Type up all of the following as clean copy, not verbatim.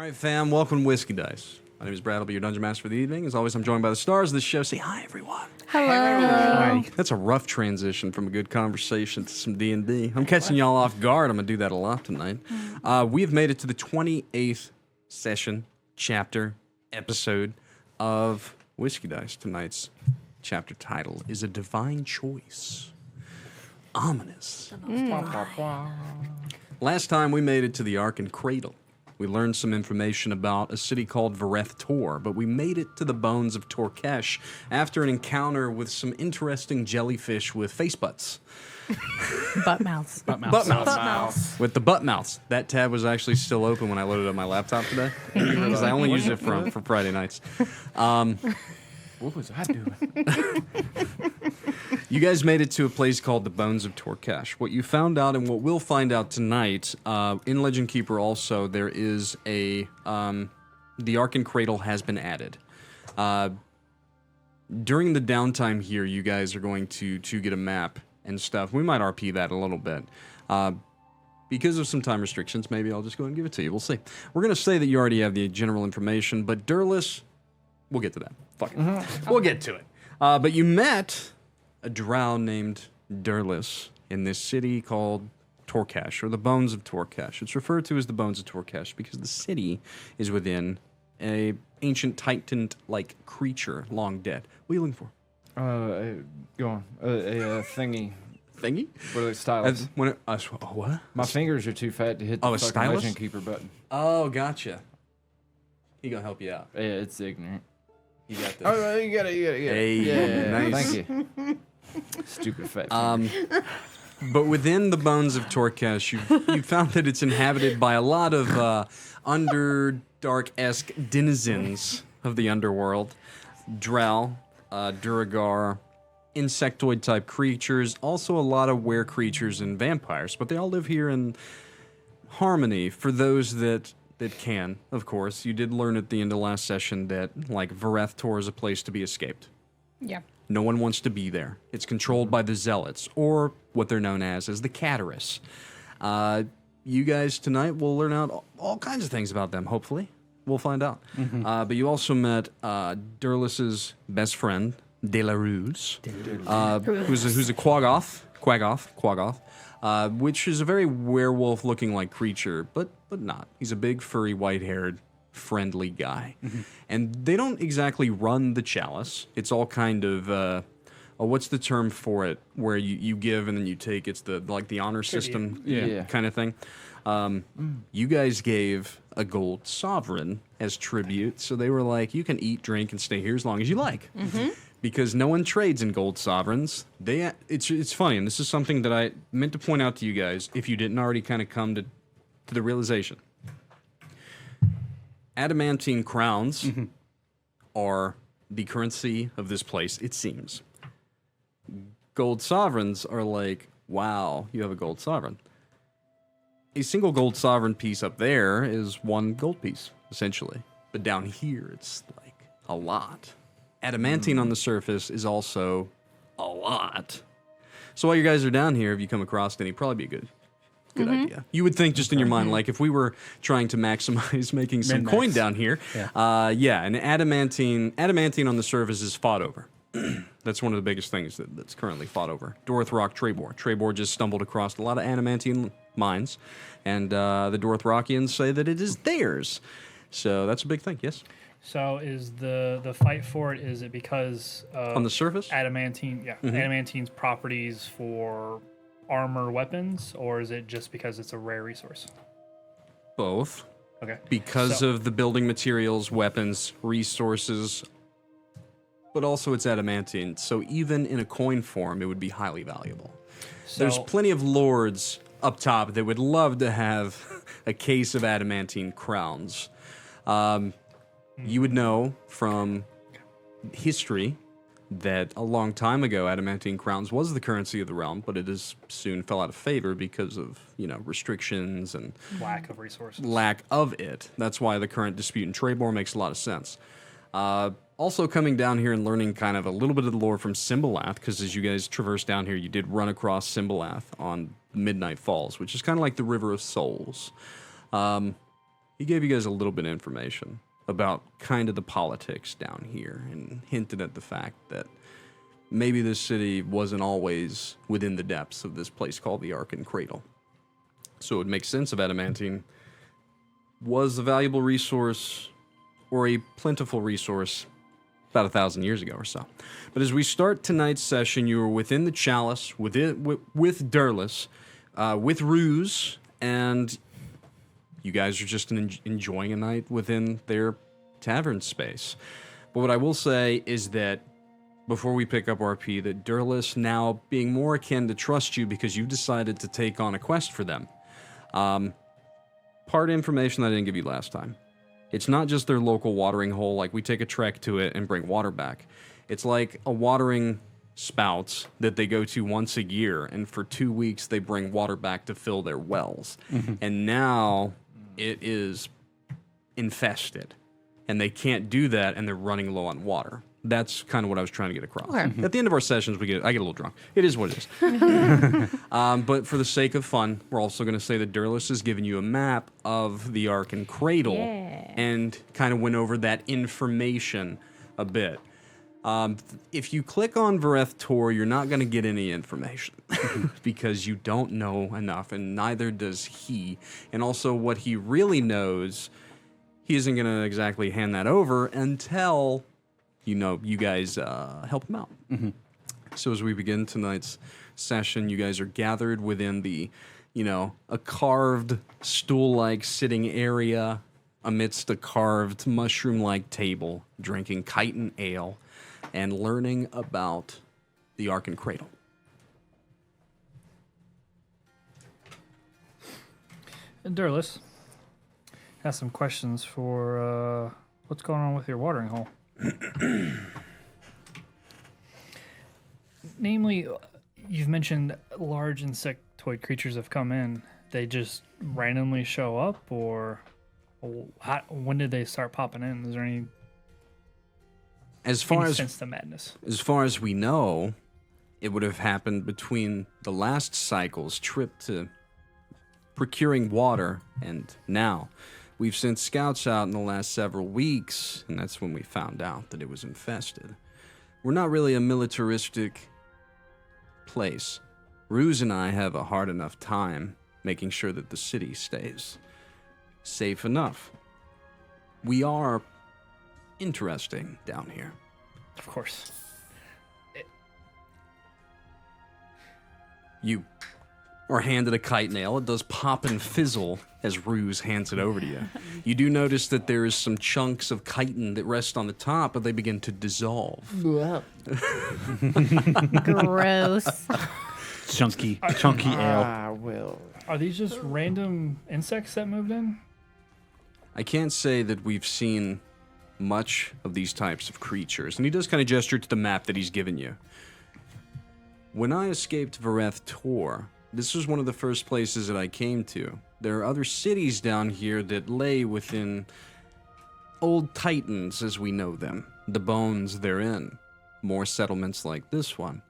All right, fam, welcome to Whiskey Dice. My name is Brad. I'll be your Dungeon Master for the evening. As always, I'm joined by the stars of this show. Say hi, everyone. Hello. Hi. That's a rough transition from a good conversation to some D&D. I'm catching y'all off guard. I'm going to do that a lot tonight. We have made it to the 28th session, chapter, episode of Whiskey Dice. Tonight's chapter title is A Divine Choice. Ominous. Last time we made it to the Ark and Cradle. We learned some information about a city called Vareth Tor, but we made it to the bones of Torkesh after an encounter with some interesting jellyfish with face butts. Butt mouths. Butt mouths. With the butt mouths. That tab was actually still open when I loaded up my laptop today. Because I only use it for Friday nights. What was I doing? You guys made it to a place called the Bones of Torkesh. What you found out and what we'll find out tonight, in Legend Keeper also, there is the Ark and Cradle has been added. During the downtime here, you guys are going to get a map and stuff. We might RP that a little bit. Because of some time restrictions, maybe I'll just go ahead and give it to you. We'll see. We're going to say that you already have the general information, but Durless, we'll get to that. Fuck it. We'll get to it. But you met a drow named Durless in this city called Torkesh, or the Bones of Torkesh. It's referred to as the Bones of Torkesh because the city is within a ancient titan-like creature, long dead. What are you looking for? Go on. A thingy. Thingy? What are they, stylus? What? My fingers are too fat to hit the Oh, a fucking stylus? Legend Keeper button. Oh, gotcha. He gonna help you out. Yeah, it's ignorant. You got this. Oh, you got it. Hey, Yeah, nice. thank you. Stupid fat finger. But within the Bones of Torkesh, you found that it's inhabited by a lot of Underdark-esque denizens of the underworld. Drow, Duragar, insectoid-type creatures, also a lot of were creatures and vampires, but they all live here in harmony for those that can, of course. You did learn at the end of last session that, like, Vareth Tor is a place to be escaped. Yeah. No one wants to be there. It's controlled by the Zealots, or what they're known as the Catarus. You guys tonight will learn out all kinds of things about them, hopefully. We'll find out. But you also met Durless's best friend, De La Ruse, who's a Quaggoth, which is a very werewolf-looking like creature, but not. He's a big, furry, white-haired, friendly guy. And they don't exactly run the chalice. It's all kind of, what's the term for it? Where you give and then you take. It's the honor system kind of thing. You guys gave a gold sovereign as tribute, so they were like, you can eat, drink, and stay here as long as you like. Because no one trades in gold sovereigns. It's funny, and this is something that I meant to point out to you guys if you didn't already kind of come to the realization. Adamantine crowns are the currency of this place, it seems. Gold sovereigns are like, wow, you have a gold sovereign. A single gold sovereign piece up there is one gold piece, essentially. But down here, it's like a lot. Adamantine on the surface is also a lot. So while you guys are down here, if you come across any, probably be a good idea. You would think just in your mind, like if we were trying to maximize making some coin down here, and adamantine on the surface is fought over. That's one of the biggest things that's currently fought over. Dorothrok Trebor. Trebor just stumbled across a lot of adamantine mines, and the Dorothrokians say that it is theirs. So that's a big thing, yes? So is the fight for it, is it because of On the surface? adamantine, adamantine's properties for armor weapons, or is it just because it's a rare resource? Both. Okay. Because of the building materials, weapons, resources, but also it's adamantine, so even in a coin form, it would be highly valuable. There's plenty of lords up top that would love to have a case of adamantine crowns. You would know from history that a long time ago, adamantine crowns was the currency of the realm, but it is soon fell out of favor because of, restrictions and lack of resources. Lack of it. That's why the current dispute in Trebor makes a lot of sense. Also coming down here and learning kind of a little bit of the lore from Symbolath, because as you guys traverse down here, you did run across Symbolath on Midnight Falls, which is kind of like the River of Souls. he gave you guys a little bit of information about kind of the politics down here and hinted at the fact that maybe this city wasn't always within the depths of this place called the Ark and Cradle. So it makes sense if adamantine was a valuable resource or a plentiful resource about 1,000 years ago or so. But as we start tonight's session, you are within the chalice, with Durlus, with Ruse, and you guys are just enjoying a night within their tavern space. But what I will say is that before we pick up RP, that Durlus now being more akin to trust you because you decided to take on a quest for them. Part information I didn't give you last time. It's not just their local watering hole, like we take a trek to it and bring water back. It's like a watering spouts that they go to once a year, and for 2 weeks they bring water back to fill their wells. And now it is infested, and they can't do that, and they're running low on water. That's kind of what I was trying to get across. Okay. At the end of our sessions, I get a little drunk. It is what it is. But for the sake of fun, we're also going to say that Durlus has given you a map of the Ark and Cradle and kind of went over that information a bit. If you click on Vareth Tor, you're not going to get any information because you don't know enough, and neither does he. And also what he really knows, he isn't going to exactly hand that over until you guys help him out. So as we begin tonight's session, you guys are gathered within the, a carved stool-like sitting area amidst a carved mushroom-like table, drinking chitin ale and learning about the Ark and Cradle. Durlus has some questions for what's going on with your watering hole. Namely, you've mentioned large insectoid creatures have come in. They just randomly show up, or when did they start popping in? Is there any sense to madness? As far as we know, it would have happened between the last cycle's trip to procuring water and now. We've sent scouts out in the last several weeks, and that's when we found out that it was infested. We're not really a militaristic place. Ruse and I have a hard enough time making sure that the city stays safe enough. We are interesting down here. Of course. You are handed a kite nail. It does pop and fizzle as Ruse hands it over to you. You do notice that there is some chunks of chitin that rest on the top, but they begin to dissolve. Gross. Chunky ale. Well. Are these just random insects that moved in? I can't say that we've seen much of these types of creatures, and he does kind of gesture to the map that he's given you. When I escaped Vareth Tor, this was one of the first places that I came to. There are other cities down here that lay within old titans as we know them, the bones they're in. More settlements like this one.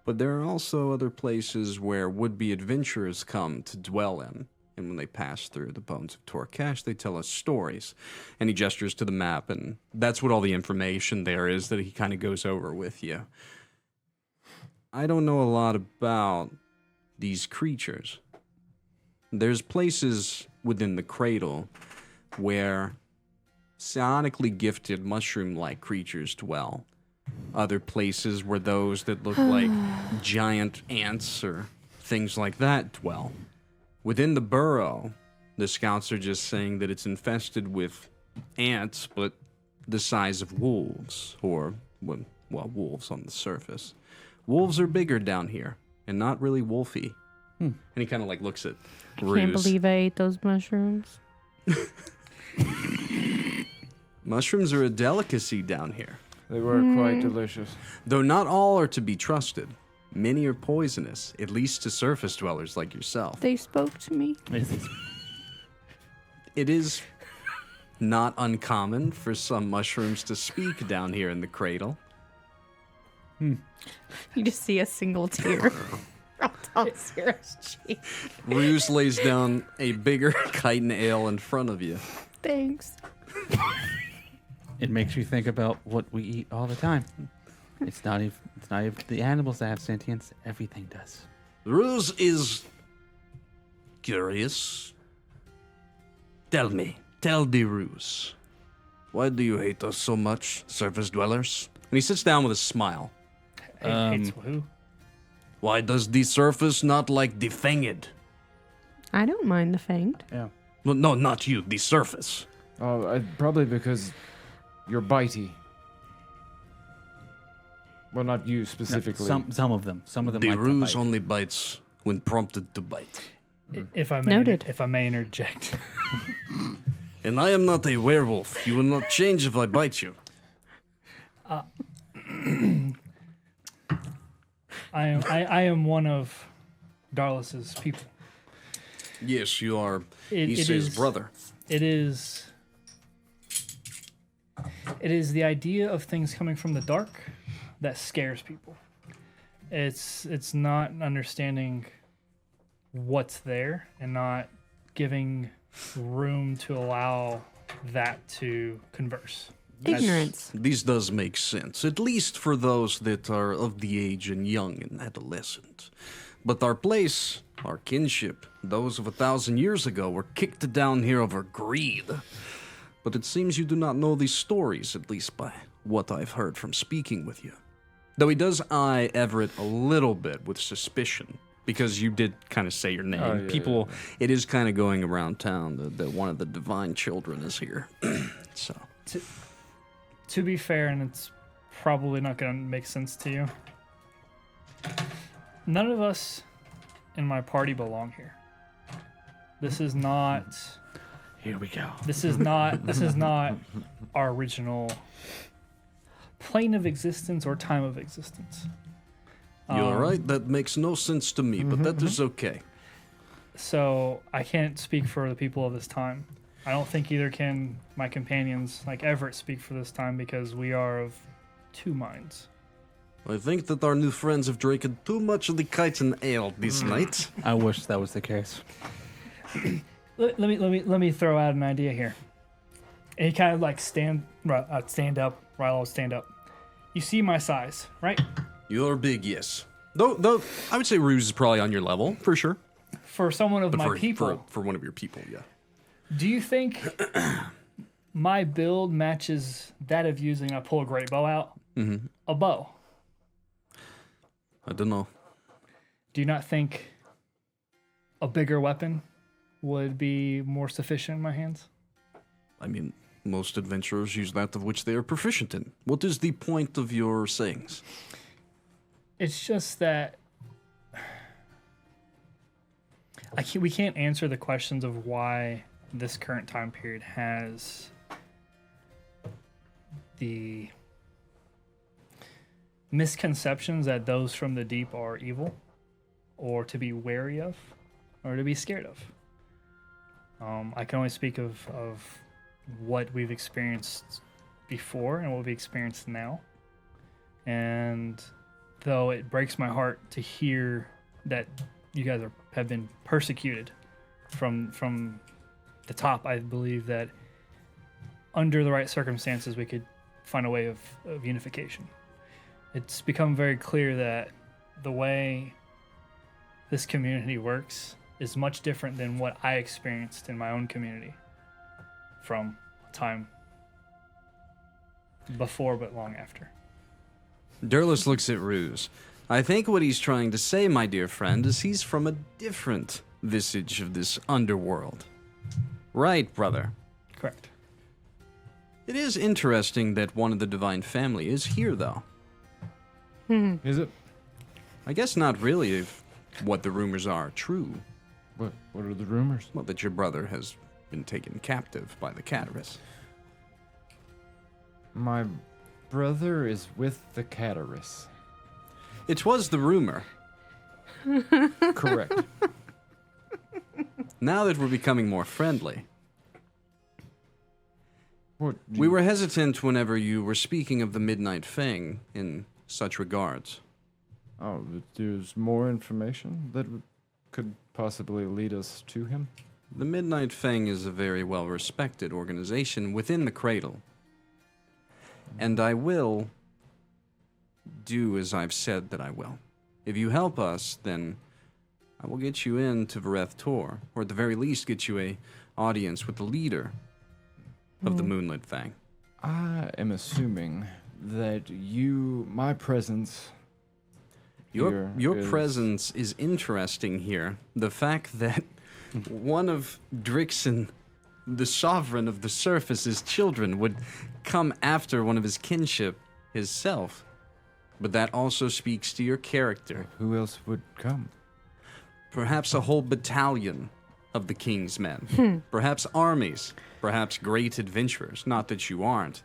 But there are also other places where would-be adventurers come to dwell in. And when they pass through the bones of Torcash, they tell us stories. And he gestures to the map, and that's what all the information there is that he kind of goes over with you. I don't know a lot about these creatures. There's places within the cradle where psionically gifted mushroom-like creatures dwell. Other places where those that look like giant ants or things like that dwell. Within the burrow, the scouts are just saying that it's infested with ants, but the size of wolves, or, well, wolves on the surface. Wolves are bigger down here, and not really wolfy. And he kind of looks at Ruse. Can't believe I ate those mushrooms. Mushrooms are a delicacy down here. They were quite delicious. Though not all are to be trusted. Many are poisonous, at least to surface dwellers like yourself. They spoke to me. It is not uncommon for some mushrooms to speak down here in the cradle. You just see a single tear. on Xyrra's cheek. Ruse lays down a bigger chitin ale in front of you. Thanks. It makes you think about what we eat all the time. It's not even the animals that have sentience. Everything does. Ruse is curious. Tell me, Ruse, why do you hate us so much, surface dwellers? And he sits down with a smile. Hates who? Why does the surface not like the fanged? I don't mind the fanged. Yeah. Well, no, not you, the surface. Oh, probably because you're bitey. Well, not you specifically. Some of them. Some of them. The like to Ruse bite. only bites when prompted to bite. If I may, Noted. if I may interject, And I am not a werewolf. You will not change if I bite you. I am one of Darlis's people. Yes, you are. It He's his brother. It is the idea of things coming from the dark that scares people. It's not understanding what's there and not giving room to allow that to converse. Ignorance. This does make sense, at least for those that are of the age and young and adolescent. But our place, our kinship, those of 1,000 years ago were kicked down here over greed. But it seems you do not know these stories, at least by what I've heard from speaking with you. Though he does eye Everett a little bit with suspicion, because you did kind of say your name. Oh, yeah, People, it is kind of going around town that one of the divine children is here. So, To be fair, and it's probably not going to make sense to you, none of us in my party belong here. This is not. Here we go. This is not. This is not our original plane of existence or time of existence. you're right, that makes no sense to me, but that is okay. So I can't speak for the people of this time. I don't think either can my companions, like Everett, speak for this time because we are of two minds. I think that our new friends have drank too much of the chitin ale this night. I wish that was the case. Let me throw out an idea here. And he kind of like stand up. Rylal, stand up. You see my size, right? You're big, yes. Though I would say Ruse is probably on your level, for sure. For someone of But my people, for one of your people, yeah. do you think my build matches that of using, I pull a great bow out, a bow? I don't know. Do you not think a bigger weapon would be more sufficient in my hands? I mean, most adventurers use that of which they are proficient in. What is the point of your sayings? It's just that we can't answer the questions of why this current time period has the misconceptions that those from the deep are evil, or to be wary of, or to be scared of. I can only speak of what we've experienced before and what we experience now. And though it breaks my heart to hear that you guys have been persecuted from the top, I believe that under the right circumstances we could find a way of unification. It's become very clear that the way this community works is much different than what I experienced in my own community from time before but long after. Durlus looks at Ruse. I think what he's trying to say, my dear friend, is he's from a different visage of this underworld. Right, brother? Correct. It is interesting that one of the divine family is here, though. Is it? I guess not really if what the rumors are true. What are the rumors? Well, that your brother has been taken captive by the Cataris. My brother is with the Cataris. It was the rumor. Correct. Now that we're becoming more friendly, What? we were hesitant whenever you were speaking of the Midnight Fang in such regards. Oh, but there's more information that could possibly lead us to him? The Midnight Fang is a very well-respected organization within the Cradle. And I will do as I've said that I will. If you help us, then I will get you into Vareth Tor, or at the very least get you a audience with the leader of the Moonlit Fang. I am assuming that my presence Your is- presence is interesting here. The fact that one of Drixon, the sovereign of the surface's children, would come after one of his kinship, himself. But that also speaks to your character. Who else would come? Perhaps a whole battalion of the king's men. Perhaps armies. Perhaps great adventurers. Not that you aren't.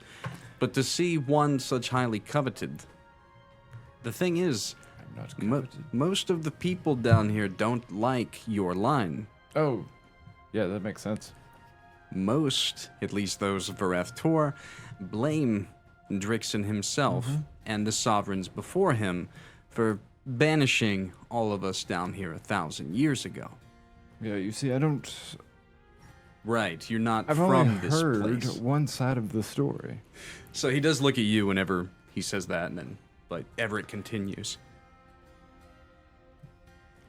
But to see one such highly coveted. The thing is, I'm not coveted. most of the people down here don't like your line. Oh, yeah, that makes sense. Most, at least those of Vareth Tor, blame Drixon himself and the sovereigns before him for banishing all of us down here 1,000 years ago. Yeah, you see, I don't. Right, you're not I've from only this heard place. one side of the story. So he does look at you whenever he says that, and then, like, Everett continues.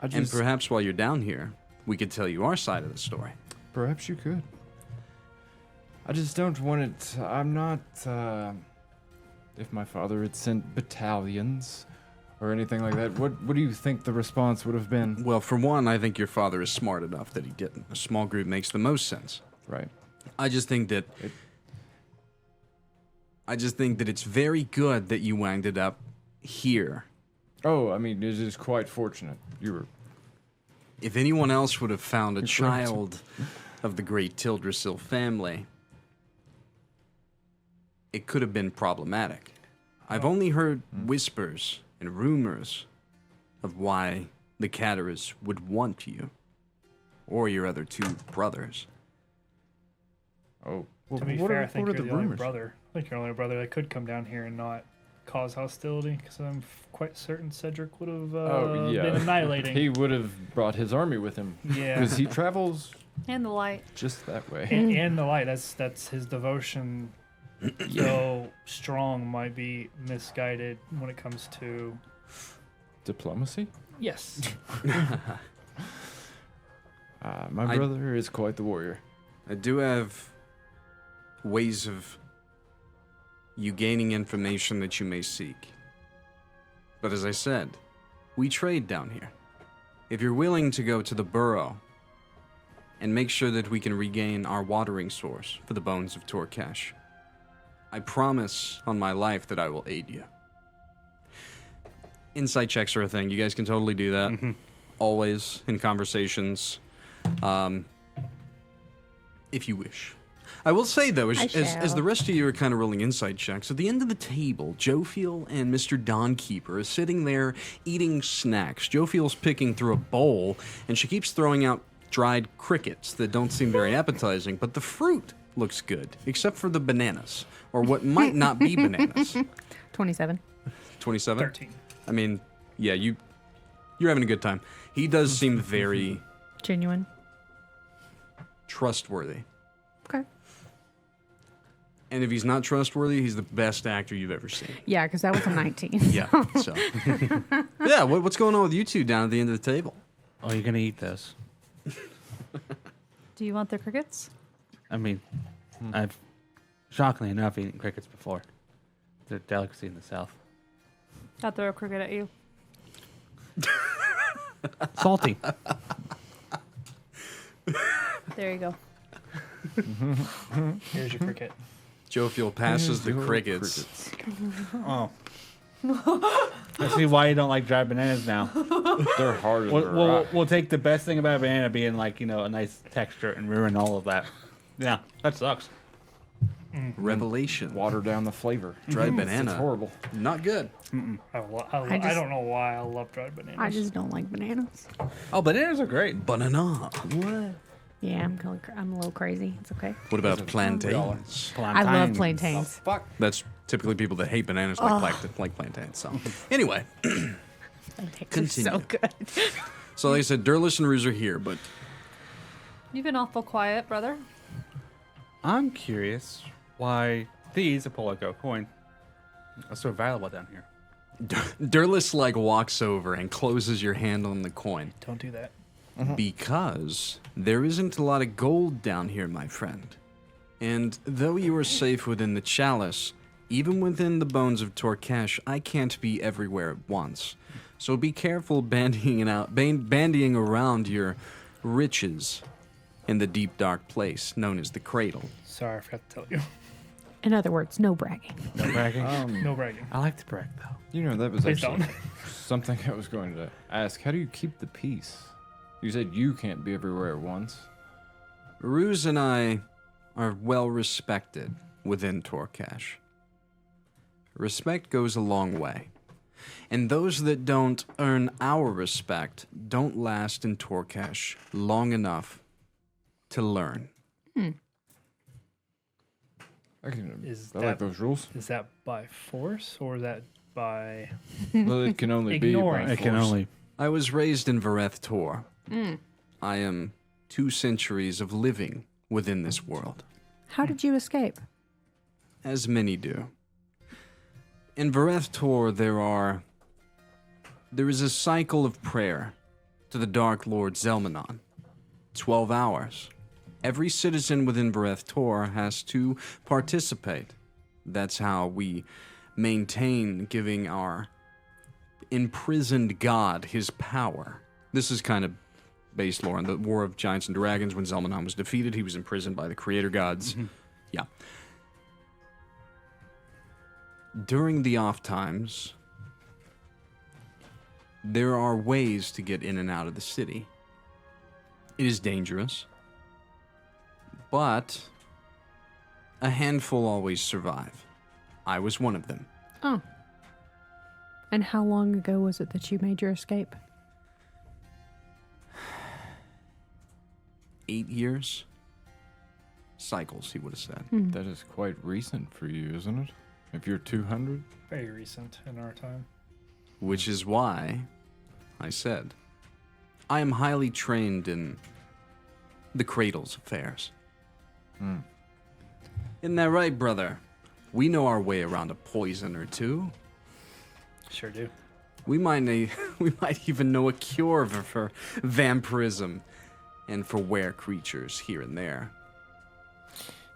I And just, perhaps while you're down here, we could tell you our side of the story. perhaps you could. I just don't want it. I'm not. If my father had sent battalions or anything like that, what do you think the response would have been? Well, for one, I think your father is smart enough that he didn't. A small group makes the most sense. Right. I just think that it's very good that you ended up here. Oh, I mean, it is quite fortunate. You were. If anyone else would have found a Correct. child of the great Tildrassil family, it could have been problematic. I've only heard whispers and rumors of why the Caterers would want you, or your other two brothers. Oh. Well, To be what fair, are, I think what you're are the the only rumors? brother. I think you're the only brother that could come down here and not cause hostility, because I'm quite certain Cedric would have Oh, yeah. been annihilating. He would have brought his army with him. Yeah. Because he travels And the light. just that way. and the light. That's his devotion. Though strong, might be misguided when it comes to. Diplomacy? Yes. My I- brother is quite the warrior. I do have ways of you gaining information that you may seek. But as I said, we trade down here. If you're willing to go to the burrow and make sure that we can regain our watering source for the bones of Torkesh, I promise on my life that I will aid you. Insight checks are a thing. You guys can totally do that. Always in conversations. If you wish. I will say, though, as shall. the rest of you are kind of rolling insight checks, at the end of the table, Jophiel and Mr. Dawnkeeper are sitting there eating snacks. Jophiel's picking through a bowl, and she keeps throwing out dried crickets that don't seem very appetizing, but the fruit looks good, except for the bananas, or what might not be bananas. 27. 27? 13. I mean, yeah, you're having a good time. He does seem very Genuine. trustworthy. Okay. And if he's not trustworthy, he's the best actor you've ever seen. Yeah, because that was a 19. Yeah, so. Yeah, what's going on with you two down at the end of the table? Oh, you're gonna eat those. Do you want the crickets? I mean, I've shockingly enough eaten crickets before. They're a delicacy in the South. I'll throw a cricket at you. Salty. There you go. Here's your cricket. Jophiel passes the Your crickets. Oh. I see why you don't like dried bananas now. They're harder than rock. We'll take the best thing about a banana being like, a nice texture and ruin all of that. Yeah, that sucks. Revelation. Water down the flavor. Dried banana. It's horrible. Not good. I I just- don't know why I love dried bananas. I just don't like bananas. Oh, bananas are great. Banana. Yeah, I'm a little crazy. It's okay. What about plantains? I love plantains. Fuck. That's typically people that hate bananas like plantains. So, anyway, Pancakes are so good. So like I said, Durlus and Ruse are here, but You've been awful quiet, brother. I'm curious why these, a Poligo coin, are so valuable down here. Durlus like walks over and closes your hand on the coin. Don't do that. Because there isn't a lot of gold down here, my friend. And though you are safe within the chalice, even within the bones of Torkesh, I can't be everywhere at once. So be careful bandying around your riches in the deep dark place known as the Cradle. Sorry, I forgot to tell you. In other words, no bragging. No bragging. No bragging. I like to brag, though. You know, that was Please actually don't. something I was going to ask. How do you keep the peace? You said you can't be everywhere at once. Ruse and I are well respected within Torkesh. Respect goes a long way. And those that don't earn our respect don't last in Torkesh long enough to learn. I Is like those rules. Is that by force or is that by? Well, it can only be Ignoring. by I can force. only. I was raised in Vareth Tor. I am 2 centuries of living within this world, How did you escape? as many do. In Vareth Tor, there is a cycle of prayer to the Dark Lord Zelmanon. 12 hours. Every citizen within Vareth Tor has to participate. That's how we maintain giving our imprisoned god his power. This is kind of based lore on the War of Giants and Dragons. When Zelmanon was defeated, he was imprisoned by the creator gods. Yeah. During the off times, there are ways to get in and out of the city. It is dangerous, but a handful always survive. I was one of them. Oh. And how long ago was it that you made your escape? 8 years? Cycles, he would have said. That is quite recent for you, isn't it? If you're 200? Very recent in our time. Which is why I said, I am highly trained in the Cradle's affairs. Isn't that right, brother? We know our way around a poison or two. Sure do. We might even know a cure for vampirism and for were creatures here and there.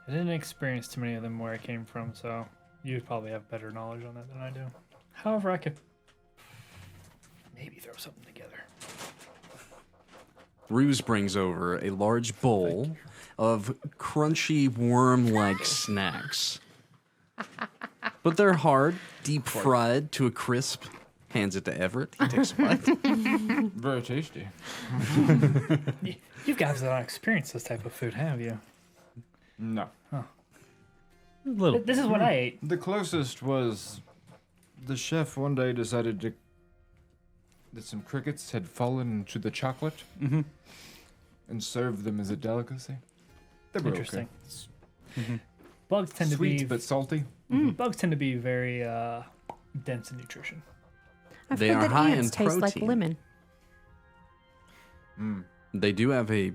I didn't experience too many of them where I came from, so you'd probably have better knowledge on that than I do. However, I could maybe throw something together. Ruse brings over a large bowl of crunchy worm-like snacks. But they're hard, deep fried to a crisp. Hands it to Everett. He takes a bite. Very tasty. You guys have not experienced this type of food, have you? No. A little. This is what I ate. The closest was the chef one day decided that some crickets had fallen into the chocolate and served them as a delicacy. They were Interesting. okay. Bugs tend Sweet to be but salty. bugs tend to be very dense in nutrition. I've They heard are that high ants in taste like protein. lemon. They do have a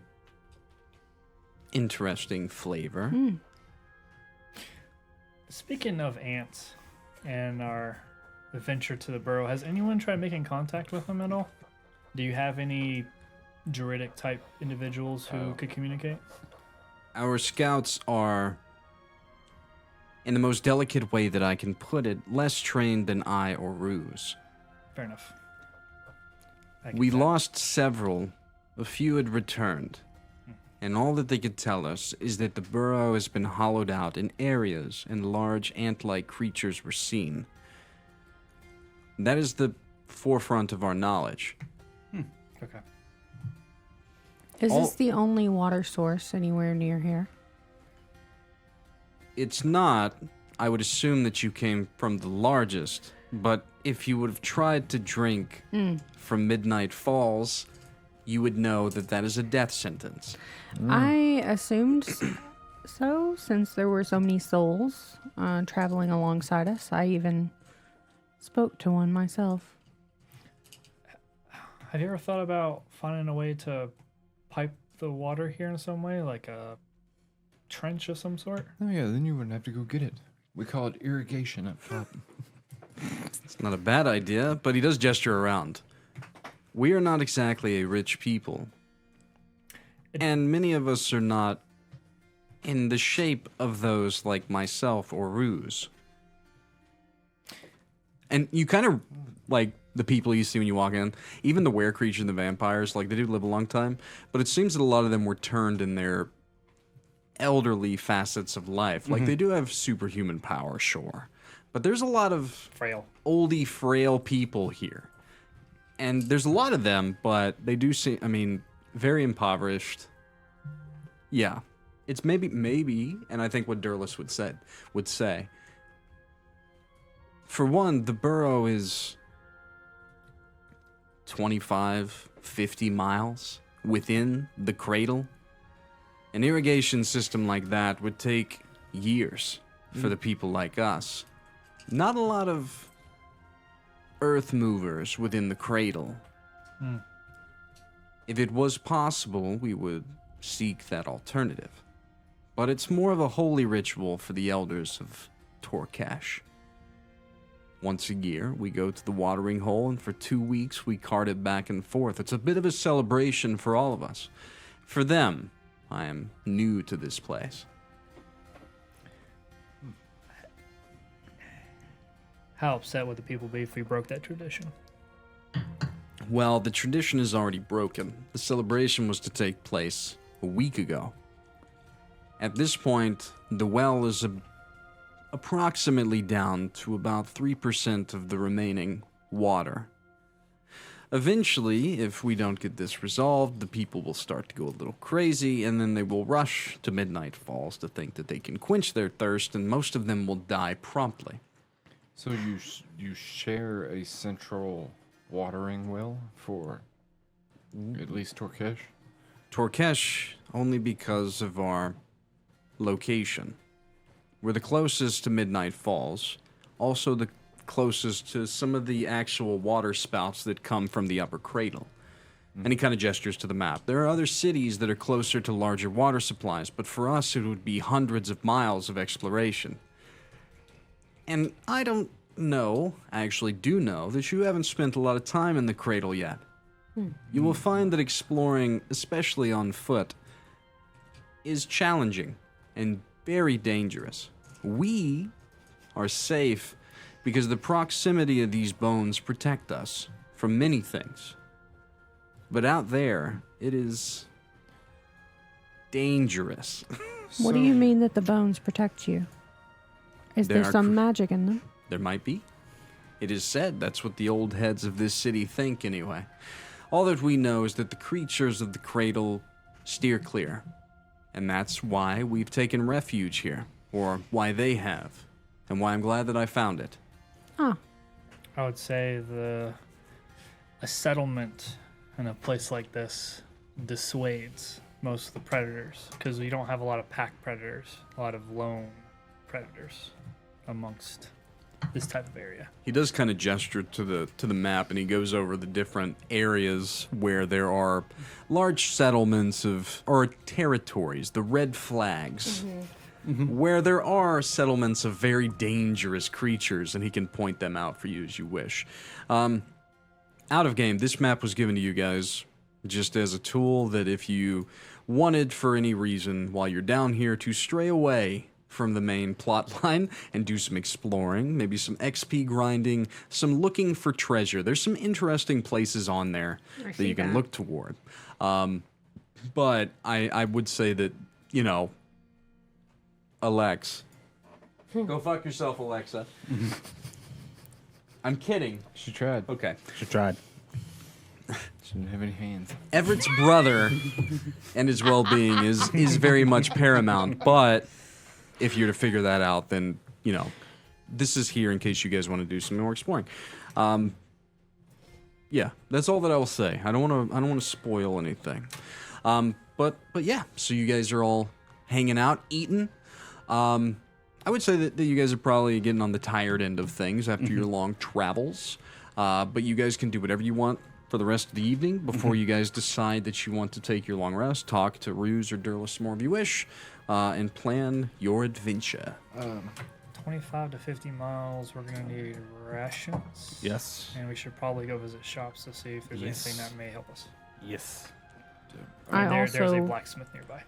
interesting flavor. Speaking of ants and our adventure to the burrow, has anyone tried making contact with them at all? Do you have any Druidic type individuals who could communicate? Our scouts are, in the most delicate way that I can put it, less trained than I or Ruse. Fair enough. I get We that. lost several. A few had returned. And all that they could tell us is that the burrow has been hollowed out in areas and large ant-like creatures were seen. That is the forefront of our knowledge. Okay. Is All- this the only water source anywhere near here? It's not. I would assume that you came from the largest, but if you would have tried to drink from Midnight Falls, you would know that that is a death sentence. I assumed so, since there were so many souls traveling alongside us. I even spoke to one myself. Have you ever thought about finding a way to pipe the water here in some way, like a trench of some sort? Oh yeah, then you wouldn't have to go get it. We call it irrigation up top. It's not a bad idea, but he does gesture around. We are not exactly a rich people. And many of us are not in the shape of those like myself or Ruse. And you kind of, like, the people you see when you walk in, even the were creatures and the vampires, like, they do live a long time, but it seems that a lot of them were turned in their elderly facets of life. Like, they do have superhuman power, sure. But there's a lot of Frail. oldie, frail people here. And there's a lot of them, but they do seem, I mean, very impoverished. Yeah. It's maybe, and I think what Durlus would say. For one, the burrow is 25, 50 miles within the cradle. An irrigation system like that would take years for the people like us. Not a lot of earth movers within the cradle. If it was possible, we would seek that alternative. But it's more of a holy ritual for the elders of Torkesh. Once a year, we go to the watering hole, and for 2 weeks, we cart it back and forth. It's a bit of a celebration for all of us. For them, I am new to this place. How upset would the people be if we broke that tradition? Well, the tradition is already broken. The celebration was to take place a week ago. At this point, the well is approximately down to about 3% of the remaining water. Eventually, if we don't get this resolved, the people will start to go a little crazy, and then they will rush to Midnight Falls to think that they can quench their thirst, and most of them will die promptly. So you share a central watering well for at least Torkesh? Torkesh, only because of our location. We're the closest to Midnight Falls, also the closest to some of the actual water spouts that come from the upper cradle. And he kind of gestures to the map. There are other cities that are closer to larger water supplies, but for us it would be hundreds of miles of exploration. And I don't know, I actually do know, that you haven't spent a lot of time in the cradle yet. You will find that exploring, especially on foot, is challenging and very dangerous. We are safe because the proximity of these bones protect us from many things. But out there, it is dangerous. What do you mean that the bones protect you? Is There there are some magic in them? There might be. It is said that's what the old heads of this city think, anyway. All that we know is that the creatures of the cradle steer clear. And that's why we've taken refuge here. Or why they have. And why I'm glad that I found it. Ah, I would say a settlement in a place like this dissuades most of the predators, because we don't have a lot of pack predators, a lot of lone predators amongst this type of area. He does kind of gesture to the map, and he goes over the different areas where there are large settlements or territories, the red flags, where there are settlements of very dangerous creatures, and he can point them out for you as you wish. Out of game, this map was given to you guys just as a tool that if you wanted for any reason while you're down here to stray away from the main plot line and do some exploring, maybe some XP grinding, some looking for treasure. There's some interesting places on there that you can look toward. But I would say that, Alex. Go fuck yourself, Alexa. I'm kidding. She tried. Okay. She tried. She didn't have any hands. Everett's brother and his well-being is very much paramount, but if you're to figure that out, then, this is here in case you guys want to do some more exploring. Yeah, that's all that I will say. I don't want to spoil anything. But yeah, so you guys are all hanging out, eating. I would say that you guys are probably getting on the tired end of things after your long travels. But you guys can do whatever you want for the rest of the evening before you guys decide that you want to take your long rest, talk to Ruse or Durlus more if you wish, and plan your adventure. 25 to 50 miles, we're going to need rations. Yes. And we should probably go visit shops to see if there's Yes. anything that may help us. Yes. I There's a also blacksmith nearby.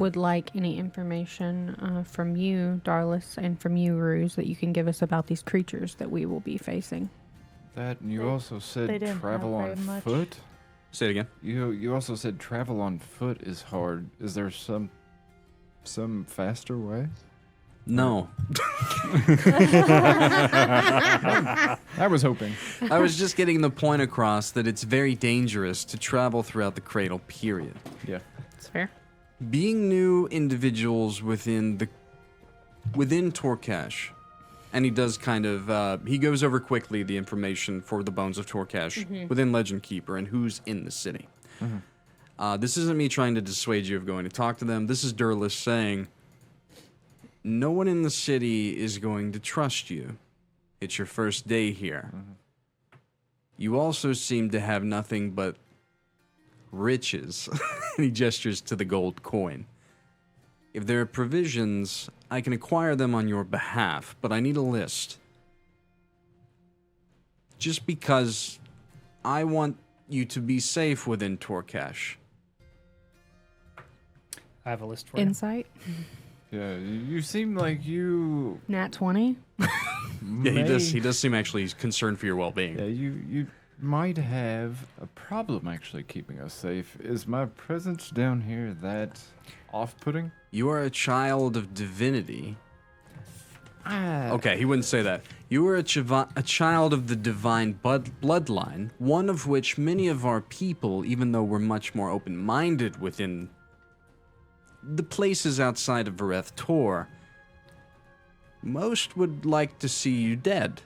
would like any information from you, Darlis, and from you, Ruse, that you can give us about these creatures that we will be facing. That and you They- also they said didn't travel have on very much. foot. Say it again. You also said travel on foot is hard. Is there some faster way? No. I was hoping. I was just getting the point across that it's very dangerous to travel throughout the cradle, period. Yeah. It's fair. Being new individuals within Torcash, and he does kind of, he goes over quickly the information for the Bones of Torcash within Legend Keeper and who's in the city. This isn't me trying to dissuade you of going to talk to them. This is Durlus saying, no one in the city is going to trust you. It's your first day here. You also seem to have nothing but riches. And he gestures to the gold coin. If there are provisions, I can acquire them on your behalf, but I need a list. Just because I want you to be safe within Torcash. I have a list for you. Insight? Yeah, you seem like you. Nat 20? Yeah, he does seem actually concerned for your well-being. Yeah, you might have a problem actually keeping us safe. Is my presence down here that off-putting? You are a child of divinity. Ah. Okay, he wouldn't say that. You are a child of the divine bloodline, one of which many of our people, even though we're much more open-minded within the places outside of Vareth Tor, most would like to see you dead.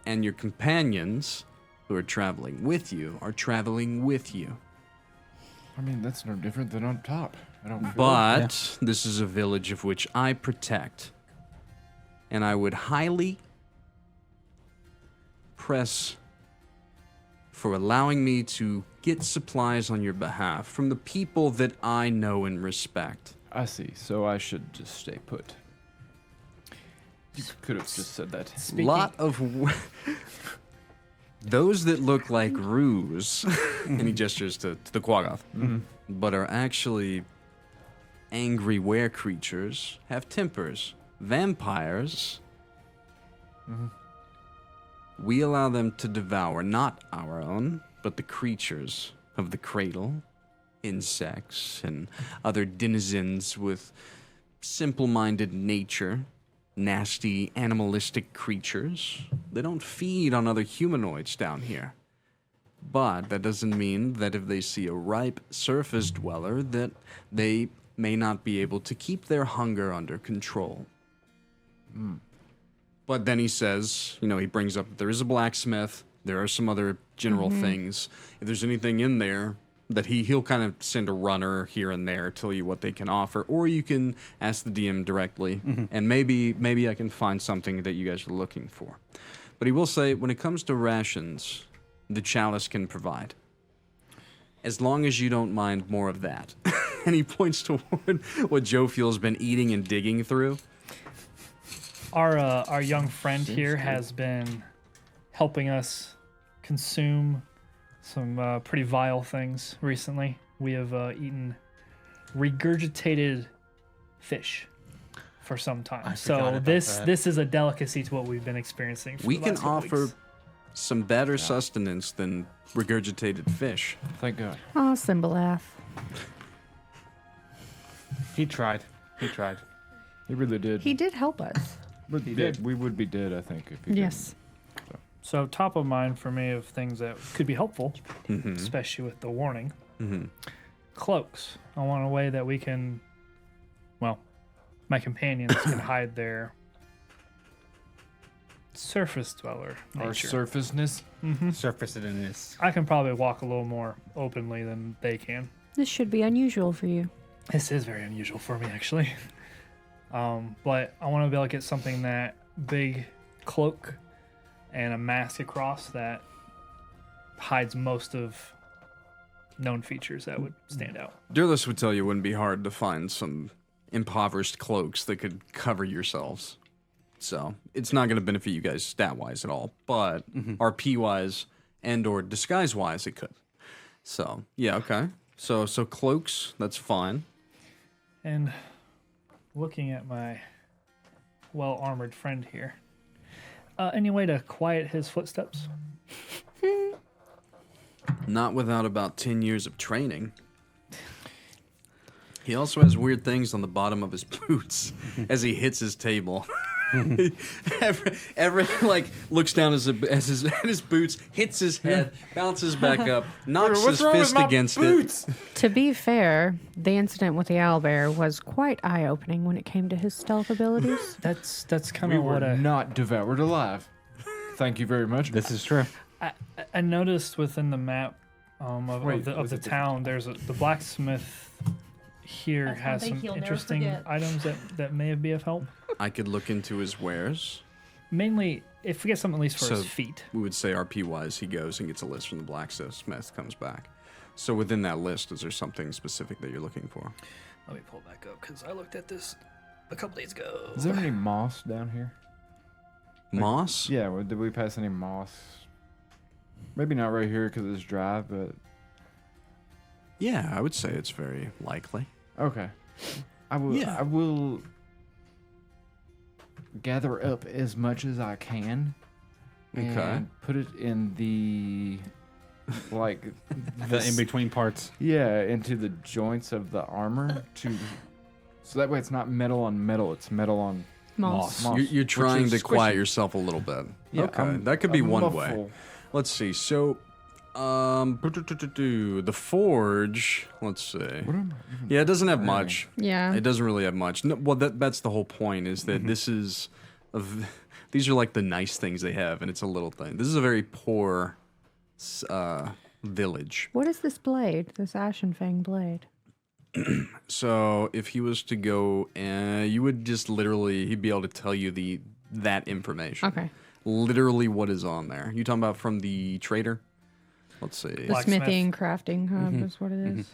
And your companions, who are traveling with you, are traveling with you. I mean, that's no different than on top. I don't feel But this is a village of which I protect. And I would highly press for allowing me to get supplies on your behalf from the people that I know and respect. I see. So I should just stay put. You could have just said that. Lot of those that look like ruse, and he gestures to the Quaggoth, but are actually angry were creatures, have tempers. Vampires, we allow them to devour not our own, but the creatures of the cradle, insects, and other denizens with simple-minded nature, nasty, animalistic creatures. They don't feed on other humanoids down here. But that doesn't mean that if they see a ripe surface dweller, that they may not be able to keep their hunger under control. But then he says, he brings up that there is a blacksmith, there are some other general things. If there's anything in there, that he'll kind of send a runner here and there, tell you what they can offer, or you can ask the DM directly, and maybe I can find something that you guys are looking for. But he will say, when it comes to rations, the chalice can provide. As long as you don't mind more of that. And he points toward what Jophiel's been eating and digging through. Our young friend here has been helping us consume some pretty vile things recently. We have eaten regurgitated fish for some time. I So forgot about this that. this is a delicacy to what we've been experiencing. For We the can last couple offer weeks. some better sustenance than regurgitated fish. Thank God. Oh, Symbolath. He tried. He tried. He really did. He did help us. But He yeah, did. we would be dead, I think, if he Yes. So top of mind for me of things that could be helpful, Mm-hmm. especially with the warning. Mm-hmm. Cloaks. I want a way that we can, well, my companions can hide their surface dweller Our nature. surfaceness. Surface it in this. I can probably walk a little more openly than they can. This should be unusual for you. This is very unusual for me, actually. But I want to be able to get something that big cloak and a mask across that hides most of known features that would stand out. Dearless would tell you it wouldn't be hard to find some impoverished cloaks that could cover yourselves. So it's not going to benefit you guys stat-wise at all, but RP-wise and or disguise-wise, it could. So, yeah, okay. So cloaks, that's fine. And looking at my well-armored friend here, any way to quiet his footsteps? Not without about 10 years of training. He also has weird things on the bottom of his boots as he hits his table. Everett like looks down at his boots, hits his head, bounces back up, knocks his fist against it. To be fair, the incident with the owlbear was quite eye-opening when it came to his stealth abilities. That's kind We of were what I not devoured alive. Thank you very much. This is true. I noticed within the map Wait, of was the it town. There's the blacksmith here That's one has thing some he'll never interesting forget. items that may be of help. I could look into his wares. Mainly, if we get something at least for So- his feet. We would say RP-wise, he goes and gets a list from the blacksmith, comes back. So within that list, is there something specific that you're looking for? Let me pull it back up because I looked at this a couple days ago. Is there any moss down here? Moss? Yeah, did we pass any moss? Maybe not right here because it's dry, but Yeah, I would say it's very likely. okay. I will. Yeah. I will gather up as much as I can. Okay. And put it in the like The in between parts. yeah, into the joints of the armor so that way it's not metal on metal, it's metal on Moss. moss. You're which trying is to quiet squishy. yourself a little bit. Yeah, Okay, that could be I'm one way. muffled. Let's see. So, the forge. Let's see. What am I even Yeah, it doesn't have wearing? much. Yeah. It doesn't really have much. No, well, that's the whole point. Is that this is, these are like the nice things they have, and it's a little thing. This is a very poor village. What is this blade? This Ashen Fang blade? So if he was to go, you would just literally, he'd be able to tell you that information. Okay. Literally what is on there. You talking about from the trader? Let's see. The Blacksmith. smithing, crafting hub is what it is.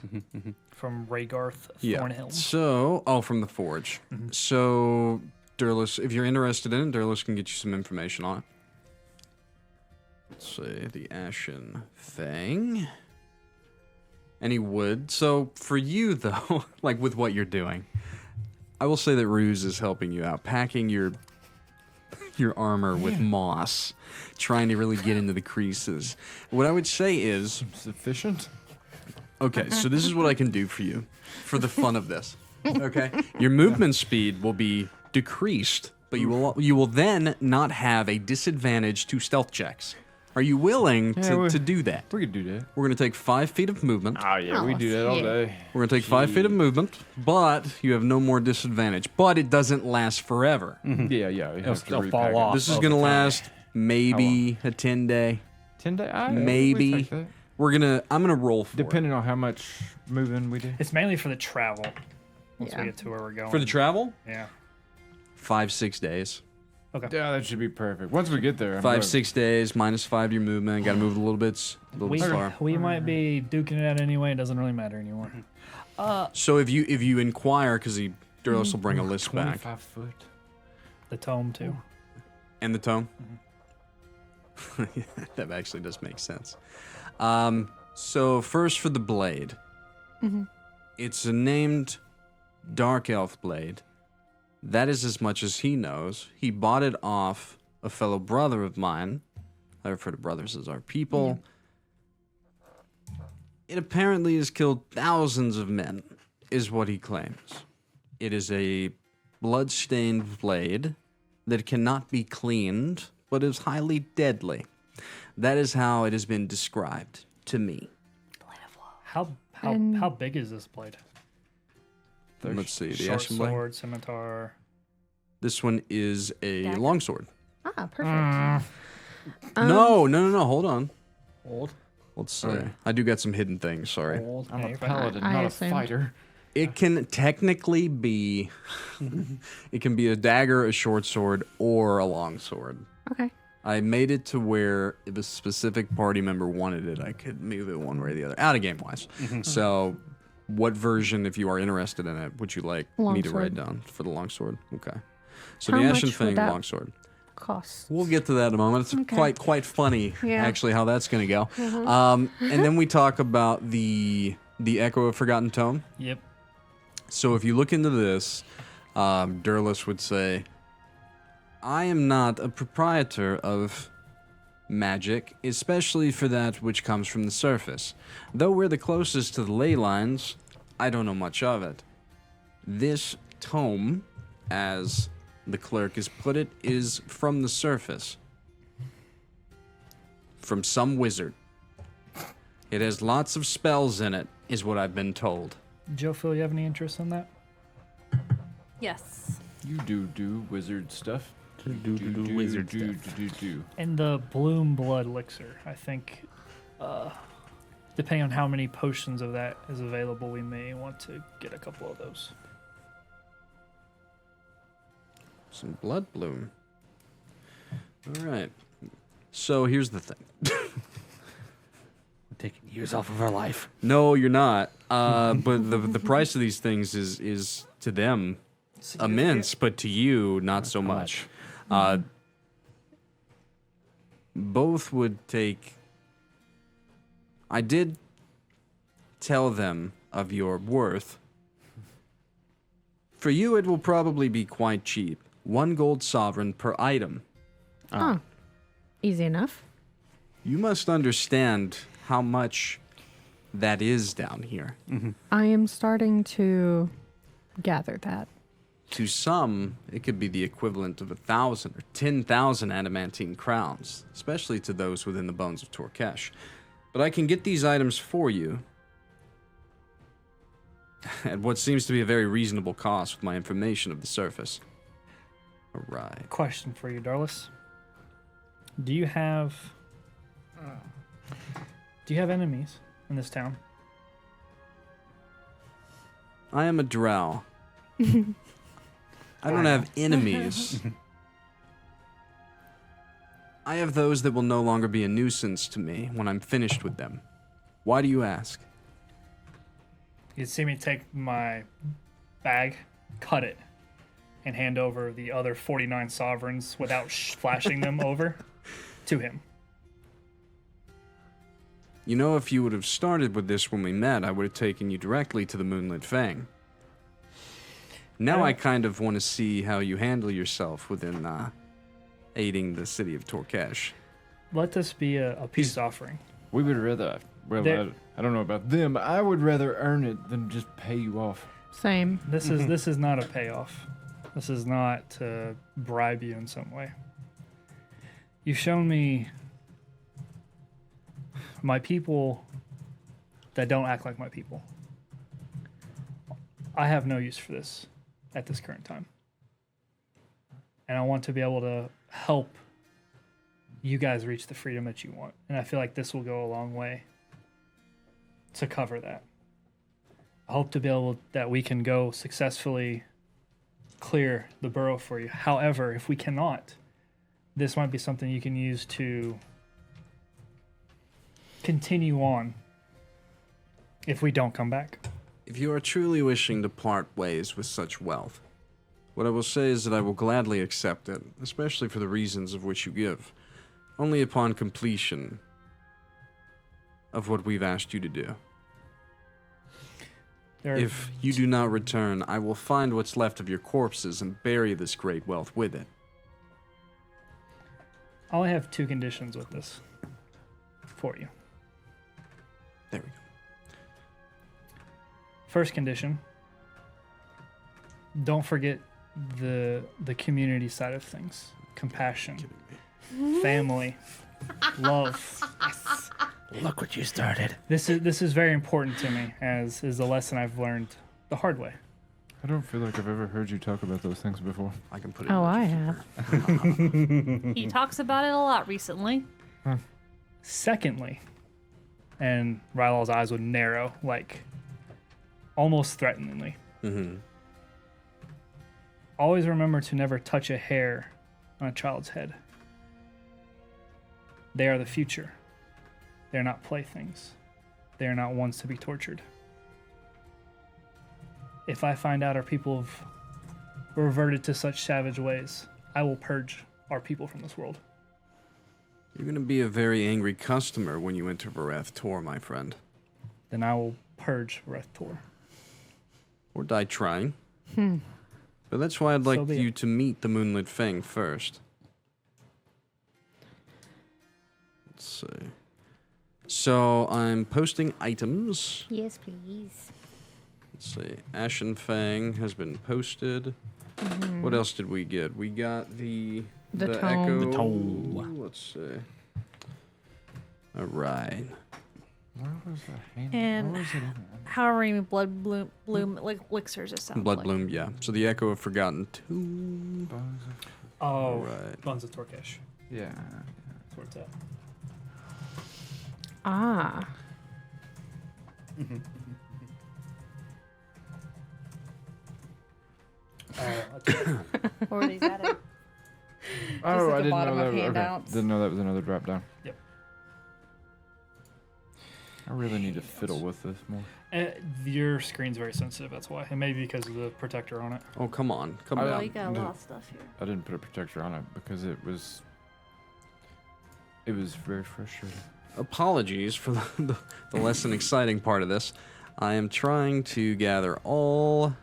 From Raygarth Yeah. Thornhill. So, from the forge. So, Durlus, if you're interested in it, Durlus can get you some information on it. Let's see, the Ashen Fang. Any wood. So, for you, though, like with what you're doing, I will say that Ruse is helping you out, packing your armor with moss, trying to really get into the creases. What I would say is, Sufficient? okay, so this is what I can do for you, for the fun of this. Okay, your movement speed will be decreased, but you will then not have a disadvantage to stealth checks. Are you willing to do that? We could do that. We're gonna take 5 feet of movement. Oh yeah, we do that all yeah. day. We're gonna take 5 feet of movement, but you have no more disadvantage. But it doesn't last forever. Yeah, yeah. We have to it'll fall repack it. off. This is over gonna time. last maybe a 10-day. 10 days? Maybe. I'm gonna roll for it. Depending on how much moving we do. It's mainly for the travel. Once Yeah. we get to where we're going. For the travel. Yeah. 5-6 days. Yeah, that should be perfect. Once we get there, I'm 5-6 days minus 5 your movement. Got to move a little bit slower. We might be duking it out anyway. It doesn't really matter anymore. So if you inquire, because Duros will bring a list back 25 foot. The tome too. and the tome. That actually does make sense. So first for the blade, it's a named Dark Elf blade. That is as much as he knows. He bought it off a fellow brother of mine. I refer to brothers as our people. It apparently has killed thousands of men, is what he claims. It is a blood-stained blade that cannot be cleaned, but is highly deadly. That is how it has been described to me. How big is this blade? Let's see, the Short Ashen blade. sword, scimitar. This one is a Dagger? longsword. Ah, perfect. No, hold on. Old. Let's see. I do got some hidden things, sorry. Old. I'm Yeah, a you're fine. paladin, I not assumed. a fighter. It can technically be it can be a dagger, a short sword, or a long sword. Okay. I made it to where if a specific party member wanted it, I could move it one way or the other, out of game wise. So, what version, if you are interested in it, would you like me to write down for the longsword? Okay. So How the much Ashen would Fang that longsword. Cost. We'll get to that in a moment. It's quite funny, Yeah. actually, how that's going to go. And then we talk about the Echo of Forgotten Tome. Yep. So if you look into this, Durlus would say, I am not a proprietor of magic, especially for that which comes from the surface. Though we're the closest to the ley lines, I don't know much of it. This tome, as the clerk has put it, is from the surface. From some wizard. It has lots of spells in it, is what I've been told. Jophiel, you have any interest in that? Yes. You do wizard stuff. Do wizard stuff. Do. And the Bloom Blood Elixir, I think, depending on how many potions of that is available, we may want to get a couple of those. Some blood bloom. All right. So here's the thing. We're taking years off of our life. No, you're not. But the price of these things is to them immense, but to you not so much. Both would take. I did tell them of your worth. For you, it will probably be quite cheap. 1 gold sovereign per item. Oh, easy enough. You must understand how much that is down here. I am starting to gather that. To some, it could be the equivalent of 1,000 or 10,000 adamantine crowns, especially to those within the bones of Torkesh. But I can get these items for you at what seems to be a very reasonable cost with my information of the surface. All right. Question for you, Darlis. Do you have enemies in this town? I am a drow. I don't have enemies. I have those that will no longer be a nuisance to me when I'm finished with them. Why do you ask? You'd see me take my bag, cut it, and hand over the other 49 sovereigns without flashing them over to him. You know, if you would have started with this when we met, I would have taken you directly to the Moonlit Fang. Now I kind of want to see how you handle yourself within aiding the city of Torkesh. Let this be a peace offering. We would rather. Well, I don't know about them. I would rather earn it than just pay you off. Same. This is not a payoff. This is not to bribe you in some way. You've shown me my people that don't act like my people. I have no use for this at this current time. And I want to be able to help you guys reach the freedom that you want. And I feel like this will go a long way to cover that. I hope to be able that we can go successfully clear the borough for you. However, if we cannot, this might be something you can use to continue on if we don't come back. If you are truly wishing to part ways with such wealth, what I will say is that I will gladly accept it, especially for the reasons of which you give, only upon completion of what we've asked you to do. If you do not return, I will find what's left of your corpses and bury this great wealth with it. I only have 2 conditions with this for you. There we go. First condition, don't forget the community side of things. Compassion, family, love. Look what you started. This is very important to me, as is a lesson I've learned the hard way. I don't feel like I've ever heard you talk about those things before. I can put it Oh, in I the have. He talks about it a lot recently. Secondly, and Rylal's eyes would narrow, like almost threateningly. Mm-hmm. Always remember to never touch a hair on a child's head. They are the future. They are not playthings. They are not ones to be tortured. If I find out our people have reverted to such savage ways, I will purge our people from this world. You're going to be a very angry customer when you enter Vareth Tor, my friend. Then I will purge Rethtor. Or die trying. But that's why I'd like So be you it. to meet the Moonlit Fang first. Let's see. So I'm posting items. Yes, please. Let's see. Ashen Fang has been posted. What else did we get? We got the tome. Echo. The tome. Let's see. All right. Where was the hand? And Where was it in there? however many blood bloom like elixirs it sounds Blood like. Bloom, yeah. So the Echo of Forgotten Tomb. Bones of- Oh, Right. Bones of Torkesh. Yeah. That's where it's at. Ah. Where are these at? Oh, at I the didn't bottom know of that. Okay. handouts. Didn't know that was another drop down. Yep. I really need to fiddle with this more. Your screen's very sensitive, that's why. And maybe because of the protector on it. Oh, come on. Come I- Well, down. you got a No. lot of stuff here. I didn't put a protector on it because it was very frustrating. Apologies for the less than exciting part of this. I am trying to gather all...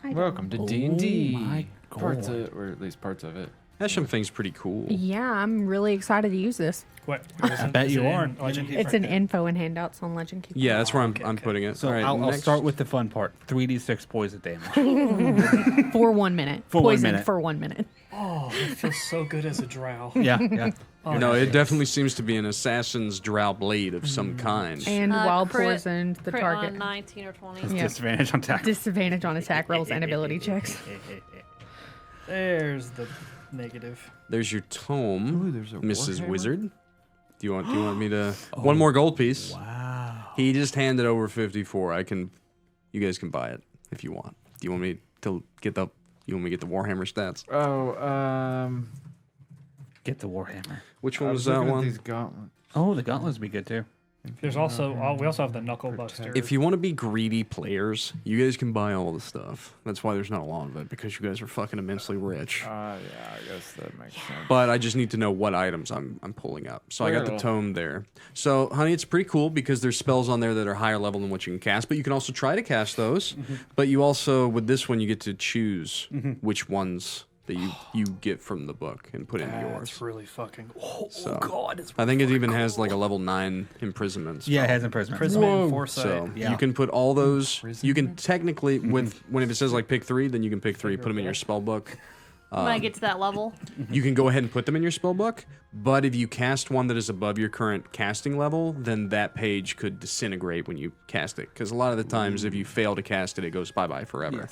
Welcome to D&D. Oh my Parts God. of, or at least parts of it. Ashen Fang's pretty cool. Yeah, I'm really excited to use this. What? I bet you aren't. It's an info and handouts on Legend Keeper. Yeah, that's where Okay, I'm okay. putting it. So All right, I'll next. start with the fun part. 3d6 poison damage. For 1 minute. For 1 Poison minute. for 1 minute. Oh, it feels so good as a drow. yeah, yeah. Oh, No, yeah. it definitely seems to be an assassin's drow blade of some kind. And while Crit- poisoned, the Crit target. on 19 or 20. Yeah. Disadvantage on attack. Disadvantage on attack rolls and ability checks. There's the negative. There's your tome, Ooh, there's a Mrs. Warhammer? Wizard. Do you want me to? One more gold piece. Wow. He just handed over 54. You guys can buy it if you want. Do you want me to get the? You want me to get the Warhammer stats? Oh, Get the Warhammer. Which I one was that looking at one? these gauntlets. Oh, the gauntlets would be good too. There's also, we also have the Knuckle Buster. If you want to be greedy players, you guys can buy all the stuff. That's why there's not a lot of it, because you guys are fucking immensely rich. Yeah, I guess that makes sense. But I just need to know what items I'm pulling up. So I got the Well. tome there. So, honey, it's pretty cool because there's spells on there that are higher level than what you can cast, but you can also try to cast those. But you also, with this one, you get to choose which ones that you get from the book and put into yours. That's really fucking. Oh, So, God. It's I think it even has like a level 9 imprisonment spell. Yeah, it has imprisonment. Prism and Foresight. So Yeah. you can put all those. You can technically, with when if it says like pick 3, then you can pick 3, put them in your spell book. When I get to that level, You can go ahead and put them in your spell book, but if you cast one that is above your current casting level, then that page could disintegrate when you cast it. Because a lot of the times, if you fail to cast it, it goes bye-bye forever.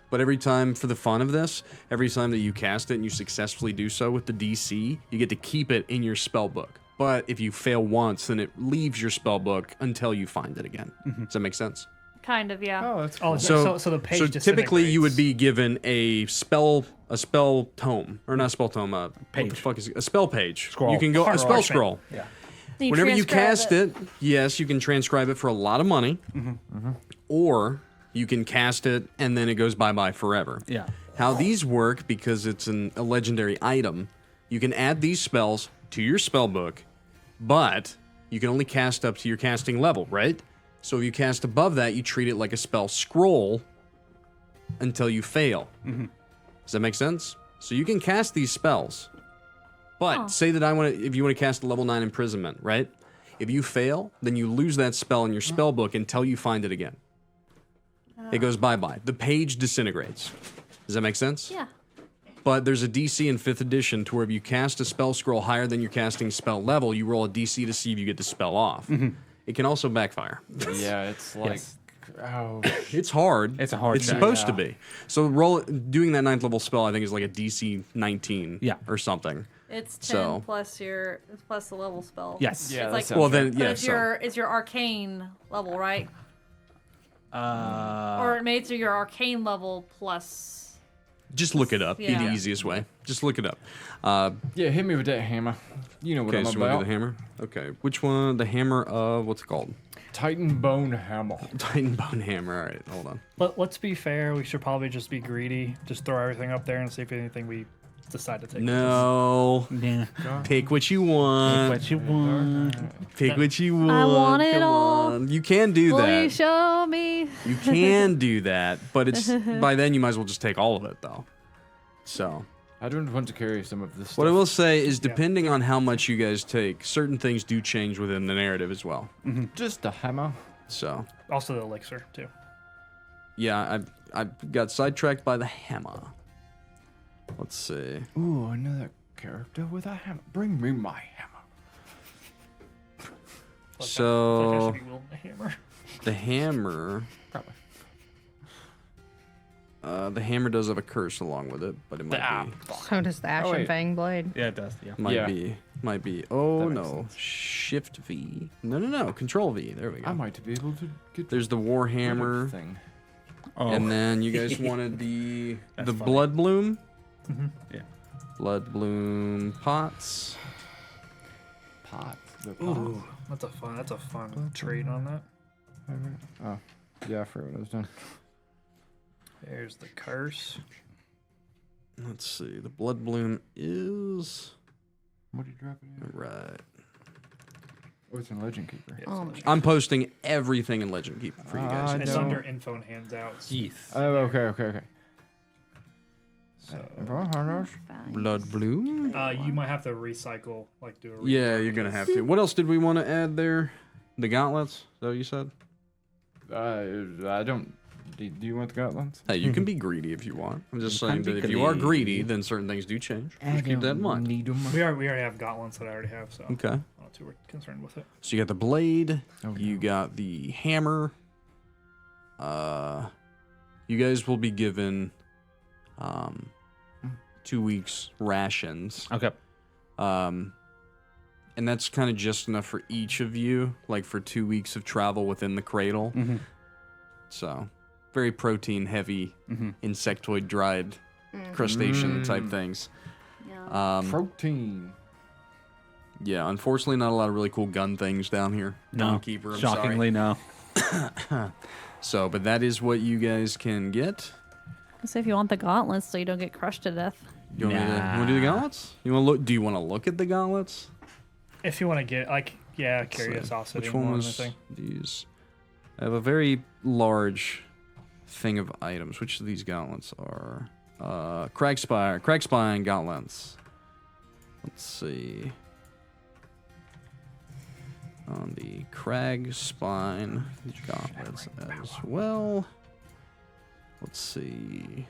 But every time, for the fun of this, every time that you cast it and you successfully do so with the DC, you get to keep it in your spell book. But if you fail once, then it leaves your spell book until you find it again. Does that make sense? kind of, yeah. Oh, that's Oh, cool. so the page typically you would disintegrates. be given a spell tome or not a spell tome, what the Page. fuck is it? A spell page. Scroll. You can go a spell Parchment. scroll. Yeah. Then Whenever you transcribe cast it, yes, you can transcribe it for a lot of money, or you can cast it and then it goes bye-bye forever. Yeah. How these work, because it's a legendary item, you can add these spells to your spell book, but you can only cast up to your casting level, right? So if you cast above that, you treat it like a spell scroll until you fail. Does that make sense? So you can cast these spells, but say that if you want to cast a level 9 imprisonment, right? If you fail, then you lose that spell in your spell book until you find it again. It goes bye-bye. The page disintegrates. Does that make sense? Yeah. But there's a DC in 5th edition to where if you cast a spell scroll higher than your casting spell level, you roll a DC to see if you get the spell off. It can also backfire. Yeah, it's like, oh, It's hard. It's a hard It's check. supposed to be. So doing that 9th level spell, I think, is like a DC 19 Yeah. or something. It's 10 So- plus the level spell. Yes. yeah, It's that like- sounds Well, right. then, But yeah. it's your arcane level, right? Uh, Or maybe it's your arcane level plus. Just look it up. Be the Yeah. easiest way. Just look it up. Yeah, hit me with that hammer. You know what Okay, I'm so you want to about. do the hammer? Okay. Which one? The hammer of, what's it called? Titan bone hammer. Titan bone hammer. All right, hold on. Let's be fair. We should probably just be greedy. Just throw everything up there and see if anything we decide to take. No. Yeah. Pick what you want. What you want? Pick what you want. I want it Come all. on. You can do Will you that. show me? You can do that, but it's by then you might as well just take all of it though. So I don't want to carry some of this stuff. what I will say is, depending on how much you guys take, certain things do change within the narrative as well. Just a hammer. So Also the elixir too. yeah, I got sidetracked by the hammer. Let's see. Ooh, another character with a hammer. Bring me my hammer. I feel like I So should be wielding a hammer. the hammer. Probably. The hammer does have a curse along with it, but it might be. So does the Ashen wait. Fang blade. Yeah, it does. Yeah. Might Yeah. be. Might be. Oh That makes no. sense. Shift V. No. Control V. There we go. I might be able to get There's the war rid of hammer, thing. Oh. and then you guys wanted the That's the funny. blood bloom. Yeah. Blood bloom pots. Pot. The pot. Ooh, that's a fun trait on that. Oh, yeah, I forgot what I was doing. There's the curse. Let's see. The blood bloom is What are you dropping in? right. Oh, it's in Legend Keeper. Yeah, Oh, so I'm posting everything in Legend Keeper for you guys. I it's don't- under info and handouts. Keith. Oh, okay. So, Blood bloom. you might have to recycle, like do a. Yeah, you're gonna have to. What else did we want to add there? The gauntlets. Is that what you said? I don't. Do you want the gauntlets? Hey, you can be greedy if you want. I'm just You saying can that be if you are greedy, greedy. then certain things do change. Just keep that in mind. Need 'em. We already have gauntlets that I already have, so Okay. I'm not too concerned with it. So you got the blade. Oh, You no. got the hammer. You guys will be given 2 weeks rations. Okay. And that's kind of just enough for each of you, like for 2 weeks of travel within the cradle. Mm-hmm. So, very protein heavy, Mm-hmm. insectoid dried crustacean type things. Yeah. Protein. Yeah, unfortunately, not a lot of really cool gun things down here. No. Dawnkeeper, I'm Shockingly, no. sorry. So, but that is what you guys can get. So if you want the gauntlets, so you don't get crushed to death. You want, me to, you want to do the Nah. gauntlets? You want to look? Do you want to look at the gauntlets? If you want to get, like, yeah, curiosity. Which one more was than anything. these? I have a very large thing of items. Which of these gauntlets are? Crag spine gauntlets. Let's see. On the crag spine gauntlets as well. Let's see.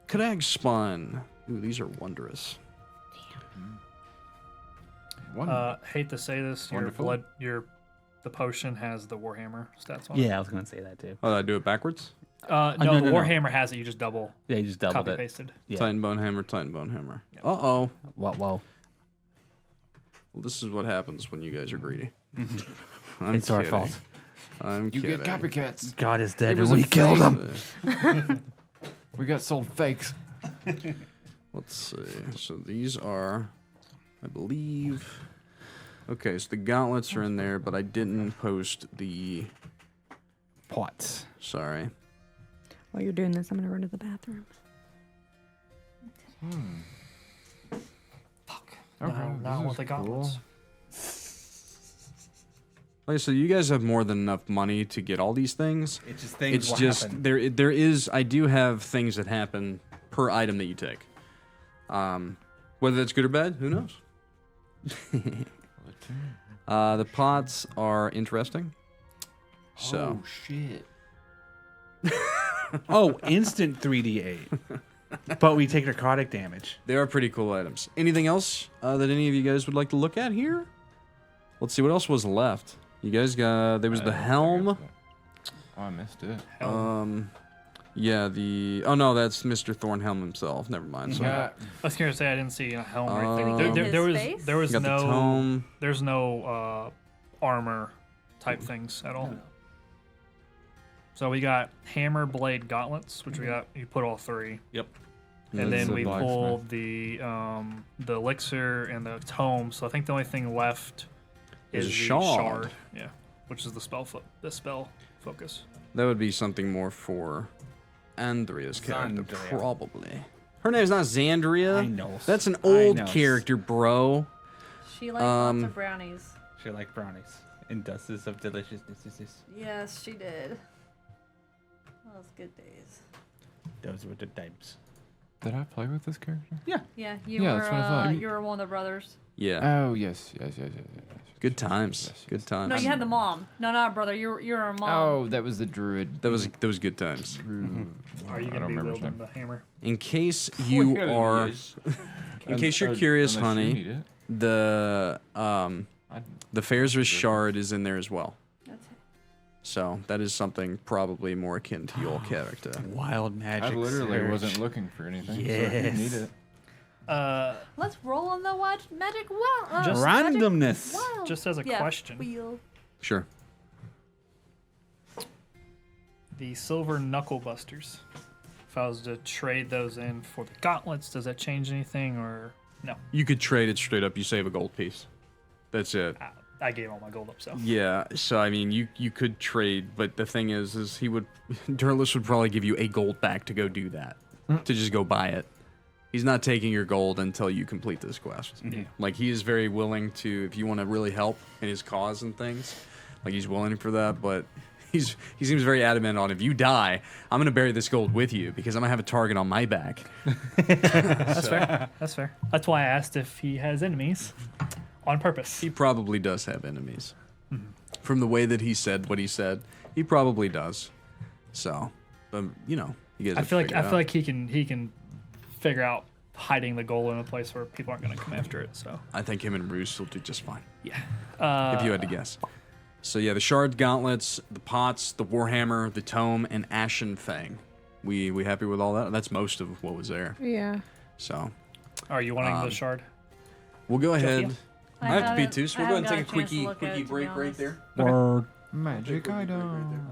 Crag spine. Ooh, these are wondrous. Hate to say this, Wonderful. the potion has the warhammer stats on Yeah, I was gonna say that too. Oh, did I do it backwards? it. no, No, the no. warhammer has it. You just double Yeah, you just doubled copy it. pasted. Yeah. Titan bone hammer, titan bone hammer. Yep. Uh-oh. Whoa. Well, this is what happens when you guys are greedy. I'm Mm-hmm. It's our kidding. fault. I'm You kidding. get copycats. God is dead It was and we a killed fake. him. We got sold fakes. Let's see. So these are, I believe. Okay, so the gauntlets are in there, but I didn't post the. Pots. Sorry. While you're doing this, I'm gonna run to the bathroom. Okay, Now this with the is cool. gauntlets. Like I said, you guys have more than enough money to get all these things. It's just things. It's just there is I do have things that happen per item that you take. Whether that's good or bad, who knows? The pots are interesting. So Oh shit. Oh, instant 3d8. But we take necrotic damage. they are pretty cool items. Anything else that any of you guys would like to look at here? Let's see what else was left. You guys got there was the helm. Oh, I missed it. Yeah, the oh no, that's Mr. Thornhelm himself. Never mind. So Yeah. I was gonna say I didn't see a helm or anything. Did we get There his was face? there was you got the no tome. there's no armor type things at all. So we got hammer, blade, gauntlets, which we got. You put all 3, Yep. and That's then the we blacksmith. pulled the elixir and the tome. So I think the only thing left Is is a the shard. Yeah, which is the spell focus. That would be something more for Andrea's character, Xandria. probably. Her name's not Xandria. I know. That's an I old know. character, bro. She liked lots of brownies. She liked brownies and dusters of deliciousness. Yes, she did. Those good days. Those were the times. Did I play with this character? Yeah, Yeah, that's what I thought. you were one of the brothers. Yeah. Oh, yes. Good times. Yes, Good times. No, you had the mom. No, not a brother. You were a mom. Oh, that was the druid. That was good times. Are you I gonna don't be remember his wielding name. the hammer? In case you are, in case you're curious, Unless you honey, need it. the I'd- Faerzer's shard is in there as well. That's it. So that is something probably more akin to your character. Wild I magic. literally surge. wasn't looking for anything. So I Yes. didn't need it. Let's roll on the magic wow. Just Randomness. Wow. Just as a question, Wheel. Sure. the silver knuckle busters. If I was to trade those in for the gauntlets, does that change anything or no? You could trade it straight up. You save a gold piece. That's it. I gave all my gold up, so Yeah. So I mean, you could trade, but the thing is he would, Durlus would probably give you a gold back to go do that, to just go buy it. He's not taking your gold until you complete this quest. Like he is very willing to, if you want to really help in his cause and things, like he's willing for that. But he seems very adamant on, if you die, I'm gonna bury this gold with you because I'm gonna have a target on my back. that's fair. That's fair. That's why I asked if he has enemies on purpose. He probably does have enemies. From the way that he said what he said, he probably does. So, you know, you guys. I have feel to like figure it out. he can figure out hiding the gold in a place where people aren't going to come after it. So I think him and Roos will do just fine. yeah. If you had to guess. So yeah, the shard gauntlets, the pots, the warhammer, the tome, and ashen fang. We happy with all that? That's most of what was there. Yeah. So Are you wanting the shard? we'll go ahead. Jophiel? I have to be haven't- too, so I we'll go ahead and haven't take a got a chance to quickie look at it, to be break right honest. there. Magic Break right there. item.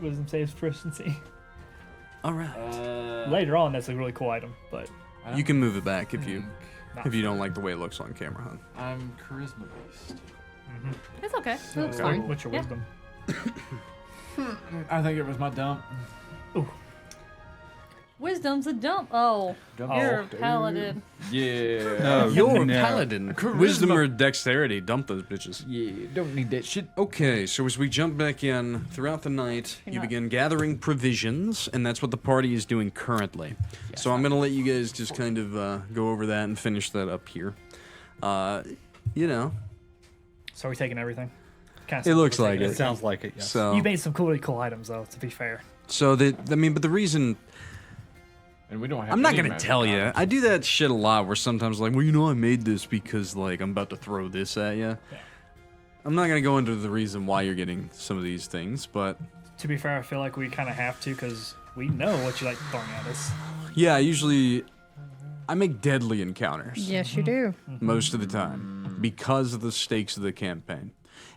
wisdom saves proficiency. All right. Later on, that's a really cool item, but You can move it back if you not don't like the way it looks on camera, huh? I'm charisma based. It's okay. It looks Okay. fine. What's your Yeah. wisdom? I think it was my dump. Wisdom's a dump. Oh, Dump. you're a dude. paladin. Yeah. No, You're a no. paladin. Charisma. Wisdom or dexterity, dump those bitches. Yeah, don't need that shit. Okay, so as we jump back in, throughout the night, You're you not- begin gathering provisions, and that's what the party is doing currently. So I'm going to let you guys just kind of go over that and finish that up here. You know, So are we taking everything? Kinda it sounds looks we're like taking it. It sounds like it, yes. So, You made some really cool items, though. To be fair, but the reason And we don't have I'm not any gonna magic tell you. items. I do that shit a lot where sometimes like, well, you know, I made this because like I'm about to throw this at you. Yeah. I'm not gonna go into the reason why you're getting some of these things, but to be fair, I feel like we kind of have to because we know what you like throwing at us. yeah, I make deadly encounters Yes, you do. most of the time because of the stakes of the campaign.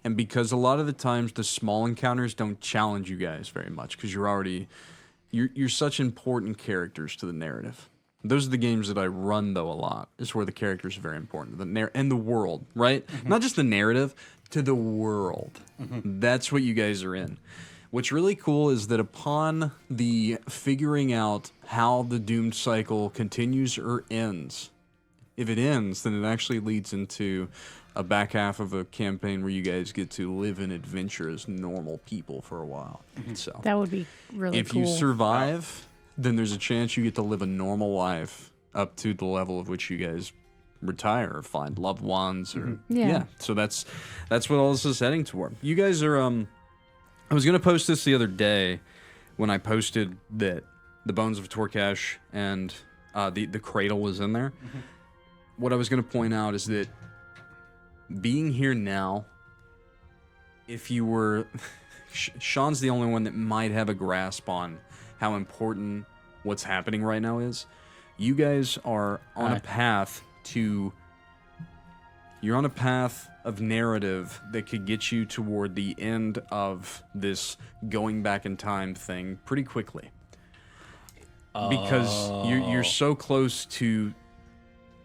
And because a lot of the times the small encounters don't challenge you guys very much because you're such important characters to the narrative. Those are the games that I run though a lot. Is where the characters are very important. And the world, right? Not just the narrative, to the world. That's what you guys are in. What's really cool is that upon the figuring out how the doomed cycle continues or ends, if it ends, then it actually leads into a back half of a campaign where you guys get to live and adventure as normal people for a while. So That would be really if cool. you survive, then there's a chance you get to live a normal life up to the level of which you guys retire or find loved ones or Yeah. So that's what all this is heading toward. You guys are I was gonna post this the other day when I posted that the bones of Torkash and the cradle was in there. What I was gonna point out is that being here now, if you were Shawn's the only one that might have a grasp on how important what's happening right now is. You guys are on a path you're on a path of narrative that could get you toward the end of this going back in time thing pretty quickly. Because you're so close to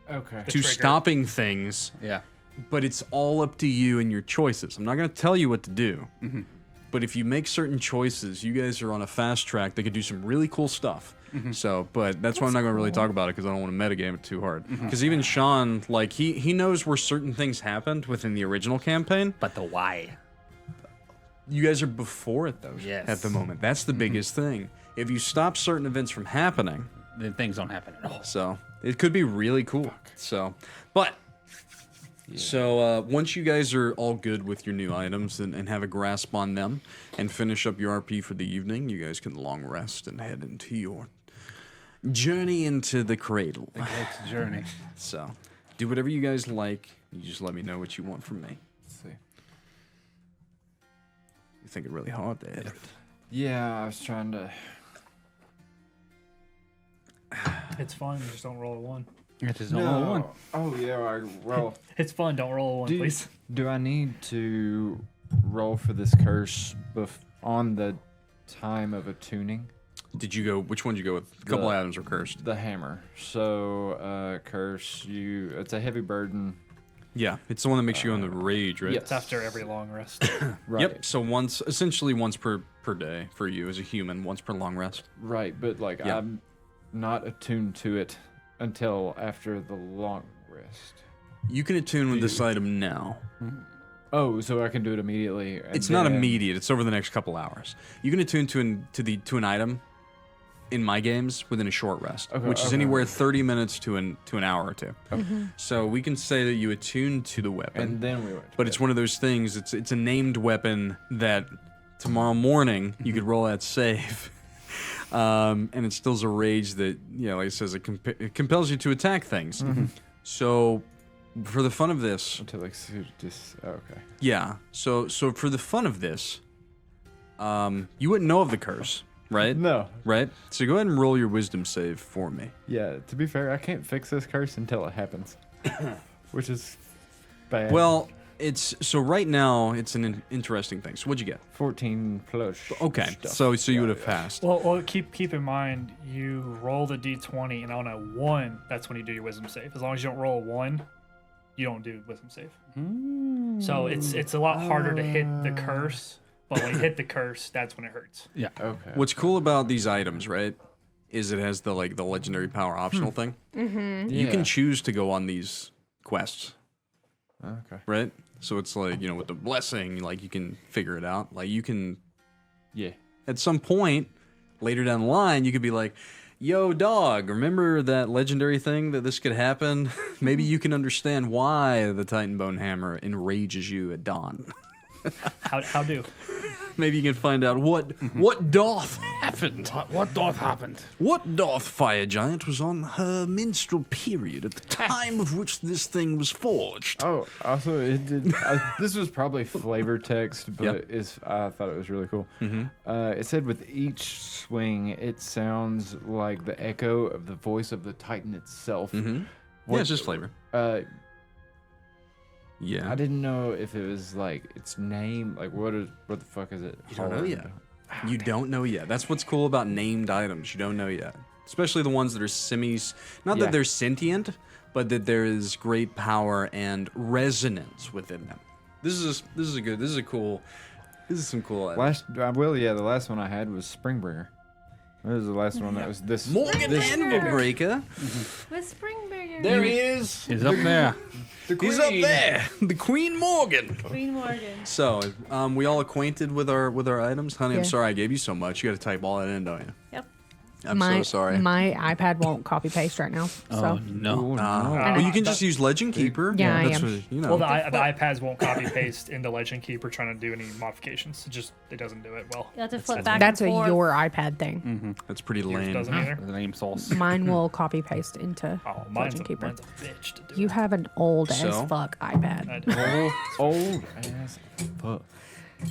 Okay. trigger. stopping things, Yeah. but it's all up to you and your choices. I'm not going to tell you what to do. But if you make certain choices, you guys are on a fast track that could do some really cool stuff. So, but that's why I'm not going to really talk about it because I don't want to metagame it too hard. Because even Shawn, like, he knows where certain things happened within the original campaign. But the why? You guys are before it, though, Yes. at the moment. That's the biggest thing. If you stop certain events from happening, Then things don't happen at all. so it could be really cool. So, but so once you guys are all good with your new items and have a grasp on them and finish up your RP for the evening, you guys can long rest and head into your journey into the cradle. The next journey. So, do whatever you guys like. You just let me know what you want from me. Let's see. You think it really hard there. Everett. Yeah, I was trying to. It's fun. Just don't roll a one. It is only one. Oh yeah. Well, It's fun. Don't roll a one, please. do I need to roll for this curse on the time of attuning? Did you go? Which one did you go with? A couple The- items are cursed. The hammer. So, curse you. It's a heavy burden. Yeah, it's the one that makes you go on the rage, right? yes. It's after every long rest. Right. Yep. So essentially once per day for you as a human, once per long rest. Right, but like Yeah. I'm not attuned to it until after the long rest. You can attune with this item now. Oh, so I can do it immediately. and It's not then- immediate. It's over the next couple hours. You can attune to an item in my games within a short rest, Okay, which is okay. anywhere 30 minutes to an hour or two. So we can say that you attune to the weapon, And then we went. to but it's bed. one of those things. It's a named weapon that tomorrow morning you could roll that save. And it still's a rage that, like it says, it compels you to attack things. So, for the fun of this, until like just okay. yeah. So for the fun of this, you wouldn't know of the curse, right? No. Right. So go ahead and roll your wisdom save for me. Yeah. To be fair, I can't fix this curse until it happens, which is bad. Well, It's so right now it's an interesting thing. So what'd you get? 14 plus. Okay, stuff. so you would have passed. Well, keep in mind, you roll the d20, and on a 1, that's when you do your wisdom save. As long as you don't roll a 1, you don't do wisdom save. So it's a lot harder to hit the curse, but when you hit the curse, that's when it hurts. Yeah. Okay. What's cool about these items, right, is it has the legendary power optional thing. Mm-hmm. You Yeah. can choose to go on these quests, Okay. right? So it's like, with the blessing, like you can figure it out. Like you can, Yeah. at some point later down the line, you could be like, yo, dog, remember that legendary thing that this could happen? Maybe you can understand why the Titan Bone Hammer enrages you at dawn. How do? Maybe you can find out what doth happened. What doth happened? What doth Fire Giant was on her menstrual period at the time of which this thing was forged? Oh, also, it did. This was probably flavor text, but Yep. I thought it was really cool. It said with each swing, it sounds like the echo of the voice of the Titan itself. Yeah, What- it's just flavor. Yeah. I didn't know if it was like its name. Like, what the fuck is it? You don't know called? yet. You don't know yet. That's what's cool about named items. You don't know yet. Especially the ones that are not Yeah. that they're sentient, but that there is great power and resonance within them. This is some cool items. The last one I had was Springbringer. That was the last one that was this. Morgan this Anvil Breaker. With Springburger. There he is. He's up there. He's up there. The Queen Morgan. Queen Morgan. So, we all acquainted with our items? Honey, I'm Yeah. sorry I gave you so much. You got to type all that in, don't you? Yep. I'm so sorry. My iPad won't copy paste right now. Oh So no. Well, you can just use Legend Keeper. Yeah, I That's am. what, you know. Well, the iPads won't copy paste into Legend Keeper trying to do any modifications. It doesn't do it well. You have to It's- flip it's- back that's a and forth. your iPad thing. That's pretty Yours lame. doesn't either. The name sauce. Mine will copy paste into Oh, mine's Legend Keeper. mine's a bitch to do. You have an old So? as fuck iPad. I do. Old ass fuck.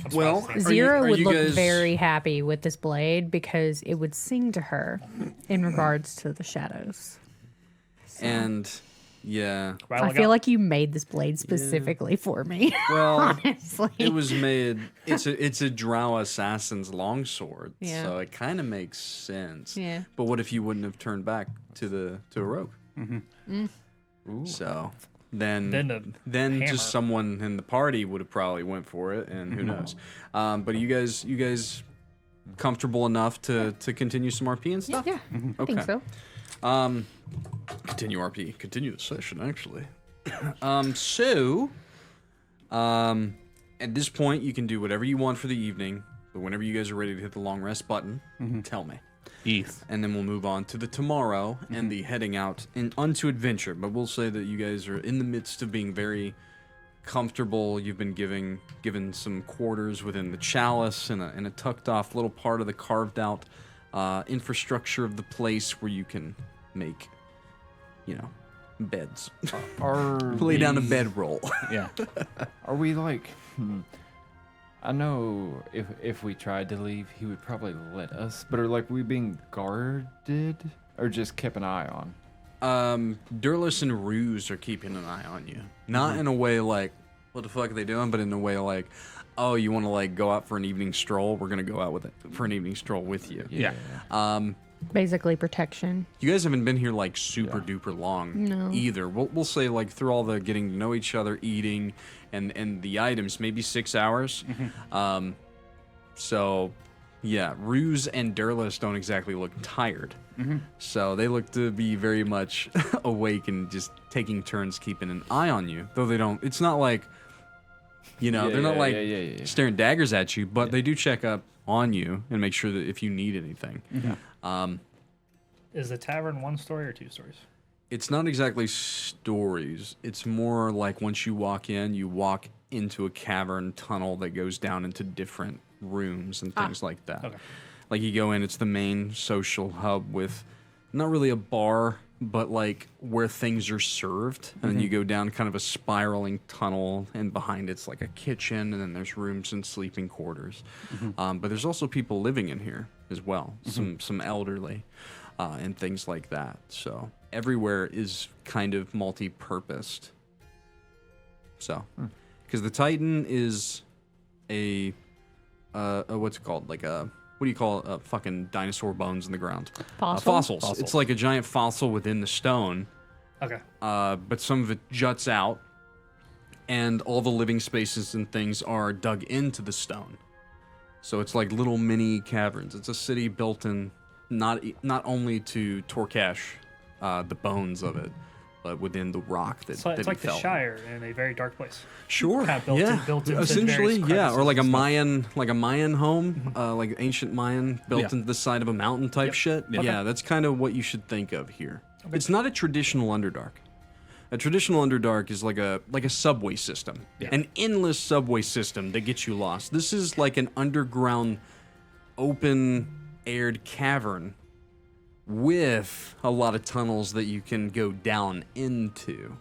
That's Well, what I was Xyrra are would you look guys- very happy with this blade because it would sing to her in regards to the shadows. And yeah, Rylal I got- feel like you made this blade specifically for me. well, Honestly, it was made. It's a Drow assassin's longsword, Yeah. so it kind of makes sense. Yeah. But what if you wouldn't have turned back to a rogue? Ooh. So then Then the hammer. just someone in the party would have probably went for it, and who knows? But are you guys comfortable enough to continue some RP and stuff? yeah, I think Okay. so. Continue RP. Continue the session, actually. At this point, you can do whatever you want for the evening, but whenever you guys are ready to hit the long rest button, tell me. East. And then we'll move on to the tomorrow and the heading out onto adventure. But we'll say that you guys are in the midst of being very comfortable. You've been given some quarters within the chalice and a tucked off little part of the carved out infrastructure of the place where you can make, beds. Lay down a bedroll. Yeah. Are we like? I know if we tried to leave, he would probably let us. But are we being guarded or just kept an eye on? Durlus and Ruse are keeping an eye on you. Not in a way like, what the fuck are they doing? But in a way like, oh, you want to go out for an evening stroll? We're going to go out for an evening stroll with you. Yeah. Basically, protection. You guys haven't been here super duper long No. either. We'll say through all the getting to know each other, eating, and the items, maybe 6 hours. So, yeah, Ruse and Durlus don't exactly look tired. So they look to be very much awake and just taking turns keeping an eye on you. Though they don't. It's not like, they're not yeah. staring daggers at you, but they do check up on you and make sure that if you need anything. Is the tavern 1 story or 2 stories? It's not exactly stories. It's more like once you walk in, you walk into a cavern tunnel that goes down into different rooms and things like that. Okay. Like you go in, it's the main social hub with not really a bar, but where things are served. And then you go down kind of a spiraling tunnel, and behind it's like a kitchen, and then there's rooms and sleeping quarters. But there's also people living in here as well, some elderly. And things like that. So everywhere is kind of multi-purposed. So because the Titan is a what's it called? Like a what do you call fucking dinosaur bones in the ground? Fossil? Fossils. It's like a giant fossil within the stone. Okay. But some of it juts out, and all the living spaces and things are dug into the stone. So it's like little mini caverns. It's a city built in not only to Torcash, the bones of it, but within the rock that It's that like he the fell. Shire in a very dark place. Sure. Kinda built yeah. in- built into Essentially, various yeah, or like a crevices and Mayan home, like ancient Mayan built Yeah. into the side of a mountain type Yep. shit. Yeah. Yeah, that's kind of what you should think of here. It's not a traditional Underdark. A traditional Underdark is like a subway system, an endless subway system that gets you lost. This is like an underground, open-aired cavern with a lot of tunnels that you can go down into.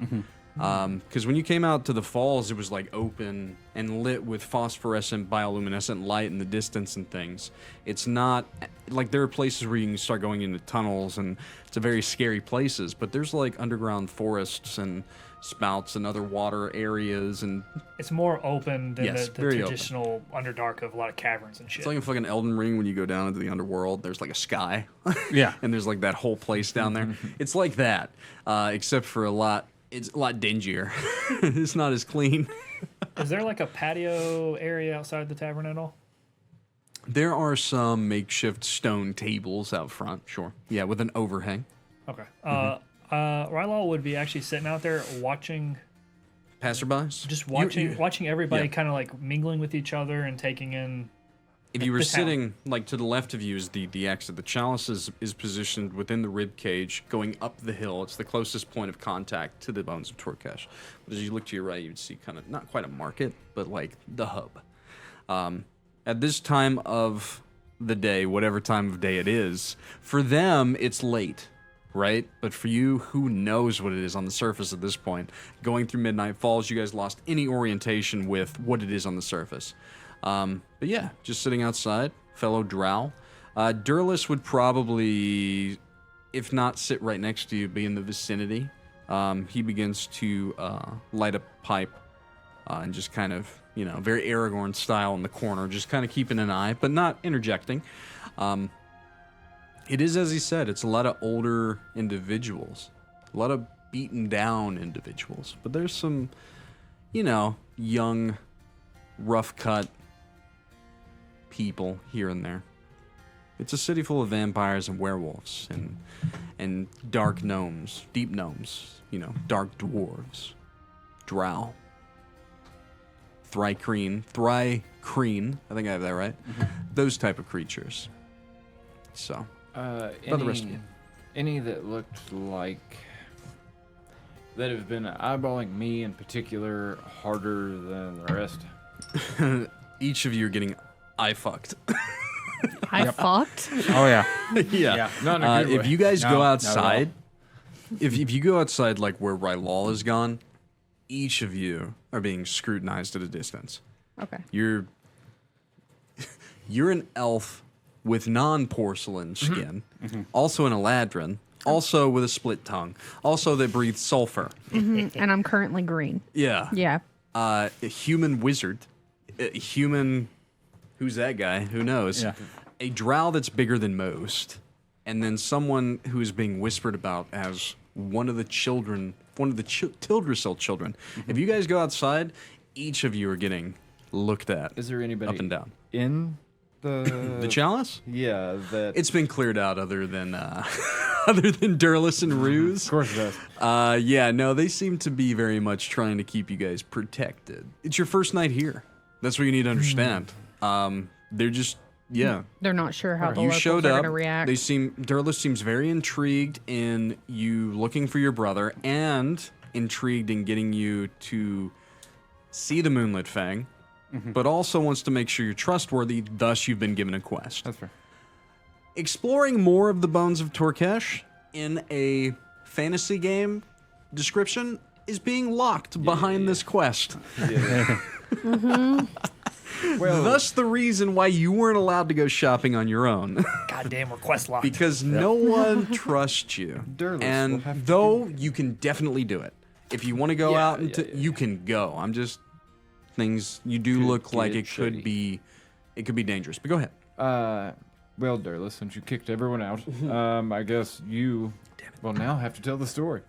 Because when you came out to the falls, it was like open and lit with phosphorescent bioluminescent light in the distance and things. It's not like there are places where you can start going into tunnels and it's a very scary places, but there's like underground forests and spouts and other water areas, and It's more open than Yes, the very open. traditional Underdark of a lot of caverns and shit. it's like a fucking Elden Ring when you go down into the underworld. There's like a sky, Yeah. and there's like that whole place down there. It's like that, except for it's a lot dingier. It's not as clean. Is there like a patio area outside the tavern at all? There are some makeshift stone tables out front, sure. Yeah, with an overhang. Okay. Rylal would be actually sitting out there watching, Passerbys? just watching everybody yeah. kind of like mingling with each other and taking in. If you were the town. sitting, like, to the left of you is the exit. The chalice is positioned within the rib cage, going up the hill. It's the closest point of contact to the bones of Torcash. But as you look to your right, you'd see kind of, not quite a market, but like the hub. At this time of the day, whatever time of day it is, for them, it's late, right? But for you, who knows what it is on the surface at this point? Going through Midnight Falls, you guys lost any orientation with what it is on the surface. But yeah, just sitting outside, fellow drow. Durlus would probably, if not sit right next to you, be in the vicinity. He begins to light a pipe and just kind of, very Aragorn style in the corner, just kind of keeping an eye, but not interjecting. It is, as he said, it's a lot of older individuals, a lot of beaten down individuals, but there's some, young, rough cut people here and there. It's a city full of vampires and werewolves and dark gnomes, deep gnomes, dark dwarves, drow, thrycreen, I think I have that right. Those type of creatures. So, Any, the rest of you? any that looked like that have been eyeballing me in particular harder than the rest. each of you are getting eye fucked. I fucked. Oh yeah. yeah. Not in a good If way. you guys No, go not at all. outside, if you go outside like where Rylal is gone, each of you are being scrutinized at a distance. Okay. You're an elf with non-porcelain skin, also an Eladrin, also with a split tongue, also that breathes sulfur. And I'm currently green. Yeah. Yeah. A human wizard, a human, who's that guy? Who knows? Yeah. A drow that's bigger than most, and then someone who is being whispered about as one of the Tildrassil children. If you guys go outside, each of you are getting looked at Is there anybody up and down. in The chalice? Yeah, that. It's been cleared out other than Durlus and Ruse. Of course it does. Yeah, no, they seem to be very much trying to keep you guys protected. It's your first night here. That's what you need to understand. They're just, yeah. They're not sure how the You locals showed are up. going to react. Durlus seems very intrigued in you looking for your brother and intrigued in getting you to see the Moonlit Fang, but also wants to make sure you're trustworthy, thus you've been given a quest. That's fair. Exploring more of the bones of Torcash in a fantasy game description is being locked behind this quest. Yeah. Well, Thus the reason why you weren't allowed to go shopping on your own. Goddamn request locked. Because no one trusts you. Durlus will And have to though you can definitely do it. If you want to go Yeah, out and yeah. you can go. I'm just things. You do Could look like get it could shady. be, it could be dangerous. But go ahead. Well, Darla, since you kicked everyone out, I guess you will now have to tell the story.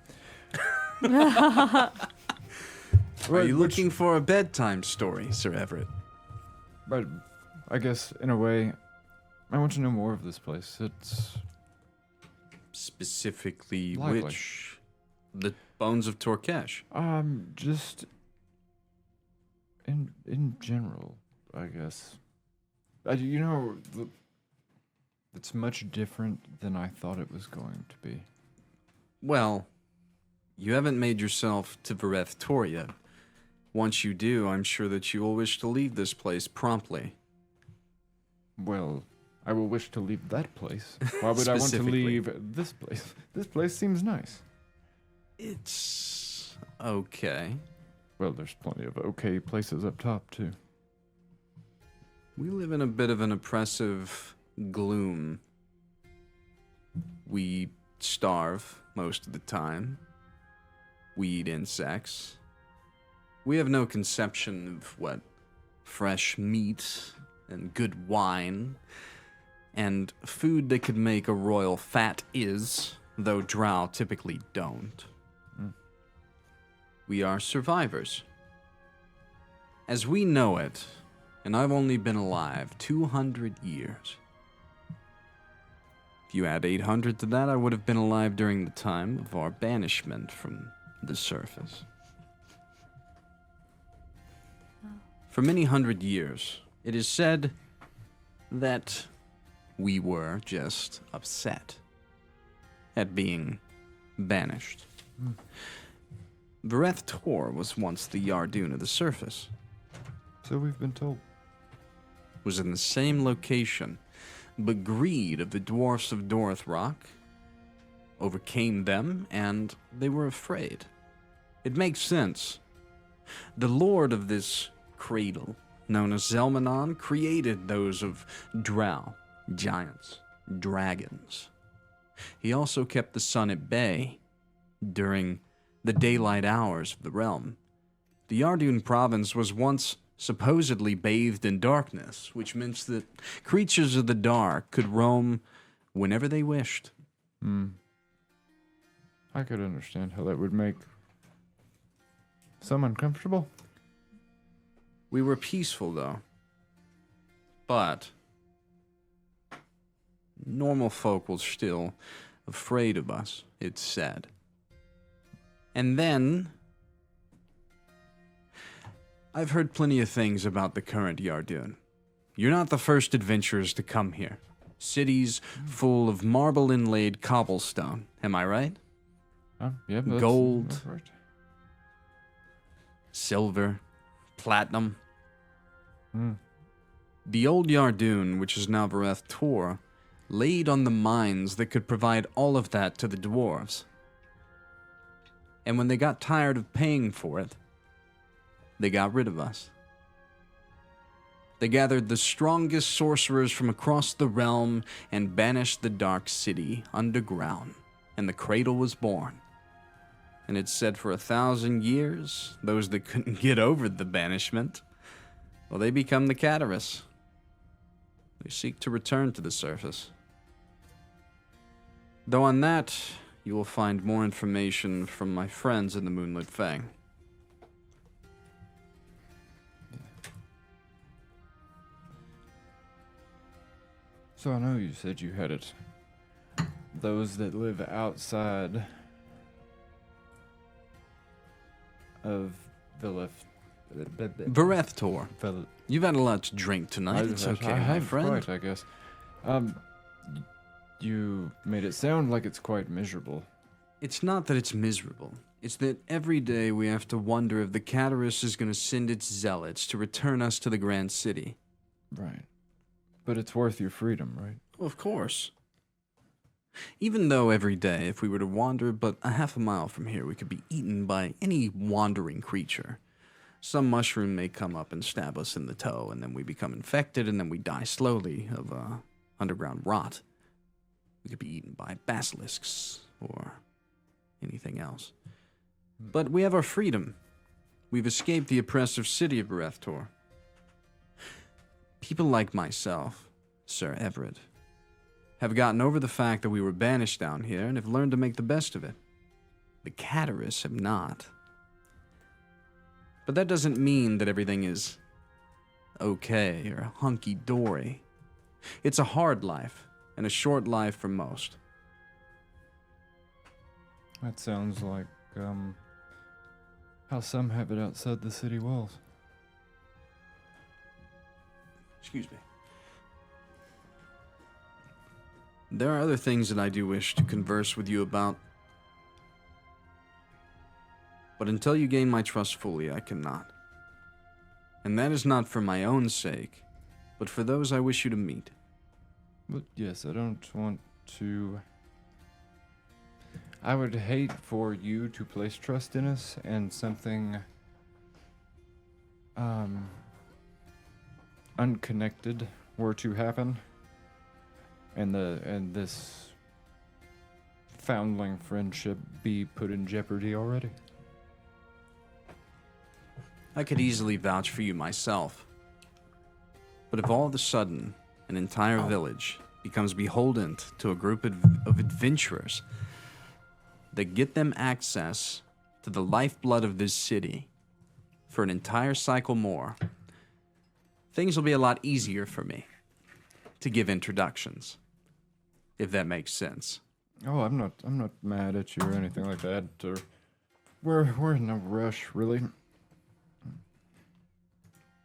Are you Which- looking for a bedtime story, Sir Everett? But I guess, in a way, I want to know more of this place. It's Specifically, Likely. which? The bones of Torkesh. just in general, I guess. You know, it's much different than I thought it was going to be. Well, you haven't made yourself to Vareth Tor yet. Once you do, I'm sure that you will wish to leave this place promptly. Well, I will wish to leave that place. Why would I want to Specifically. leave this place? This place seems nice. It's okay. Well, there's plenty of okay places up top, too. We live in a bit of an oppressive gloom. We starve most of the time. We eat insects. We have no conception of what fresh meat and good wine and food that could make a royal fat is, though drow typically don't. We are survivors. As we know it, and I've only been alive 200 years. If you add 800 to that, I would have been alive during the time of our banishment from the surface. For many hundred years, it is said that we were just upset at being banished. Vareth Tor was once the Yardoon of the surface. So we've been told. Was in the same location, but greed of the dwarfs of Dorith Rock overcame them, and they were afraid. It makes sense. The lord of this cradle, known as Zelmanon, created those of drow, giants, dragons. He also kept the sun at bay during the daylight hours of the realm. The Yardoon province was once supposedly bathed in darkness, which meant that creatures of the dark could roam whenever they wished. I could understand how that would make some uncomfortable. We were peaceful, though. But normal folk were still afraid of us, it's said. And then I've heard plenty of things about the current Yardoon. You're not the first adventurers to come here. Cities full of marble-inlaid cobblestone. Am I right? Yeah, that's Gold. right. Silver, platinum. Hmm. The old Yardoon, which is now Vareth Tor, laid on the mines that could provide all of that to the dwarves. And when they got tired of paying for it, they got rid of us. They gathered the strongest sorcerers from across the realm and banished the Dark City underground, and the Cradle was born. And it's said for 1,000 years, those that couldn't get over the banishment, well, they become the Catarus. They seek to return to the surface. Though on that, you will find more information from my friends in the Moonlit Fang. So I know you said you had it. Those that live outside of Vilif. Vareth Tor, you've had a lot to drink tonight. It's okay, I my have friend. quite, I guess. You made it sound like it's quite miserable. It's not that it's miserable. It's that every day we have to wonder if the Catarus is going to send its zealots to return us to the Grand City. Right. But it's worth your freedom, right? Of course. Even though every day, if we were to wander but a half a mile from here, we could be eaten by any wandering creature. Some mushroom may come up and stab us in the toe, and then we become infected, and then we die slowly of underground rot. We could be eaten by basilisks or anything else. But we have our freedom. we've escaped the oppressive city of Berethtor. People like myself, Sir Everett, have gotten over the fact that we were banished down here and have learned to make the best of it. The Catarus have not. But that doesn't mean that everything is okay or hunky-dory. It's a hard life, and a short life for most. That sounds like, how some have it outside the city walls. Excuse me. There are other things that I do wish to converse with you about. But until you gain my trust fully, I cannot. And that is not for my own sake, but for those I wish you to meet. But yes, I don't want to... I would hate for you to place trust in us and something unconnected were to happen, and this foundling friendship be put in jeopardy already. I could easily vouch for you myself. But if all of a sudden an entire village becomes beholden to a group of adventurers that get them access to the lifeblood of this city for an entire cycle more, things will be a lot easier for me to give introductions, if that makes sense. Oh, I'm not mad at you or anything like that. Or we're in no rush, really.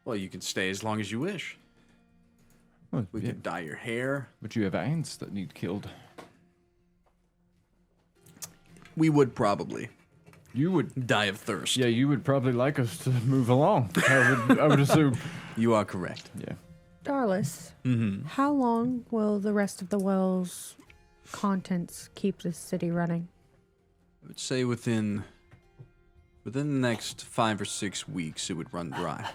Well, you can stay as long as you wish. Well, We yeah, could dye your hair. but you have ants that need killed. We would probably You would, die of thirst. yeah, you would probably like us to move along. I would assume. You are correct. Yeah. Darlis, Mm-hmm. how long will the rest of the well's contents keep this city running? I would say within the next 5 or 6 weeks, it would run dry.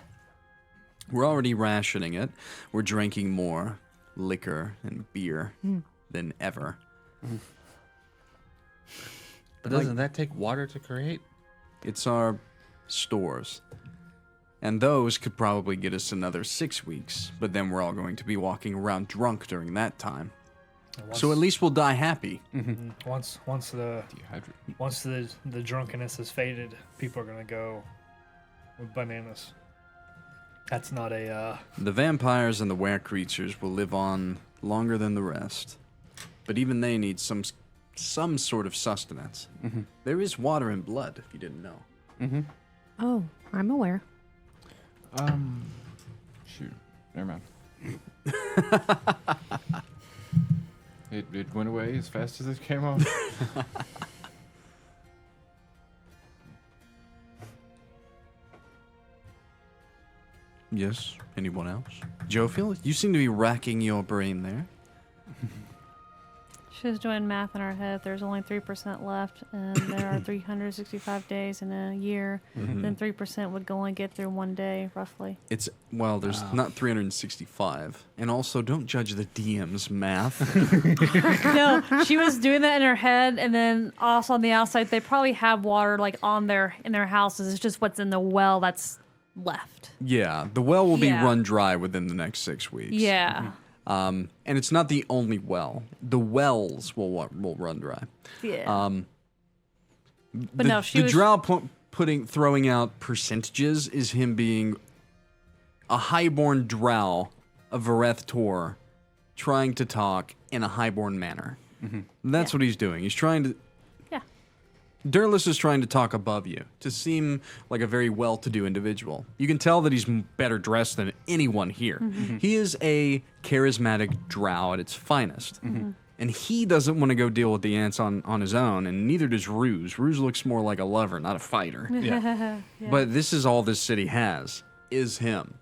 We're already rationing it. We're drinking more liquor and beer than ever. But doesn't that take water to create? It's our stores. And those could probably get us another 6 weeks, but then we're all going to be walking around drunk during that time. So at least we'll die happy. Once the drunkenness is faded, people are gonna go bananas. That's not a The vampires and the were-creatures will live on longer than the rest. But even they need some sort of sustenance. There is water and blood, if you didn't know. Oh, I'm aware. Shoot. Never mind. It went away as fast as it came off. Yes. Anyone else? Jophiel, you seem to be racking your brain there. She was doing math in her head. There's only 3% left, and there are 365 days in a year. Then 3% would only get through one day, roughly. There's not 365. And also, don't judge the DM's math. No, she was doing that in her head, and then also on the outside, they probably have water like in their houses. It's just what's in the well that's left. Yeah, the well will be Yeah. run dry within the next 6 weeks. Yeah. And it's not the only well. The wells will run dry. Yeah. But no, she the was- drow throwing out percentages is him being a highborn drow of Vareth Tor trying to talk in a highborn manner. That's what he's doing. He's trying to... Yeah. Durlus is trying to talk above you, to seem like a very well-to-do individual. You can tell that he's better dressed than anyone here. He is a charismatic drow at its finest. And he doesn't want to go deal with the ants on his own, and neither does Ruse. Ruse looks more like a lover, not a fighter. Yeah. But this is all this city has, is him.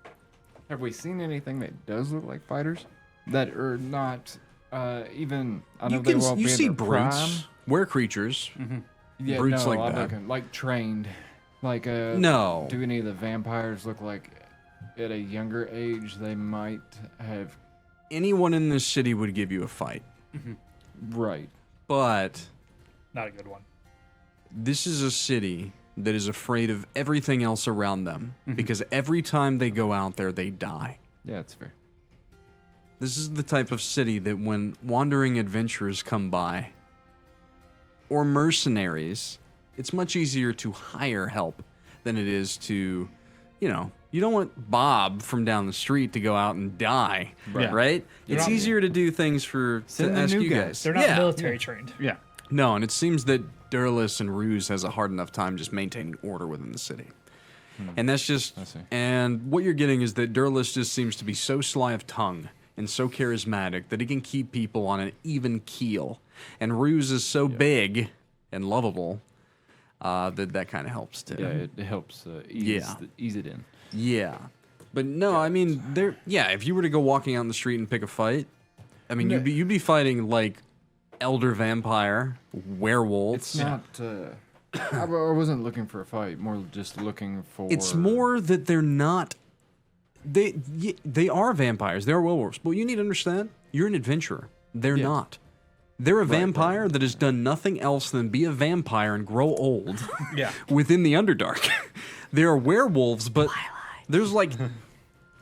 Have we seen anything that does look like fighters? That are not even. I know they will all be You in see their brutes, were-creatures. Yeah, brutes no, like I'm that. looking, like trained. Like No. Do any of the vampires look like at a younger age they might have? Anyone in this city would give you a fight. Right. But not a good one. this is a city that is afraid of everything else around them because every time they go out there, they die. Yeah, it's fair. This is the type of city that when wandering adventurers come by, or mercenaries, it's much easier to hire help than it is to, you know, you don't want Bob from down the street to go out and die, Right. right? It's not- easier to do things to Send the ask new you guys. guys. They're not Yeah. military trained. Yeah. No, and it seems that Durlus and Ruse has a hard enough time just maintaining order within the city. And that's just, I see. and what you're getting is that Durlus just seems to be so sly of tongue and so charismatic that he can keep people on an even keel. And Ruse is so big and lovable that kind of helps too. Yeah, it helps ease, Yeah. ease it in. Yeah. But no, I mean, if you were to go walking out in the street and pick a fight, I mean, you'd be fighting like elder vampire, werewolves. It's not. I wasn't looking for a fight. More just looking for. It's more that they're not. They are vampires. They are werewolves. But you need to understand, you're an adventurer. They're Yeah. not. They're a vampire that has done nothing else than be a vampire and grow old Yeah. within the Underdark. They are werewolves, but there's like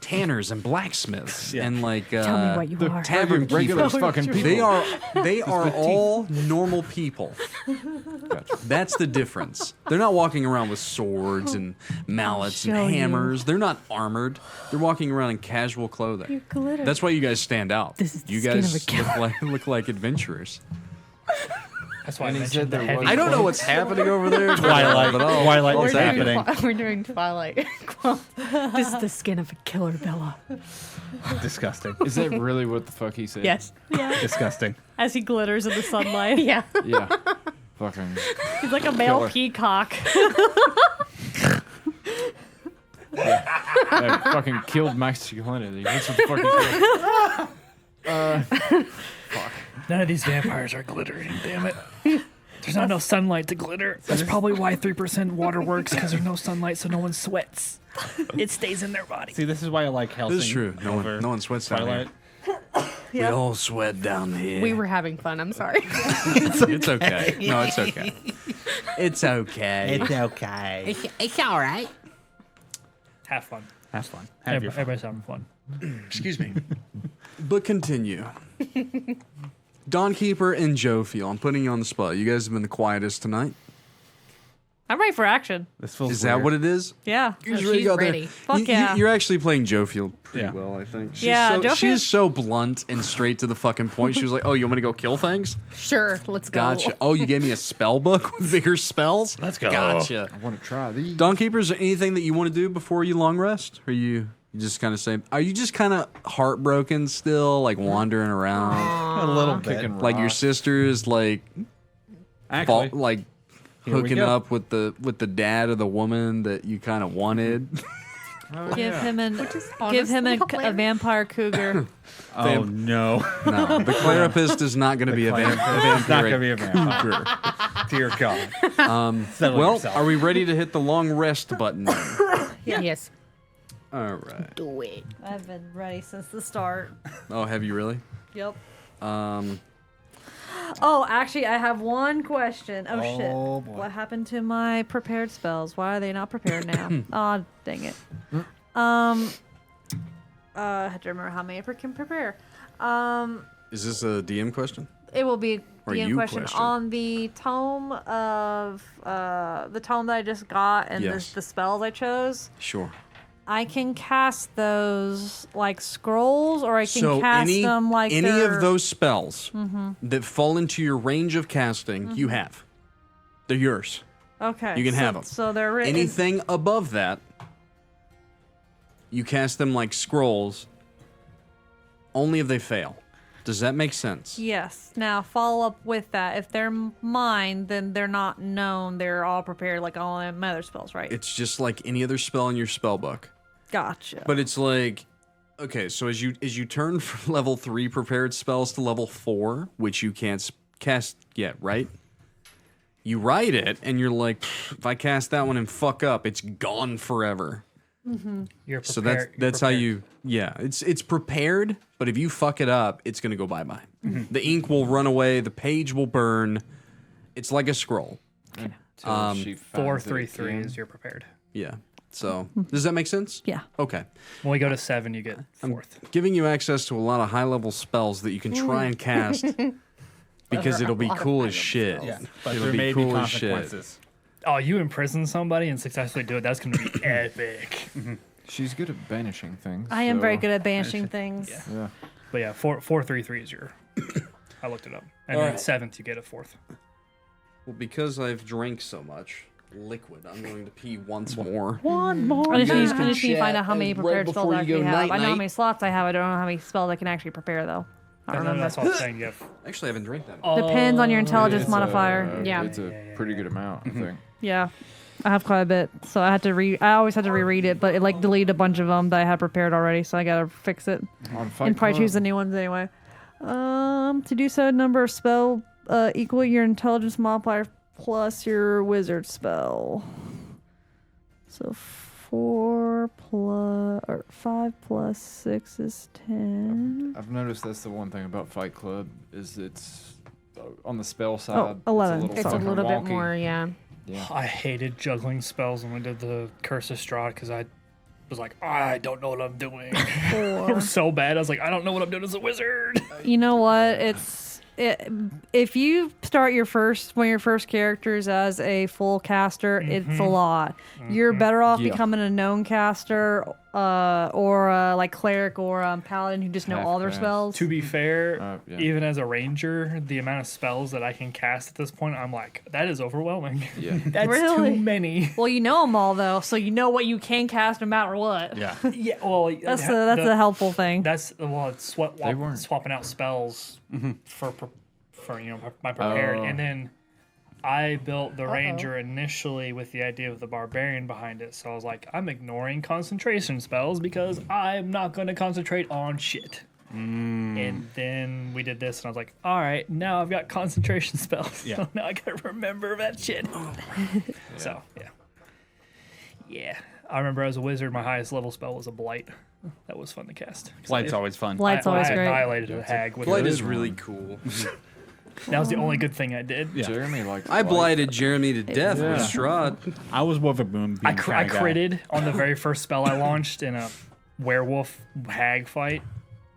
tanners and blacksmiths and like Tell me what you are. tavern regular keepers. fucking people. They are all normal people. Gotcha. That's the difference. They're not walking around with swords and mallets and show you. hammers. They're not armored. They're walking around in casual clothing. You glitter. That's why you guys stand out. This is the you skin of a guys killer. look like adventurers. That's why I And he mentioned said the there heavy. was- I don't know what's happening over there. Twilight. but I'll- Twilight I'll is take it. happening. We're doing Twilight. This is the skin of a killer, Bella. Disgusting. Is that really what the fuck he said? Yes. Yeah. Disgusting. As he glitters in the sunlight. Yeah. Yeah. Fucking. He's like a male Killer. peacock. That fucking killed masculinity. That's what the fuck he said. None of these vampires are glittering. Damn it. There's not enough sunlight to glitter. That's probably why 3% water works, because there's no sunlight, so no one sweats. It stays in their body. See, this is why I like Helsing. This is true. over No one sweats down Twilight. here. We all sweat down here. We were having fun. I'm sorry. It's okay. No, it's okay. It's okay. okay. It's all right. Have fun. Have fun. Have your fun. Everybody's having fun. Excuse me. But continue. Dawnkeeper and Jophiel, I'm putting you on the spot. You guys have been the quietest tonight. I'm ready for action. This feels Is that weird. what it is? Yeah. You're just she's ready to go out there. ready. Fuck yeah. You're actually playing Jophiel pretty Yeah. well, I think. She's Yeah, so, she Jophiel- is so blunt and straight to the fucking point. She was like, "Oh, you want me to go kill things? Sure. Let's go. Gotcha. Oh, you gave me a spell book with bigger spells? Let's go. Gotcha." I want to try these. Dawnkeeper, is there anything that you want to do before you long rest? Or you just kind of say, are you just kind of heartbroken still, like wandering around? A little bit. Kicking Like your rocks. sister's like, Actually, like Here we hooking go. up with the dad of the woman that you kind of wanted. Give him an honestly a hilarious. vampire cougar. oh no. No, the Clarapist is not going to be a vampire. It's not gonna be a vampire. Dear God. Settle Well, yourself. are we ready to hit the long rest button? Yes. All right. Do it. I've been ready since the start. Oh, have you really? Yep. Um, Oh, actually, I have one question. Oh, Oh, shit. boy. What happened to my prepared spells? Why are they not prepared now? Aw, dang it. I have to remember how many I can prepare. is this a DM question? It will be Or DM you question. question. On the tome of the tome that I just got and Yes. the spells I chose. Sure. I can cast those like scrolls, or I can So cast them like any they're- of those spells that fall into your range of casting, you have. They're yours. Okay, you can so, have 'em. So they're written. Anything above that, you cast them like scrolls. Only if they fail. Does that make sense? Yes. Now follow up with that. If they're mine, then they're not known. They're all prepared like all my other spells, right? It's just like any other spell in your spell book. Gotcha. But it's like, okay, so as you turn from level 3 prepared spells to level 4, which you can't cast yet, right? You write it, and you're like, if I cast that one and fuck up, it's gone forever. You're prepared. So you're that's how prepared. you, yeah, it's prepared, but if you fuck it up, it's gonna go bye-bye. The ink will run away, the page will burn. It's like a scroll. Till she finds it 4-3-3 again. is you're prepared. Yeah. So, does that make sense? Yeah. Okay. When we go to 7, you get 4th. Giving you access to a lot of high-level spells that you can try and cast because it'll be cool as shit. But It'll there be may cool be as shit. consequences. Oh, you imprison somebody and successfully do it. That's going to be epic. She's good at banishing things. I am very so- good at banishing things. Yeah. Yeah. But yeah, 4-3-3 is your. I looked it up. And All then right. 7th, you get a 4th. Well, because I've drank so much liquid, I'm going to pee once more. I just need to chat find out how many right prepared before spells I you go actually have. I know how night-night. many slots I have. I don't know how many spells I can actually prepare, though. I don't remember. That's what I'm saying. You have, Actually, I haven't drank that. Depends on your intelligence It's modifier. Yeah. It's a pretty good amount, I think. Yeah. I have quite a bit, so I had to I always had to reread it, but it like deleted a bunch of them that I had prepared already, so I gotta fix it On Fight and probably Club, choose the new ones anyway. To do so, number of spell equal your intelligence modifier plus your wizard spell. So 5 plus 6 is 10. I've noticed that's the one thing about Fight Club is it's on the spell side. 11. It's a fucking little bit wonky. more, yeah. Yeah. I hated juggling spells when we did the Curse of Strahd because I was like, I don't know what I'm doing. It was so bad. I was like, I don't know what I'm doing as a wizard. You know what? If you start one of your first characters as a full caster, it's a lot. You're better off Yeah. becoming a known caster, or like cleric or paladin who just know all their Half-cast. spells. To be fair, Yeah. even as a ranger, the amount of spells that I can cast at this point, I'm like, that is overwhelming. Yeah. That's Really? too many. Well, you know them all though, so you know what you can cast no matter what. Yeah. Yeah, well, That's the helpful thing. That's it's They weren't. swapping out spells for my prepared, Oh. and then I built the ranger initially with the idea of the barbarian behind it. So I was like, I'm ignoring concentration spells because I'm not going to concentrate on shit. And then we did this, and I was like, all right, now I've got concentration spells. Yeah. So now I gotta remember that shit. So yeah. I remember as a wizard, my highest level spell was a blight. That was fun to cast. Light's always fun. Light's always I great. annihilated a hag with Blight it. is really cool. That was the only good thing I did. Yeah. Jeremy liked I Blight. blighted Jeremy to death with Yeah. Strahd. I was more of a moonbeam I kind of guy. critted on the very first spell I launched in a werewolf hag fight,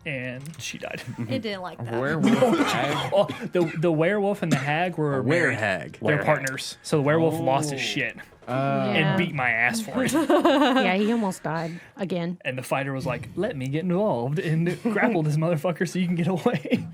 and she died. It didn't like that. Werewolf hag. Oh, the werewolf and the hag were married. Werehag. They're partners. So the werewolf lost his shit Yeah. and beat my ass for it. Yeah, he almost died again. And the fighter was like, "Let me get involved and grapple this motherfucker so you can get away."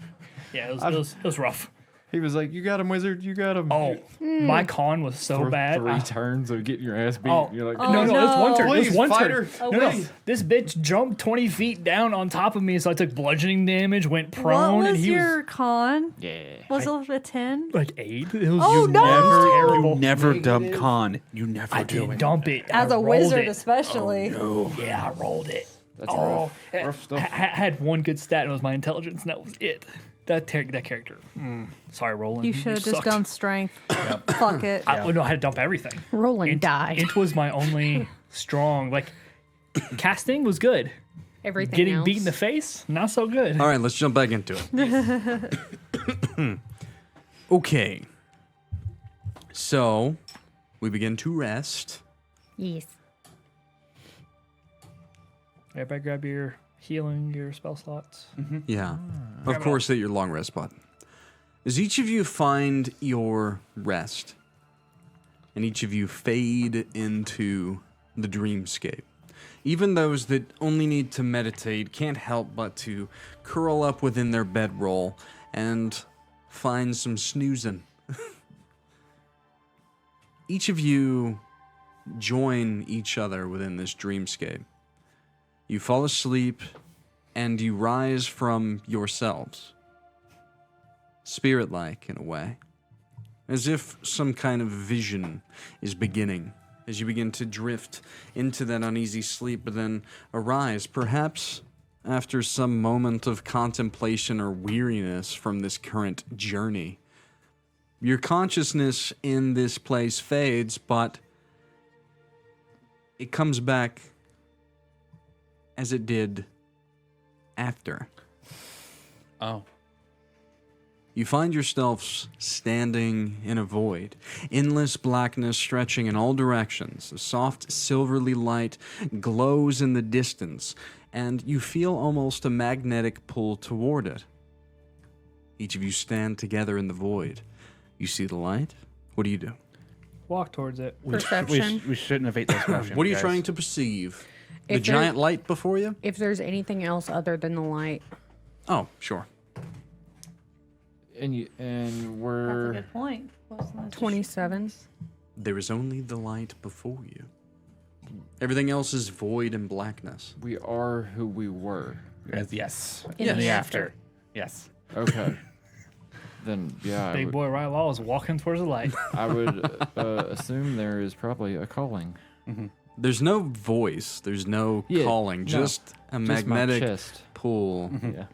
Yeah, it was rough. He was like, "You got him, wizard. You got him." Oh, my con was so For bad. 3 I- turns of getting your ass beat. Oh. You're like, no, it was one turn. It Please, was one fighter. turn. No, this bitch jumped 20 feet down on top of me, so I took bludgeoning damage, went prone, What and was he your con? Yeah. Was it a 10? was like 8. It was Oh, no! terrible. Never dump con. You never I do didn't it. dump it. As I a rolled wizard, it. especially. Yeah, I rolled it. That's Oh, rough stuff. I had one good stat, and it was my intelligence, and that was it. That character. Sorry, Roland. You should have just sucked. done strength. Fuck it. No, I had to dump everything. Roland died. It was my only strong. Like, casting was good. Everything Getting else. beat in the face, not so good. All right, let's jump back into it. Okay. So, we begin to rest. Yes. Everybody grab your healing, your spell slots. Yeah. Of course, at your long rest spot. As each of you find your rest, and each of you fade into the dreamscape, even those that only need to meditate can't help but to curl up within their bedroll and find some snoozing. Each of you join each other within this dreamscape. You fall asleep and you rise from yourselves, spirit-like in a way, as if some kind of vision is beginning as you begin to drift into that uneasy sleep, but then arise, perhaps after some moment of contemplation or weariness from this current journey. Your consciousness in this place fades, but it comes back as it did after. Oh. You find yourselves standing in a void, endless blackness stretching in all directions. A soft silverly light glows in the distance, and you feel almost a magnetic pull toward it. Each of you stand together in the void. You see the light. What do you do? Walk towards it. Perception. We shouldn't have ate those mushrooms. What are you guys. trying to perceive? The If there- giant light before you? If there's anything else other than the light, Oh, sure. And That's a we're good point. What's the 27. There is only the light before you. Everything else is void and blackness. we are who we were. Yes. In In the the after. after. Yes. Okay. Then yeah, Big boy Rylal is walking towards the light. I would assume there is probably a calling. There's no voice. There's no Yeah, calling. no. Just a Just my magnetic chest. pull. Yeah.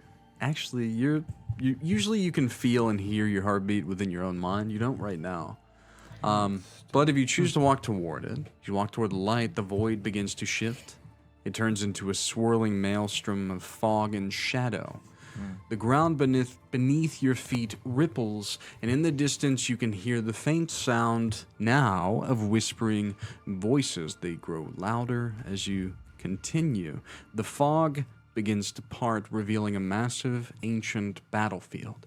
Actually, you usually you can feel and hear your heartbeat within your own mind. You don't right now. But if you choose to walk toward it, you walk toward the light, the void begins to shift. It turns into a swirling maelstrom of fog and shadow. The ground beneath your feet ripples, and in the distance you can hear the faint sound now of whispering voices. They grow louder as you continue. The fog begins to part, revealing a massive, ancient battlefield.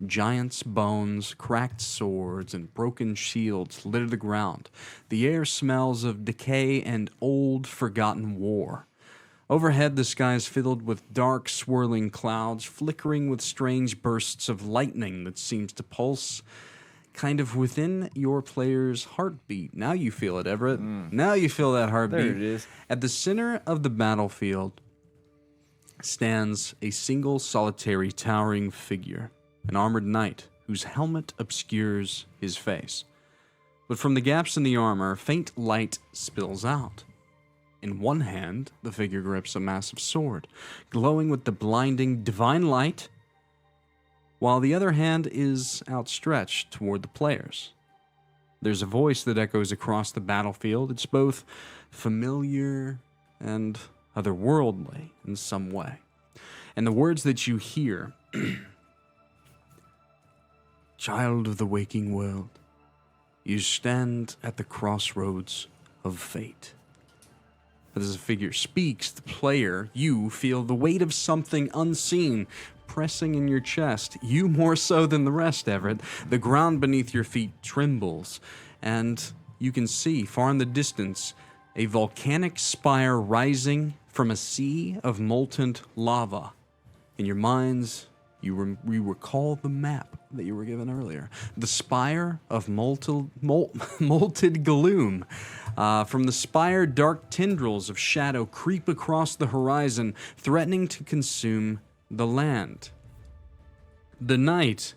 Giants' bones, cracked swords, and broken shields litter the ground. The air smells of decay and old, forgotten war. Overhead, the sky is filled with dark, swirling clouds, flickering with strange bursts of lightning that seems to pulse kind of within your player's heartbeat. Now you feel it, Everett. Now you feel that heartbeat. There it is. At the center of the battlefield stands a single solitary towering figure, an armored knight whose helmet obscures his face. But from the gaps in the armor, faint light spills out. In one hand, the figure grips a massive sword, glowing with the blinding divine light, while the other hand is outstretched toward the players. There's a voice that echoes across the battlefield. It's both familiar and otherworldly in some way. And the words that you hear, child of the waking world, you stand at the crossroads of fate. But as the figure speaks, the player, you feel the weight of something unseen pressing in your chest. You more so than the rest, Everett. The ground beneath your feet trembles, and you can see, far in the distance, a volcanic spire rising from a sea of molten lava. In your minds, you recall the map that you were given earlier. The spire of molten gloom. From the spire, dark tendrils of shadow creep across the horizon, threatening to consume the land. The knight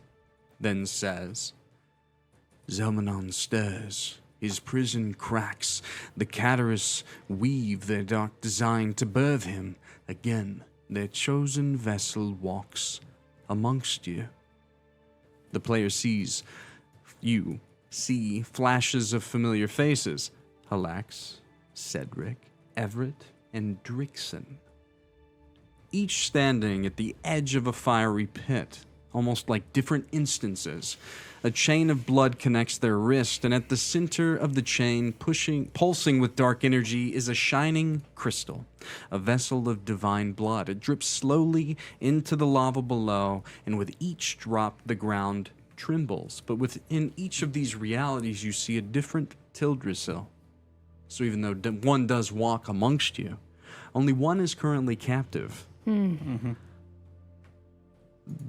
then says, Zelmanon stirs. His prison cracks. The Catarus weave their dark design to birth him. Again, their chosen vessel walks amongst you. The player sees flashes of familiar faces. Halax, Cedric, Everett, and Drixon. Each standing at the edge of a fiery pit, almost like different instances. A chain of blood connects their wrist, and at the center of the chain, pulsing with dark energy, is a shining crystal, a vessel of divine blood. It drips slowly into the lava below, and with each drop, the ground trembles. But within each of these realities, you see a different Tildrassil. So even though one does walk amongst you, only one is currently captive.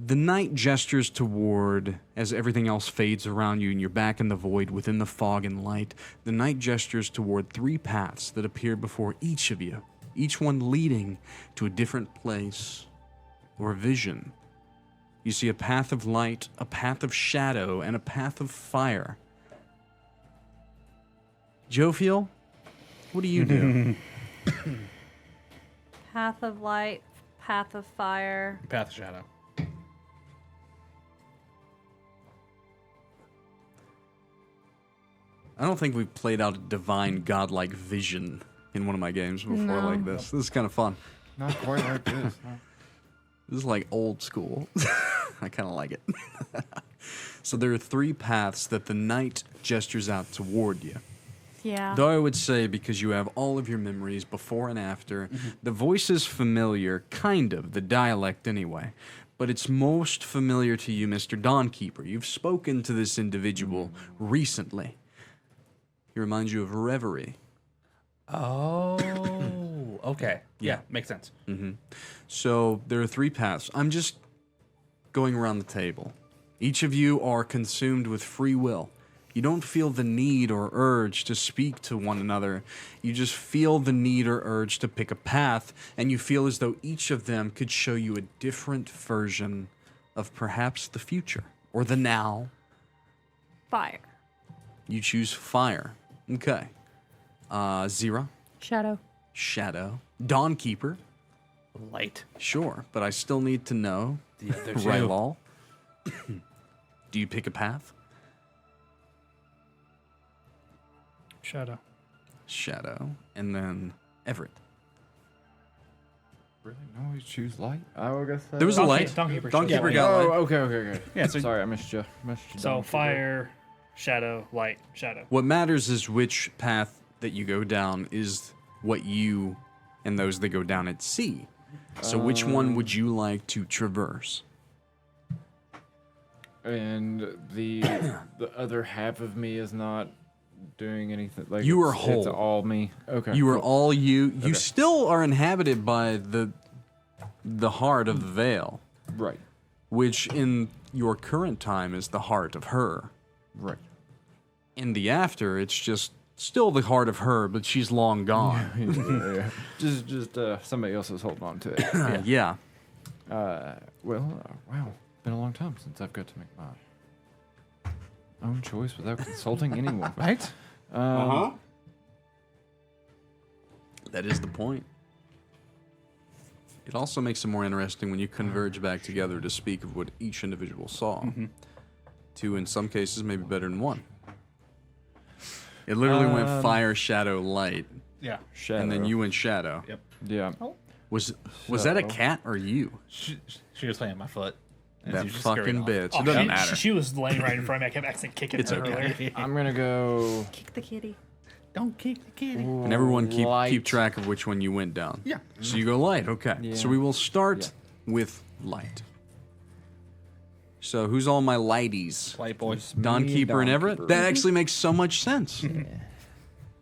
The knight gestures toward, as everything else fades around you and you're back in the void within the fog and light, the knight gestures toward 3 paths that appear before each of you, each one leading to a different place or vision. You see a path of light, a path of shadow, and a path of fire. Jophiel, what do you do? Path of light, path of fire. Path of shadow. I don't think we've played out a divine godlike vision in one of my games before No. like this. This is kind of fun. Not quite like this. This is like old school. I kind of like it. So there are 3 paths that the knight gestures out toward you. Yeah. Though I would say, because you have all of your memories before and after, the voice is familiar, kind of, the dialect anyway. But it's most familiar to you, Mr. Dawnkeeper. You've spoken to this individual recently. He reminds you of Reverie. Oh, okay. Yeah, makes sense. So there are 3 paths. I'm just going around the table. Each of you are consumed with free will. You don't feel the need or urge to speak to one another. You just feel the need or urge to pick a path, and you feel as though each of them could show you a different version of perhaps the future or the now. Fire. You choose fire. Okay. Xyrra, Shadow. shadow, Dawnkeeper. Light. Sure, but I still need to know. The other two. Rylal. Do you pick a path? Shadow. Shadow, and then Everett. Really? No, we choose light. I guess There was a light. Dawnkeeper. Dawnkeeper Yeah. got light. Oh, okay. Yeah, so Sorry, I missed you. So fire, shadow, light, shadow. What matters is which path that you go down is what you and those that go down it see. So which one would you like to traverse? And the other half of me is not doing anything. Like You are it's whole. all me. Okay. You are cool. all you. You Okay. still are inhabited by the heart of the veil, right. which in your current time is the heart of her. Right. In the after, it's just still the heart of her, but she's long gone. yeah. Just somebody else is holding on to it. Yeah. Well, wow. Been a long time since I've got to make my own choice without consulting anyone. right? That is the point. It also makes it more interesting when you converge back together to speak of what each individual saw. 2, in some cases, maybe better than 1. It literally went fire, shadow, light, Yeah. Shadow. and then you went shadow. Yep. Yeah. Was that a So- cat or you? She was playing my foot. and That she just scurried fucking off. bitch. Oh, it doesn't she, matter. she was laying right in front of me. I kept accidentally kicking It's her okay. earlier. I'm gonna go. Kick the kitty. Don't kick the kitty. And everyone keep light. track of which one you went down. Yeah. So you go light, okay. Yeah. So we will start with light. So who's all my lighties? Light boy. Dawnkeeper and Everett? Dawnkeeper. That actually makes so much sense.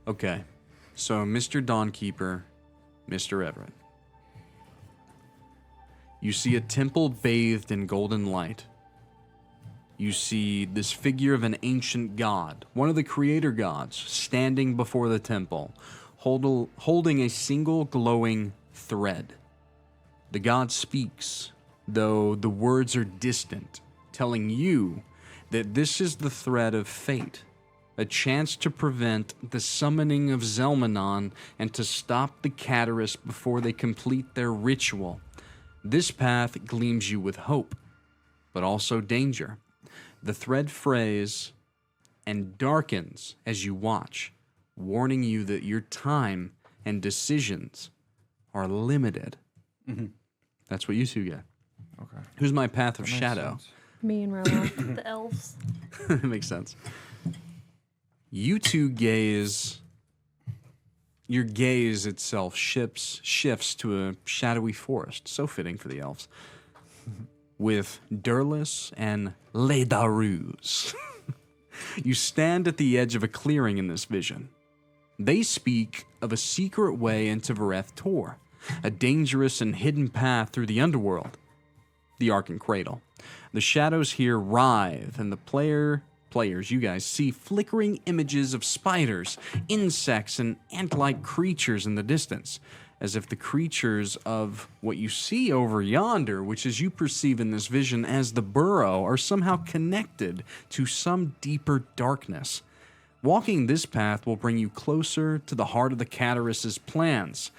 Okay. So Mr. Dawnkeeper, Mr. Everett. You see a temple bathed in golden light. You see this figure of an ancient god, one of the creator gods, standing before the temple, holding a single glowing thread. The god speaks, though the words are distant, telling you that this is the thread of fate, a chance to prevent the summoning of Zelmanon and to stop the Catarus before they complete their ritual. This path gleams you with hope, but also danger. The thread frays and darkens as you watch, warning you that your time and decisions are limited. That's what you two get. Okay. Who's my path of That makes shadow? sense. Me and Rylal. The elves. Makes sense. You two gaze. Your gaze itself shifts to a shadowy forest, so fitting for the elves, with Durlus and Les Darus. You stand at the edge of a clearing in this vision. They speak of a secret way into Vareth Tor, a dangerous and hidden path through the underworld, the Arkan Cradle. The shadows here writhe, and the players, you guys, see flickering images of spiders, insects, and ant-like creatures in the distance, as if the creatures of what you see over yonder, which as you perceive in this vision as the burrow, are somehow connected to some deeper darkness. Walking this path will bring you closer to the heart of the Catarus' plans,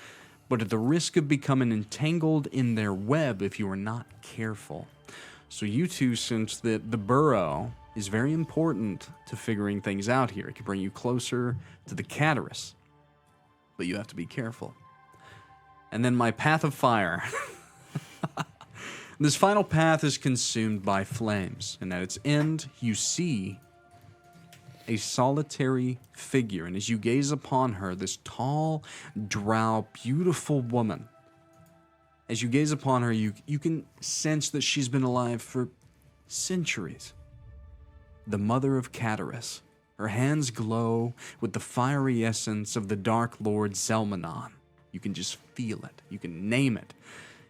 but at the risk of becoming entangled in their web if you are not careful. So you two sense that the burrow is very important to figuring things out here. It can bring you closer to the Catarus, but you have to be careful. And then my path of fire. This final path is consumed by flames, and at its end, you see a solitary figure. And as you gaze upon her, this tall, drow, beautiful woman, as you gaze upon her, you can sense that she's been alive for centuries. The mother of Cataris. Her hands glow with the fiery essence of the Dark Lord Zelmanon. You can just feel it. You can name it.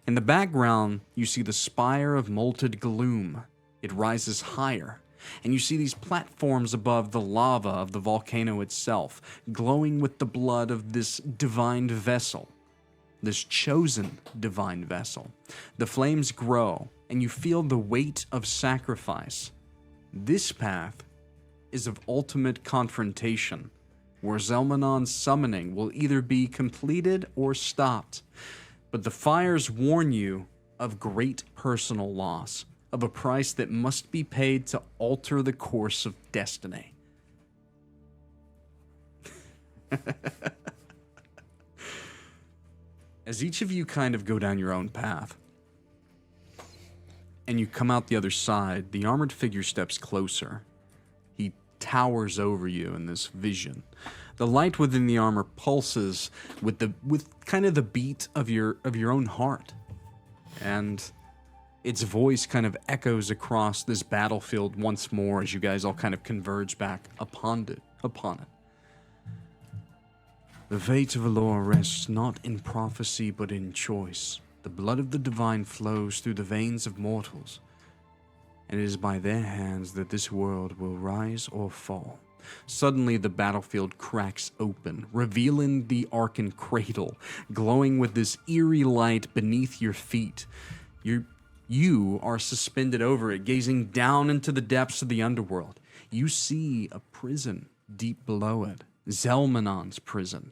In the background, you see the spire of molted gloom. It rises higher, and you see these platforms above the lava of the volcano itself, glowing with the blood of this divine vessel, this chosen divine vessel. The flames grow, and you feel the weight of sacrifice. This path is of ultimate confrontation, where Zelmanon's summoning will either be completed or stopped. But the fires warn you of great personal loss, of a price that must be paid to alter the course of destiny. As each of you kind of go down your own path, and you come out the other side, the armored figure steps closer. He towers over you in this vision. The light within the armor pulses with kind of the beat of your own heart. And its voice kind of echoes across this battlefield once more as you guys all kind of converge back upon it. The fate of Alora rests not in prophecy but in choice. The blood of the divine flows through the veins of mortals, and it is by their hands that this world will rise or fall. Suddenly the battlefield cracks open, revealing the Arkan cradle, glowing with this eerie light beneath your feet. You are suspended over it, gazing down into the depths of the underworld. You see a prison deep below it, Zelmanon's prison.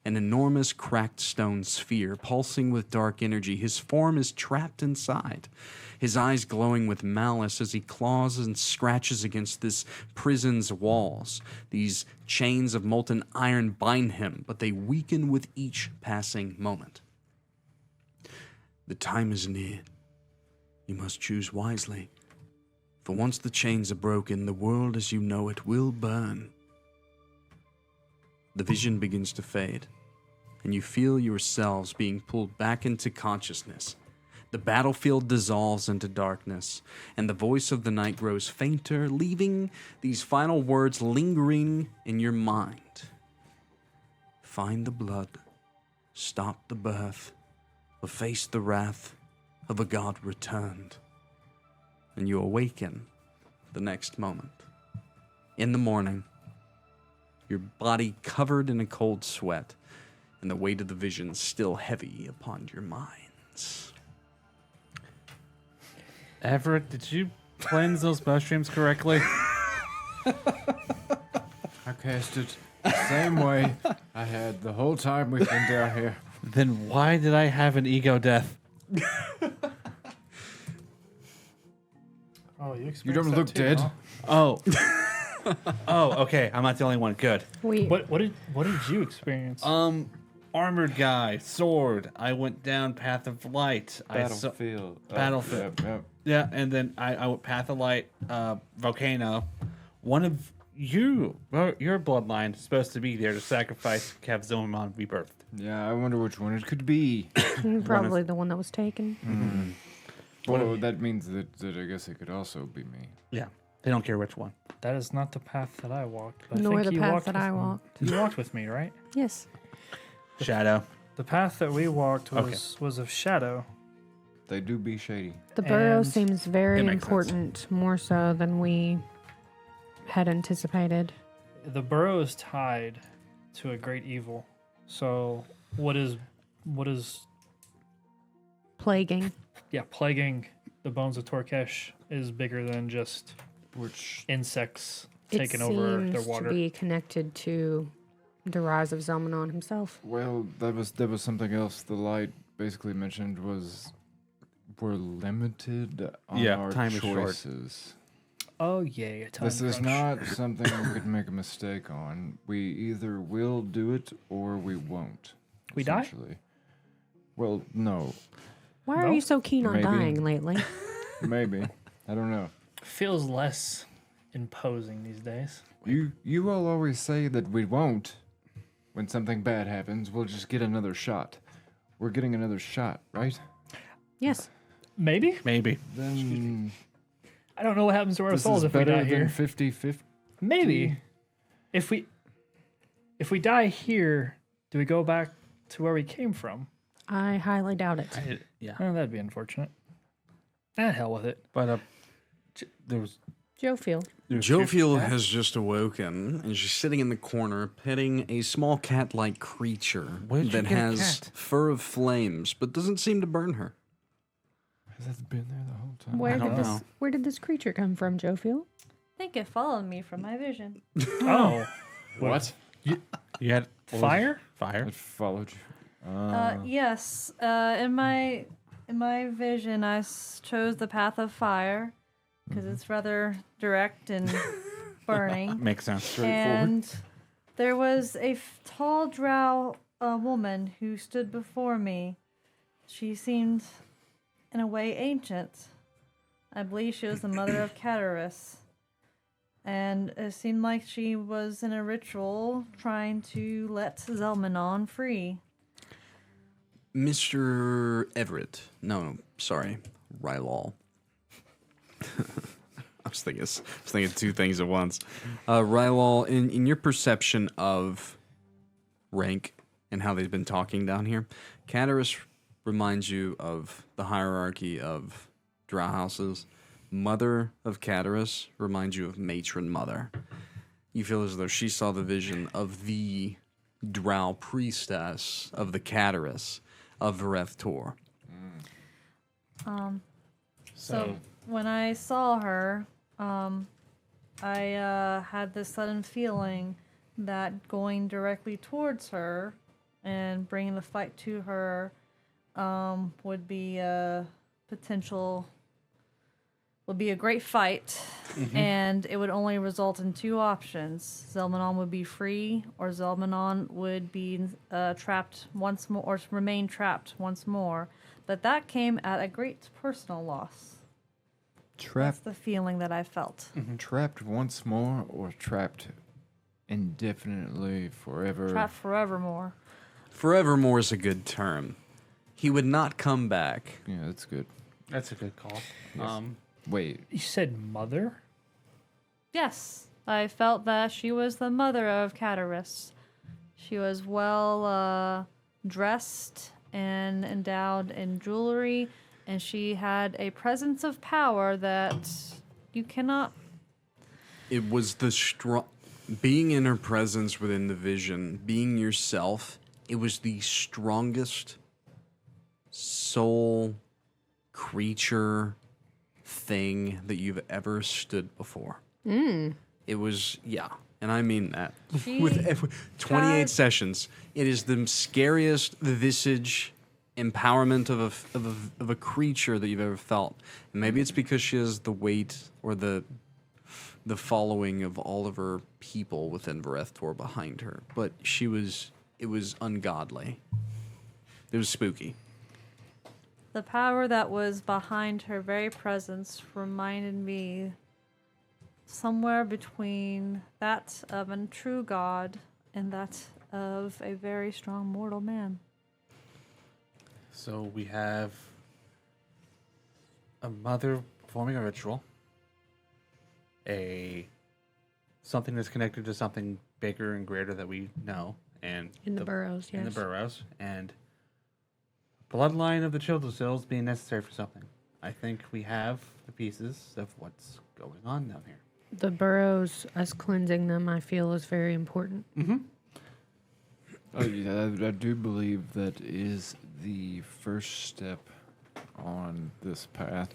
An enormous cracked stone sphere, pulsing with dark energy. His form is trapped inside, his eyes glowing with malice as he claws and scratches against this prison's walls. These chains of molten iron bind him, but they weaken with each passing moment. The time is near. You must choose wisely. For once the chains are broken, the world as you know it will burn. The vision begins to fade, and you feel yourselves being pulled back into consciousness. The battlefield dissolves into darkness, and the voice of the night grows fainter, leaving these final words lingering in your mind. Find the blood, stop the birth, or face the wrath of a god returned. And you awaken the next moment. In the morning, your body covered in a cold sweat, and the weight of the vision still heavy upon your minds. Everett, did you cleanse those mushrooms correctly? I cast it the same way I had the whole time we've been down here. Then why did I have an ego death? Oh, you You don't look dead. Huh? Oh. Oh, okay. I'm not the only one. Good. What did you experience? Armored guy, sword. I went down path of light. Battlefield. Battlefield. Yep. Yeah, and then I went path of light, volcano. One of your bloodline is supposed to be there to sacrifice to have Zomon rebirthed. Yeah, I wonder which one it could be. Probably the one that was taken. Well, that means that I guess it could also be me. Yeah, they don't care which one. That is not the path that I walked. But I Nor think the you path walked that with I me. walked. You walked with me, right? Yes. Shadow. The path that we walked was of shadow. They do be shady. The burrow And seems very it makes sense. important, more so than we had anticipated. The burrow is tied to a great evil. So what is Plaguing. plaguing the bones of Torkesh is bigger than just Which insects It taking over their seems water. to be connected to the rise of Zelmanon himself. Well, that was something else. The light basically mentioned was we're limited on Yeah, our time is short. choices. Oh yeah, time This is crunch. not something we could make a mistake on. We either will do it or we won't. We die? essentially. Well, no. Why are No? you so keen on Maybe. dying lately? Maybe. I don't know. Feels less imposing these days. You all always say that we won't. When something bad happens, we'll just get another shot. We're getting another shot, right? Yes. Maybe. Maybe. Then I don't know what happens to our this souls is if we better die than here. 50-50. Maybe. If we die here, do we go back to where we came from? I highly doubt it. Yeah. Oh, that'd be unfortunate. Ah, hell with it. But there was Jophiel. Jophiel has just awoken, and she's sitting in the corner, petting a small cat-like creature Where'd you that get a has cat? fur of flames, but doesn't seem to burn her. Has that been there the whole time? Where did this creature come from, Jophiel? I think it followed me from my vision. Oh. What? You had Fire? Fire. It followed you. Yes. In my vision, I chose the path of fire because it's rather direct and burning. Makes sense. And there was a tall drow woman who stood before me. She seemed, in a way, ancient. I believe she was the mother of Cataris. And it seemed like she was in a ritual trying to let Zelmanon free. Mr. Everett. No, sorry. Rylal. I was thinking two things at once. Rylal, in your perception of rank and how they've been talking down here, Cataris reminds you of the hierarchy of drow houses. Mother of Cataris reminds you of matron mother. You feel as though she saw the vision of the drow priestess of the Cataris of Vareth Tor. So when I saw her, I had this sudden feeling that going directly towards her and bringing the fight to her would be a great fight, and it would only result in two options. Zelmanon would be free, or Zelmanon would be trapped once more, or remain trapped once more. But that came at a great personal loss. That's Trapped, the feeling that I felt. trapped once more, or trapped indefinitely forever? Trapped forevermore. Forevermore is a good term. He would not come back. Yeah, that's good. That's a good call. Wait, You said mother? Yes, I felt that she was the mother of Cataris. She was well dressed and endowed in jewelry, and she had a presence of power that you cannot. It was the being in her presence within the vision, being yourself. It was the strongest soul creature thing that you've ever stood before. It was, yeah, and I mean that. She With 28 tried- sessions, it is the scariest visage empowerment of a creature that you've ever felt. And maybe it's because she has the weight or the following of all of her people within Vareth Tor behind her. But it was ungodly. It was spooky. The power that was behind her very presence reminded me somewhere between that of a true god and that of a very strong mortal man. So we have a mother performing a ritual, something that's connected to something bigger and greater that we know, and In the burrows, in the yes. burrows, and bloodline of the Childersills being necessary for something. I think we have the pieces of what's going on down here. The burrows, us cleansing them, I feel is very important. oh, yeah, I do believe that is the first step on this path.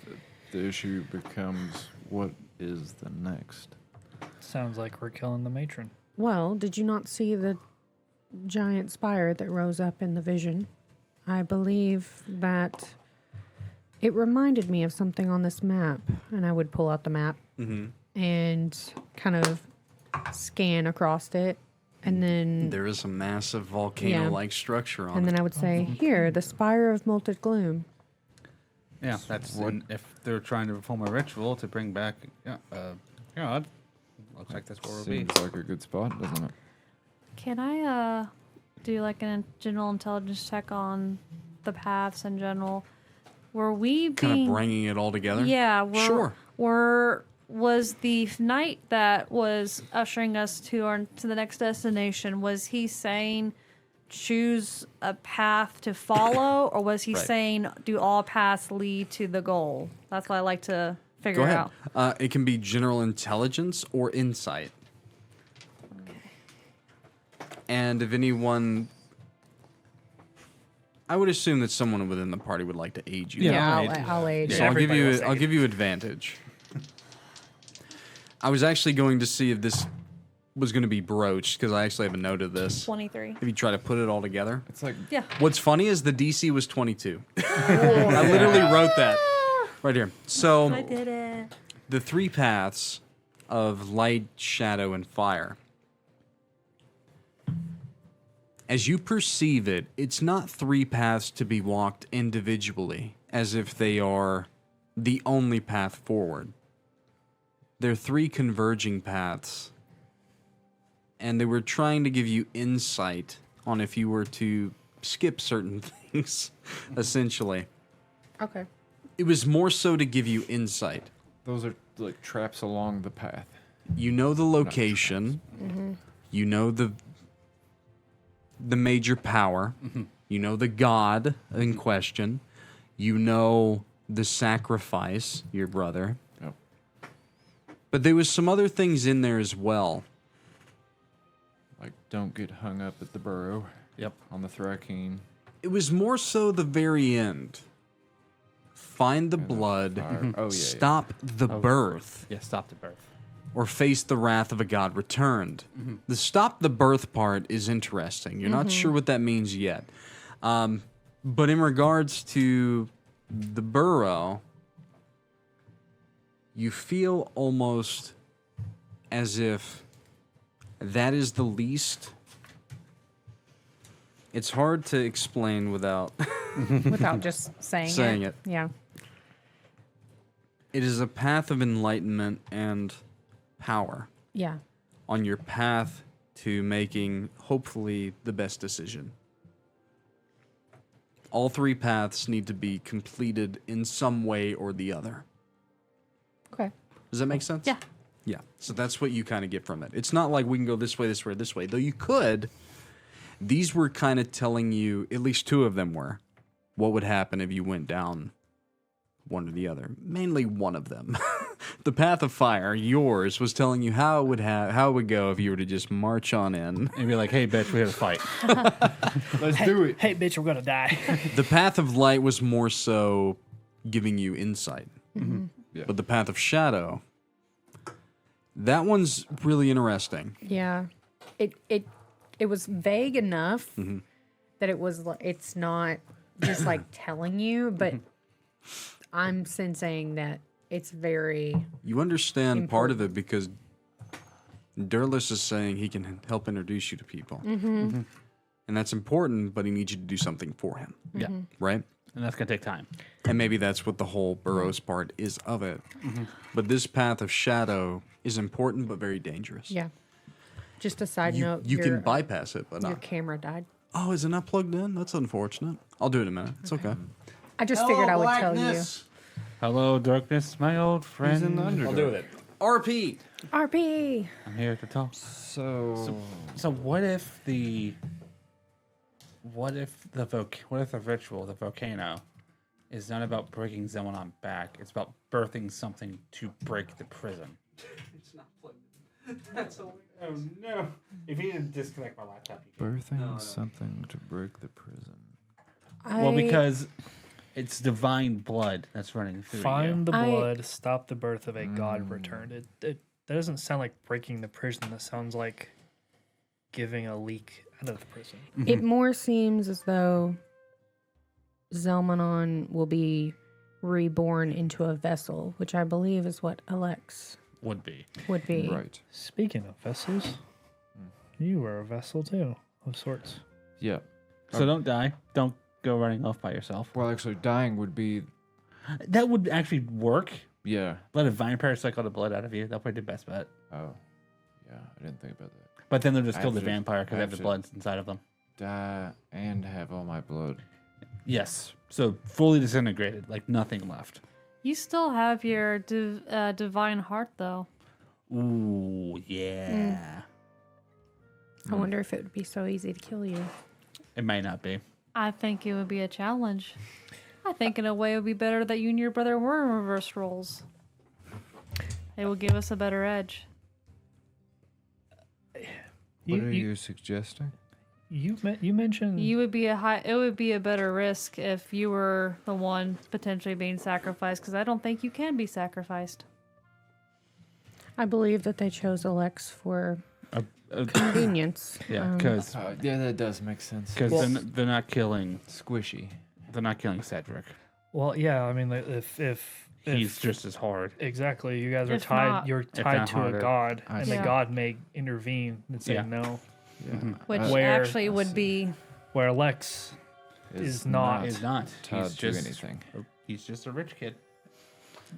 The issue becomes what is the next? Sounds like we're killing the matron. Well, did you not see the giant spire that rose up in the vision? I believe that it reminded me of something on this map, and I would pull out the map and kind of scan across it, and then There is a massive volcano-like structure on and it. then I would say, "Here, the spire of molted gloom." Yeah, that's if they're trying to perform a ritual to bring back God. Looks like that's where we'll be. Seems like a good spot, doesn't it? Can I do like a general intelligence check on the paths in general? Were we Kind being of bringing it all together. Yeah, Sure. Was the knight that was ushering us to the next destination, was he saying choose a path to follow, or was he Right. saying do all paths lead to the goal? That's what I like to figure Go ahead. out. It can be general intelligence or insight. And if anyone, I would assume that someone within the party would like to aid you. Yeah. I'll age. So I'll give everybody you wants to I'll aid. give you advantage. I was actually going to see if this was going to be broached because I actually have a note of this. 23. If you try to put it all together. It's like Yeah. What's funny is the DC was 22. I literally wrote that right here. So I did it. the three paths of light, shadow, and fire. As you perceive it, it's not three paths to be walked individually, as if they are the only path forward. They're three converging paths, and they were trying to give you insight on if you were to skip certain things, essentially. Okay. It was more so to give you insight. those are like traps along the path. You know the location. You know the major power. You know the god in question. You know the sacrifice, your brother. Yep. But there was some other things in there as well. Like, don't get hung up at the burrow. Yep. On the Thrakeen. It was more so the very end. Find the blood. fire. Oh, yeah, yeah. Stop the birth. Yeah, stop the birth. Or face the wrath of a god returned. The stop the birth part is interesting. You're not sure what that means yet. But in regards to the burrow, you feel almost as if that is the least. It's hard to explain without. Without just saying Saying it. Yeah. It is a path of enlightenment and power Yeah. on your path to making, hopefully, the best decision. All three paths need to be completed in some way or the other. Okay. Does that make sense? Yeah. Yeah. So that's what you kind of get from it. It's not like we can go this way, this way, this way, though you could. These were kind of telling you, at least two of them were, what would happen if you went down one or the other. Mainly one of them. The path of fire, yours, was telling you how it would go if you were to just march on in. And be like, hey, bitch, we have a fight. Let's do it. Hey, bitch, we're gonna die. The path of light was more so giving you insight. Yeah. But the path of shadow, that one's really interesting. Yeah. It was vague enough that it's not just like telling you, but I'm sensing that it's very You understand part of it because Durlis is saying he can help introduce you to people. And that's important, but he needs you to do something for him. Yeah. Right? And that's going to take time. And maybe that's what the whole Burrows part is of it. But this path of shadow is important, but very dangerous. yeah. Just a side You, note. you your, can bypass it, but your not. camera died. Oh, is it not plugged in? That's unfortunate. I'll do it in a minute. It's okay. I just figured I would tell you. Hello, darkness, my old friend. He's in the Underdark. I'll do it. RP. RP. I'm here to talk. So What if the ritual, the volcano, is not about breaking someone on back? It's about birthing something to break the prison. It's not plugged in. That's all. Oh no! If you didn't disconnect my laptop, you birthing something to break the prison. Well, because it's divine blood that's running through Find the I- blood, stop the birth of a god returned. That doesn't sound like breaking the prison. That sounds like giving a leak out of the prison. it more seems as though Zelmanon will be reborn into a vessel, which I believe is what Alex would be. would be. Right. Speaking of vessels, you were a vessel too, of sorts. Yeah. So don't die. Don't go running off by yourself. Well, actually, dying would be That would actually work. Yeah. Let a vampire suck all the blood out of you. That'll probably be the best bet. Oh. Yeah, I didn't think about that. But then they'll just I kill the should- vampire because I they have the should- blood inside of them. Die and have all my blood. Yes. So fully disintegrated, like nothing left. You still have your divine heart, though. Ooh, yeah. I wonder if it would be so easy to kill you. It might not be. I think it would be a challenge. I think in a way it would be better that you and your brother were in reverse roles. It will give us a better edge. What are you suggesting? You mentioned You would be it would be a better risk if you were the one potentially being sacrificed, because I don't think you can be sacrificed. I believe that they chose Alex for convenience. Yeah, because Yeah, that does make sense. they're not killing. Squishy. They're not killing Cedric. well, yeah. I mean, like, if He's just as hard. exactly, you guys are If tied. not- You're If tied not to a harder. god, I and see. the god may intervene and say Yeah. no. Yeah. Which Where- actually would be Where Alex is not. He's not. tied He's to just anything. He's just a rich kid.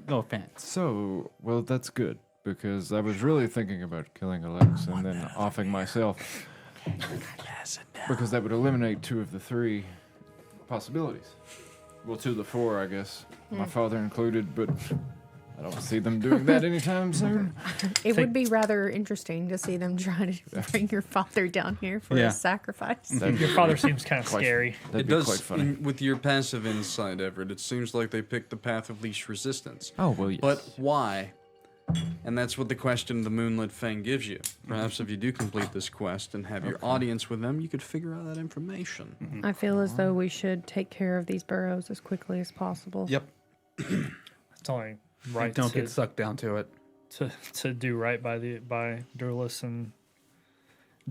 No offense. So, well, that's good because I was really thinking about killing Alex and then offing myself because that would eliminate 2 of the 3 possibilities. Well, 2 of the 4, I guess. My father included, but I don't see them doing that anytime soon. It would be rather interesting to see them try to bring your father down here for Yeah. a sacrifice. Your father seems kind of Quite- scary. That'd It be does, quite funny. with your passive insight, Everett, it seems like they picked the path of least resistance. Oh, well, yes. But why? And that's what the question of the Moonlit Fang gives you. Perhaps if you do complete this quest and have your audience with them, you could figure out that information. I feel as though we should take care of these burrows as quickly as possible. Yep. It's only right Don't to, get sucked down to it. to do right by Durlus and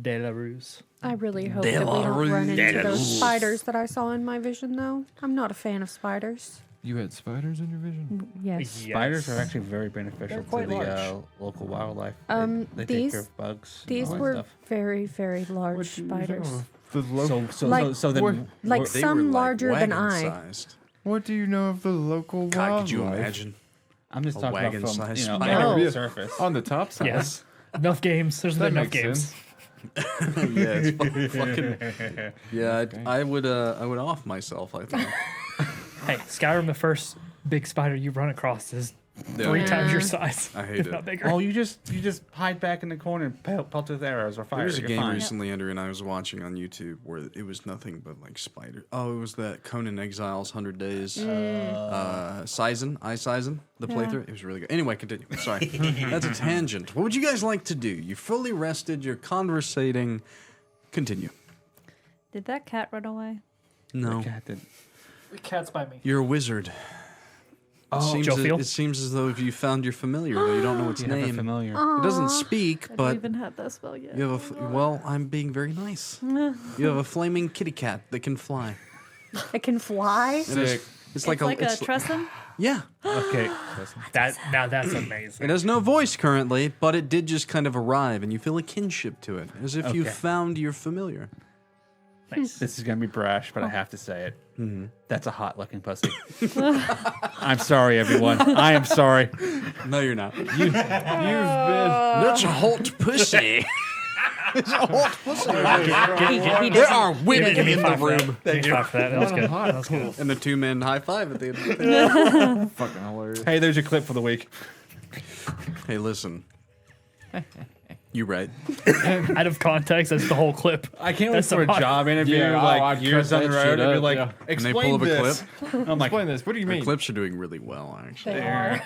De La Ruse. I really hope that we don't run into those spiders that I saw in my vision, though. I'm not a fan of spiders. You had spiders in your vision? Yes. Spiders are actually very beneficial They're to quite the large. local wildlife. They take these- care of bugs. These and all were that stuff. very, very large spiders. So then Like They were, some larger than I. wagon-sized. What do you know of the local God, wildlife? could you imagine? I'm just A talking about from wagon-sized on spider. the No. surface. On the top side? Yes. Enough games. There's That enough makes games. sense. Yeah, it's fucking. Yeah, I would off myself, I think. Hey, Skyrim, the first big spider you run across is Yeah. 3 times your Yeah. size. I hate if it. not bigger. Oh, you just hide back in the corner and pelt with arrows or fire. There was a You're game fine. recently, Andrea and I was watching on YouTube where it was nothing but like spider. Oh, it was that Conan Exiles 100 Days. Sizen, the Yeah. playthrough. It was really good. Anyway, continue. Sorry. That's a tangent. What would you guys like to do? You're fully rested, you're conversating. Continue. Did that cat run away? No. The cat's by me. You're a wizard. Jophiel? It seems as though if you found your familiar, though you don't know its You have a name. familiar. It doesn't speak, I but don't even have that spell yet. you have well, I'm being very nice. You have a flaming kitty cat that can fly. It can fly? Sick. It's like a Tresson? yeah. Okay. That's amazing. It has no voice currently, but it did just kind of arrive, and you feel a kinship to it, as if you Okay. found your familiar. Nice. This is gonna be brash, but I have to say it. Mm-hmm. That's a hot looking pussy. I'm sorry, everyone. I am sorry. No, you're not. You've been. That's a hot pussy. It's a hot pussy. He There are Give women me in the 5 for that. room. Give me 5 for that. That was good. That was cool. And the 2 men high five at the end of the thing. Fucking hilarious. Hey, there's your clip for the week. Hey, listen. You right. Out of context, that's the whole clip. I can't wait That's for a the- job interview Yeah, like I'd years cut down the that road shit and be up, like, yeah. And they explain pull up a this. clip. I'm like, Explain this. What do you The mean? clips are doing really well, actually. They are.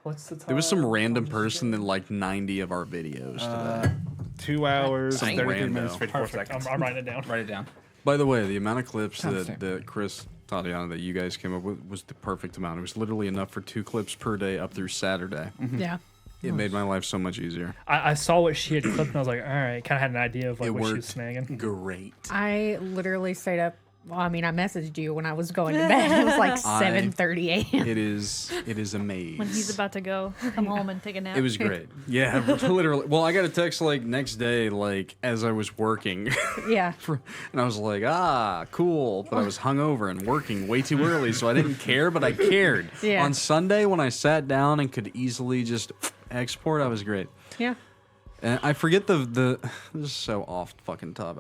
What's the time? There was some random person in like 90 of our videos today. 2 hours, Some 33 rando. minutes, 54 Perfect. seconds. I'm writing it down. Write it down. By the way, the amount of clips Timestamp. that Chris, Tatiana, that you guys came up with was the perfect amount. It was literally enough for 2 clips per day up through Saturday. Yeah. It made my life so much easier. I saw what she had clipped and I was like, all right, kind of had an idea of like It what she was worked. snagging. Great. I literally stayed up Well, I mean, I messaged you when I was going to bed. It was like 7:30 a.m. It is amazing. When he's about to go come home and take a nap. It was great. Yeah, literally. Well, I got a text like next day, like as I was working, Yeah. and I was like, cool. But I was hungover and working way too early, so I didn't care, but I cared. Yeah. On Sunday, when I sat down and could easily just export, I was great. Yeah. And I forget the this is so off fucking top.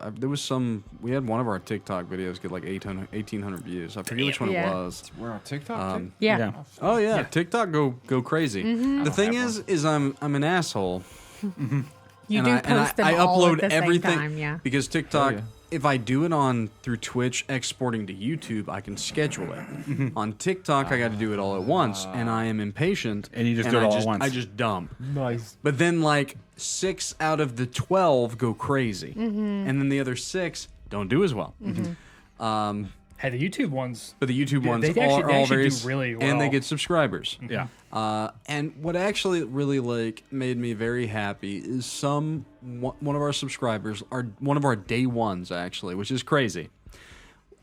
We had one of our TikTok videos get like 1,800 views. I forget which one Yeah. it was. We're on TikTok. too? Yeah. Oh yeah, TikTok go crazy. The thing is I'm an asshole. You and do I, post and I, them I all upload at the everything same time, yeah. because TikTok. Oh, yeah. If I do it through Twitch, exporting to YouTube, I can schedule it. On TikTok, I got to do it all at once, and I am impatient. And you just do it all at once. I just dump. Nice. But then, like 6 out of the 12 go crazy, and then the other 6 don't do as well. Hey, the YouTube ones. But the YouTube ones they are all very do really and they well. get subscribers. Yeah. And what actually really like made me very happy is one of our subscribers, one of our day ones actually, which is crazy.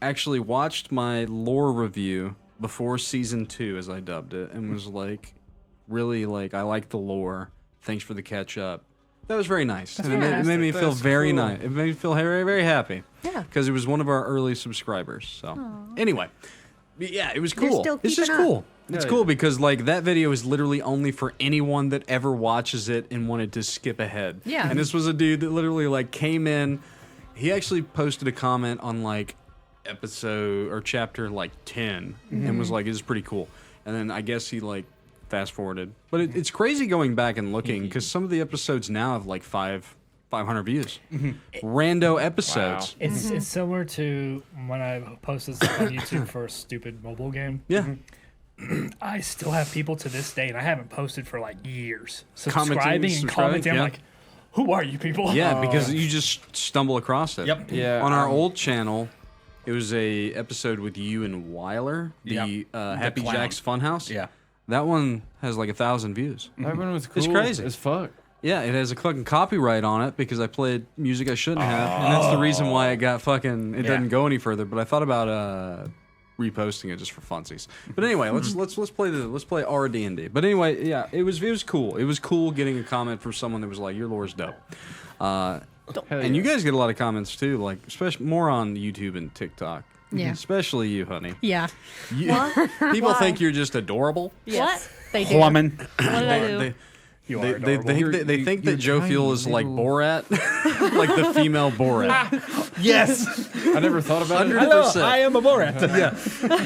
Actually watched my lore review before season 2, as I dubbed it, and was like, really like, I like the lore. Thanks for the catch up. That was very nice. And it made me feel That's very cool. nice. It made me feel very, very happy. Yeah. Because it was one of our early subscribers. So anyway, but yeah, it was They're cool. still It's just keeping up. cool. It's cool because like that video is literally only for anyone that ever watches it and wanted to skip ahead. Yeah. And this was a dude that literally like came in. He actually posted a comment on like episode or chapter like 10 and was like, "This is pretty cool." And then I guess he like fast forwarded. But it's crazy going back and looking because some of the episodes now have like 500 views. Rando episodes. It's similar to when I posted stuff on YouTube for a stupid mobile game. Yeah. I still have people to this day, and I haven't posted for like years, Commenting, subscribing and commenting. I'm yeah. like, who are you people? Yeah, because you just stumble across it. Yep. Yeah. On our old channel, it was a episode with you and Weiler, the Yep. Happy clown. Jack's Funhouse. Yeah. That one has like 1,000 views. That one was cool. It's crazy. as fuck. Yeah, it has a fucking copyright on it because I played music I shouldn't have, and that's the reason why it got fucking. It Yeah. doesn't go any further. But I thought about reposting it just for funsies. But anyway, let's play our D&D. But anyway, yeah, it was cool. It was cool getting a comment from someone that was like, "Your lore's dope." Hell And you yeah. guys get a lot of comments too, like especially more on YouTube and TikTok. Yeah. Especially you, honey. Yeah. People Why? think you're just adorable. Yes. They do. Woman. What did I do? They, You are they, they, adorable. they, they think that you're Jophiel tiny is like little- Borat, like the female Borat. Yes. I never thought about it. 100%. I am a Borat. Yeah,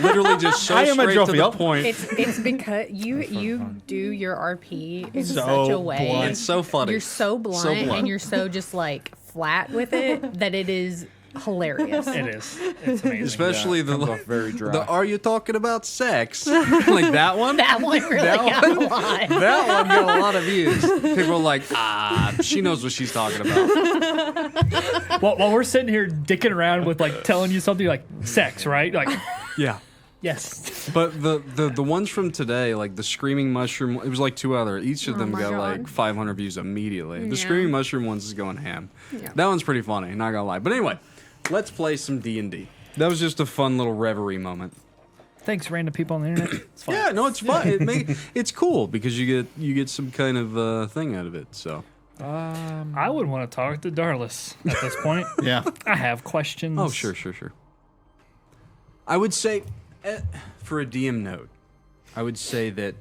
literally just so I am a straight to the Jophiel. point. It's because you do your RP in So such a way. blunt. It's so funny. You're so blunt, blunt. and you're so just like flat with it that it is hilarious. It is. It's amazing. Especially Comes off very dry. the "Are you talking about sex?" like that one. That one really got a lot. That one got a lot of views. People are like, she knows what she's talking about. While we're sitting here dicking around with like telling you something like sex, right? Like, Yeah. yes. But the ones from today, like the Screaming Mushroom, it was like 2 other. Each of them my got God. like 500 views immediately. The Yeah. Screaming Mushroom ones is going ham. Yeah. That one's pretty funny, not gonna lie. But anyway, let's play some D&D. That was just a fun little reverie moment. Thanks, random people on the internet. It's fine. Yeah, no, it's fun. It's cool because you get some kind of thing out of it. So. I would want to talk to Darlis at this point. Yeah. I have questions. Oh, sure. I would say, for a DM note, I would say that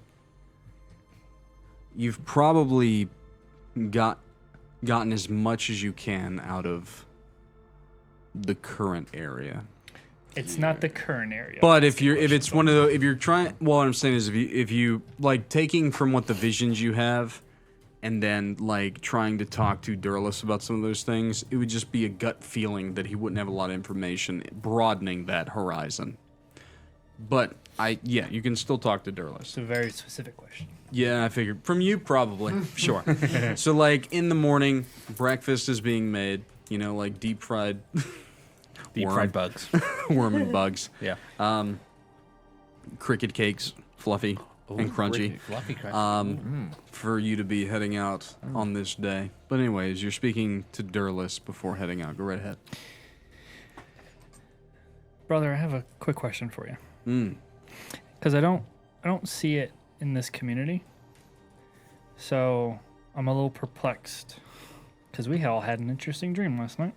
you've probably gotten as much as you can out of the current area. It's not the current area. But if it's one of the, if you're trying, well, what I'm saying is if you like taking from what the visions you have, and then like trying to talk to Durlus about some of those things, it would just be a gut feeling that he wouldn't have a lot of information, broadening that horizon. But you can still talk to Durlus. It's a very specific question. Yeah, I figured from you probably. Sure. So like in the morning, breakfast is being made. You know, like deep fried bugs. worm and bugs. Yeah. Cricket cakes, fluffy and crunchy. Fluffy crunchy. For you to be heading out on this day. But anyways, you're speaking to Durlus before heading out. Go right ahead. Brother, I have a quick question for you. Mm. Because I don't see it in this community. So I'm a little perplexed. Because we all had an interesting dream last night.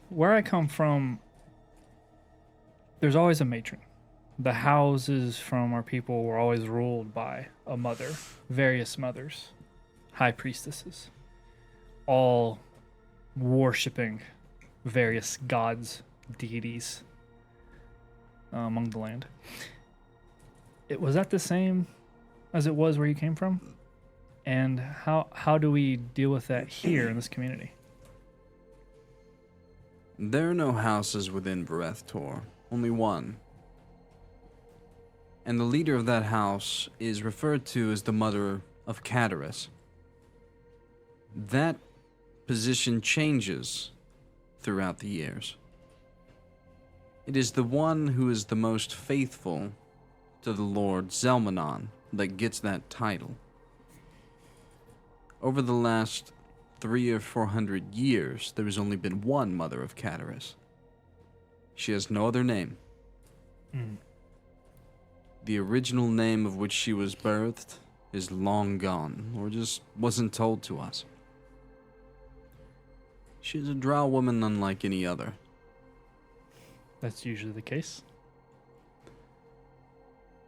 Where I come from, there's always a matron. The houses from our people were always ruled by a mother, various mothers, high priestesses, all worshipping various gods, deities among the land. Was that the same as it was where you came from? And how do we deal with that here in this community? There are no houses within Vareth Tor, only one. And the leader of that house is referred to as the mother of Cadaris. That position changes throughout the years. It is the one who is the most faithful to the Lord Zelmanon that gets that title. Over the last 300 or 400 years, there has only been one mother of Cadaris. She has no other name. The original name of which she was birthed is long gone, or just wasn't told to us. She is a drow woman unlike any other. That's usually the case.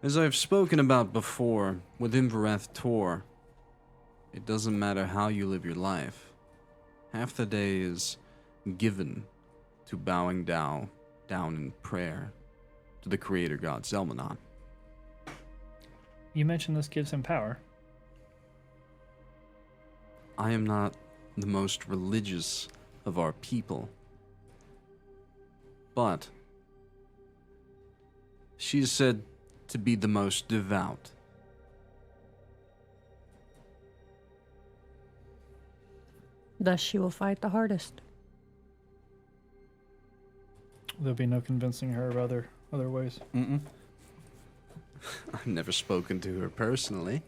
As I've spoken about before, within Vareth Tor, it doesn't matter how you live your life. Half the day is given to bowing down in prayer to the creator god Zelmanon. You mentioned this gives him power. I am not the most religious of our people, but she is said to be the most devout. Thus she will fight the hardest. There'll be no convincing her of other ways. Mm-mm. I've never spoken to her personally.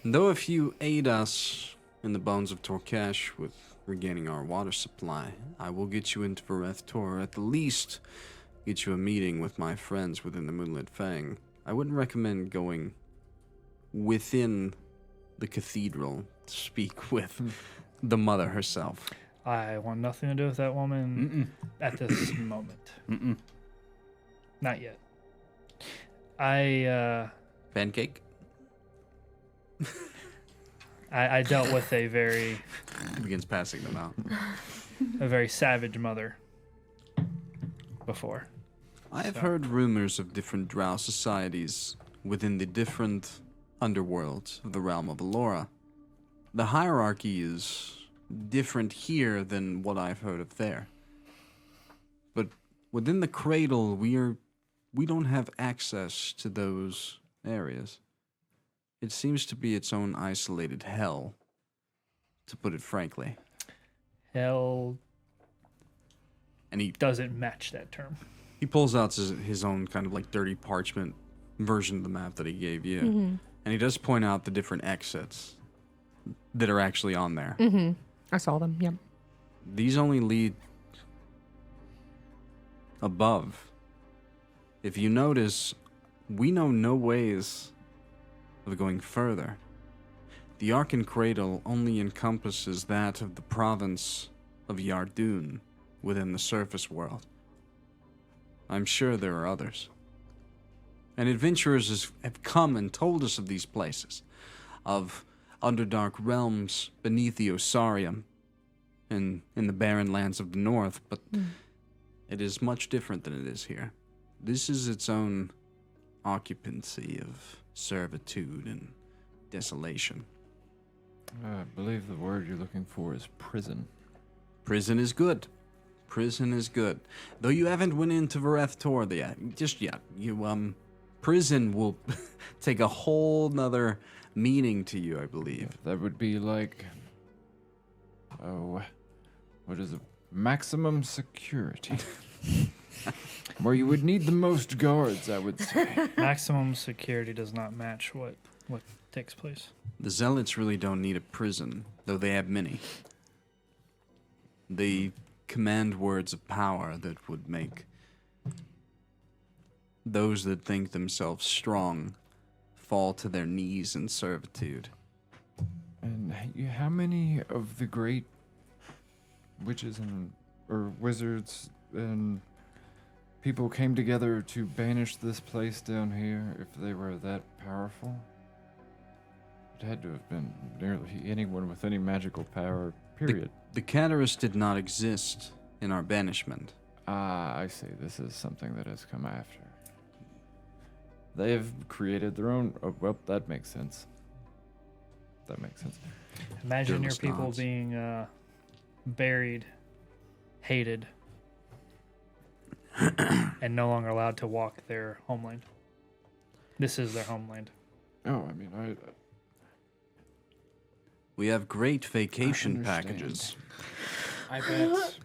Though if you aid us in the bones of Torkesh with regaining our water supply, I will get you into Vareth Tor, at the least get you a meeting with my friends within the Moonlit Fang. I wouldn't recommend going within the cathedral to speak with the mother herself. I want nothing to do with that woman at this moment. Not yet. Pancake? I dealt with a very He begins passing them out. savage mother before. I have heard rumors of different drow societies within the different underworlds of the realm of Alora. The hierarchy is different here than what I've heard of there. But within the cradle, we don't have access to those areas. It seems to be its own isolated hell, to put it frankly. Hell And he doesn't match that term. pulls out his own kind of like dirty parchment version of the map that he gave you. And he does point out the different exits that are actually on there. I saw them, yep. These only lead above. If you notice, we know no ways of going further. The Arkan Cradle only encompasses that of the province of Yardun within the surface world. I'm sure there are others. And adventurers have come and told us of these places, of underdark realms beneath the Osarium and in the barren lands of the north, but it is much different than it is here. This is its own occupancy of servitude and desolation. I believe the word you're looking for is prison. Prison is good. Prison is good. Though you haven't went into Vareth Tor just yet. Prison will take a whole nother meaning to you, I believe. That would be like, what is it? Maximum security. Where you would need the most guards, I would say. Maximum security does not match what takes place. The Zealots really don't need a prison, though they have many. They command words of power that would make those that think themselves strong fall to their knees in servitude. And how many of the great witches or wizards and people came together to banish this place down here if they were that powerful? It had to have been nearly anyone with any magical power, period. The Catarus did not exist in our banishment. Ah, I see. This is something that has come after. They have created their own. Oh, well, that makes sense. That makes sense. Imagine your Fearless people nods. being buried, hated, and no longer allowed to walk their homeland. This is their homeland. Oh, I mean, We have great vacation understand. packages. I bet.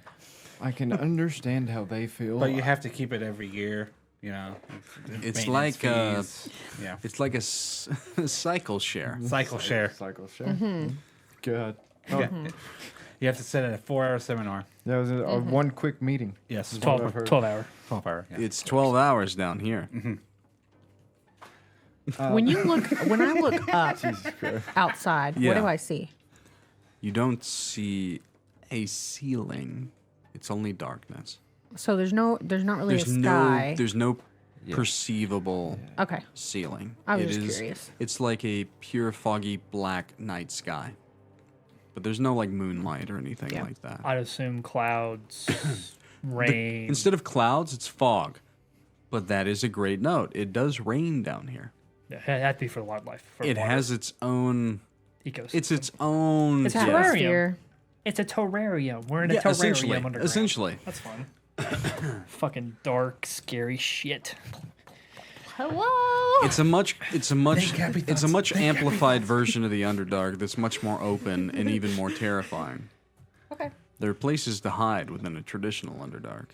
I can understand how they feel. But you have to keep it every year. It's maintenance like fees. Yeah. it's like a cycle share. Cycle share. Cycle share. Good. Oh, Yeah. You have to set it a 4-hour seminar. that was a one quick meeting. Yes. 12, 12 hour. 12 hour. Yeah. It's 12 hours down here. When I look up outside, what Yeah. do I see? You don't see a ceiling. It's only darkness. So there's not really There's a sky. there's no perceivable Okay. ceiling. I was It just is- curious. It's like a pure foggy black night sky. But there's no like moonlight or anything Yeah. like that. I'd assume clouds, rain. Instead of clouds, it's fog. But that is a great note. It does rain down here. Yeah, that'd be for wildlife. For It water has its own ecosystem. it's its own It's yeah. terrarium. Atmosphere. It's a terrarium. We're in a Yeah, terrarium essentially. underground. Essentially. That's fun. Fucking dark, scary shit. Hello. It's a much happy it's a thoughts. much amplified version of the Underdark that's much more open and even more terrifying. Okay. There are places to hide within a traditional Underdark.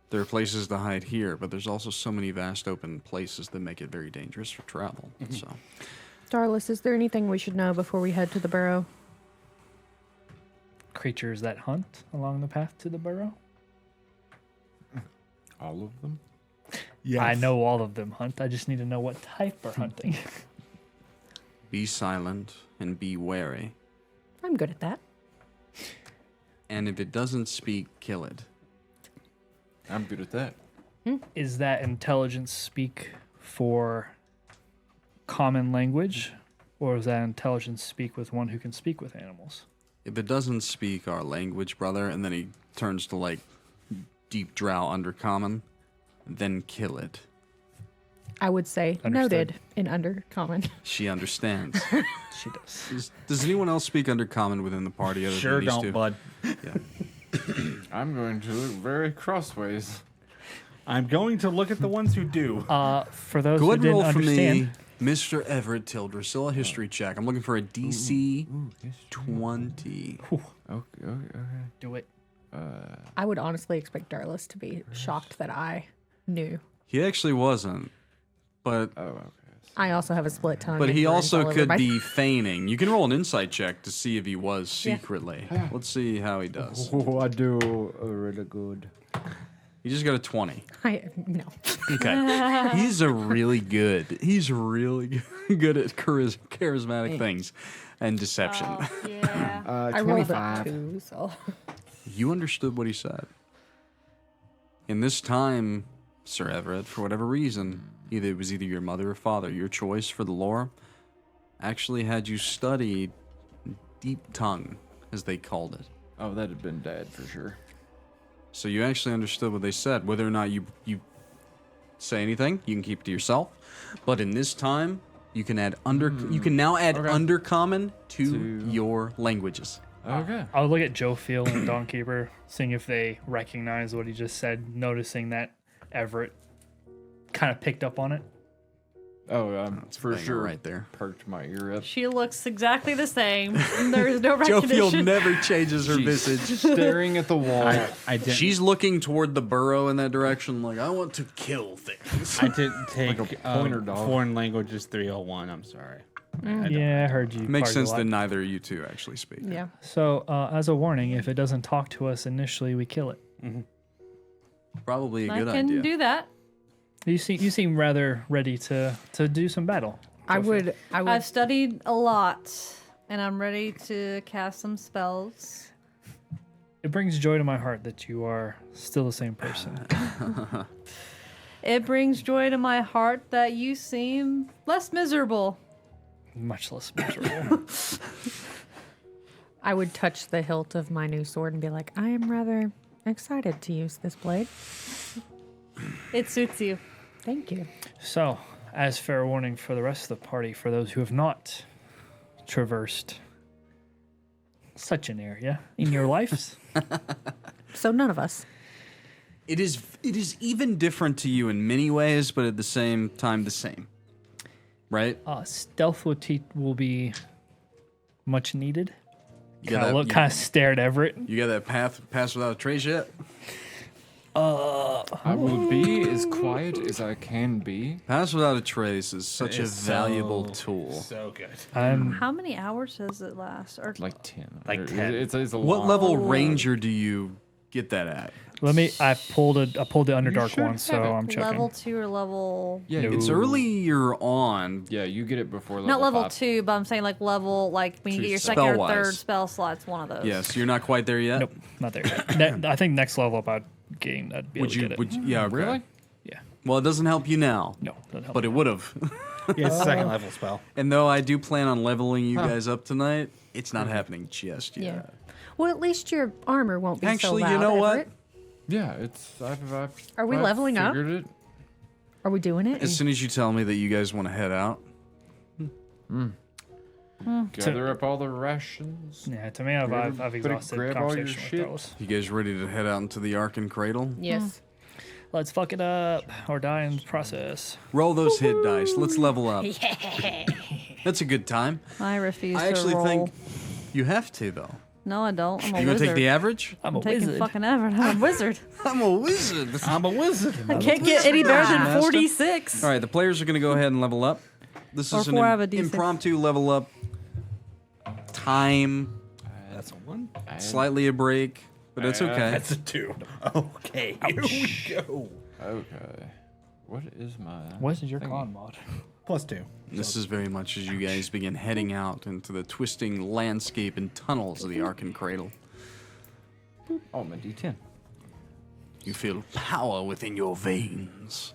There are places to hide here, but there's also so many vast open places that make it very dangerous for travel. So Darlis, is there anything we should know before we head to the burrow? Creatures that hunt along the path to the burrow. All of them? I know all of them hunt. I just need to know what type are hunting. be silent and be wary. I'm good at that. And if it doesn't speak, kill it. I'm good at that. Is that intelligence speak for common language, or is that intelligence speak with one who can speak with animals? If it doesn't speak our language, brother, and then he turns to like deep drow undercommon, then kill it. I would say Understood. noted in undercommon. She understands. She does. Does anyone else speak undercommon within the party other Sure than these don't, two? bud. Yeah. I'm going to look very crossways. I'm going to look at the ones who do. For those Go who ahead and didn't roll for understand, me, Mr. Everett Tilder. Still a history check. I'm looking for a DC 20. Okay. do it. I would honestly expect Darlis to be shocked that I knew. He actually wasn't, but Oh, okay. I also have a split tongue. but and he burns all also over could my- be feigning. You can roll an insight check to see if he was Yeah. secretly. Let's see how he does. Oh, I do really good. He just got a 20. No. Okay. He's really good at charismatic things and deception. Oh, yeah. I rolled a 25. 2, so. You understood what he said. In this time, Sir Everett, for whatever reason, it was either your mother or father, your choice for the lore, actually had you study deep tongue, as they called it. Oh, that'd have been Dad for sure. So you actually understood what they said. Whether or not you say anything, you can keep it to yourself. But in this time, you can add you can now add undercommon to your languages. Okay. I'll look at Jophiel and Dawnkeeper, seeing if they recognize what he just said, noticing that Everett kind of picked up on it. Oh, for banger sure. right there. Perked my ear up. She looks exactly the same. There's no Jophiel recognition. never changes her She's visage. staring at the wall. I didn't. She's looking toward the burrow in that direction, like, I want to kill things. I didn't take a pointer dog. foreign languages 301. I'm sorry. Yeah, I heard you. Makes party a sense lot. that neither of you two actually speak. Yeah. So, as a warning, if it doesn't talk to us initially, we kill it. Probably a I good can idea. do that. You seem rather ready to do some battle. I would. I've studied a lot, and I'm ready to cast some spells. It brings joy to my heart that you are still the same person. It brings joy to my heart that you seem less miserable. Much less miserable. I would touch the hilt of my new sword and be like, I am rather excited to use this blade. It suits you. Thank you. So, as fair warning for the rest of the party, for those who have not traversed such an area in your lives, So none of us. It is even different to you in many ways, but at the same time the same. Right? stealth will be much needed. You got that, Kind of stare at Everett. you got that pass without a trace yet? I will be as quiet as I can be. Pass without a trace is such a It's valuable so- tool. So good. How many hours does it last? Or Like 10. Like Or- 10. It's a What lot. level ranger do you get that at? I pulled the Underdark should one, so have it. I'm checking. level 2 or level... Yeah, No. It's earlier on. Yeah, you get it before level Not level 5. 2, but I'm saying like level, like when you Two get your second or spell-wise. third spell slot's one of those. Yes, you're not quite there yet. Nope, not there yet. I think next level up I'd be able Would to you? get it. Would you, yeah. Okay. Really? Yeah. Well, it doesn't help you now, No, doesn't help. but it would have. Yeah, it's a second level spell. And though I do plan on leveling you guys up tonight, it's not happening just yet. Yeah. Well, at least your armor won't be Actually, so loud. you know what? Everett. Yeah, it's. I've Are we I've leveling up? figured it. Are we doing it? As soon as you tell me that you guys want to head out, Gather up all the rations. Yeah, to me, I've Better exhausted grab all your conversation with shit. those. you guys ready to head out into the Ark and Cradle? Yes. Let's fuck it up or die in the process. Roll those hit dice. Let's level up. That's a good time. I refuse I to actually roll. think you have to though. No, I don't. I'm a You gonna wizard. take the average? I'm a taking wizard. fucking Everett. I'm a wizard. I'm a wizard. I'm a wizard. I can't get any better than Master. 46. All right, the players are going to go ahead and level up. This Or is an 4 out of a D6. impromptu level up. Time, That's a 1. slightly a break, but it's okay. That's a 2. Okay, here we go. Okay. What is my? What is your thingy? con mod? +2. This is very much as you guys begin heading out into the twisting landscape and tunnels of the Ark and Cradle. Oh, my D10. You feel power within your veins.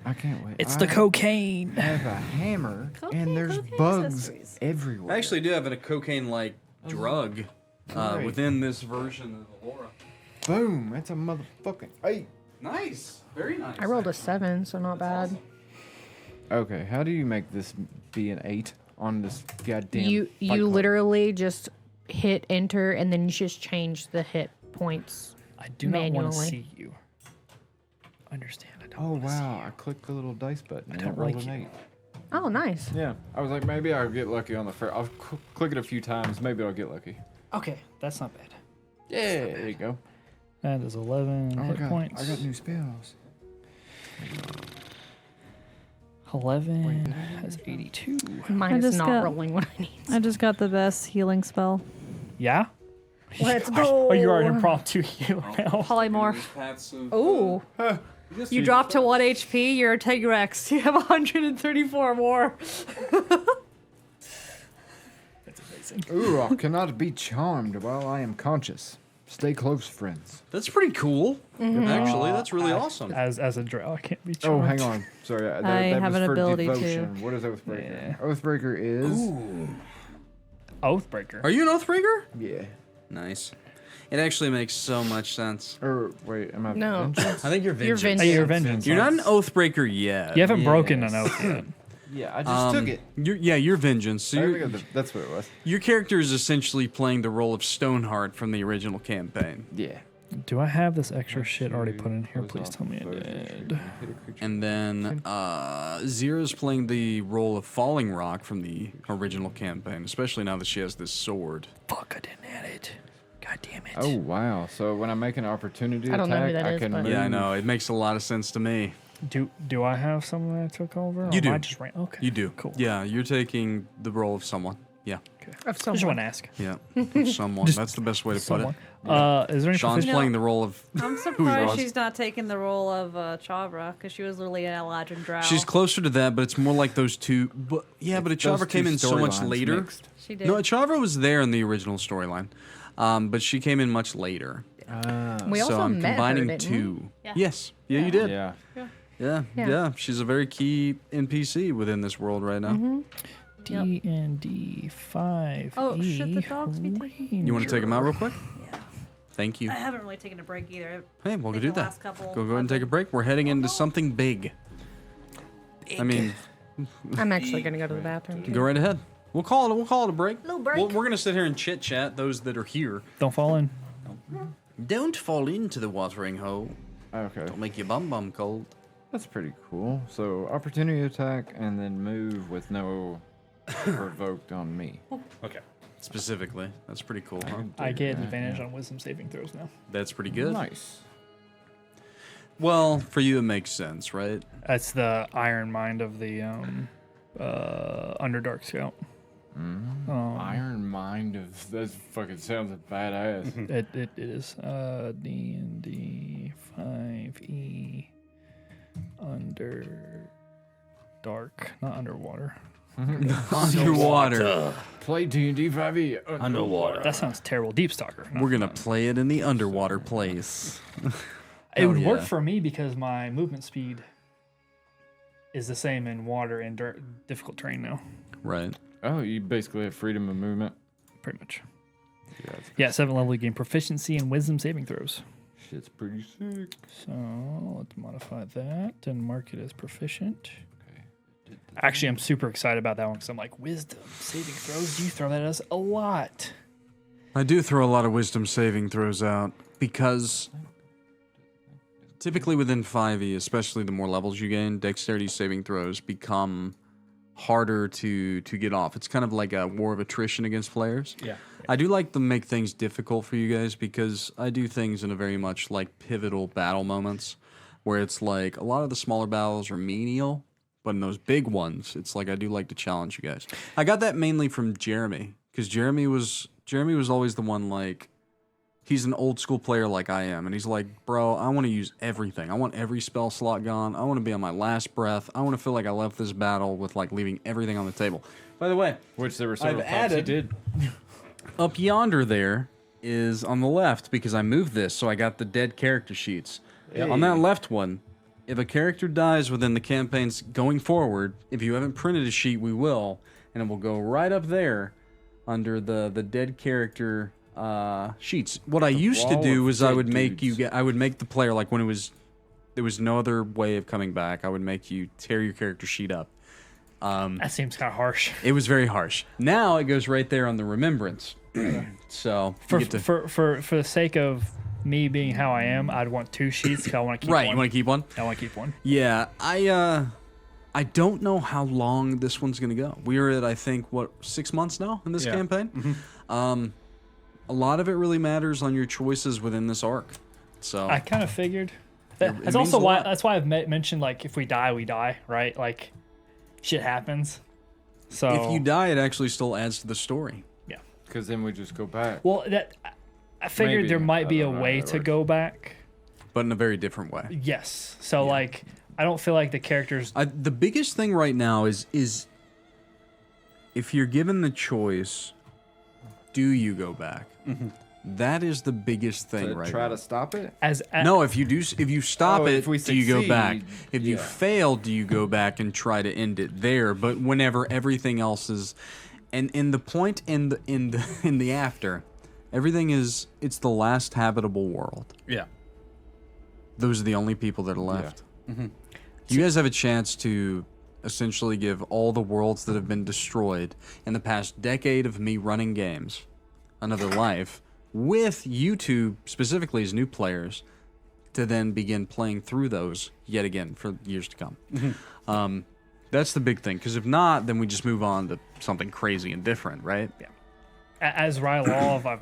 I can't wait. It's the cocaine. have a hammer, Cocaine, and there's cocaine bugs accessories. everywhere. I actually do have a cocaine-like drug Great. within this version of Alora. boom! That's a motherfucking 8. Nice. Very nice. I rolled a 7, so not bad. Okay, how do you make this be an 8 on this goddamn? You Fight Club? literally just hit enter and then you just change the hit points. I do not want to Manually. see you. Understand? I don't Oh want to see wow! I clicked the little dice button. And don't it rolled like an you. 8. Oh, nice. Yeah, I was like, maybe I'll get lucky on the first. I'll click it a few times. Maybe I'll get lucky. you. Okay, that's not bad. Yeah, there you go. That is 11 Oh, hit points. I got new spells. 11 has 82. Mine is just not got- rolling what I need. I just got the best healing spell. Yeah? Let's go. Oh, you are an impromptu healer now. Polymorph. Ooh. You drop to 1 HP, you're a Tigrex. You have 134 more. That's amazing. Ooh, I cannot be charmed while I am conscious. Stay close, friends. That's pretty cool. Actually, that's really awesome. As a drow, I can't be Oh, charmed. hang on. Sorry, that have was an for ability too. devotion. What is Oathbreaker? Yeah. Oathbreaker is. Oathbreaker. Are you an Oathbreaker? Yeah. Nice. It actually makes so much sense. Or wait, am I? No. vengeance? I think you're You're vengeance. Oh, you're vengeance. You're not an Oathbreaker yet. You haven't Yes. broken an oath yet. Yeah, I just took it. You're vengeance. So That's what it was. your character is essentially playing the role of Stoneheart from the original campaign. Yeah. Do I have this extra shit already put in here? Please tell me I did. And then Xyrra's playing the role of Falling Rock from the original campaign, especially now that she has this sword. Fuck, I didn't add it. God damn it. Oh wow! So when I make an opportunity I don't know attack, who that I is, can but- move. Yeah, I know. It makes a lot of sense to me. Do I have someone that I took over? You or do. am I just okay. You do. Cool. Yeah, you're taking the role of someone. Yeah. Of I just want someone. to ask. Yeah. Of someone. Just That's the best way to put Someone. it. Is there any Sean's No. playing the role of. I'm was. surprised she's not taking the role of Xyrra because she was literally an Eladrin Drow. She's closer to that, but it's more like those two. But yeah, but Those Achava came two in so much storylines later. mixed. She did. No, Achava was there in the original storyline, but she came in much later. We so also I'm met combining her, didn't we? two. Yeah. Yes. Yeah, you did. Yeah. Yeah. Yeah. Yeah. She's a very key NPC within this world right now. D&D 5. Oh, should the dogs be taken? You want to take them out real quick? Yeah. Thank you. I haven't really taken a break either. Hey, we'll go think do the that. last couple Go ahead and take a break. We're heading into something big. I mean, I'm actually going to go to the bathroom, too. go right ahead. We'll call it a break. Little break. We're gonna sit here and chit chat. Those that are here, Don't fall in. don't fall into the watering hole. Okay. Don't make your bum cold. That's pretty cool. So opportunity attack and then move with no provoked on me. Okay. Specifically, that's pretty cool, huh? I get advantage on wisdom saving throws now. That's pretty good. Nice. Well, for you it makes sense, right? That's the iron mind of the Underdark Scout. Iron Mind of that fucking sounds badass. It is D&D 5e Underdark, not underwater. Underwater. Play D&D 5e underwater. That sounds terrible. Deep Stalker. We're gonna play it in the underwater place. It would work yeah. for me because my movement speed is the same in water and difficult terrain now, Right. Oh, you basically have freedom of movement. pretty much. Yeah, Yeah, 7th level, you gain proficiency in wisdom saving throws. shit's pretty sick. So let's modify that and mark it as proficient. Actually, I'm super excited about that one because I'm like, wisdom saving throws. You throw that at us a lot. I do throw a lot of wisdom saving throws out because typically within 5e, especially the more levels you gain, dexterity saving throws become harder to get off. It's kind of like a war of attrition against players. Yeah. I do like to make things difficult for you guys because I do things in a very much like pivotal battle moments where it's like a lot of the smaller battles are menial, but in those big ones, it's like I do like to challenge you guys. I got that mainly from Jeremy because Jeremy was always the one like he's an old school player like I am, and he's like, bro, I want to use everything. I want every spell slot gone. I want to be on my last breath. I want to feel like I left this battle with like leaving everything on the table. By the way, Which there were several I've pops he added- did. up yonder there is on the left because I moved this, so I got the dead character sheets. On that left one, if a character dies within the campaigns going forward, if you haven't printed a sheet, we will, and it will go right up there under the dead character sheets. What I used to wall do of was I dead would make dudes. I would make the player like when there was no other way of coming back. I would make you tear your character sheet up. That seems kind of harsh. It was very harsh. Now it goes right there on the remembrance. So you For, get to, for the sake of me being how I am, I'd want 2 sheets because I want to keep right. one. You want to keep one? I want to keep one. Yeah, I don't know how long this one's gonna go. We are at I think 6 months now in this Yeah. campaign. A lot of it really matters on your choices within this arc. So I kind of figured. It That's means also a why. lot. That's why I've mentioned like if we die, we die, right? Like, shit happens. So if you die, it actually still adds to the story. yeah. Because then we just go back. Well, I figured Maybe. there might be I a don't know how way that to works. go back. But in a very different way. Yes. So like, I don't feel like the characters. The biggest thing right now is if you're given the choice, do you go back? That is the biggest thing To right try now. to stop it? No, if you stop Oh, it, if we do you go back? succeed, If you yeah. fail, do you go back and try to end it there? But whenever everything else is, and in the point in the after, everything is it's the last habitable world. Yeah. Those are the only people that are left. You guys have a chance to essentially give all the worlds that have been destroyed in the past decade of me running games another life with you two specifically as new players to then begin playing through those yet again for years to come. That's the big thing, because if not, then we just move on to something crazy and different, right? As Rylal,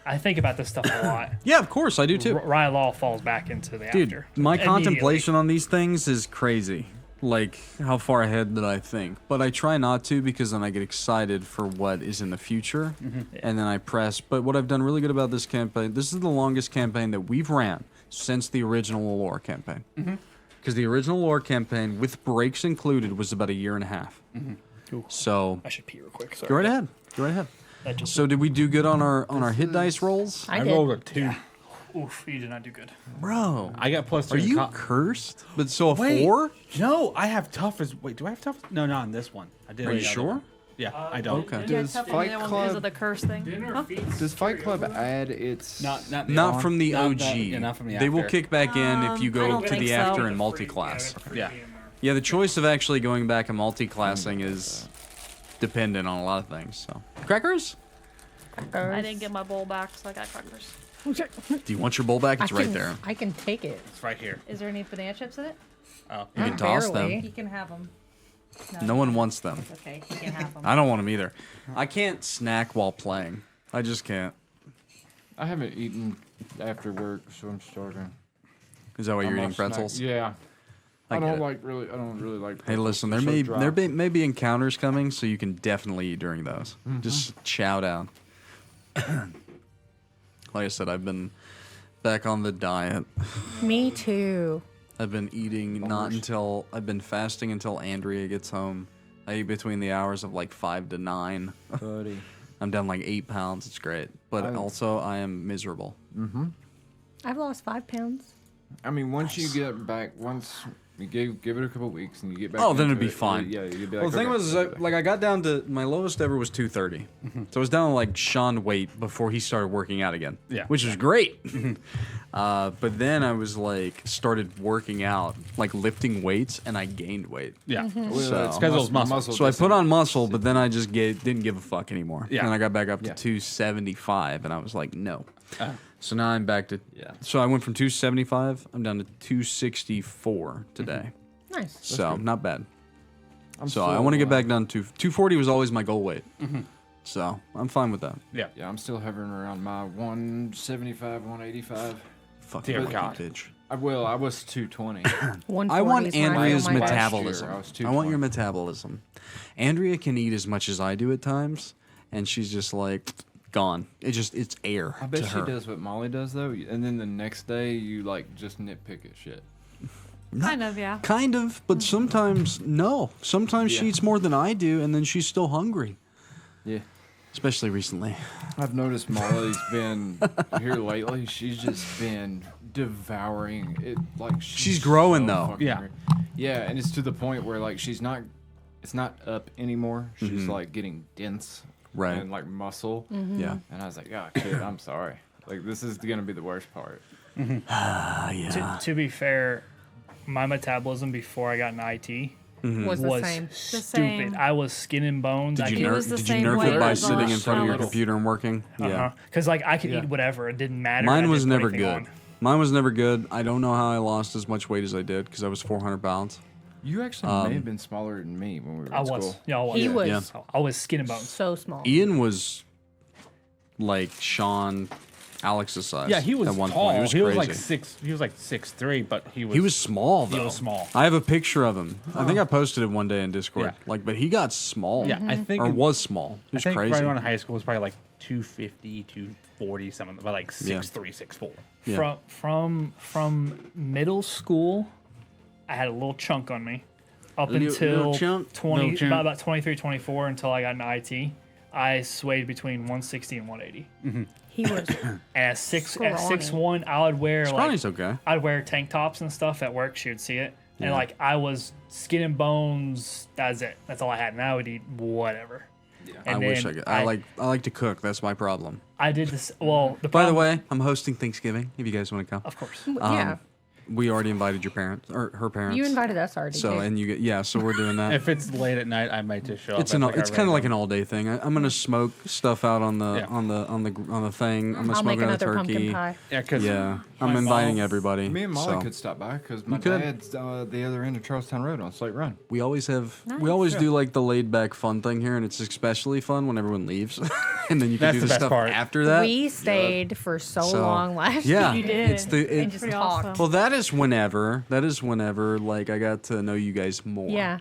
I think about this stuff a lot. Yeah, of course, I do too. Rylal falls back into the Dude, after. my Immediately. contemplation on these things is crazy. Like, how far ahead did I think? But I try not to because then I get excited for what is in the future. And then I press. But what I've done really good about this campaign, this is the longest campaign that we've ran since the original Alora campaign. Because the original Alora campaign, with breaks included, was about a year and a half. Cool. So, I should pee real quick. Sorry. go right ahead. Go right ahead. That just So, did we do good on our hit dice rolls? I I did. rolled a 2. oof, you did not do good. Bro, I got plus 2. are in you con- cursed? But so a Wait. 4? No, I have tough as. Wait, do I have tough? No, not on this one. I did. Are on you the other sure? one. Yeah, I don't. Okay. Yeah, Does tough on Fight the other one Club- because of the curse thing. Huh? Does Fight Club add its? Not from the not OG. that- yeah, not from the They will after. kick back in if you I go don't to think the so. after and multi-class. Yeah. Yeah, the choice of actually going back and multi-classing is dependent on a lot of things. So, crackers? I didn't get my bowl back, so I got crackers. Do you want your bowl back? It's right there. I can take it. It's right here. Is there any banana chips in it? Oh, You can toss Barely. them. He can have them. No one wants them. Okay, he can have them. I don't want them either. I can't snack while playing. I just can't. I haven't eaten after work, so I'm starving. Is that why you're I'm eating off snack- pretzels? Yeah. I I get don't it. like really. I don't really like. Hey, pretzels. listen, They're there so dry. may be encounters coming, so you can definitely eat during those. Just chow down. Like I said, I've been back on the diet. Me too. I've been eating I've been fasting until Andrea gets home. I eat between the hours of like 5 to 9. Buddy. I'm down like 8 pounds. It's great, but also I am miserable. I've lost 5 pounds. I mean, once you get back, once you give it a couple weeks and you get back. Oh, then it'd into be it, fine. Yeah, you'd be like. Well, the thing okay, was, like, I got down to my lowest ever was 230, so I was down to like Shawn weight before he started working out again. Yeah. which was great. But then I was like started working out, like lifting weights, and I gained weight. yeah. well, So- it's Because it was muscle. So I put on muscle, but then I just didn't give a fuck anymore. Yeah. And I got back up to Yeah. 275, and I was like, no. Uh, So now I'm back to. Yeah. So I went from 275. I'm down to 264 today. Nice. So not bad. I'm So I still, want to get back down to 240 was always my goal weight. So I'm fine with that. yeah. Yeah, I'm still hovering around my 175, 185. Fuck Dear you, God. bitch. I was 220. 140 I want is my Andrea's real weight. metabolism. I was I want your 220. metabolism. Andrea can eat as much as I do at times, and she's just like gone. It's air I bet to she her. does what Molly does though, and then the next day you like just nitpick at shit. Kind of, yeah. Kind of, but sometimes no. Sometimes she Yeah. eats more than I do, and then she's still hungry. Yeah. Especially recently. I've noticed Molly's been here lately. She's just been devouring it. Like She's growing, though. fucking Yeah. hungry. Yeah, and it's to the point where like she's not. It's not up anymore. She's like getting dense, Right. and like muscle. Yeah. And I was like, oh shit, I'm sorry. Like this is gonna be the worst part. Yeah. To be fair, my metabolism before I got an IT Was the was same. stupid. same. I was skin and bones. Did you, It nerf, was the did you same nerf way it by as sitting in front of your Shawn. computer and working? Yeah. Because like I could Yeah. eat whatever. It didn't matter. Mine I was didn't put never anything good. on. Mine was never good. I don't know how I lost as much weight as I did because I was 400 pounds. You actually may have been smaller than me when we were I in was. school. Yeah, I was. He was Yeah. I was skin and bones. so small. Ian was like Shawn, Alex's size. Yeah, he was at one tall. point. It was he crazy. was like 6. He was like 6'3", but he was. He was small though. was small. I have a picture of him. I think I posted it one day in Discord. Yeah. Like, but he got small. Yeah, I think. Or was small. It I was think crazy. right around high school was probably like 250, 240 something, but like 6'3", 6'4". Yeah. From middle school, I had a little chunk on me up Little until chunk? 20 Little chunk. about 23, 24 until I got an IT. I swayed between 160 and 180. He was. And at Scrawny. 6'1", I would wear like Scrawny's okay. I'd wear tank tops and stuff at work. She would see it, and like I was skin and bones. That's it. That's all I had. And I would eat whatever. And I wish I then could. I like to cook. That's my problem. I did this. Well, the By the problem- way, I'm hosting Thanksgiving. If you guys want to come. of course. Yeah. we already invited your parents or her parents. You invited us already. So too. and so we're doing that. If it's late at night, I might just show up. It's as, it's a kind of like random- an all day thing. I'm gonna smoke stuff out on the Yeah. on the thing. I'm gonna I'll smoke make another another turkey. pumpkin pie. Yeah, because Yeah, my I'm inviting mom- everybody. Me and Molly so. could stop by because my could. dad's the other end of Charlestown Road on Slate Run. We always have we Nice. always do like the laid back fun thing here, and it's especially fun when everyone leaves, and then you can That's do the the best stuff part. after that. We stayed for so So, long last yeah, year. You did. it's the And it, just Pretty talked. awesome. well that is whenever like I got to know you guys more. Yeah.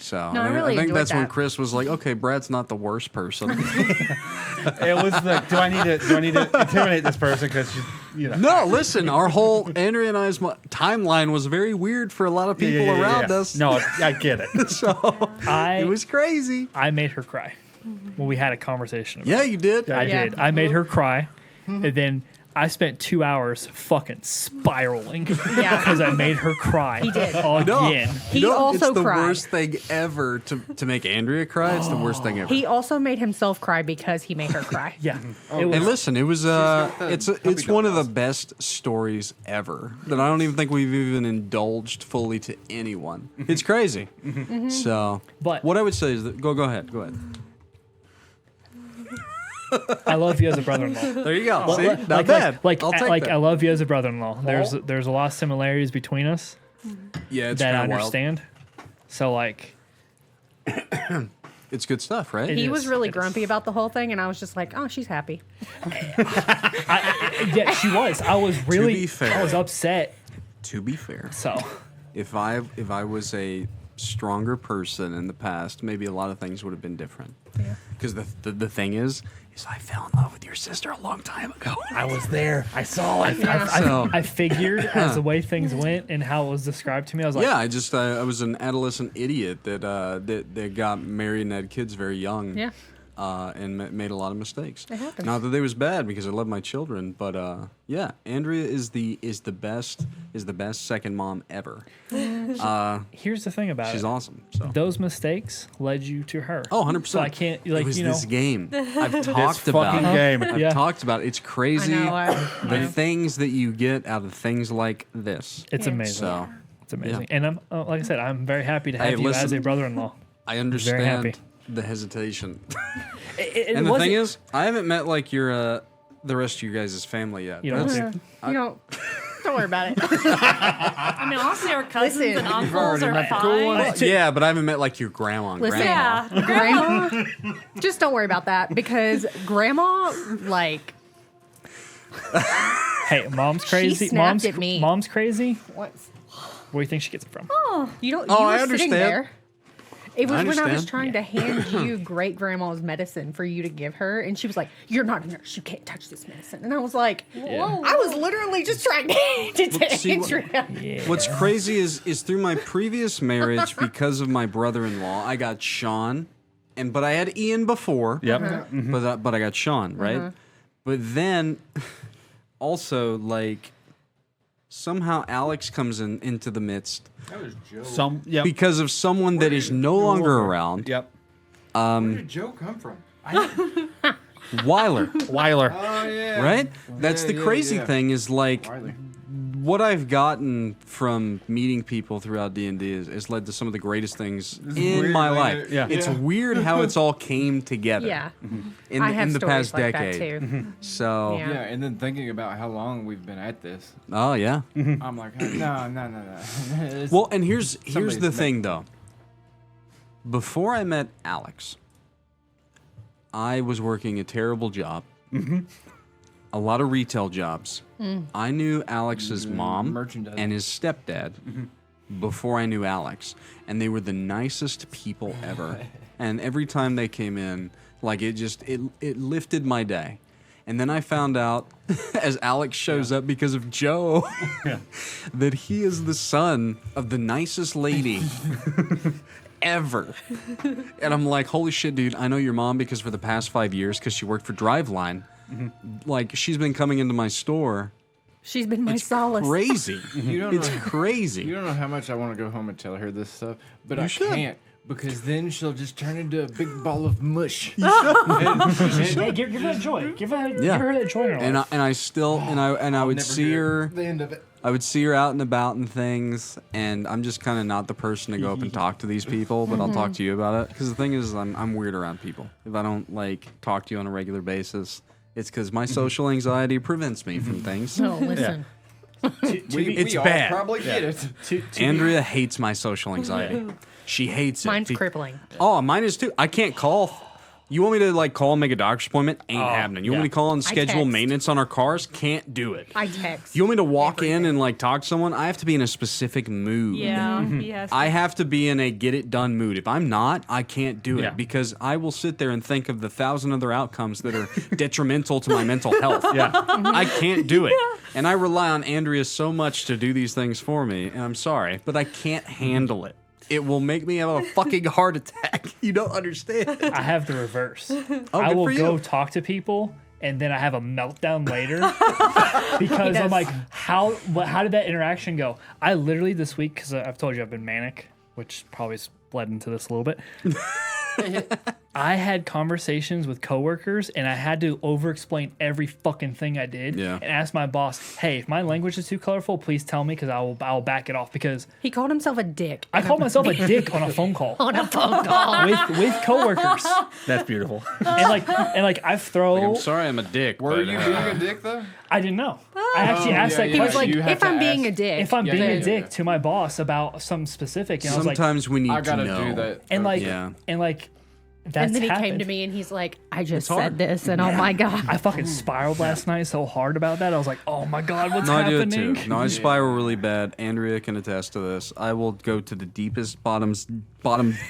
So No, I I really think enjoyed that's when that. Chris was like, okay, Brad's not the worst person. It was like, do I need to intimidate this person because she's, you know. No, listen, our whole Andrea and I's timeline was very weird for a lot of people around us. No, I get it. So I it was crazy. I made her cry when we had a conversation. About Yeah, you did. I Yeah. did. I made her cry, and then I spent 2 hours fucking spiraling Yeah. because I made her cry. He did. Again. He also it's the cried. worst thing ever to make Andrea cry. It's the worst thing ever. He also made himself cry because he made her cry. Yeah. Oh, It was, And listen, it was got the it's puppy one of the dogs. best stories ever that I don't even think we've even indulged fully to anyone. It's crazy. So, But- what I would say is that go ahead. I love you as a brother-in-law. There you go. Well, See, like- not bad. Like, I'll take like that. I love you as a brother-in-law. There's a lot of similarities between us Yeah, it's that I kinda wild. understand. So like, It's good stuff, right? It He is. was really It is. grumpy about the whole thing, and I was just like, oh, she's happy. yeah, she was. I was really, be fair. I was upset. To be fair, So if I was a stronger person in the past, maybe a lot of things would have been different. Yeah. Because the thing is I fell in love with your sister a long time ago. I was there. I saw it. So- I figured as the way things went and how it was described to me, I was like, Yeah, I was an adolescent idiot that got married and had kids very young. Yeah. And made a lot of mistakes. It happens. Not that they was bad because I love my children, but yeah, Andrea is the best second mom ever. here's the thing about She's it. awesome. So. Those mistakes led you to her. Oh, 100%. So I can't, It like, was you know, this game. I've talked about fucking it. game. I've Yeah. talked about it. It's crazy. The know. things that you get out of things like this. it's Yeah. amazing. So It's amazing. And I'm, like I said, I'm very happy to have Hey, you as listen. a brother-in-law. I happy. understand the hesitation. It And the wasn't- thing is, I haven't met like your the rest of you guys' family yet. You don't That's- have You know, don't worry about it. I mean, honestly, our cousins Listen, and you've uncles already are met the fine. cool ones. yeah, but I haven't met like your grandma and Listen, grandma. Yeah. Grandma, just don't worry about that because Grandma, like, Hey, mom's crazy. snapped Mom's at me. Mom's crazy. what? Where do you think she gets it from? You don't. Oh, you were I sitting understand. there. It was I when I was understand. trying to hand you great grandma's medicine for you to give her, and she was like, "You're not a nurse. You can't touch this medicine." And I was like, "Whoa!" I was literally just trying to hand it to see what- Andrea. Yeah. What's crazy is through my previous marriage, because of my brother-in-law, I got Shawn, but I had Ian before. Yep. But I got Shawn, right? But then also like somehow Alex comes into the midst That was Joe. Some. Yep. because of someone that is no longer around. Yep. Where did Joe come from? Weiler, Weiler. Oh yeah. right? That's the yeah, crazy yeah. thing is like Wiley. what I've gotten from meeting people throughout D&D has led to some of the greatest things in weird, my like, life. yeah. It's weird how it's all came together. Yeah, In I the, have in the stories past like decade. that too. So, Yeah. Yeah, and then thinking about how long we've been at this, oh yeah. I'm like, no. It's- Well, and here's Somebody's the met- thing though. Before I met Alex, I was working a terrible job. A lot of retail jobs. I knew Alex's mom merchandising. and his stepdad before I knew Alex, and they were the nicest people ever. And every time they came in, like it lifted my day. And then I found out, as Alex shows up because of Joe, that he is the son of the nicest lady ever. And I'm like, holy shit, dude, I know your mom because for the past 5 years, because she worked for Driveline, like she's been coming into my store. She's been my It's solace. crazy. You don't It's know. crazy. You don't know how much I want to go home and tell her this stuff, but I should. can't because then she'll just turn into a big ball of mush. Hey, give her that joy. Give her that joy in her And life. I still and I would Never see hear her the end of it. I would see her out and about and things, and I'm just kind of not the person to go up and talk to these people, but I'll talk to you about it. Because the thing is, I'm weird around people. If I don't like talk to you on a regular basis, it's because my social anxiety prevents me from things. No, listen. It's we bad. all probably get it. Andrea hates my social anxiety. She hates it. Mine's crippling. Oh, mine is too. I can't call. You want me to like call and make a doctor's appointment? Ain't happening. You want me to call and schedule text. maintenance on our cars? Can't do it. I text. You want me to walk in and like talk to someone? I have to be in a specific mood. Yeah, he has. I have to be in a get it done mood. If I'm not, I can't do it Yeah. because I will sit there and think of the 1,000 other outcomes that are detrimental to my mental health. Yeah. I can't do it. And I rely on Andrea so much to do these things for me, and I'm sorry, but I can't handle it. It will make me have a fucking heart attack. You don't understand. I have the reverse. Oh, I good will for go you. talk to people and then I have a meltdown later because I'm like, how did that interaction go? I literally this week, because I've told you I've been manic, which probably has bled into this a little bit. I had conversations with coworkers and I had to over-explain every fucking thing I did and ask my boss, hey, if my language is too colorful, please tell me because I'll back it off because He called himself a dick. I called myself a dick on a phone call on a phone call. with coworkers. That's beautiful. And like I've thrown I'm sorry I'm a dick. Were but, you being a dick though? I didn't know. I actually asked that He was question. like, You have if to I'm being ask. a dick. If I'm Yeah, being yeah, a yeah, dick yeah. to my boss about something specific, and Sometimes we need I gotta to know. do that. I was like, Yeah. and like that's and then he happened. came to me and he's like, I just hard. said this, and oh my God. I fucking spiraled last night so hard about that. I was like, oh my god, what's No, I do happening? it too. No, I spiral really bad. Andrea can attest to this. I will go to the deepest bottom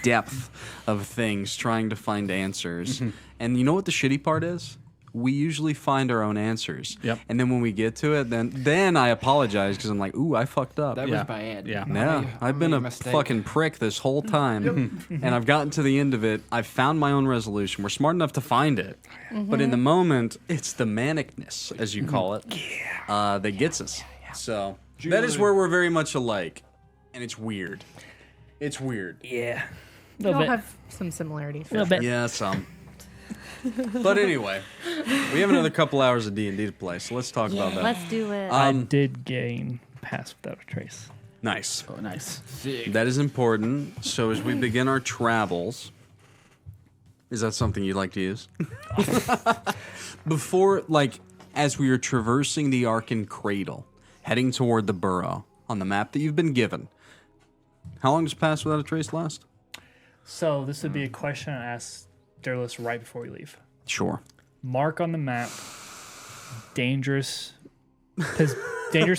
depth of things trying to find answers. And you know what the shitty part is? We usually find our own answers. Yep. And then when we get to it, then I apologize because I'm like, ooh, I fucked up. That Yeah. was bad. Yeah. No, I've been made a mistake. fucking prick this whole time, and I've gotten to the end of it. I've found my own resolution. We're smart enough to find it, but in the moment, it's the manicness, as you call it, that gets us. So that is where we're very much alike, and it's weird. It's weird. Yeah, a We little all bit. have some similarities. A little bit. Yeah, some. But anyway, we have another couple hours of D&D to play, so let's talk about that. Let's do it. I did gain pass without a trace. Nice. Oh, nice. That is important. So as we begin our travels, is that something you'd like to use? Before, like, as we are traversing the Arkan Cradle, heading toward the burrow on the map that you've been given, how long does Pass Without a Trace last? So this would be a question I asked Derlis right before we leave. Sure. Mark on the map dangerous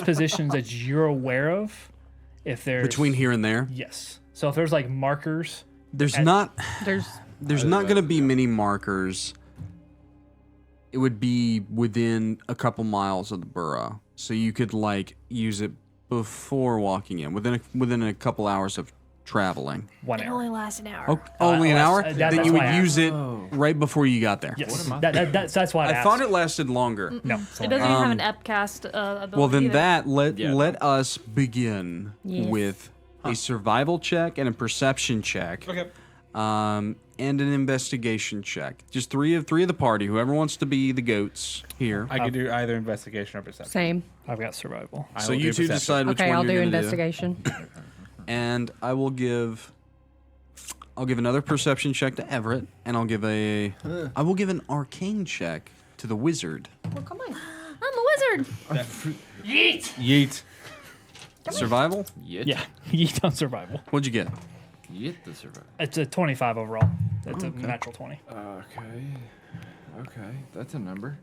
positions that you're aware of. If there's Between here and there, yes. So if there's like markers, there's And- not There's not going to be many markers. It would be within a couple miles of the burrow, so you could like use it before walking in, within a couple hours of traveling. 1 hour. lasts an hour. Oh, only an that's- hour? that's Then you why would I use it right before you got there. Yes, am I that's why I I asked. thought it lasted longer. No, It doesn't even have an epcast ability. Well, then either. let us begin Yes. with a survival check and a perception check. Okay. And an investigation check. Just three of the party. Whoever wants to be the goats here. I could do either investigation or perception. same. I've got survival. I So will you do two perception. decide which Okay, one I'll you're do gonna investigation. And I will give. I'll give another perception check to Everett, and I will give an arcane check to the wizard. Well, come on. I'm a wizard. Yeet. Survival? Yeah, you done survival. What'd you get? Get the survival. It's a 25 overall. It's a natural 20. Okay, that's a number.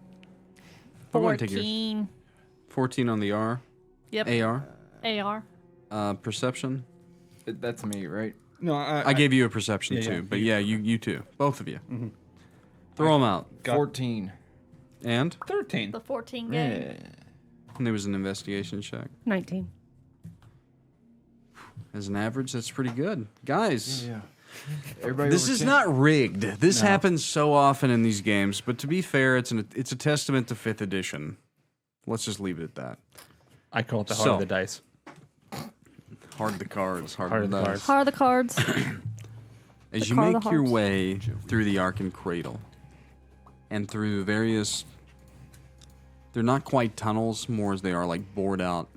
I'll go ahead and take yours. 14 14 on the R. Yep. AR. AR. Perception. That's me, right? No, I gave you a perception Yeah, too, yeah. but yeah, you two, both of you. Throw them out. 14. And 13. The 14 game. Yeah. there was an investigation check. 19. As an average, that's pretty good, guys. Yeah. Everybody This over is 10. not rigged. This happens so often in these games, but to be fair, it's a testament to 5th edition. Let's just leave it at that. I call it the heart So- of the dice. Hard the cards, hard, Heart the of the dice. cards. How are the cards? As The you card of make the your hearts. way through the Arkan Cradle and through various, they're not quite tunnels, more as they are like bored out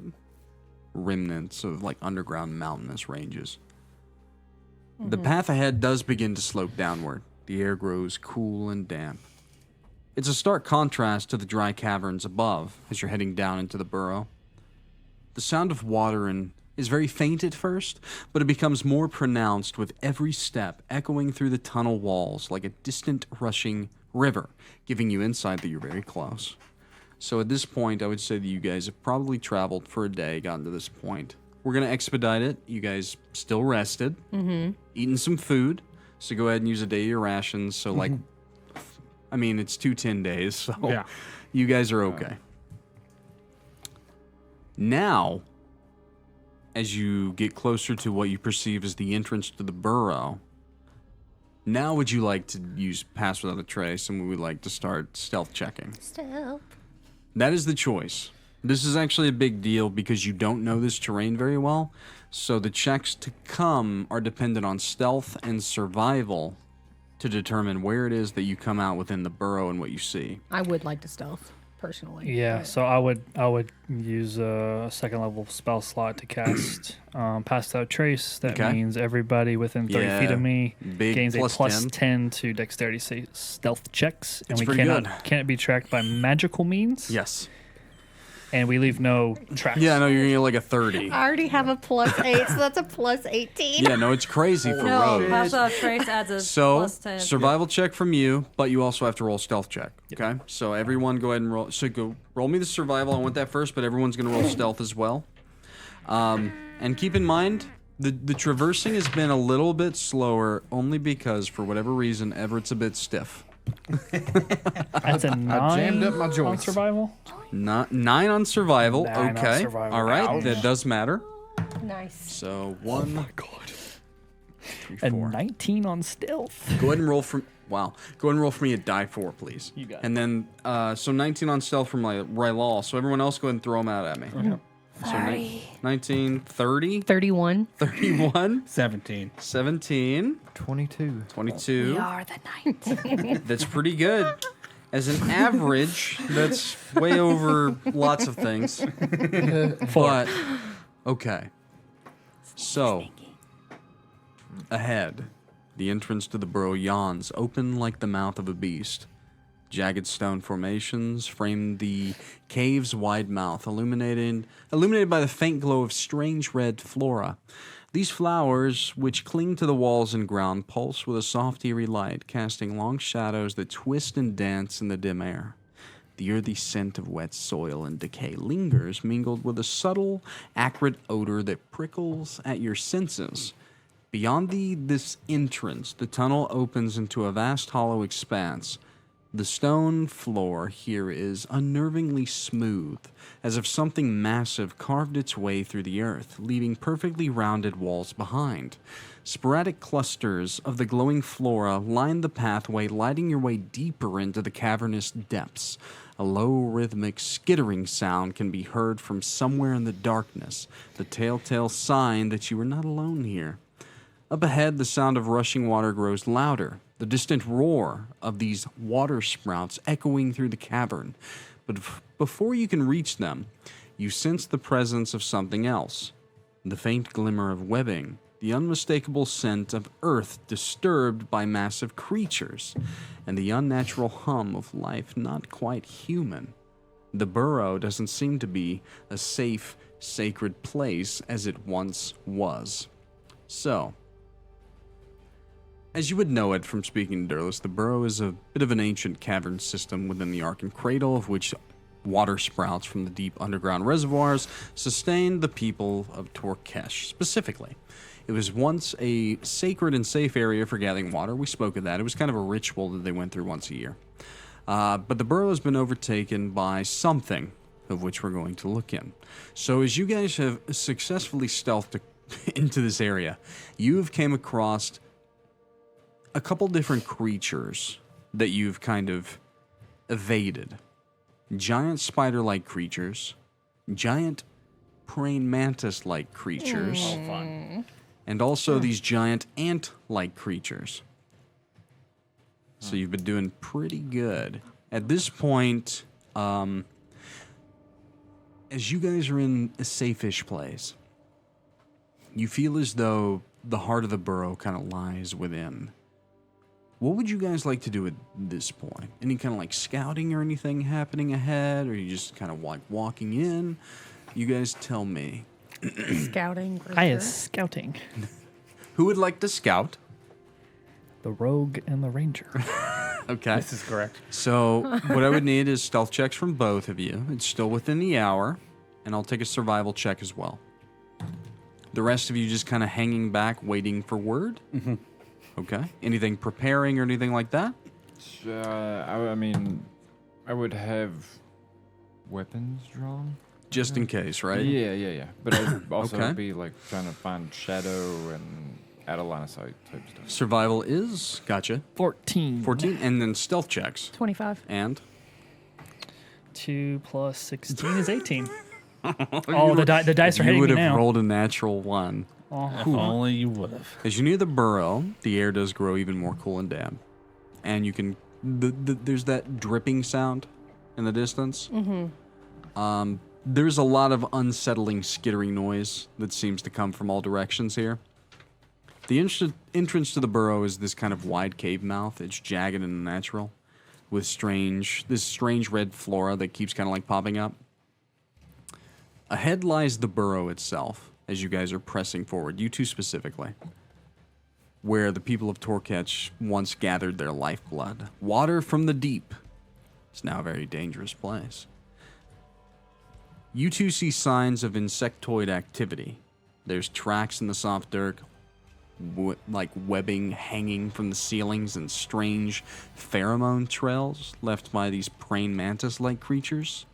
remnants of like underground mountainous ranges. The path ahead does begin to slope downward. The air grows cool and damp. It's a stark contrast to the dry caverns above as you're heading down into the burrow. The sound of water is very faint at first, but it becomes more pronounced with every step, echoing through the tunnel walls like a distant rushing river, giving you insight that you're very close. So at this point, I would say that you guys have probably traveled for a day, gotten to this point. We're going to expedite it. You guys still rested, eating some food, so go ahead and use a day of your rations. So, like, I mean, it's 10 days, so Yeah. you guys are okay. Now, as you get closer to what you perceive as the entrance to the burrow, now would you like to use Pass Without a Trace, and we would like to start stealth checking? Stealth. That is the choice. This is actually a big deal because you don't know this terrain very well, so the checks to come are dependent on stealth and survival to determine where it is that you come out within the burrow and what you see. I would like to stealth, personally. Yeah, but- so I would use a second level spell slot to cast Pass Without Trace. That Okay. means everybody within 30 feet Yeah, of me big gains a plus plus 10. 10 to dexterity stealth checks, and That's we pretty good. can't be tracked by magical means. Yes. And we leave no tracks. Yeah, no, you're gonna get like a 30. I already have a +8, so that's a +18. Yeah, no, it's crazy for No, rogues. Pass Without Trace adds a So, plus 10. survival check from you, but you also have to roll stealth check. Okay? So, everyone go ahead and roll. So, go roll me the survival. I want that first, but everyone's going to roll stealth as well. And keep in mind, the traversing has been a little bit slower only because, for whatever reason, Everett's a bit stiff. That's a 9 I jammed up my on joints. survival. Not 9 on survival. 9 on Okay. survival. All right. Ouch. That does matter. Nice. So, 1, Oh God. 3, And 4. 19 on stealth. Go ahead and roll for Go ahead and roll for me a die 4, please. You got it. And then so 19 on stealth from Rylal. So everyone else go ahead and throw them out at me. So 19, 30, 31. 31, 17. 17, 22. 22. are the night. That's pretty good. As an average, that's way over lots of things. 4. But okay. So ahead, the entrance to the burrow yawns, open like the mouth of a beast. Jagged stone formations frame the cave's wide mouth, illuminated by the faint glow of strange red flora. These flowers, which cling to the walls and ground, pulse with a soft, eerie light, casting long shadows that twist and dance in the dim air. The earthy scent of wet soil and decay lingers, mingled with a subtle, acrid odor that prickles at your senses. Beyond this entrance, the tunnel opens into a vast hollow expanse. The stone floor here is unnervingly smooth, as if something massive carved its way through the earth, leaving perfectly rounded walls behind. Sporadic clusters of the glowing flora line the pathway, lighting your way deeper into the cavernous depths. A low, rhythmic, skittering sound can be heard from somewhere in the darkness, the telltale sign that you are not alone here. Up ahead, the sound of rushing water grows louder, the distant roar of these water sprouts echoing through the cavern. But before you can reach them, you sense the presence of something else. The faint glimmer of webbing, the unmistakable scent of earth disturbed by massive creatures, and the unnatural hum of life not quite human. The burrow doesn't seem to be a safe, sacred place as it once was. So, as you would know it from speaking to Durlis, the burrow is a bit of an ancient cavern system within the Ark and Cradle, of which water sprouts from the deep underground reservoirs sustained the people of Torkesh specifically. It was once a sacred and safe area for gathering water. We spoke of that. It was kind of a ritual that they went through once a year. But the burrow has been overtaken by something, of which we're going to look in. So as you guys have successfully stealthed into this area, you have came across a couple different creatures that you've kind of evaded. Giant spider-like creatures, giant praying mantis-like creatures, and also these giant ant-like creatures. So you've been doing pretty good. At this point, as you guys are in a safe-ish place, you feel as though the heart of the burrow kind of lies within. What would you guys like to do at this point? Any kind of like scouting or anything happening ahead? Or you just kind of like walking in? You guys tell me. Scouting. For I sure. is scouting. Who would like to scout? The rogue and the ranger. Okay. This is correct. So what I would need is stealth checks from both of you. It's still within the hour. And I'll take a survival check as well. The rest of you just kind of hanging back, waiting for word? Mm-hmm. Okay. Anything preparing or anything like that? I mean, I would have weapons drawn. Just in case, right? Yeah. But I'd also Okay. be like trying to find shadow and out of line of sight type stuff. Survival is, gotcha, 14. 14. And then stealth checks. 25. And? 2 plus 16 is 18. Oh, the dice are You hitting would me have now. rolled a natural one. If only you would have. As you near the burrow, the air does grow even more cool and damp. And you can... there's that dripping sound in the distance. Mm-hmm. There's a lot of unsettling skittering noise that seems to come from all directions here. The entrance to the burrow is this kind of wide cave mouth. It's jagged and unnatural, with this strange red flora that keeps kind of like popping up. Ahead lies the burrow itself, as you guys are pressing forward, you two specifically, where the people of Torketch once gathered their lifeblood. Water from the deep. It's now a very dangerous place. You two see signs of insectoid activity. There's tracks in the soft dirt, like webbing hanging from the ceilings, and strange pheromone trails left by these praying mantis-like creatures.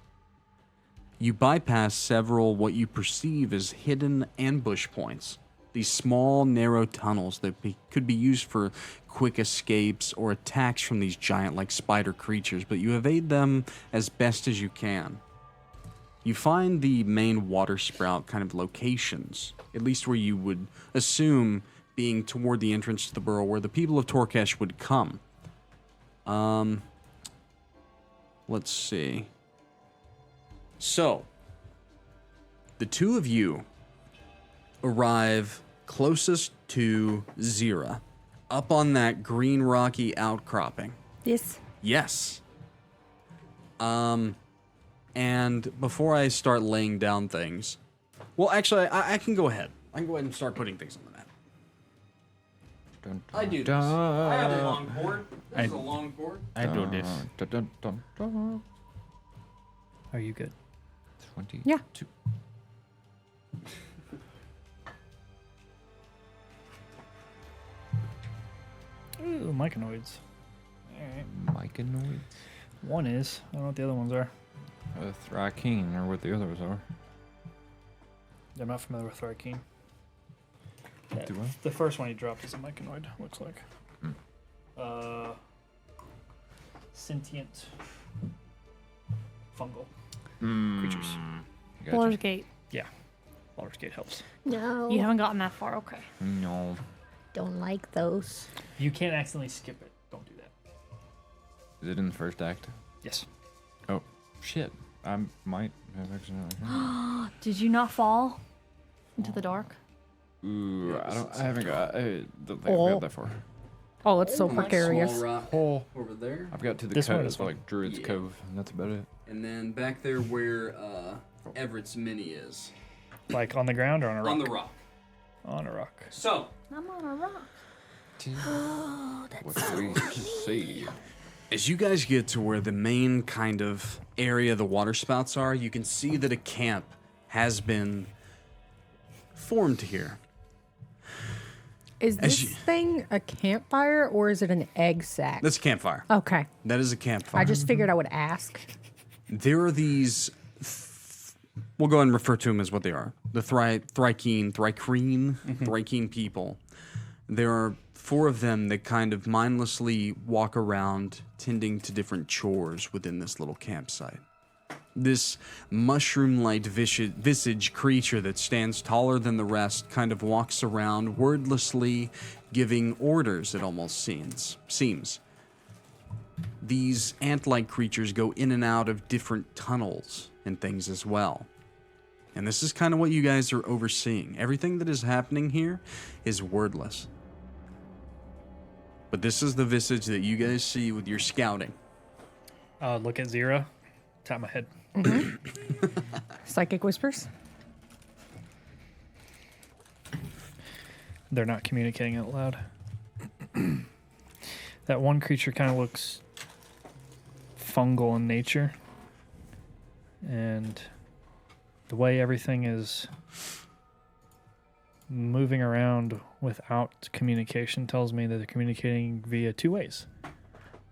You bypass several what you perceive as hidden ambush points. These small, narrow tunnels that could be used for quick escapes or attacks from these giant-like spider creatures, but you evade them as best as you can. You find the main water sprout kind of locations, at least where you would assume being toward the entrance to the burrow where the people of Torkesh would come. Let's see. So, the two of you arrive closest to Xyrra, up on that green rocky outcropping. Yes. Yes. And before I start laying down things, well, actually, I can go ahead. I can go ahead and start putting things on the map. Dun, I do this. dun, I have a long board. This is a I- long board. I do this. dun, dun, dun, dun. Are you good? 22. Yeah. Ooh, myconoids. Myconoids. One is. I don't know what the other ones are. Thrakeen, or what the others are. I'm not familiar with Tharkeen. Yeah, Do I? the first one he dropped is a myconoid, looks like. Hmm. Sentient fungal Hmm. creatures. Gotcha. Baldur's Gate. Baldur's Gate helps. No. You haven't gotten that far. Okay. No. Don't like those. You can't accidentally skip it. Don't do that. Is it in the first act? Yes. Oh, shit. I might have accidentally. Did you not fall into the dark? Ooh, I haven't got. I don't think I've Oh. got that far. Oh, it's so precarious. Small rock Oh. over there. I've got to the This one cove, is fine. like Druid's Yeah. Cove, and that's about it. And then back there where Everett's mini is. Like on the ground or on a rock? On the rock. On a rock. So, I'm on a rock. What do we see? as you guys get to where the main kind of area the water spouts are, you can see that a camp has been formed here. Is As this you- thing a campfire or is it an egg sack? That's a campfire. Okay. That is a campfire. I just figured I would ask. There are these. We'll go ahead and refer to them as what they are. The Thrykreen people. There are 4 of them that kind of mindlessly walk around tending to different chores within this little campsite. This mushroom-like visage creature that stands taller than the rest kind of walks around wordlessly giving orders, it almost seems. These ant-like creatures go in and out of different tunnels and things as well. And this is kind of what you guys are overseeing. Everything that is happening here is wordless. But this is the visage that you guys see with your scouting. Look at Xyrra. Tap my head. Psychic whispers. They're not communicating out loud. That one creature kind of looks fungal in nature. And the way everything is moving around without communication tells me that they're communicating via two ways.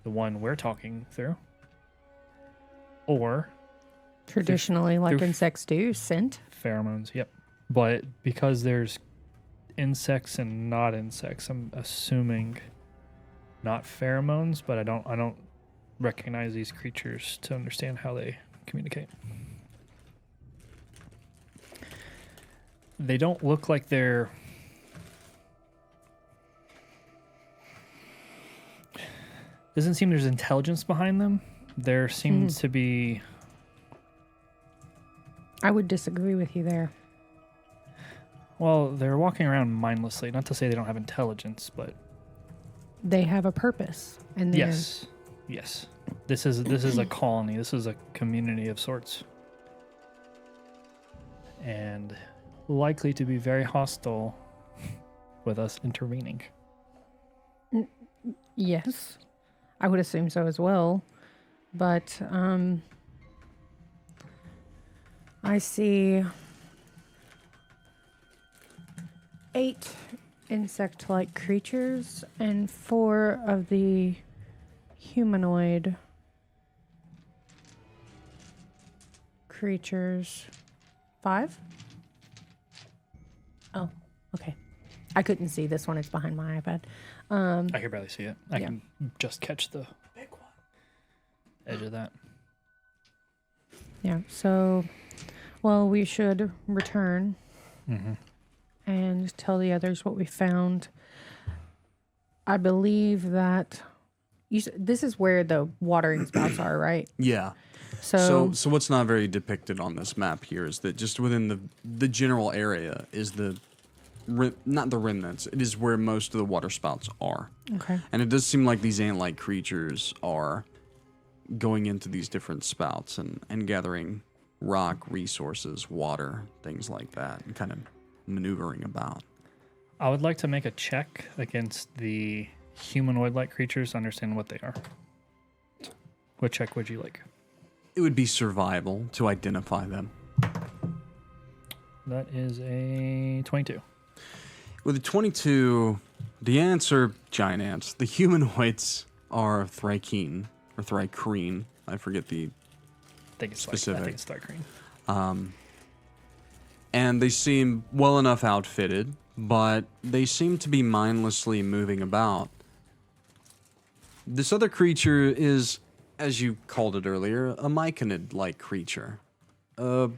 The one we're talking through, or Traditionally, like through- insects do, scent. pheromones. Yep. But because there's insects and not insects, I'm assuming not pheromones, but I don't recognize these creatures to understand how they communicate. They don't look like they're doesn't seem there's intelligence behind them. There seems to be I would disagree with you there. well, they're walking around mindlessly. Not to say they don't have intelligence, but They have a purpose, and they're- yes. This is a colony. This is a community of sorts, and likely to be very hostile with us intervening. Yes, I would assume so as well. But I see 8 insect-like creatures and 4 of the humanoid creatures. 5? Oh, okay. I couldn't see this one. It's behind my iPad. I can barely see it. I Yeah. can just catch the edge of that. Yeah, so, well, we should return and tell the others what we found. I believe that this is where the watering spouts are, right? Yeah. So, So what's not very depicted on this map here is that just within the general area is not the remnants. It is where most of the water spouts are. okay. And it does seem like these ant-like creatures are going into these different spouts and gathering rock resources, water, things like that, and kind of maneuvering about. I would like to make a check against the humanoid-like creatures to understand what they are. What check would you like? It would be survival to identify them. That is a 22. With a 22, the ants are giant ants. The humanoids are Thrycene, or Thrycreen. I forget the... I think it's Specific. I think it's dark green. And they seem well enough outfitted, but they seem to be mindlessly moving about. This other creature is, as you called it earlier, a myconid-like creature. A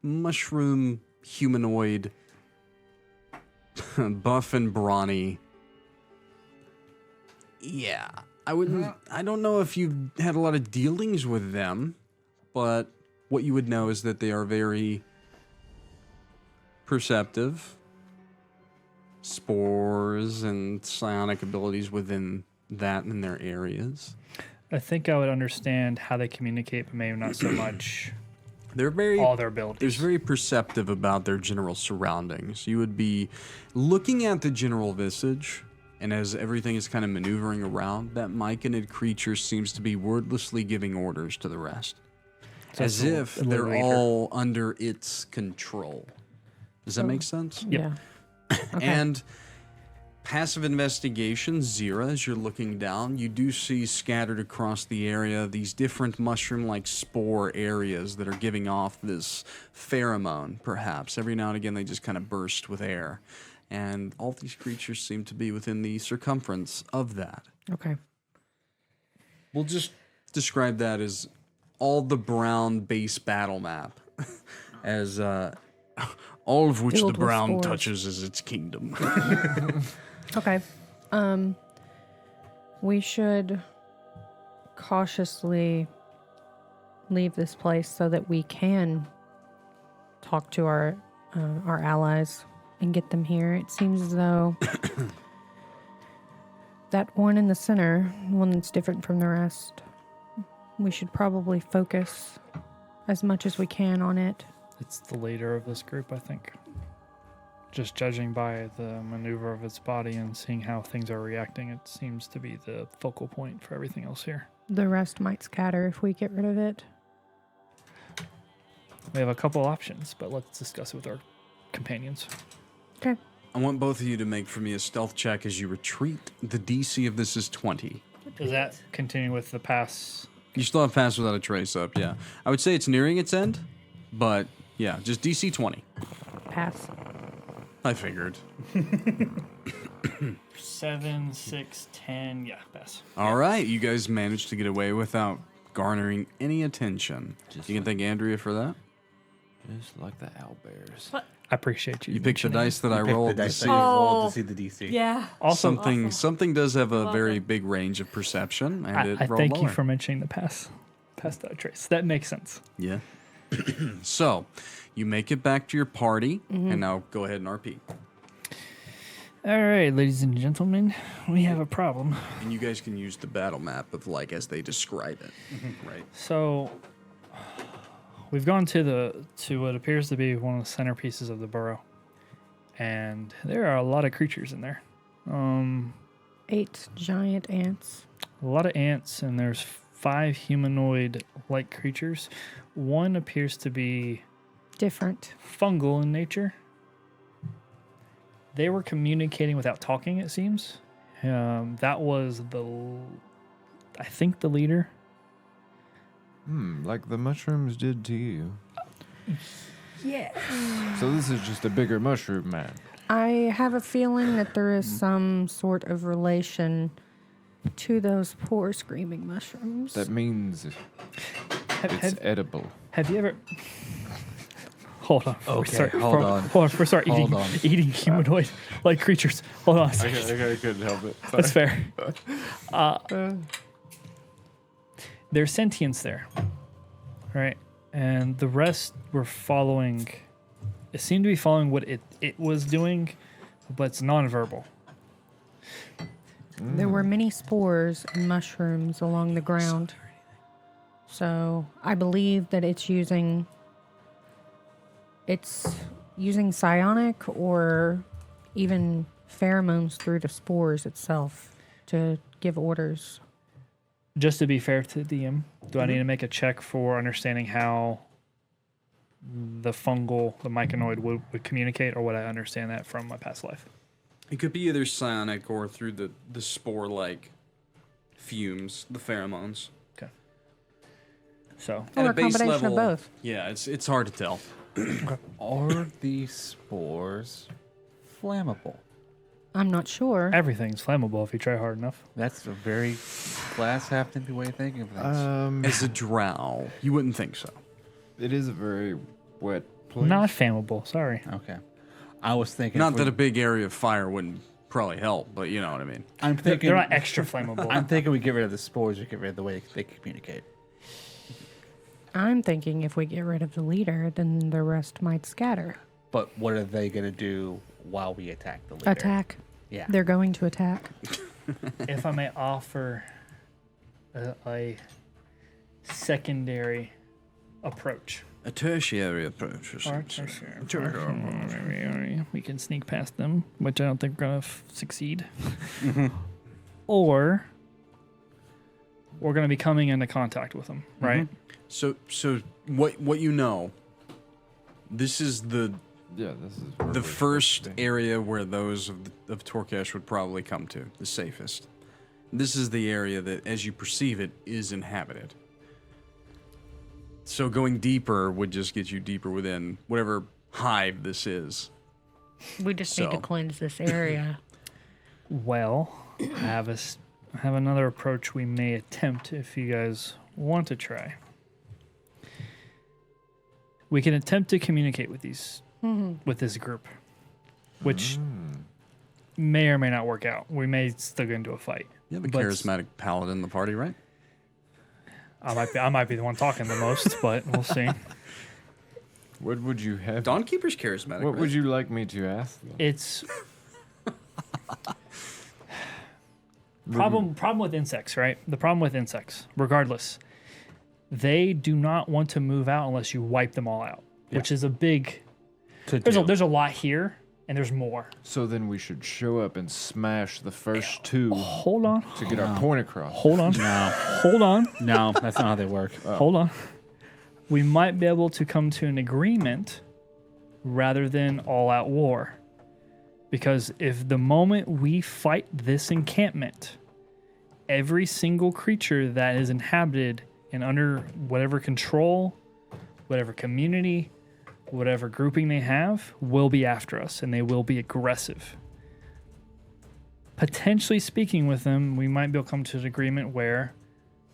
mushroom humanoid, buff and brawny. Yeah, I don't know if you've had a lot of dealings with them, but what you would know is that they are very perceptive. Spores and psionic abilities within that and their areas. I think I would understand how they communicate, but maybe not so much They're very all their abilities. There's very perceptive about their general surroundings. You would be looking at the general visage, and as everything is kind of maneuvering around, that myconid creature seems to be wordlessly giving orders to the rest. So as it's a if little they're leader. all under its control. Does that make sense? Yep. Yeah. Okay. And passive investigation, Xyrra, as you're looking down, you do see scattered across the area these different mushroom-like spore areas that are giving off this pheromone, perhaps. Every now and again, they just kind of burst with air. And all these creatures seem to be within the circumference of that. Okay. We'll just describe that as all the brown base battle map. As all of which Filled the with brown spores. touches is its kingdom. Okay. We should cautiously leave this place so that we can talk to our allies and get them here. It seems as though that one in the center, the one that's different from the rest, we should probably focus as much as we can on it. It's the leader of this group, I think. Just judging by the maneuver of its body and seeing how things are reacting, it seems to be the focal point for everything else here. The rest might scatter if we get rid of it. We have a couple options, but let's discuss it with our companions. Okay. I want both of you to make for me a stealth check as you retreat. The DC of this is 20. Does that continue with the pass? You still have pass without a trace up, yeah. I would say it's nearing its end, but yeah, just DC 20. Pass. I figured. 7, 6, 10. Yeah, pass. All right, you guys managed to get away without garnering any attention. You can thank Andrea for that. Just like the owlbears. I appreciate you. You picked the mentioning dice that I Pick the rolled to dice that see. you rolled Oh. to see the DC. Yeah. Also, Something does have a Love very it. big range of perception, and I it rolled thank lower. you for mentioning the pass without trace. That makes sense. Yeah. So, you make it back to your party, Mm-hmm. and now go ahead and RP. All right, ladies and gentlemen, we have a problem. And you guys can use the battle map of like as they describe it, right? So we've gone to what appears to be one of the centerpieces of the burrow, and there are a lot of creatures in there. 8 giant ants. A lot of ants, and there's 5 humanoid-like creatures. One appears to be Different. fungal in nature. They were communicating without talking, it seems. That was I think the leader. Like the mushrooms did to you. Yeah. So this is just a bigger mushroom man. I have a feeling that there is some sort of relation to those poor screaming mushrooms. That means it's Have, edible. have you ever... Hold on. Okay, hold on. Hold on. We're sorry. Hold on. Eating humanoid-like creatures. Hold on a second. I couldn't help it. That's fair. There's sentience there, right? And the rest were following. It seemed to be following what it was doing, but it's nonverbal. There were many spores and mushrooms along the ground. So I believe that it's using psionic or even pheromones through the spores itself to give orders. Just to be fair to DM, do I need to make a check for understanding how the myconoid would communicate, or would I understand that from my past life? It could be either psionic or through the spore-like fumes, the pheromones. Okay. So At Or a a base combination of level, both. yeah, it's hard to tell. Are these spores flammable? I'm not sure. everything's flammable if you try hard enough. That's a very glass half empty way of thinking of things. As a drow, you wouldn't think so. It is a very wet place. Not flammable. Sorry. Okay. I was thinking. Not if that we- a big area of fire wouldn't probably help, but you know what I mean. I'm They're thinking. not extra flammable. I'm thinking we get rid of the spores. We get rid of the way they communicate. I'm thinking if we get rid of the leader, then the rest might scatter. But what are they going to do while we attack the leader? Attack. Yeah. They're going to attack. If I may offer a secondary approach. A tertiary approach. Or we can sneak past them, which I don't think we're going to succeed. Or we're going to be coming into contact with them, right? So what you know, this is the Yeah, this is where the we're first supposed to be. area where those of Torkesh would probably come to, the safest. This is the area that, as you perceive it, is inhabited. So going deeper would just get you deeper within whatever hive this is. We just need to So. cleanse this area. Well, I have another approach we may attempt if you guys want to try. We can attempt to communicate with with this group, which may or may not work out. We may still get into a fight. You have a But- charismatic paladin in the party, right? I might be the one talking the most, but we'll see. What would you have? Dawnkeeper's charismatic. What right? would you like me to ask? Them? It's problem with insects, right? The problem with insects, regardless, they do not want to move out unless you wipe them all out, which is a big. There's a lot here, and there's more. So then we should show up and smash the first two Hold on. to get our point across. Hold on. No, Hold on. no, that's not how they work. Hold on. We might be able to come to an agreement rather than all-out war. Because if the moment we fight this encampment, every single creature that is inhabited and under whatever control, whatever community, whatever grouping they have, will be after us, and they will be aggressive. Potentially speaking with them, we might be able to come to an agreement where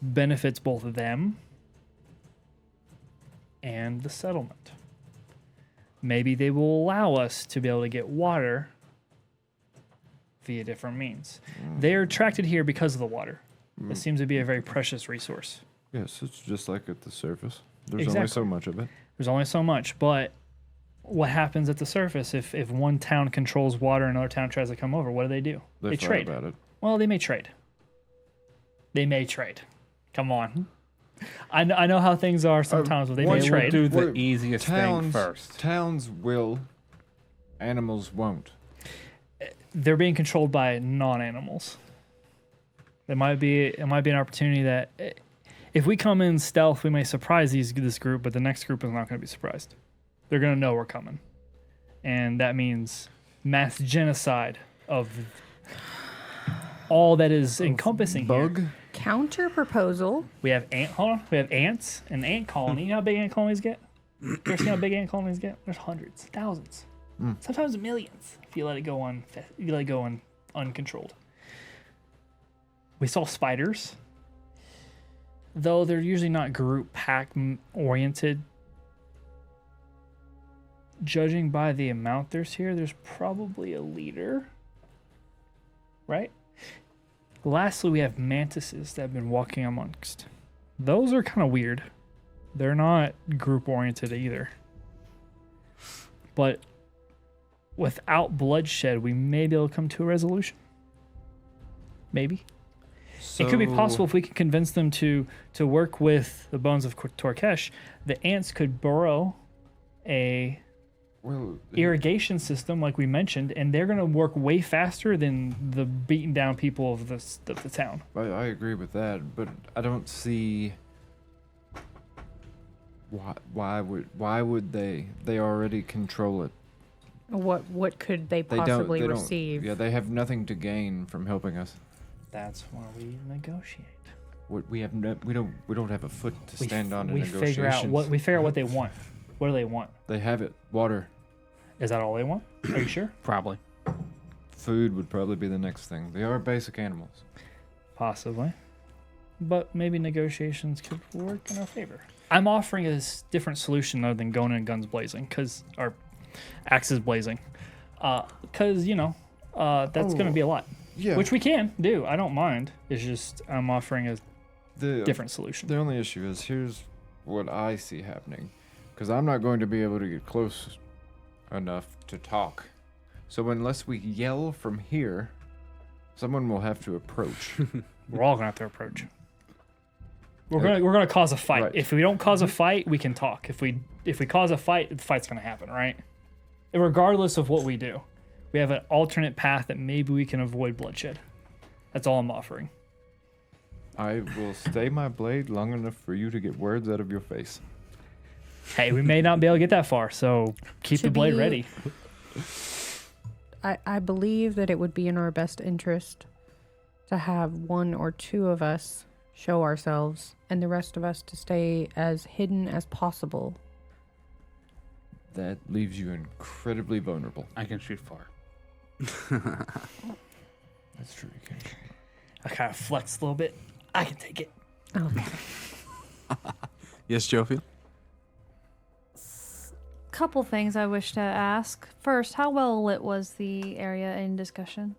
benefits both of them and the settlement. Maybe they will allow us to be able to get water via different means. They are attracted here because of the water. It seems to be a very precious resource. Yes, it's just like at the surface. There's only Exactly. so much of it. There's only so much, but what happens at the surface if one town controls water and another town tries to come over? What do? They fight trade. about it. Well, they may trade. Come on. I know how things are sometimes, but they may one will trade. Do the What- easiest thing first. Towns will, animals won't. They're being controlled by non-animals. It might be an opportunity that if we come in stealth, we may surprise this group, but the next group is not going to be surprised. They're going to know we're coming, and that means mass genocide of all that is encompassing here. Bug? Counter proposal. We have We have ants, an ant colony. You know how big ant colonies get? You ever seen how big ant colonies get? There's hundreds, thousands, sometimes millions. If you let it go uncontrolled. We saw spiders, though they're usually not group pack oriented. Judging by the amount there's here, there's probably a leader, right? Lastly, we have mantises that have been walking amongst. Those are kind of weird. They're not group oriented either. But without bloodshed, we may be able to come to a resolution. Maybe. It could be possible if we could convince them to work with the bones of Torkesh. The ants could burrow a irrigation system, like we mentioned, and they're going to work way faster than the beaten down people of the town. I agree with that, but I don't see why would they? They already control it. What could they They possibly don't. receive? Yeah, they have nothing to gain from helping us. That's why we negotiate. We don't have a foot to stand on in We negotiations. figure out what they want. What do they want? They have it. Water, Is that all they want? Are you sure? Probably. food would probably be the next thing. They are basic animals. Possibly. But maybe negotiations could work in our favor. I'm offering a different solution other than going in guns blazing, or axes blazing. Because, that's going to be a lot. Yeah. Which we can do. I don't mind. It's just I'm offering a different solution. The only issue is here's what I see happening, because I'm not going to be able to get close enough to talk. So unless we yell from here, someone will have to approach. We're all going to have to approach. We're gonna cause a fight. Right. If we don't cause a fight, we can talk. If we cause a fight, the fight's gonna happen, right? And regardless of what we do, we have an alternate path that maybe we can avoid bloodshed. That's all I'm offering. I will stay my blade long enough for you to get words out of your face. Hey, we may not be able to get that far, so keep To the blade be- ready. I believe that it would be in our best interest to have one or two of us show ourselves and the rest of us to stay as hidden as possible. That leaves you incredibly vulnerable. I can shoot far. That's true. You can. I kind of flex a little bit. I can take it. Okay. Yes, Jophiel? Couple things I wish to ask. First, how well lit was the area in discussion?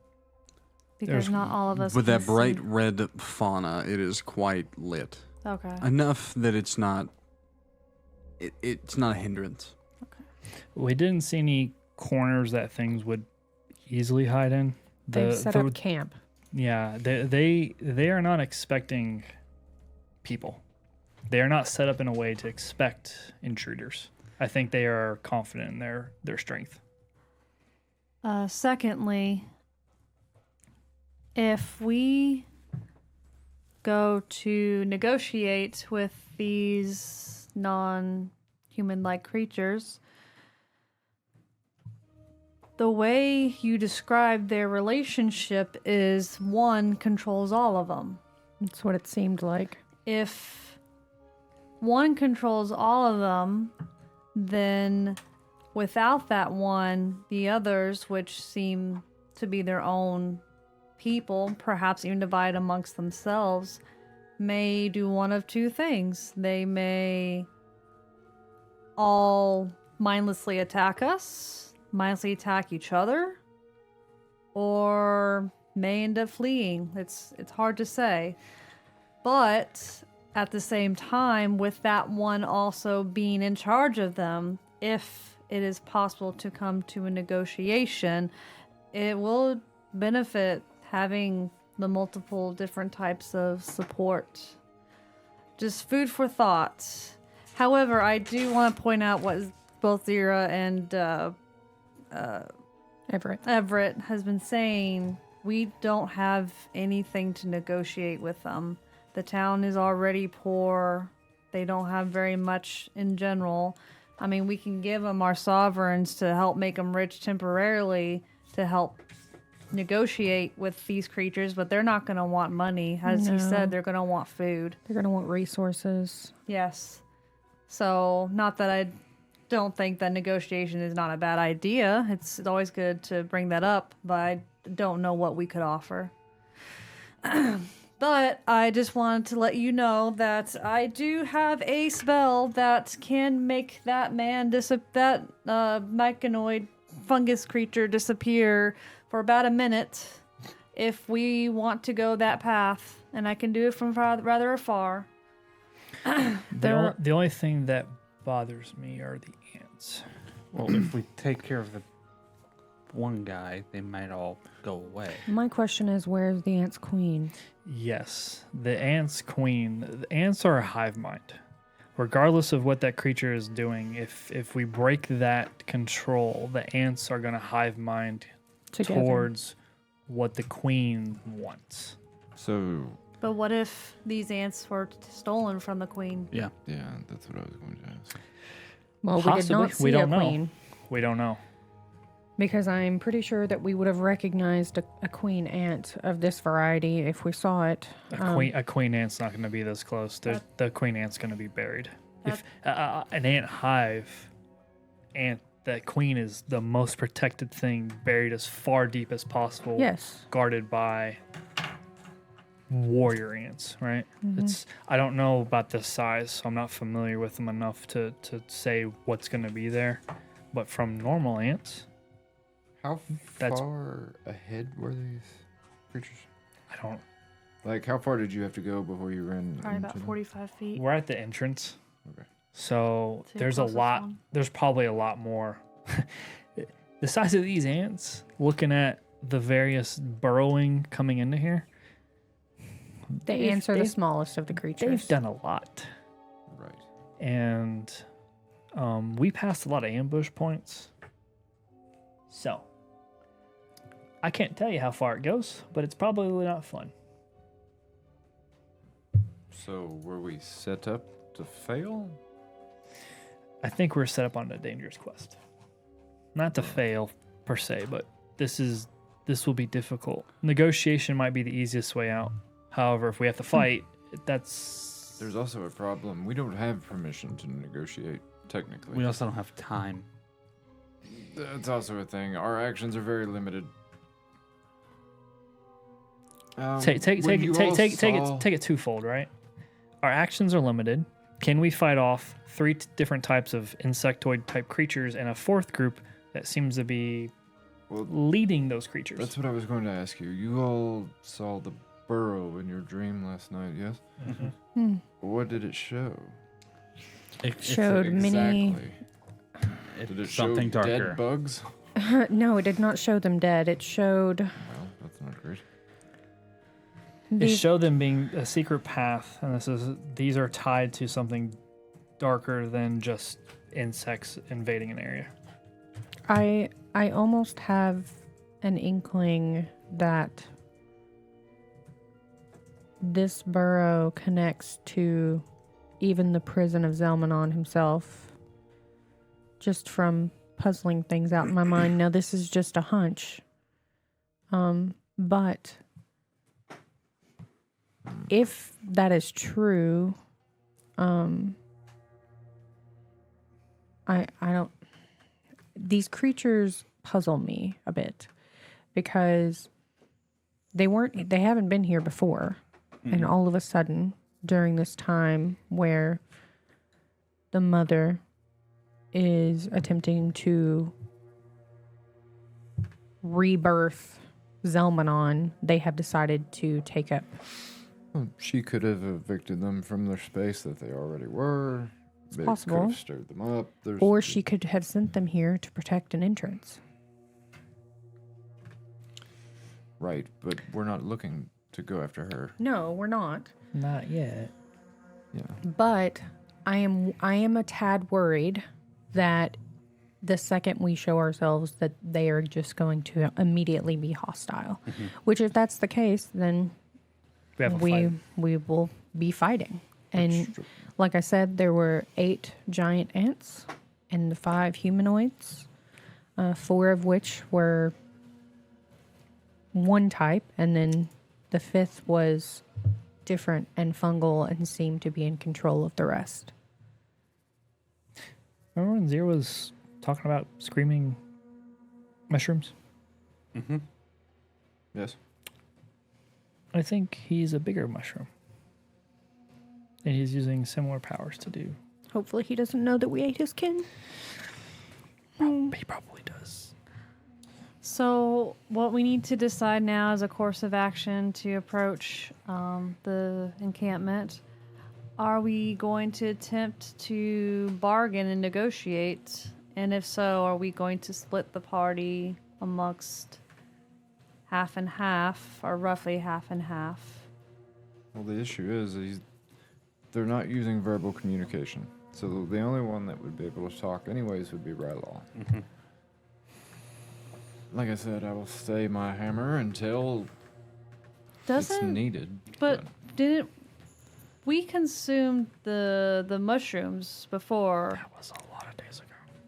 Because There's- not all of us With can that bright see. red fauna, it is quite lit. Okay. Enough that it's not a hindrance. We didn't see any corners that things would easily hide in. They've set the- up camp. Yeah, they are not expecting people. They are not set up in a way to expect intruders. I think they are confident in their strength. Secondly, if we go to negotiate with these non-human-like creatures, the way you describe their relationship is one controls all of them. That's what it seemed like. If one controls all of them, then without that one, the others, which seem to be their own people, perhaps even divide amongst themselves, may do one of two things. They may all mindlessly attack us, mindlessly attack each other, or may end up fleeing. It's hard to say. But at the same time, with that one also being in charge of them, if it is possible to come to a negotiation, it will benefit having the multiple different types of support. Just food for thought. However, I do want to point out what both Xyrra and Everett has been saying. We don't have anything to negotiate with them. The town is already poor. They don't have very much in general. I mean, we can give them our sovereigns to help make them rich temporarily to help negotiate with these creatures, but they're not going to want money. As he said, they're going to want food. They're going to want resources. Yes. So, not that I don't think that negotiation is not a bad idea. It's always good to bring that up, but I don't know what we could offer. But I just wanted to let you know that I do have a spell that can make that mechanoid fungus creature disappear for about a minute if we want to go that path, and I can do it from rather afar. The only thing that bothers me are the ants. Well, if we take care of the one guy, they might all go away. My question is, where's the ant's queen? Yes, the ants queen. The ants are a hive mind. Regardless of what that creature is doing, if we break that control, the ants are going to hive mind Together. towards what the queen wants. So, But what if these ants were stolen from the queen? Yeah. yeah, that's what I was going to ask. Well, we did Possibly. not see We a don't know. queen. We don't know. Because I'm pretty sure that we would have recognized a queen ant of this variety if we saw it. A queen ant's not going to be this close. The queen ant's going to be buried. If an ant hive, that queen is the most protected thing, buried as far deep as possible. Yes. Guarded by warrior ants, right? I don't know about the size, so I'm not familiar with them enough to say what's going to be there. But from normal ants, How That's- far ahead were these creatures? I don't. Like, how far did you have to go before you ran Probably into about them? 45 feet. We're at the entrance, Okay. so To the there's a closest lot. one. There's probably a lot more. The size of these ants, looking at the various burrowing coming into here, The ants are the they've- smallest of the creatures. they've done a lot. Right. And we passed a lot of ambush points. So, I can't tell you how far it goes, but it's probably not fun. So, were we set up to fail? I think we're set up on a dangerous quest. Not to fail, per se, but this will be difficult. Negotiation might be the easiest way out. However, if we have to fight, that's... There's also a problem. We don't have permission to negotiate, technically. We also don't have time. That's also a thing. Our actions are very limited. Take when you all saw- it twofold, right? Our actions are limited. Can we fight off three different types of insectoid type creatures and a fourth group that seems to be Well, leading those creatures? that's what I was going to ask you. You all saw the burrow in your dream last night, yes? Hmm. What did it show? Showed many Exactly. Did it It's show something darker. dead bugs? No, it did not show them dead. It showed Well, that's not great. It these showed them being a secret path, and these are tied to something darker than just insects invading an area. I almost have an inkling that this burrow connects to even the prison of Zelmanon himself, just from puzzling things out in my mind. Now, this is just a hunch. But if that is true, I don't. These creatures puzzle me a bit because they haven't been here before, and all of a sudden during this time where the mother is attempting to rebirth Zelmanon, they have decided to take up. Well, she could have evicted them from their space that they already were. It possible. could have stirred them up. Or she could have sent them here to protect an entrance. Right, but we're not looking to go after her. No, we're not. Not yet. Yeah. But I am a tad worried that the second we show ourselves that they are just going to immediately be hostile. Which if that's the case, then We have a fight. we will be fighting. And like I said, there were 8 giant ants and 5 humanoids, 4 of which were one type, and then the 5th was different and fungal and seemed to be in control of the rest. Remember when Xyrra was talking about screaming mushrooms? Yes. I think he's a bigger mushroom. And he's using similar powers to do. Hopefully he doesn't know that we ate his kin. He probably does. So, what we need to decide now is a course of action to approach the encampment. Are we going to attempt to bargain and negotiate? And if so, are we going to split the party amongst half and half, or roughly half and half? Well, the issue is they're not using verbal communication. So the only one that would be able to talk anyways would be Rylal. Like I said, I will stay my hammer until it's Doesn't needed. But didn't we consumed the mushrooms before? That was a lot of days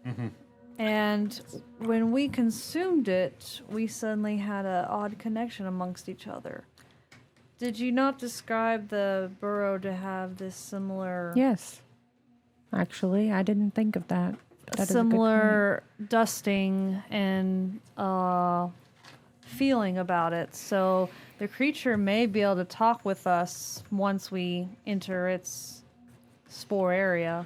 ago. And when we consumed it, we suddenly had an odd connection amongst each other. Did you not describe the burrow to have this similar, Yes. Actually, I didn't think of that. That is a good point. similar dusting and feeling about it? So the creature may be able to talk with us once we enter its spore area.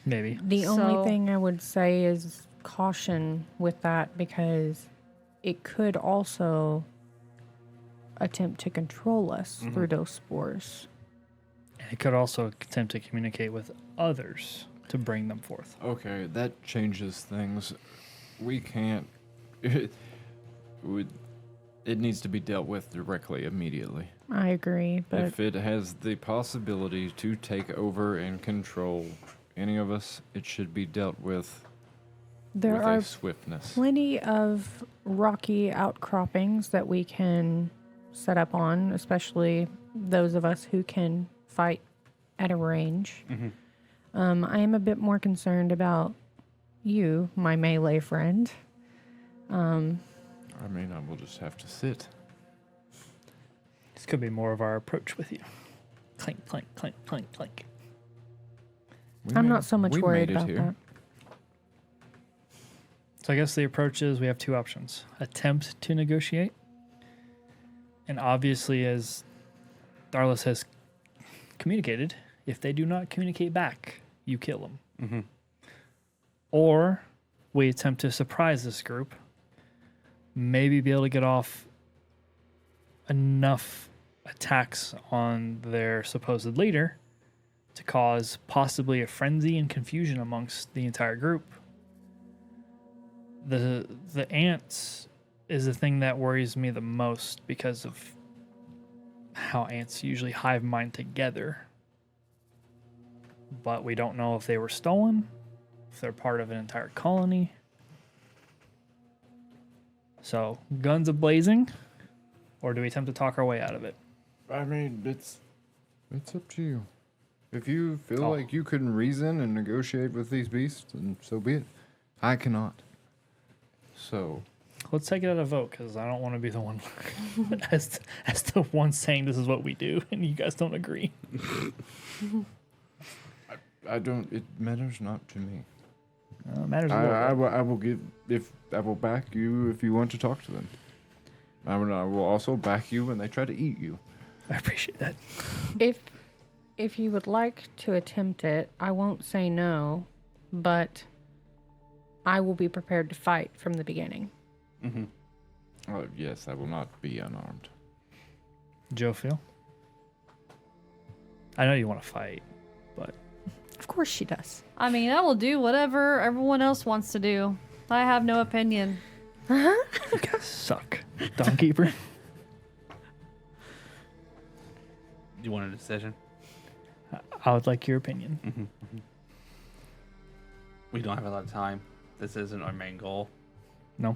Maybe. The So- only thing I would say is caution with that, because it could also attempt to control us through those spores. And it could also attempt to communicate with others to bring them forth. Okay, that changes things. We can't. It needs to be dealt with directly, immediately. I agree, but If it has the possibility to take over and control any of us, it should be dealt with there with are a swiftness. plenty of rocky outcroppings that we can set up on, especially those of us who can fight at a range. I am a bit more concerned about you, my melee friend. I mean, I will just have to sit. This could be more of our approach with you. Clink, clink, clink, clink, clink. I'm not so much we worried made it about here. that. So I guess the approach is we have 2 options. Attempt to negotiate. And obviously, as Darlis has communicated, if they do not communicate back, you kill them. Or we attempt to surprise this group, maybe be able to get off enough attacks on their supposed leader to cause possibly a frenzy and confusion amongst the entire group, The ants is the thing that worries me the most because of how ants usually hive mind together. But we don't know if they were stolen, if they're part of an entire colony. So, guns a-blazing, or do we attempt to talk our way out of it? I mean, it's up to you. If you feel Oh. like you can reason and negotiate with these beasts, then so be it. I cannot. So, Let's take it at a vote, because I don't want to be the one as the one saying this is what we do, and you guys don't agree. I don't. It matters not to me. Matters a little I bit. will give. If I will back you if you want to talk to them. I will also back you when they try to eat you. I appreciate that. If you would like to attempt it, I won't say no, but I will be prepared to fight from the beginning. Yes, I will not be unarmed. Jophiel? I know you want to fight, but Of course she does. I mean, I will do whatever everyone else wants to do. I have no opinion. you guys suck. Dawnkeeper? You want a decision? I would like your opinion. We don't have a lot of time. This isn't our main goal. No.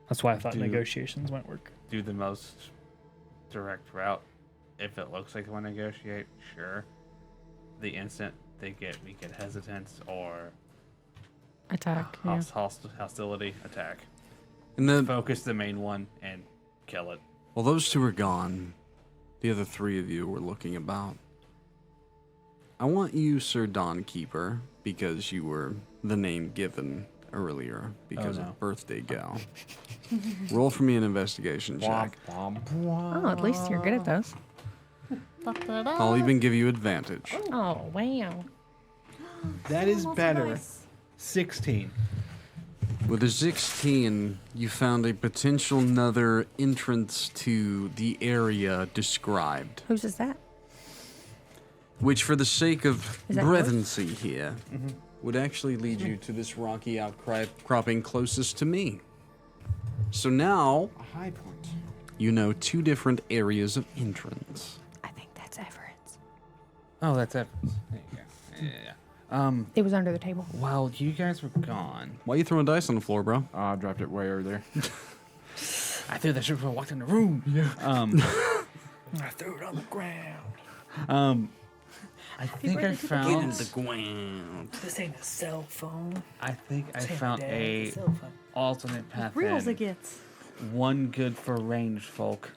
That's why I thought Do- negotiations might work. Do the most direct route. If it looks like we want to negotiate, sure. The instant we get hesitance or Attack. Yeah. hostility, attack. And then, Focus the main one and kill it. while those two are gone, the other three of you were looking about. I want you, Sir Dawnkeeper, because you were the name given earlier because no. of birthday gal. Roll for me an investigation check. Oh, at least you're good at those. Da-da-da. I'll even give you advantage. Oh, wow. That is Almost better. nice. 16. With a 16, you found a potential another entrance to the area described, Whose is that? which, for the sake of Is that yours? brevethy here, would actually lead you to this rocky outcropping closest to me. So now, A high point. you know two different areas of entrance. I think that's Everett's. Oh, that's it. There you go. Yeah. It was under the table. While you guys were gone, Why you throwing dice on the floor, bro? I dropped it way earlier. I threw that shit before I walked in the room. Yeah. I threw it on the ground. I think I found. ground. This ain't a cell phone. I think I found a cell phone. alternate path. Real as in. it gets. One good for ranged folk.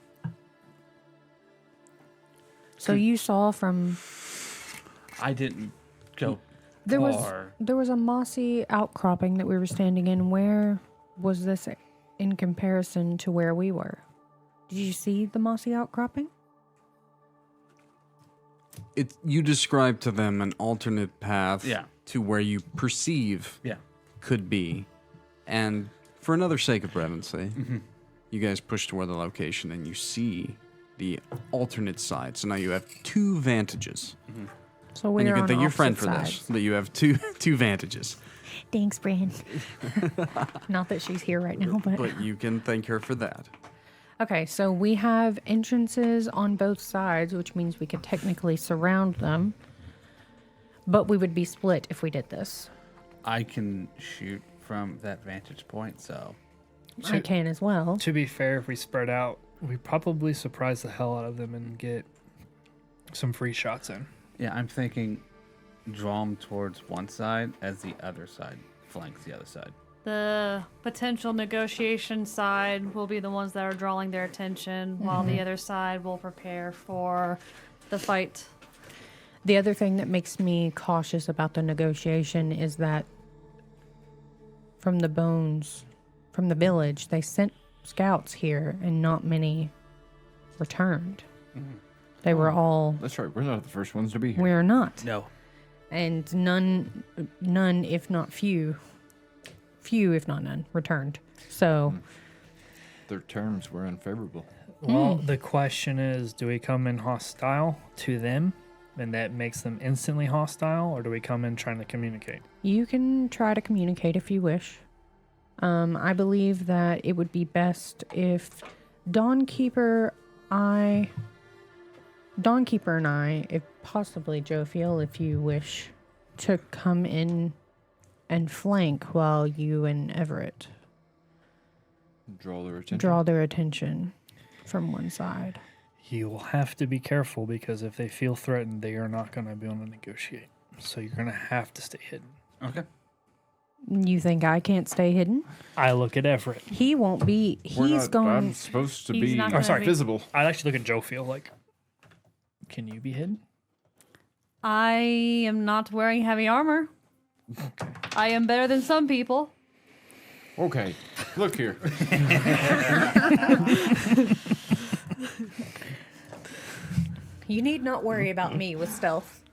So you saw from I didn't go there was far. there was a mossy outcropping that we were standing in. Where was this in comparison to where we were? Did you see the mossy outcropping? You described to them an alternate path Yeah. to where you perceive Yeah. could be. And for another sake of brevethy, you guys push toward the location and you see the alternate side. So now you have two vantages. So we're And you can on thank your friend opposite for sides. this, that you have two vantages. Thanks, Bran. Not that she's here right now, but But you can thank her for that. okay. So we have entrances on both sides, which means we could technically surround them. But we would be split if we did this. I can shoot from that vantage point, so I can as well. To be fair, if we spread out, we probably surprise the hell out of them and get some free shots in. yeah, I'm thinking draw them towards one side as the other side flanks the other side. The potential negotiation side will be the ones that are drawing their attention, while the other side will prepare for the fight. The other thing that makes me cautious about the negotiation is that from the bones, from the village, they sent scouts here and not many returned. They were all, That's right. We're not the first ones to be here. we're not. No. And none, if not few, if not none, returned. So, Their terms were unfavorable. Well, the question is, do we come in hostile to them and that makes them instantly hostile, or do we come in trying to communicate? you can try to communicate if you wish. I believe that it would be best if Dawnkeeper and I, if possibly Jophiel, if you wish, to come in and flank while you and Everett Draw their attention. draw their attention from one side. You will have to be careful because if they feel threatened, they are not going to be able to negotiate. So you're going to have to stay hidden. Okay. You think I can't stay hidden? I look at Everett. He won't be. I'm going. supposed to He's be not gonna be- visible. I actually look at Jophiel like, can you be hidden? I am not wearing heavy armor. I am better than some people. Okay, look here. You need not worry about me with stealth.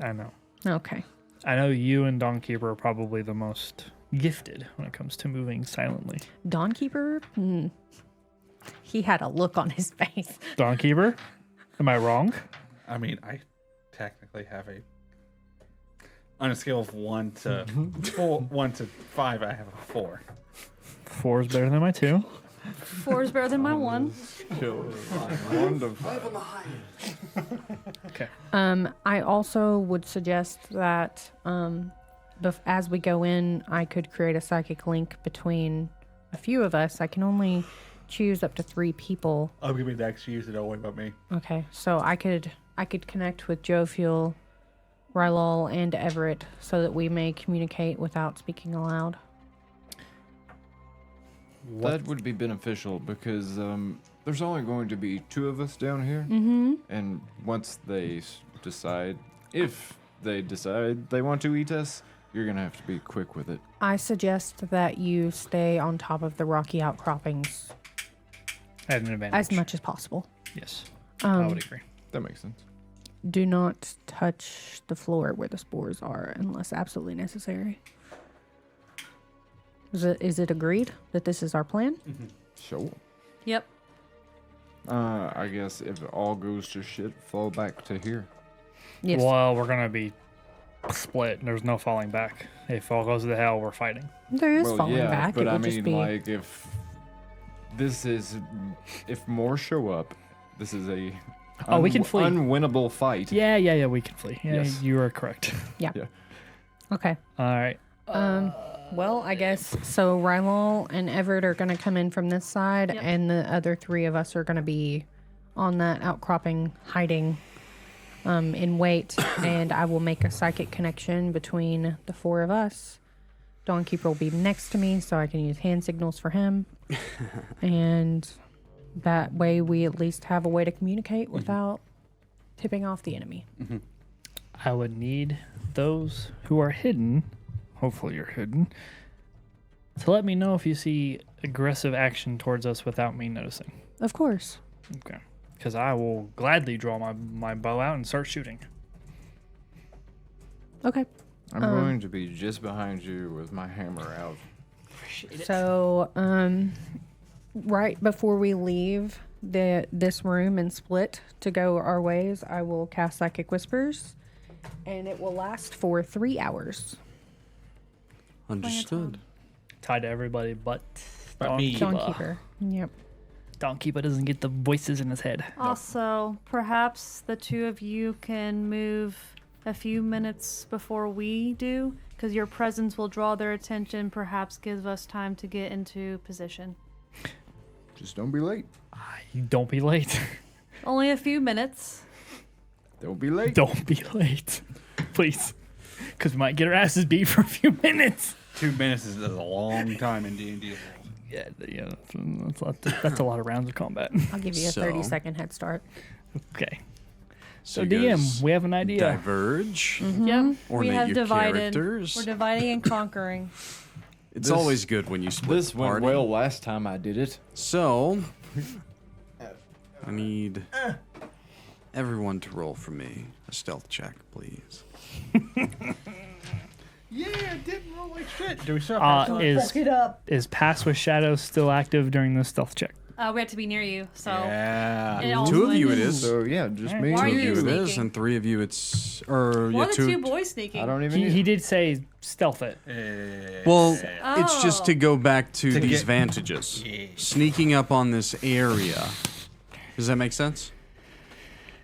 I know. Okay. I know you and Dawnkeeper are probably the most gifted when it comes to moving silently. Dawnkeeper? He had a look on his face. Dawnkeeper? Am I wrong? I mean, I technically have on a scale of 1 to 5, I have a 4. 4 is better than my 2. 4 is better than my 1. 1 to 5. Okay. I also would suggest that as we go in, I could create a psychic link between a few of us. I can only choose up to 3 people. I'm gonna be next to you, so don't worry about me. Okay, so I could connect with Jophiel, Rylal, and Everett so that we may communicate without speaking aloud. That would be beneficial because there's only going to be 2 of us down here. Mm-hmm. And once they decide, if they decide they want to eat us, you're going to have to be quick with it. I suggest that you stay on top of the rocky outcroppings At an advantage. as much as possible. Yes. I would agree. That makes sense. Do not touch the floor where the spores are unless absolutely necessary. Is it agreed that this is our plan? Sure. Yep. I guess if it all goes to shit, fall back to here. Yes. Well, we're going to be split. There's no falling back. If all goes to hell, we're fighting. There is falling back. But it I would just mean, be like, if more show up, this is a We can flee. unwinnable fight. Yeah, we can flee. Yeah, Yes. you are correct. okay. All right. Well, I guess so. Rylal and Everett are going to come in from this side, Yep. and the other 3 of us are going to be on that outcropping, hiding in wait. And I will make a psychic connection between the 4 of us. Dawnkeeper will be next to me, so I can use hand signals for him. And that way, we at least have a way to communicate without tipping off the enemy. I would need those who are hidden, hopefully you're hidden, to let me know if you see aggressive action towards us without me noticing. Of course. Okay. Because I will gladly draw my bow out and start shooting. Okay. I'm going to be just behind you with my hammer out. So, right before we leave this room and split to go our ways, I will cast Psychic Whispers, and it will last for 3 hours. Understood. Tied to everybody but me. Dawnkeeper. Yep. Dawnkeeper doesn't get the voices in his head. Also, perhaps the 2 of you can move a few minutes before we do, because your presence will draw their attention, perhaps gives us time to get into position. Just don't be late. Don't be late. Only a few minutes. Don't be late. Don't be late. Please. Because we might get our asses beat for a few minutes. 2 minutes is a long time in D&D. Yeah, that's a lot of rounds of combat. I'll give you a So- 30-second head start. Okay. So you DM, guys we have an idea. diverge. Yep. Or we make have your divided. characters. We're dividing and conquering. It's This- always good when you split This the went party. well last time I did it. So, I need everyone to roll for me a stealth check, please. Yeah, it didn't roll like shit. Do we still have Is it up. Pass with Shadows still active during the stealth check? We have to be near you, so. Yeah. it all Two of you it blended. is. So yeah, just Alright. me. Why are Two of you you it is, sneaking? and three of you it's or One yeah, of the two boys sneaking. I don't even. He did say stealth it. Well, it's just to go back to To these get- vantages. Yeah. Sneaking up on this area. Does that make sense?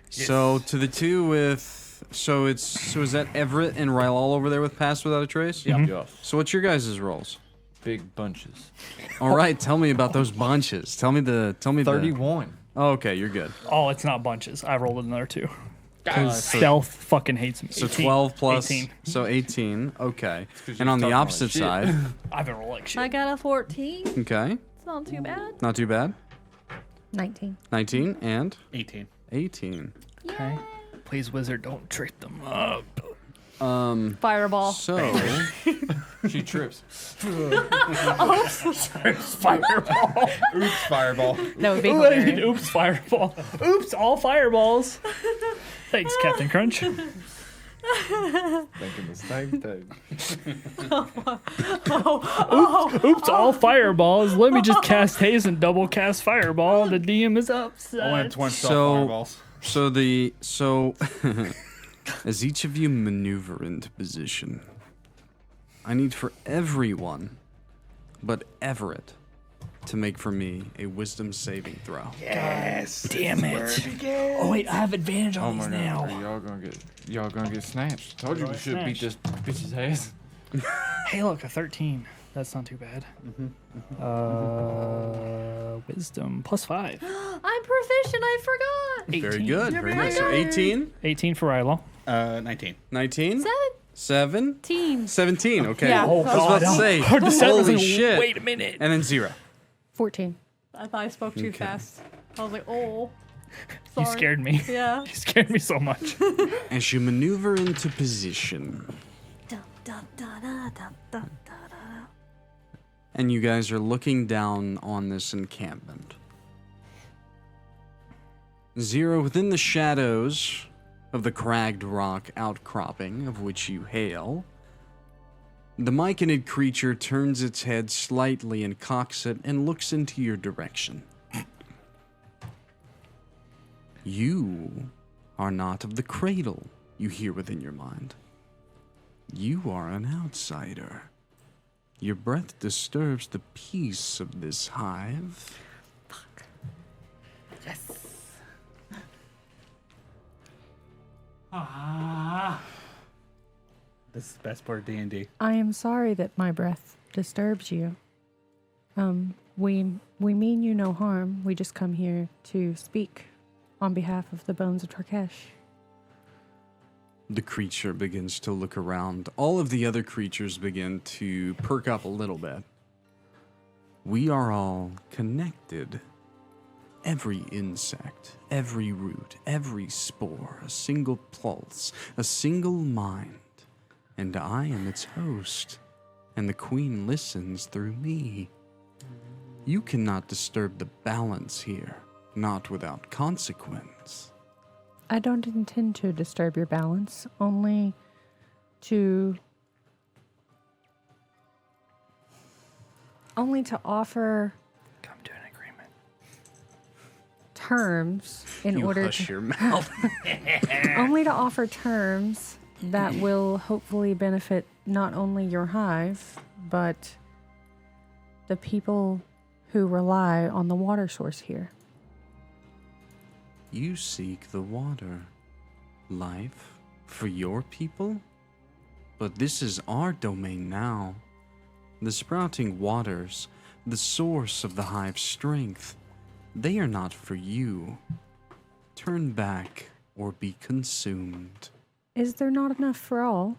So to the two with so is that Everett and Rylal over there with Pass Without a Trace? Yeah. So what's your guys' roles? Big bunches. All right, tell me about those bunches. Tell me the 31. Oh, okay, you're good. Oh, it's not bunches. I rolled another 2. God. Stealth fucking hates me. So 18. 12 plus 18. so 18. Okay. 'cause And you're on the talking like opposite shit. side, I've been rolling like shit. I got a 14. okay. It's not too bad. Not too bad. 19. 19 and 18. 18. Okay. Please, wizard, don't trick them up. Fireball. So She trips. Fireball. Oops, fireball. That would be Ooh, hilarious. oops, fireball. Oops, all fireballs. Thanks, Captain Crunch. Thinking the same thing. Oops, all fireballs. Let me just cast haze and double cast fireball. The DM is I upset. wanted 20 So- fireballs. so as each of you maneuver into position, I need for everyone but Everett to make for me a wisdom saving throw. Yes. Damn it. Oh, wait, I have advantage Oh on my these god, now. y'all gonna get snatched. Told you we Gonna should beat this bitch's ass. Hey, look, a 13. That's not too bad. Wisdom plus 5. I'm proficient. I forgot. 18. Very good. Very good. So 18, 18 for Rylal. 19. 19, 7. 7, 17. Okay. Yeah. I was about to say, The seven was holy like, shit. Wait a minute. And then Xyrra. 14. I thought I spoke too Okay. fast. I was like, oh. You Sorry. scared me. Yeah. You scared me so much. As you maneuver into position, Dum, dum, da, da, dum, dum, da, da, da. and you guys are looking down on this encampment. Xyrra, within the shadows of the cragged rock outcropping of which you hail, the myconid creature turns its head slightly and cocks it and looks into your direction. You are not of the cradle, you hear within your mind. You are an outsider. Your breath disturbs the peace of this hive. This is the best part of D&D. I am sorry that my breath disturbs you. We mean you no harm. We just come here to speak on behalf of the bones of Tarkesh. The creature begins to look around. All of the other creatures begin to perk up a little bit. We are all connected. Every insect, every root, every spore, a single pulse, a single mind. And I am its host, and the queen listens through me. You cannot disturb the balance here, not without consequence. I don't intend to disturb your balance, only to offer Come to an agreement. terms in You order hush to your mouth. only to offer terms that will hopefully benefit not only your hive, but the people who rely on the water source here. You seek the water, life, for your people? But this is our domain now. The sprouting waters, the source of the hive's strength, they are not for you. Turn back or be consumed. Is there not enough for all?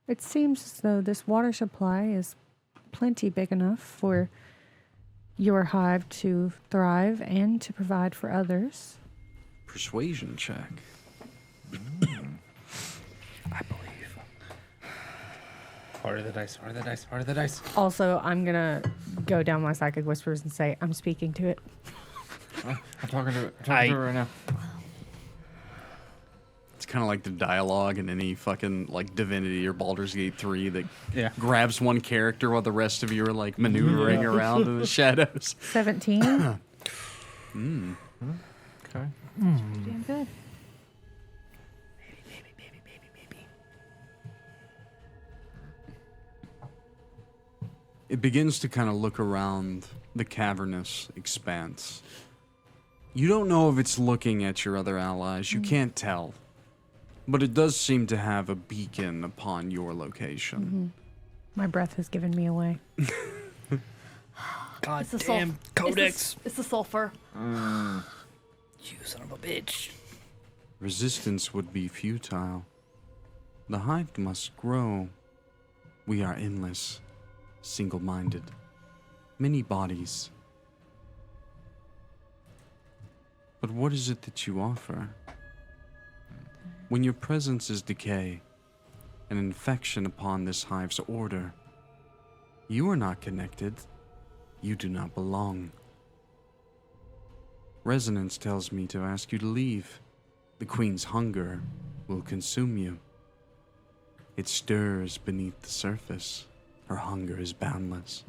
It seems as though this water supply is plenty big enough for your hive to thrive and to provide for others. Persuasion check. I believe. Part of the dice, part of the dice, part of the dice. Also, I'm gonna go down my psychic whispers and say I'm speaking to it. I'm talking to it right now. It's kind of like the dialogue in any fucking like Divinity or Baldur's Gate 3 that Yeah. grabs one character while the rest of you are like maneuvering around in the shadows. 17. Okay. Damn good. It begins to kind of look around the cavernous expanse. You don't know if it's looking at your other allies. You can't tell. But it does seem to have a beacon upon your location. My breath has given me away. God It's the damn codex. It's the sulfur. You son of a bitch. Resistance would be futile. The hive must grow. We are endless, single-minded, many bodies. But what is it that you offer? When your presence is decay, an infection upon this hive's order, you are not connected. You do not belong. Resonance tells me to ask you to leave. The queen's hunger will consume you. It stirs beneath the surface. Her hunger is boundless.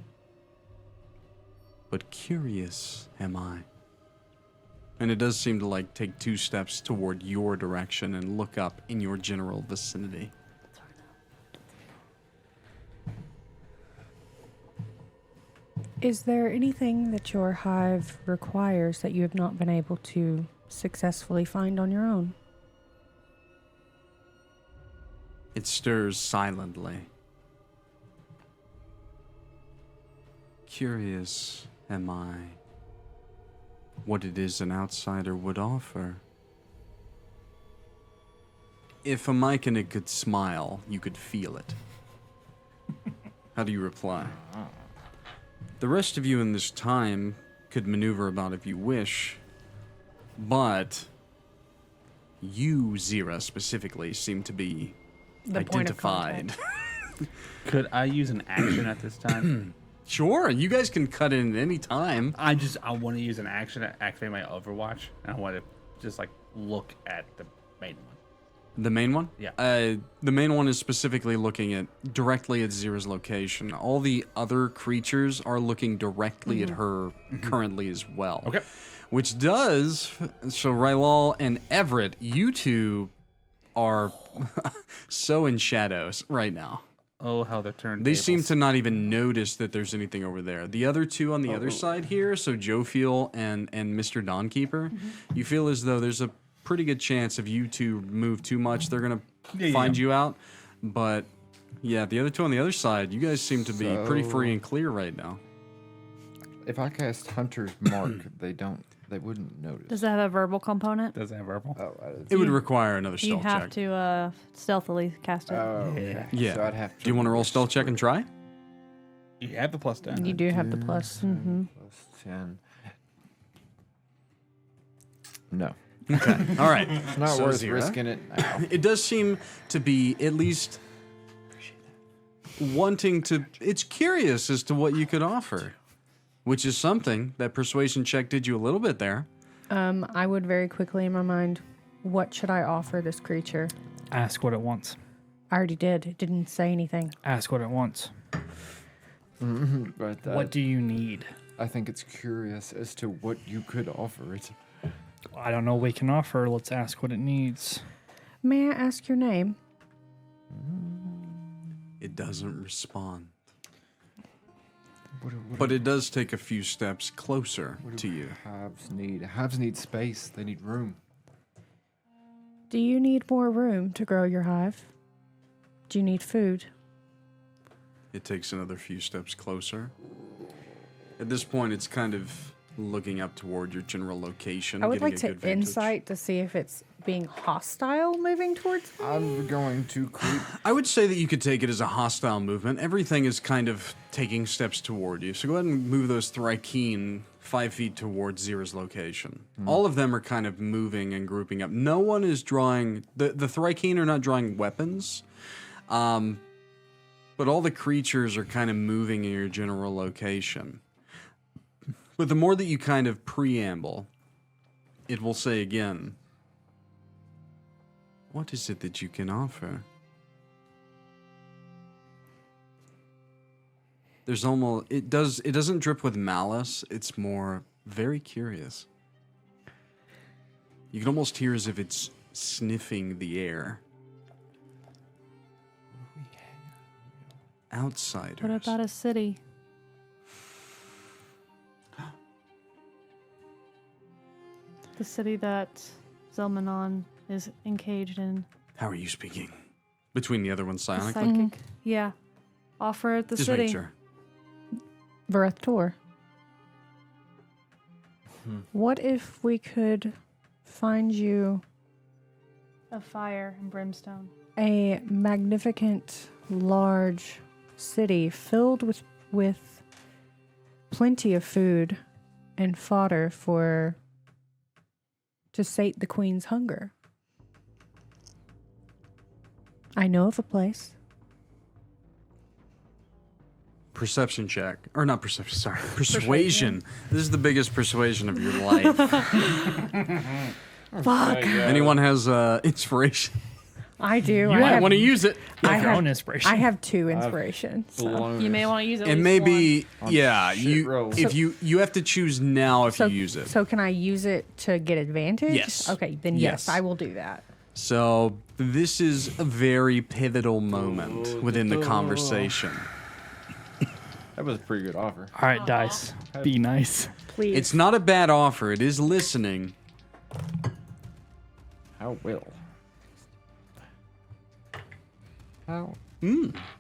But curious am I. And it does seem to like take 2 steps toward your direction and look up in your general vicinity. Is there anything that your hive requires that you have not been able to successfully find on your own? It stirs silently. Curious am I what it is an outsider would offer. If a myconic could smile, you could feel it. How do you reply? The rest of you in this time could maneuver about if you wish, but you, Xyrra, specifically, seem to be The point of identified. contact. Could I use an action at this time? Sure, you guys can cut in at any time. I want to use an action to activate my Overwatch, and I want to just like look at the main one. The main one? Yeah. The main one is specifically looking at directly at Xyrra's location. All the other creatures are looking directly at her currently as well. Okay. Which does, so Rylal and Everett, you two are so in shadows right now. Oh, how they're turned. They seem to not even notice that there's anything over there. The other two on the other side here, so Jophiel and Mr. Dawnkeeper, you feel as though there's a pretty good chance if you two move too much, they're going to find you out. But yeah, the other two on the other side, you guys seem to be pretty free and clear right now. If I cast Hunter's Mark, they wouldn't notice. Does it have a verbal component? Does it have verbal? Oh, It would require another You stealth have check. to stealthily cast it. okay. Yeah. So I'd have to. Do you want to roll stealth check and try? You have the plus 10. You do have the plus. Plus 10. No. All right. It's not So worth Xyrra? risking it now. It does seem to be at least wanting to. It's curious as to what you could offer, which is something that persuasion check did you a little bit there. I would very quickly in my mind, what should I offer this creature? Ask what it wants. I already did. It didn't say anything. Ask what it wants. But What do you need? I think it's curious as to what you could offer it. I don't know what we can offer. Let's ask what it needs. May I ask your name? It doesn't respond, What but it does take a few steps closer to you. hives need? Hives need space. They need room. Do you need more room to grow your hive? Do you need food? It takes another few steps closer. At this point, it's kind of looking up toward your general location. I would getting like a to good vantage. insight to see if it's being hostile moving towards me. I'm going to creep. I would say that you could take it as a hostile movement. Everything is kind of taking steps toward you. So go ahead and move those Thrykeen 5 feet towards Xyrra's location. All of them are kind of moving and grouping up. No one is drawing... The Thrykeen are not drawing weapons. But all the creatures are kind of moving in your general location. But the more that you kind of preamble, it will say again, What is it that you can offer? There's almost it doesn't drip with malice. It's more very curious. You can almost hear as if it's sniffing the air. Outsiders. What about a city? The city that Zelmanon is engaged in. How are you speaking? Between the other ones The psionically? psychic. Yeah. Offer the Just city. make sure. Vareth Tor. What if we could find you Of fire and brimstone. a magnificent, large city filled with plenty of food and fodder to sate the queen's hunger? I know of a place. Perception check. Or not perception, sorry. Persuasion. This is the biggest persuasion of your life. Fuck. Anyone has inspiration? I do. You might want to use it. You I have your have- own inspiration. I have 2 inspirations. so. Blown You may want to use it. It may be, On yeah. shit rolls. If you have to choose now if So, you use it. so can I use it to get advantage? Yes. Okay, then Yes. yes, I will do that. So this is a very pivotal moment within the conversation. That was a pretty good offer. All right, dice. Be nice. Please. It's not a bad offer. It is listening. How will? How?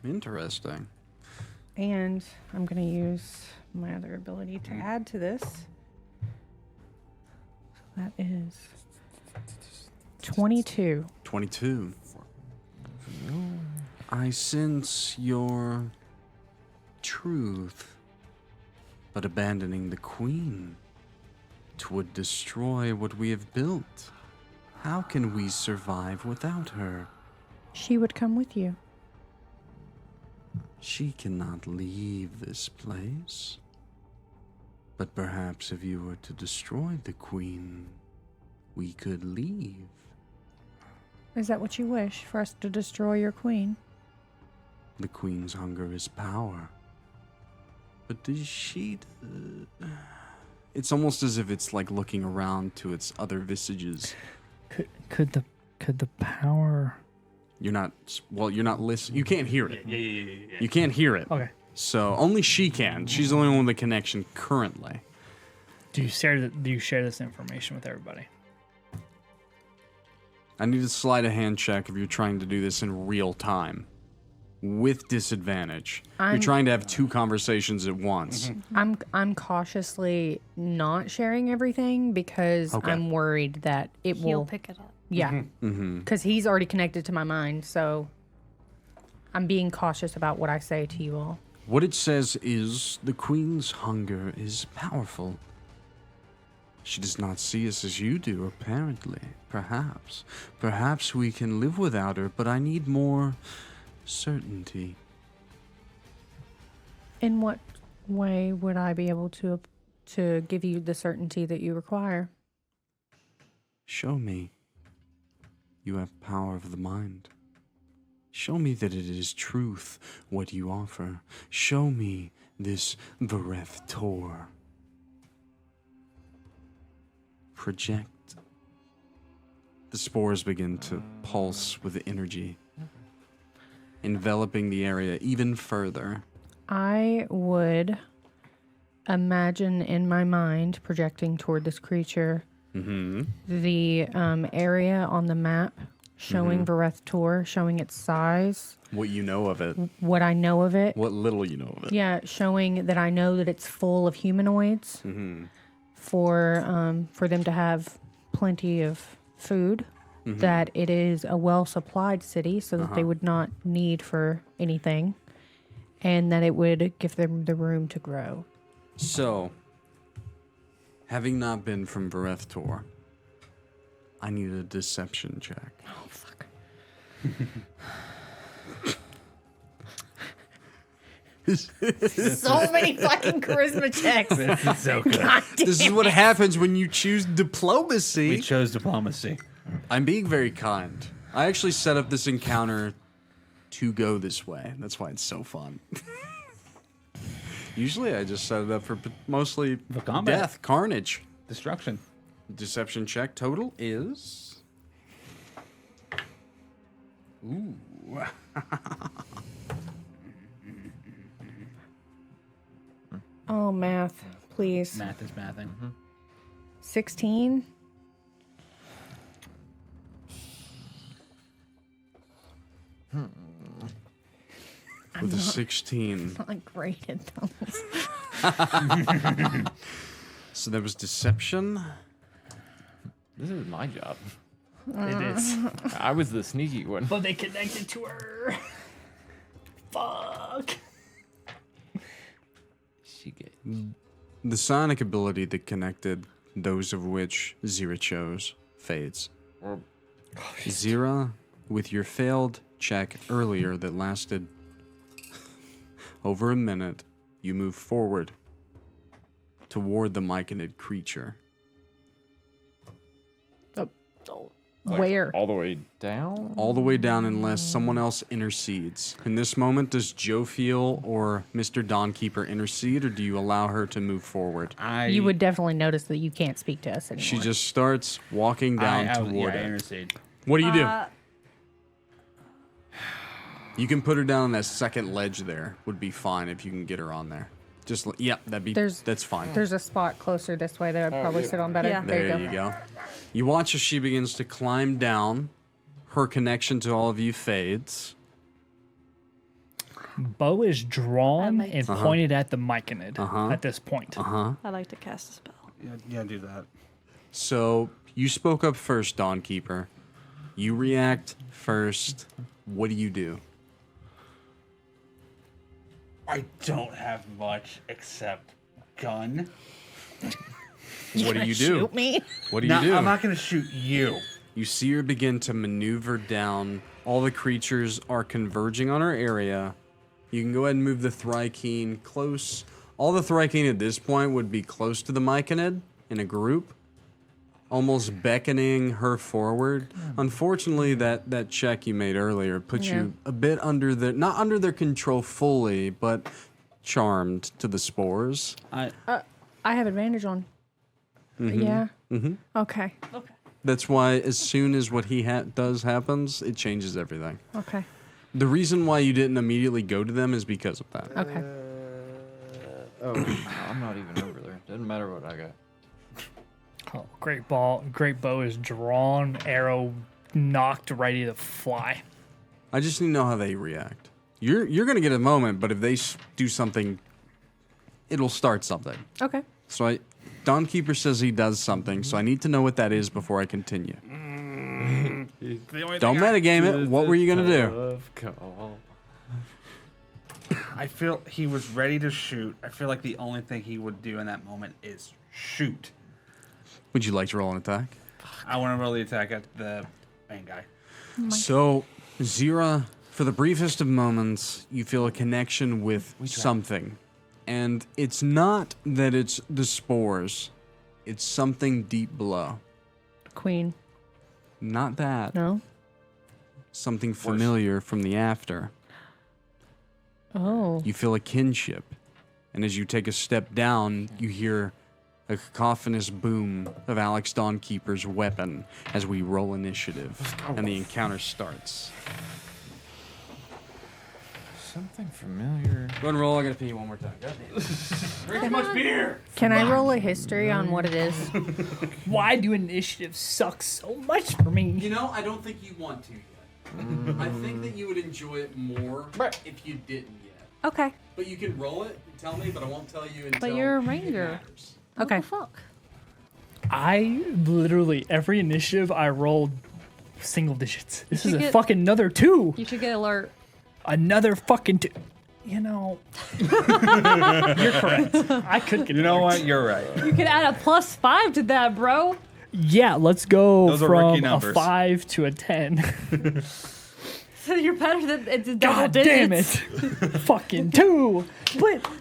Interesting. And I'm going to use my other ability to add to this. So that is 22. 22. I sense your truth, but abandoning the queen, 'twould destroy what we have built. How can we survive without her? She would come with you. She cannot leave this place. But perhaps if you were to destroy the queen, we could leave. Is that what you wish, for us to destroy your queen? The queen's hunger is power. But does she... It's almost as if it's like looking around to its other visages. Could the power? You're not listening. You can't hear it. Yeah. You can't hear it. Okay. So only she can. She's the only one with the connection currently. Do you share this information with everybody? I need to slide a hand check if you're trying to do this in real time. With disadvantage. You're I'm- trying to have 2 conversations at once. I'm cautiously not sharing everything because Okay. I'm worried that it He'll will. pick it up. Yeah, Mm-hmm. because he's already connected to my mind, so I'm being cautious about what I say to you all. What it says is the queen's hunger is powerful. She does not see us as you do, apparently. Perhaps. Perhaps we can live without her, but I need more certainty. In what way would I be able to give you the certainty that you require? Show me. You have power of the mind. Show me that it is truth what you offer. Show me this Vareth Tor. Project. The spores begin to pulse with energy, enveloping the area even further. I would imagine in my mind, projecting toward this creature, Mm-hmm. the area on the map showing Vareth Tor, showing its size, What you know of it. what I know of it. What little you know of it. Yeah, showing that I know that it's full of humanoids Mm-hmm. for them to have plenty of food, that it is a well-supplied city so that they would not need for anything, and that it would give them the room to grow. So, having not been from Vareth Tor, I need a deception check. Oh, fuck. So many fucking charisma checks. It's so good. God damn. This is what happens when you choose diplomacy. We chose diplomacy. I'm being very kind. I actually set up this encounter to go this way. That's why it's so fun. Usually I just set it up for mostly For combat. death, carnage. Destruction. Deception check total is... Ooh. Oh, math, please. Math is mathing. 16. With a 16. Not great at those. So that was deception. This is my job. It is. I was the sneaky one. But they connected to her. Fuck. She get The sonic ability that connected, those of which Xyrra chose, fades. Xyrra, with your failed check earlier that lasted over a minute, you move forward toward the myconid creature. Where? all the way down. All the way down unless someone else intercedes. In this moment, does Jophiel or Mr. Dawnkeeper intercede, or do you allow her to move forward? You would definitely notice that you can't speak to us anymore. She just starts walking down toward I it. intercede. What do you do? You can put her down on that second ledge there. Would be fine if you can get her on there. Just yeah, that's fine. There's a spot closer this way that I'd probably sit on better. Yeah. There you go. You watch as she begins to climb down. Her connection to all of you fades. Bow is drawn I like and pointed at the myconid at this point. I like to cast a spell. Yeah, do that. So you spoke up first, Dawnkeeper. You react first. What do you do? I don't have much except gun. What do you do? Shoot me. What do you No, do? I'm not gonna shoot you. You see her begin to maneuver down. All the creatures are converging on her area. You can go ahead and move the Thrykeen close. All the Thrykeen at this point would be close to the Myconid in a group, almost beckoning her forward. Unfortunately, that check you made earlier puts you a bit under their, not under their control fully, but charmed to the spores. I have advantage on. Yeah. Okay. That's why as soon as what he does happens, it changes everything. Okay. The reason why you didn't immediately go to them is because of that. Okay. I'm not even over there. Doesn't matter what I got. Oh, great bow is drawn, arrow knocked, ready to fly. I just need to know how they react. You're gonna get a moment, but if they do something, it'll start something. Okay. So Dawnkeeper says he does something, so I need to know what that is before I continue. Don't metagame it. What were you gonna do? I feel he was ready to shoot. I feel like the only thing he would do in that moment is shoot. Would you like to roll an attack? I want to roll the attack at the main guy. So, Xyrra, for the briefest of moments, you feel a connection with something. And it's not that it's the spores. It's something deep below. Queen. Not that. No. Something familiar from the after. Oh. You feel a kinship. And as you take a step down, you hear a cacophonous boom of Alex Dawnkeeper's weapon as we roll initiative. And the encounter starts. Something familiar. Go ahead and roll. I gotta pee you one more time. Can I roll a history on what it is? Why do initiative suck so much for me? You know, I don't think you want to yet. I think that you would enjoy it more if you didn't yet. Okay. But you can roll it and tell me, but I won't tell you until But you're a it ranger. matters. Okay. What the fuck? I literally, every initiative I rolled single digits. This is should a get- fucking another 2. You should get alert. Another fucking 2. You know, you're correct. I could get You know alert. what? You're right. You could add a +5 to that, bro. Yeah, let's go Those are rookie from a numbers. 5 to a 10. So you're better than it's double God damn it. digits. Fucking 2.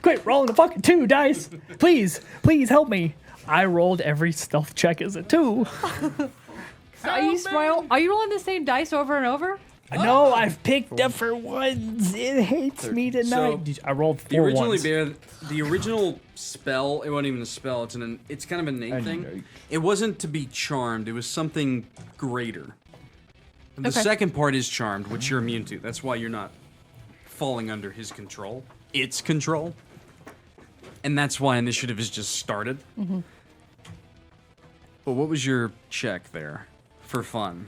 Quit rolling the fucking 2 dice. Please help me. I rolled every stealth check as a 2. Are you rolling the same dice over and over? No, I've picked different ones. It hates me tonight. I rolled The 4 ones. the original spell, it wasn't even a spell, it's kind of an innate thing. It wasn't to be charmed, it was something greater. The second part is charmed, which you're immune to. That's why you're not falling under his control. Its control. And that's why initiative is just started. Mm-hmm. But what was your check there? For fun.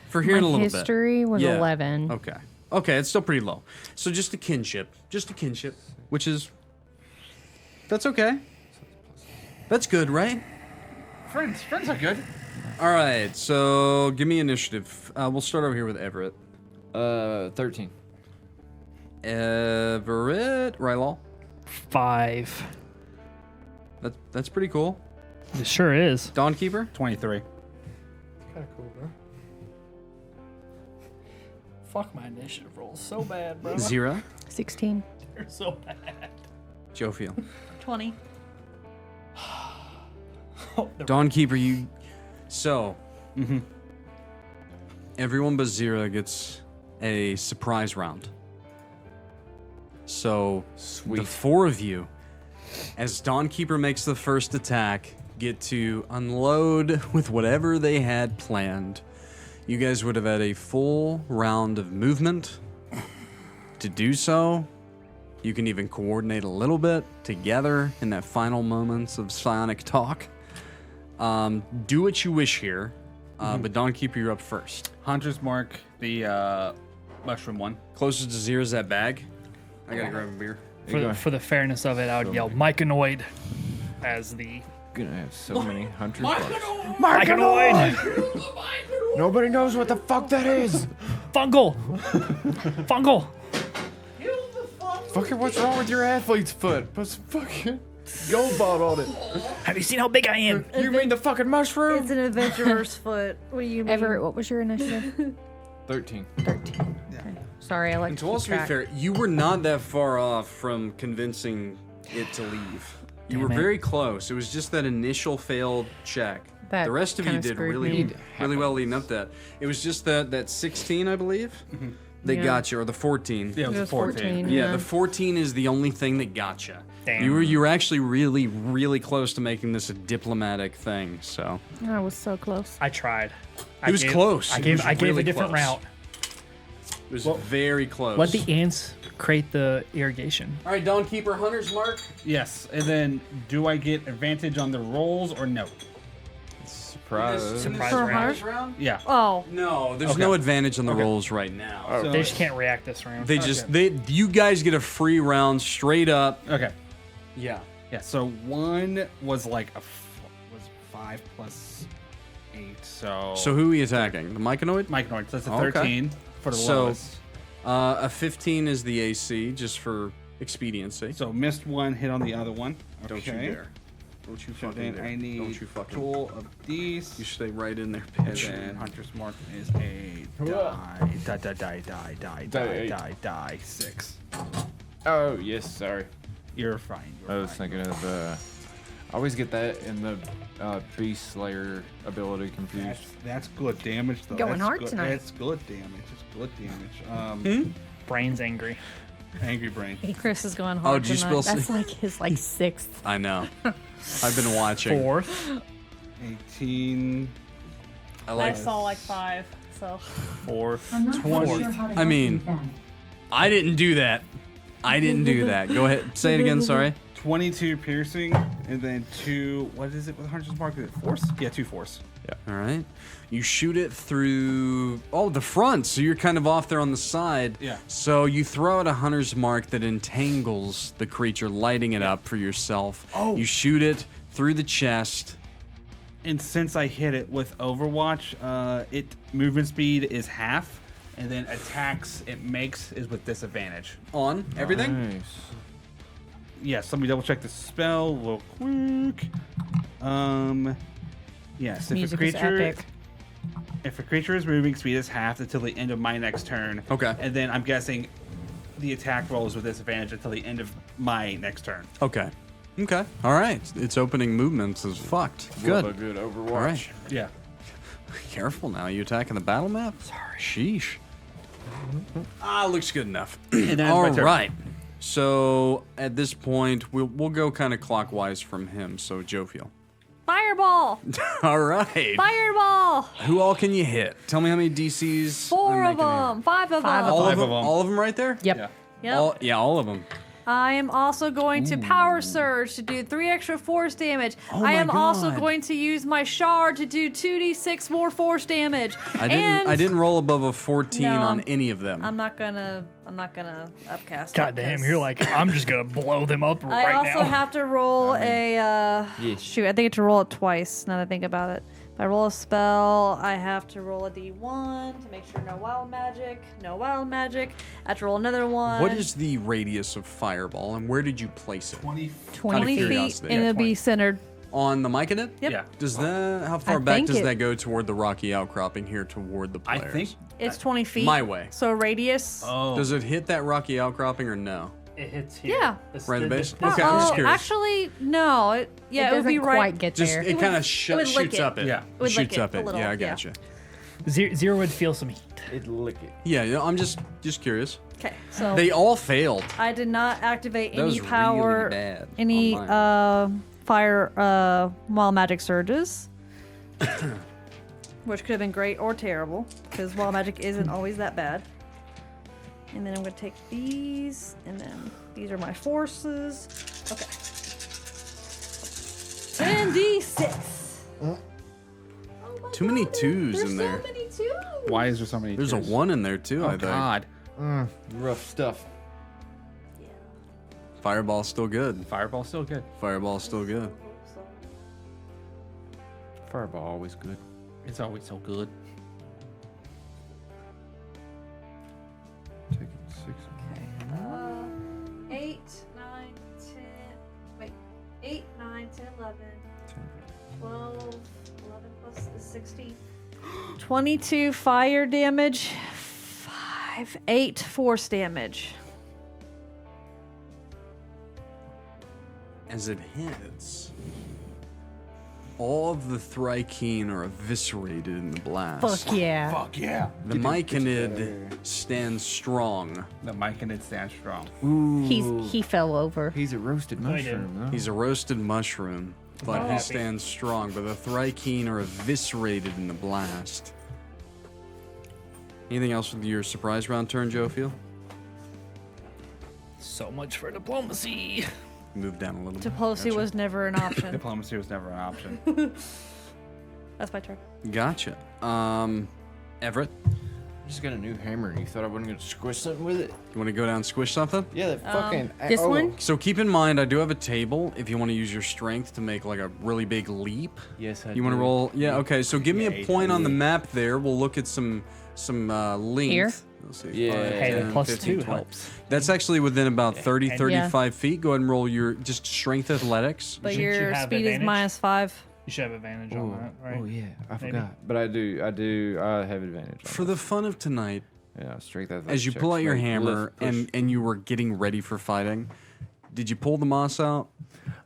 For hearing a My little bit. history was Yeah. 11. Okay. Okay, it's still pretty low. So just a kinship. Just a kinship. Which is... That's okay. That's good, right? Friends are good. Alright, so give me initiative. We'll start over here with Everett. 13. Everett. Rylal. 5. That's pretty cool. It sure is. Dawnkeeper. 23. Kind of cool, bro. Fuck my initiative rolls so bad, bro. Xyrra. 16. They're so bad. Jophiel. 20. Dawnkeeper, you... So... Everyone but Xyrra gets a surprise round. So, the 4 of you, as Dawnkeeper makes the first attack, get to unload with whatever they had planned. You guys would have had a full round of movement to do so. You can even coordinate a little bit together in that final moments of psionic talk. Do what you wish here, but Dawnkeeper, you're up first. Hunter's Mark, the mushroom one. Closest to Xyrra's that bag. I gotta grab a beer. For the fairness of it, I would yell Myconoid as the Gonna have so many hunters. Myconoid! Nobody knows what the fuck that is. Fungal! Fungal! Fucking, what's wrong with your athlete's foot? Put some fucking gold ball on it. Have you seen how big I am? You mean the fucking mushroom? It's an adventurer's foot. What do you mean? Everett, what was your initiative? 13. 13. Okay. Sorry, I like And to to keep also be track. fair, you were not that far off from convincing it to leave. You were Damn it. very close. It was just that initial failed check. That the rest of you kinda did screwed really, me. really well leading up to that. It was just that 16, I believe, that Yeah. got you, or the 14. Yeah, It was 14. Yeah, the 14 is the only thing that got you. Damn. You were actually really, really close to making this a diplomatic thing. So I was so close. I tried. It was close. I It gave was I gave really a different close. route. it was very close. Let the ants create the irrigation. All right, Dawnkeeper, Hunter's Mark. Yes, and then do I get advantage on the rolls or no? Surprise. Surprise For round. her? Yeah. Oh, No, there's Okay. no advantage on the Okay. rolls right now. So, They just can't react this round. They just you guys get a free round straight up. okay. Yeah. Yeah. So one was like was 5 plus 8. So So who are we attacking? The Myconoid? Myconoid. So that's a Okay. 13 for the So- lowest. A 15 is the AC, just for expediency. So missed one, hit on the other one. Okay. Don't you dare. Don't you So fucking then dare. I need Don't you fucking. tool of these. You stay right in there, And bitch. then Hunter's Mark is a die 6. Oh, yes, sorry. You're fine. I was thinking of, I always get that in the Beast Slayer ability confused. That's good damage though. Going That's hard good. tonight. That's good damage. It's good damage. Brain's angry. Angry brain. Chris is going hard Oh, did you tonight. spill? That's like his sixth. I know. I've been watching. 4th. 18. I I like. saw like 5, so. 4th. 20. I mean, I didn't do that. I didn't do that. Go ahead. Say it again. Sorry. 22 piercing, and then 2. What is it with Hunter's Mark? Is it force? Yeah, 2 force. All right. You shoot it through the front, so you're kind of off there on the side. Yeah. So you throw out a hunter's mark that entangles the creature, lighting it up for yourself. Oh. You shoot it through the chest. And since I hit it with Overwatch, it movement speed is half, and then attacks it makes is with disadvantage. On everything? Nice. Yes, let me double check the spell real quick. Yes, Music is epic. if a creature's moving speed is halved until the end of my next turn. Okay. And then I'm guessing the attack rolls with disadvantage until the end of my next turn. Okay. Okay. All right. Its opening movements is fucked. Love a Good. good Overwatch. All right. Yeah. Careful now. You attacking the battle map? Sorry. Sheesh. Looks good enough. And then All my turn. right. So at this point, we'll go kind of clockwise from him. So Jophiel. Fireball! All right. Fireball! Who all can you hit? Tell me how many DCs. 4 I'm of making here. them. 5 of Five them. of All of Five them. of 'em. All of them right there. Yep. Yeah. Yep. All of them. I am also going to power surge to do 3 extra force damage. Oh I my am also God. going to use my shard to do 2d6 more force damage. I didn't roll above a 14 No, on any of them. I'm not gonna upcast. God that damn, 'cause you're like, I'm just gonna blow them up I right also now. have to roll yes. shoot, I think I have to roll it twice now that I think about it. If I roll a spell, I have to roll a d1 to make sure no wild magic. No wild magic. I have to roll another one. What is the radius of fireball, and where did you place it? 20 Out of feet, curiosity. and it'll be centered. On the myconid? Yep. Yeah. Does that? How far I back think does it- that go toward the rocky outcropping here toward the I players? think. It's 20 feet. My way. So radius. Oh. Does it hit that rocky outcropping or no? It hits here. Yeah. Right in the base? this- Okay, I'm just Oh, curious. actually, no. It would doesn't be right. quite get Just there. it would- kind of it would lick shoots it. up it. Yeah. It would lick Shoots it up a it. little, Yeah, I yeah. gotcha. Zero would feel some heat. It lick it. Yeah, I'm just curious. Okay, so They all failed. I did not activate That was any really power, bad any on mine. fire, wild magic surges, which could have been great or terrible because wild magic isn't always that bad. And then I'm gonna take these, and then these are my forces. Okay. 10d6. Too many twos There's in so there. many twos. Why is there so many? There's a twos? 1 in there too, I Oh think. God. Rough stuff. Fireball's still good. Fireball's still good. Fireball's still good. Fireball always good. It's always so good. Taking 6. 8, 9, 10. Wait. 8, 9, 10, 11. 12, 11 plus is 16. 22 fire damage, 8 force damage. As it hits, all of the Thrykeen are eviscerated in the blast. Fuck yeah. Fuck yeah. The myconid stands strong. The mic and it stands strong. He fell over. He's a roasted No, he didn't. mushroom, though. He's a roasted mushroom, but he happy. stands strong. But the Thrykeen are eviscerated in the blast. Anything else with your surprise round turn, Jophiel? So much for diplomacy. Move down a little bit. Diplomacy was never an option. Diplomacy was never an option. That's my turn. Gotcha. Everett, Just got a new hammer. You thought I wasn't gonna squish something with it? you want to go down and squish something? Yeah, that fucking. This one? So keep in mind, I do have a table if you want to use your strength to make like a really big leap. Yes, I You want to do. roll? Yeah, okay. So give me Yeah, a point on the map there. We'll look at some length. Here? Let's see. Yeah. 5, Hey, the 10, plus 15, 2 20. helps. That's actually within about 30, And- 35 feet. Go ahead and roll your just strength athletics. But Shouldn't you your have speed is advantage? -5. You should have advantage on that, right? Oh yeah, I Maybe. forgot. But I do. I have advantage. On For the fun of tonight, yeah, strength athletics as you checks, pull out your like hammer lift, push. and you were getting ready for fighting, did you pull the moss out?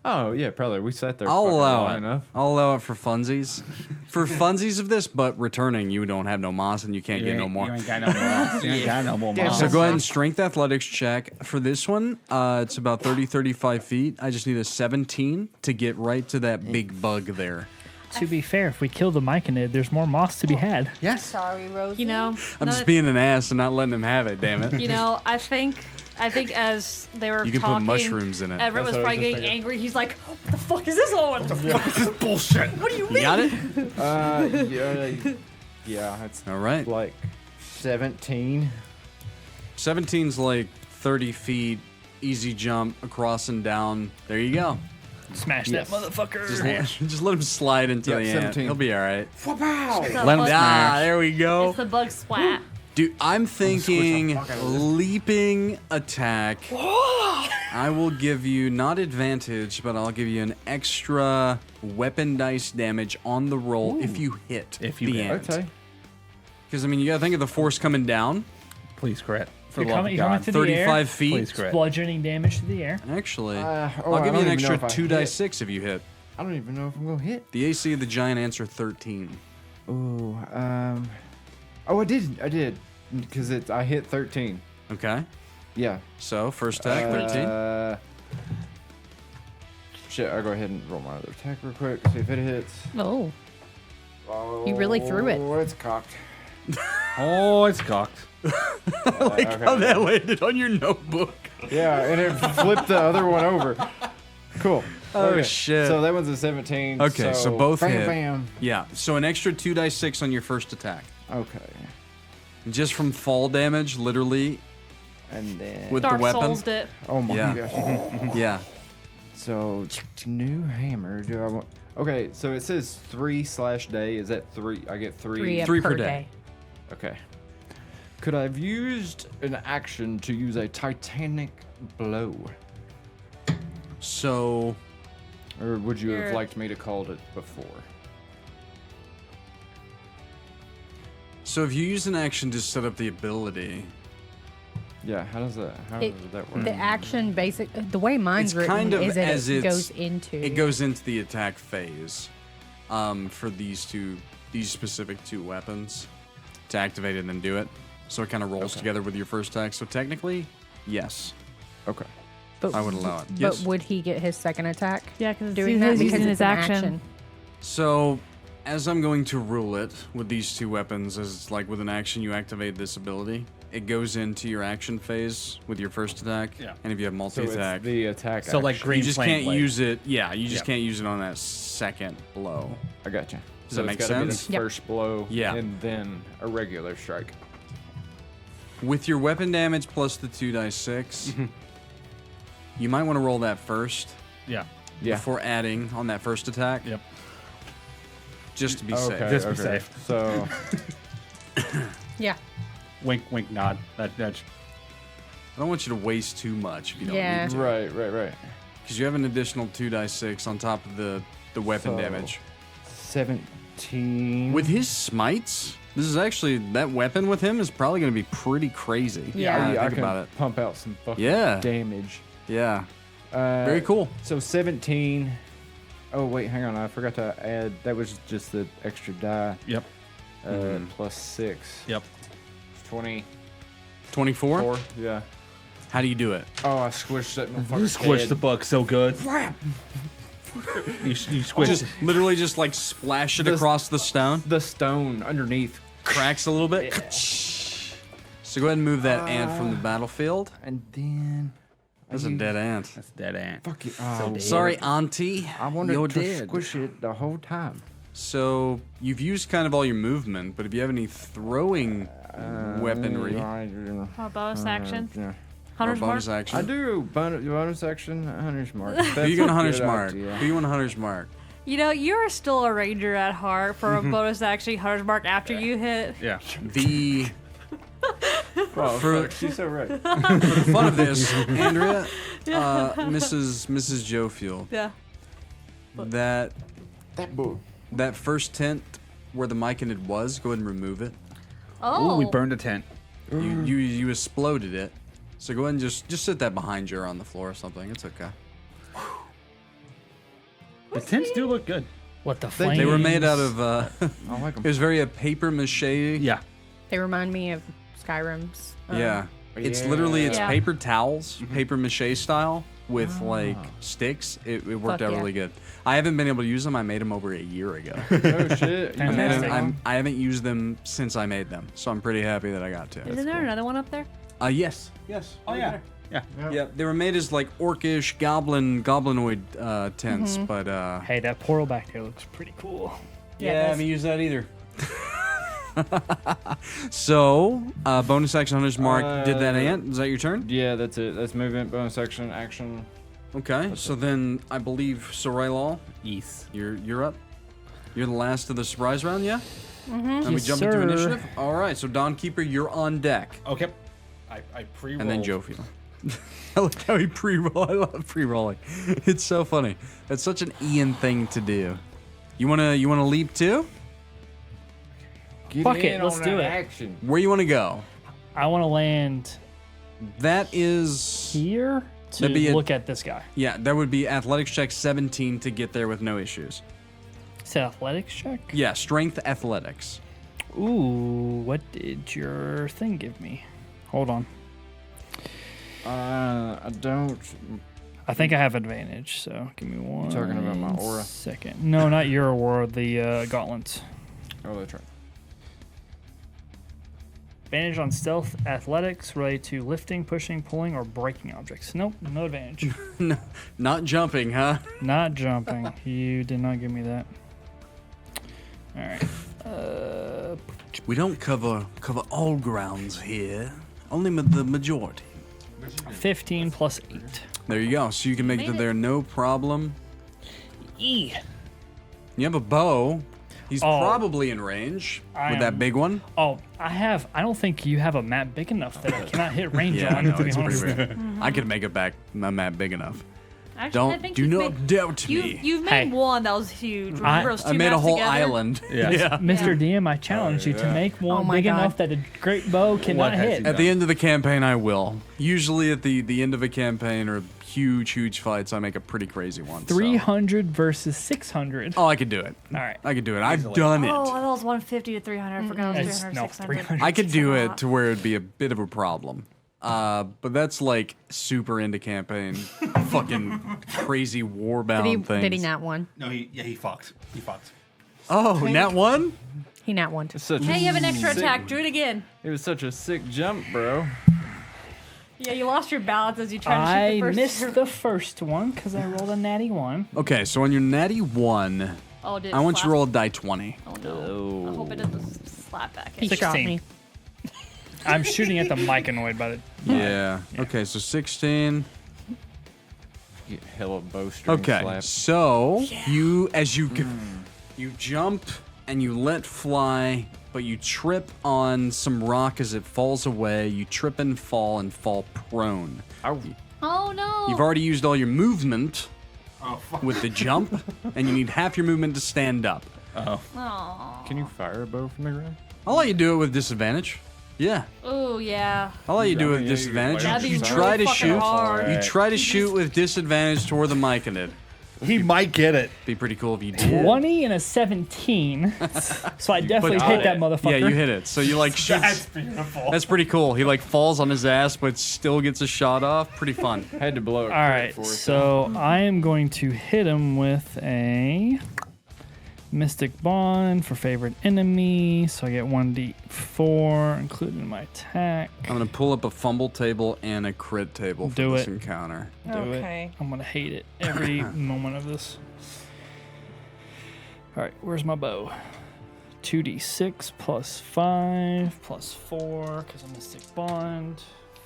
Oh yeah, probably. We sat there. I'll fucking allow long it. enough. I'll allow it for funsies. For funsies of this, but returning, you don't have no moss and you can't get no more. You ain't got no more. You ain't got no more. So go ahead and strength athletics check. For this one, it's about 30, 35 feet. I just need a 17 to get right to that big bug there. To be fair, if we kill the myconid, there's more moss to be had. Yes. Sorry, Rosie. You know, I'm just being an ass and not letting him have it, damn it. you know, I think as they were You can talking, put mushrooms in it. Everett was That's what I was probably just getting angry. He's like, "What the fuck is this on? This is bullshit. What do you You mean?" got it? Yeah, it's All right. like 17. 17's like 30 feet, easy jump across and down. There you go. Smash Yes. that motherfucker. Just let him slide into Yeah, the ant. 17. He'll be all right. It's a Let him. bug Ah, there we It's go. the bug splat. Dude, I'm thinking fuck out of this. leaping attack. I will give you not advantage, but I'll give you an extra weapon dice damage on the roll if you hit If you the hit. ant. Okay. Because I mean, you gotta think of the force coming down. Please crit. For You're the love coming- of you're coming God. to the air. 35 feet. Please crit. Bludgeoning damage to the air. Actually, I I'll give you don't an even know extra if I 2 hit. dice 6 if you hit. I don't even know if I'm gonna hit. The AC of the giant ants are 13. Ooh, oh, I did, because I hit 13. Okay. Yeah. So first attack, 13. Shit, I'll go ahead and roll my other attack real quick, see if it hits. Oh, you really threw it. Oh, it's cocked. Oh, it's cocked. Like how that landed on your notebook. Yeah, and it flipped the other one over. Cool. Oh, shit. So that one's a 17. Okay, so both bam, hit. Bam. Yeah. So an extra 2d6 on your first attack, Okay. just from fall damage, literally And then. with Dark the weapon. Souls it. Oh my Yeah. gosh. Yeah. So, new hammer. Do I want. Okay, so it says 3/day. Is that 3? I get 3. Three per day. Okay. Could I have used an action to use a titanic blow? So Or would you have You're- liked me to called it before? So if you use an action to set up the ability, Yeah, how does that work? The action the way mine's It's written kind of is that as it it's- goes into. it goes into the attack phase for these specific two weapons to activate it and then do it. So it kind of rolls together with your first attack. So technically, yes, Okay. But, I would allow it. But Yes. would he get his second attack? Yeah, because Doing he's that using because his it's an action. So as I'm going to rule it with these two weapons, as it's like with an action you activate this ability, it goes into your action phase with your first attack. Yeah. And if you have So multi-attack, it's the attack. So like action. green you just flame can't blade. use it. Yeah, you just Yeah. can't use it on that second blow. I gotcha. Does So that it's make gotta be sense? the Yep. first blow. Yeah. And then a regular strike. With your weapon damage plus the 2d6, you might want to roll that first Yeah. Yeah. before adding on that first attack. Yep. Just to be Okay. safe. Just be okay. safe. So. Yeah. Wink, wink, nod. That's I don't want you to waste too much if you don't Yeah. need to. Right. Because you have an additional 2d6 on top of the weapon So- damage. 17. With his smites, this is actually, that weapon with him is probably going to be pretty crazy. Yeah. I Think can about it. pump out some fucking Yeah. damage. Yeah. Uh, Very cool. So 17. Oh wait, hang on. I forgot to add. That was just the extra die. Yep. Plus 6. Yep. 24. 24? Yeah. How do you do it? Oh, I squished that You motherfucker's squished head. the bug so good. You squished Just literally just like splash it The- across the stone. the stone underneath, Cracks a little bit. So go ahead and move that ant from the battlefield. and then. That's a dead ant. That's dead ant. Fuck it. Oh, Sorry, Auntie. I wanted You're to dead. squish it the whole time. So you've used kind of all your movement, but if you have any throwing weaponry or Oh, bonus action. Yeah. Hunter's mark. bonus action, I do bonus action, hunter's mark. who you going to Hunter's Good Mark? idea. Who you want to Hunter's Mark? You know, you're still a ranger at heart for a bonus action Hunter's mark after you hit. Yeah. The Oh, For- fuck, she's so right. fun of this, Andrea, Mrs. Jophiel, Yeah. that That book. that first tent where the myconid was, go ahead and remove it. Oh. Ooh, we burned a tent. You exploded it. So go ahead and just sit that behind you or on the floor or something. It's okay. The tents do look good. What the flames? They were made out of I like it them. was very a paper mache. Yeah. They remind me of Skyrim's. Yeah. It's Yeah. literally it's Yeah. paper towels, paper mache style with like Ah. sticks. It worked Fuck out yeah. really good. I haven't been able to use them. I made them over a year ago. Oh shit. I, made Fantastic. them, I haven't used them since I made them, so I'm pretty happy that I got to. Isn't there another one up there? Yes. Oh yeah. Yeah. Yeah, they were made as like orcish goblinoid tents, Mm-hmm. but Hey, that portal back there looks pretty cool. Yeah, it I does. haven't used that either. So, bonus action Hunter's Mark did that ant. Is that your turn? Yeah, that's it. That's movement, bonus action, action. Okay, so then I believe Rylal, Yes. you're up. You're the last of the surprise round, yeah? Mm-hmm. And we Yes, jump into sir. initiative. All right, so Dawnkeeper, you're on deck, Okay. I pre-rolled. and then Jophiel. I like how he pre-roll. I love pre-rolling. It's so funny. That's such an Ian thing to do. You wanna leap too? Get Fuck in it, let's on do that it. action. Where you wanna go? I want to land That is here to That'd be look at this guy. yeah. That would be athletics check 17 to get there with no issues. to athletics check? Yeah, strength athletics. Ooh, what did your thing give me? Hold on. I don't. I think I have advantage, so give me one. talking about my aura? Second. No, not your aura, the gauntlets. Oh, that's right. Advantage on stealth athletics related to lifting, pushing, pulling, or breaking objects. Nope, no advantage. No, not jumping, huh? Not jumping. You did not give me that. All right. We don't cover all grounds here. Only the majority. 15 plus 8. There you go. So you can make it Made it. there no problem. E. You have a bow. He's Oh. probably in range I with that am- big one. Oh, I don't think you have a map big enough that I cannot hit range Yeah, I on, know. to be It's pretty honest. weird. I could make it back my map big enough. Actually, I think Do you've not made, doubt me. you've Hey. made one that was huge. Remember those two I made a maps whole together? island. Yeah. Mr. DM, I challenge you to yeah. make one Oh my big God. enough that a great bow cannot has hit. he At the end of the campaign, I will. Usually at the end of a campaign or huge fights, I make a pretty crazy one. so- 300 versus 600. Oh, I could do it. All right. I could do it. I've Easily. done it. Oh, I thought it was 150 to 300. I forgot it was It's- 300, no, 600. 300. I could do it Lot. to where it'd be a bit of a problem. But that's like super into campaign, fucking crazy warbound things. Did he not one? No, he fucked. He fucked. Oh, Nat one? He not one. It's such Hey, you have an extra sick- attack. Do it again. It was such a sick jump, bro. Yeah, you lost your balance as you tried to shoot I the first missed the first one because I rolled a natty 1. Okay, so on your natty one, Oh, did it I want you slap? to roll a die 20. Oh no. I hope it doesn't slap back. He in. shot 16. me. I'm shooting at the myconoid by the. Yeah. Okay, so 16. Get hella bowstring Okay, slap. so you you jump and you let fly, but you trip on some rock as it falls away. You trip and fall prone. Ow. Oh no. You've already used all your movement with the jump, and you need half your movement to stand up. Aw. Can you fire a bow from the ground? I'll let you do it with disadvantage. Yeah, Oh yeah. I'll let you do it with Yeah, you disadvantage. get, like, That'd be You really try to fucking shoot. hard. You try to shoot with disadvantage toward the myconid. He might get it. Be pretty cool if you did. 20 and a 17. So I definitely But- hit that motherfucker. Yeah, you hit it. So you like shoot. That's beautiful. That's pretty cool. He like falls on his ass, but still gets a shot off. Pretty fun. Had to blow it. All right, so I am going to hit him with a Mystic Bond for favorite enemy. So I get 1d4, included in my attack. I'm gonna pull up a fumble table and a crit table for Do this it. encounter. Do Okay. it. I'm going to hate it every moment of this. All right, where's my bow? 2d6 plus 5 plus 4 because I'm Mystic Bond.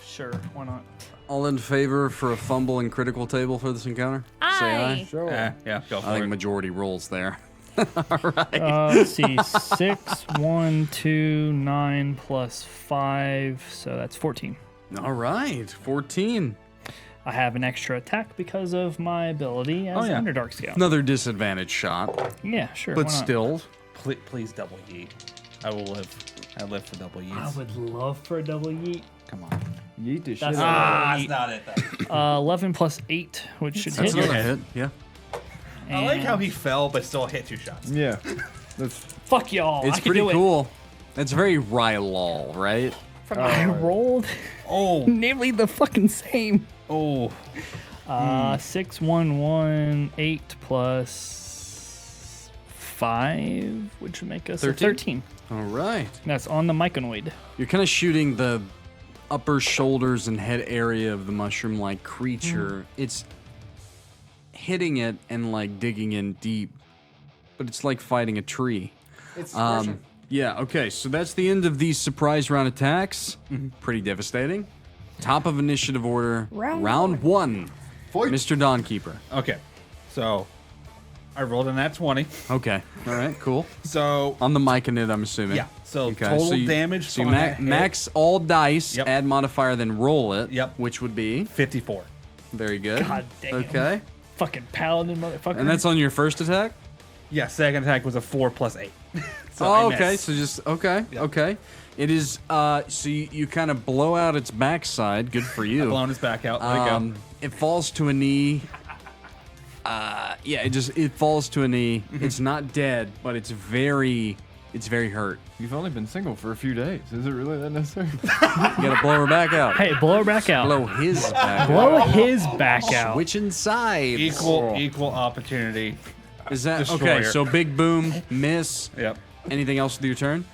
Sure, why not? All in favor for a fumble and critical table for this encounter? Say Aye. Sure. Yeah, go I for think it. majority rolls there. Let's see. 6, 1, 2, 9 plus 5. So that's 14. All right, 14. I have an extra attack because of my ability as Oh, yeah. Underdark Scout. Another disadvantage shot, Yeah, sure. but why not? still. Please double yeet. I will live. I live for double I yeets. would love for a double yeet. Come on. Yeet the shit. That's out That's not it. Though. 11 plus 8, which should That's hit. another hit. Yeah. I like how And he fell but still hit 2 shots. of it. Yeah. That's Fuck y'all. It's I can pretty do it. cool. It's very Rylal, right? I rolled Oh, nearly the fucking same. oh. 6, 1, 1, 8 plus 5, which would make us a 13. All right. That's on the myconoid. You're kind of shooting the upper shoulders and head area of the mushroom-like creature. It's hitting it and like digging in deep, but it's like fighting a tree. it's Yeah, okay, so that's the end of these surprise round attacks. Pretty devastating. Top of initiative order, round 1. Mr. Dawnkeeper. Okay. So, I rolled a nat 20. Okay, all right, cool. So, On the mic in it, I'm assuming. yeah. So, Okay, total you- damage. So you on that hit, max all dice, Yep. add modifier, then roll it. Yep. Which would be 54. very good. God damn. Okay, Fucking paladin motherfucker. and that's on your first attack. Yeah, second attack was a 4 plus 8. So Oh, I okay. missed. So just okay. It is. So you kind of blow out its backside. Good for you. Blown his back out. Let it go. It falls to a knee. Yeah, it falls to a knee. It's not dead, but it's very hurt. You've only been single for a few days. Is it really that necessary? You gotta blow her back out. Hey, blow her back out. Blow his back Blow out. his back out. Switching sides. Equal opportunity. Is that Destroyer. okay? So big boom, miss. Yep. Anything else with your turn? Do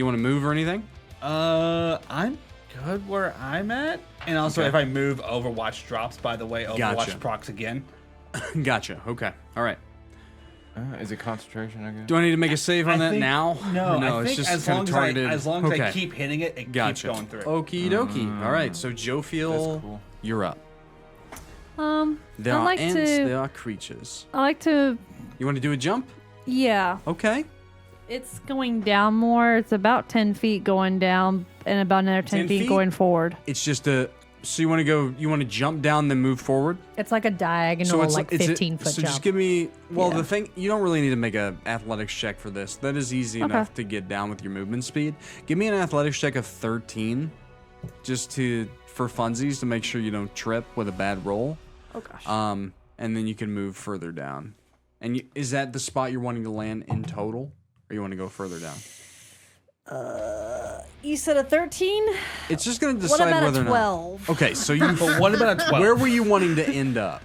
you want to move or anything? I'm good where I'm at. And also, if I move, Overwatch drops, by the way. Overwatch Gotcha. procs again. Gotcha. Okay. All right. Is it concentration, I guess? Do I need to make a save on that think- now? No, Or I it's think just as kind long of targeted. as I Okay. keep hitting it, it Gotcha. keeps going through. Okie dokie. All right. So Jophiel, That's cool. you're up. There I'd are like ants. to- There are creatures. I like to. You want to do a jump? Yeah, Okay. it's going down more. It's about 10 feet going down, and about another 10 10 feet feet? going forward. It's just a. So you want to go? You want to jump down then move forward? It's like a diagonal, like 15-foot So jump. just give me. Well, Yeah. the thing you don't really need to make a athletics check for this. That is easy Okay. enough to get down with your movement speed. Give me an athletics check of 13, just for funsies to make sure you don't trip with a bad roll. Oh gosh. And then you can move further down. And is that the spot you're wanting to land in total, or you want to go further down? You said a 13? It's just going to What decide about whether a or not. 12? Okay, so you. But what about a 12? Where were you wanting to end up?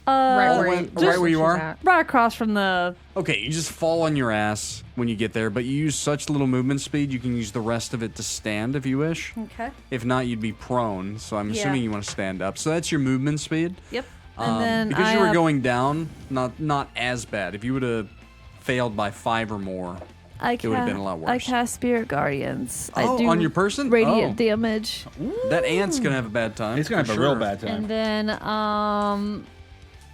right where, right where you she's are? at. Right across from the. Okay, you just fall on your ass when you get there, but you use such little movement speed, you can use the rest of it to stand if you wish. Okay. If not, you'd be prone, so I'm Yeah. assuming you want to stand up. So that's your movement speed. Yep. And then because I you were have- going down, not as bad. If you would have failed by 5 or more, it would've been a lot I worse. cast Spirit Guardians. Oh, I do on your person? Radiant Oh. damage. that ant's gonna have a bad time. It's gonna for have a real sure. bad time. And then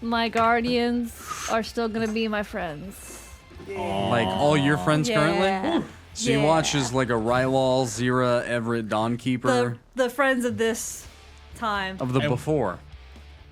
my guardians are still gonna be my friends. Like all your friends currently. Yeah. So you watch as like a Rylal, Xyrra, Everett, Dawnkeeper The friends of this time. of the before.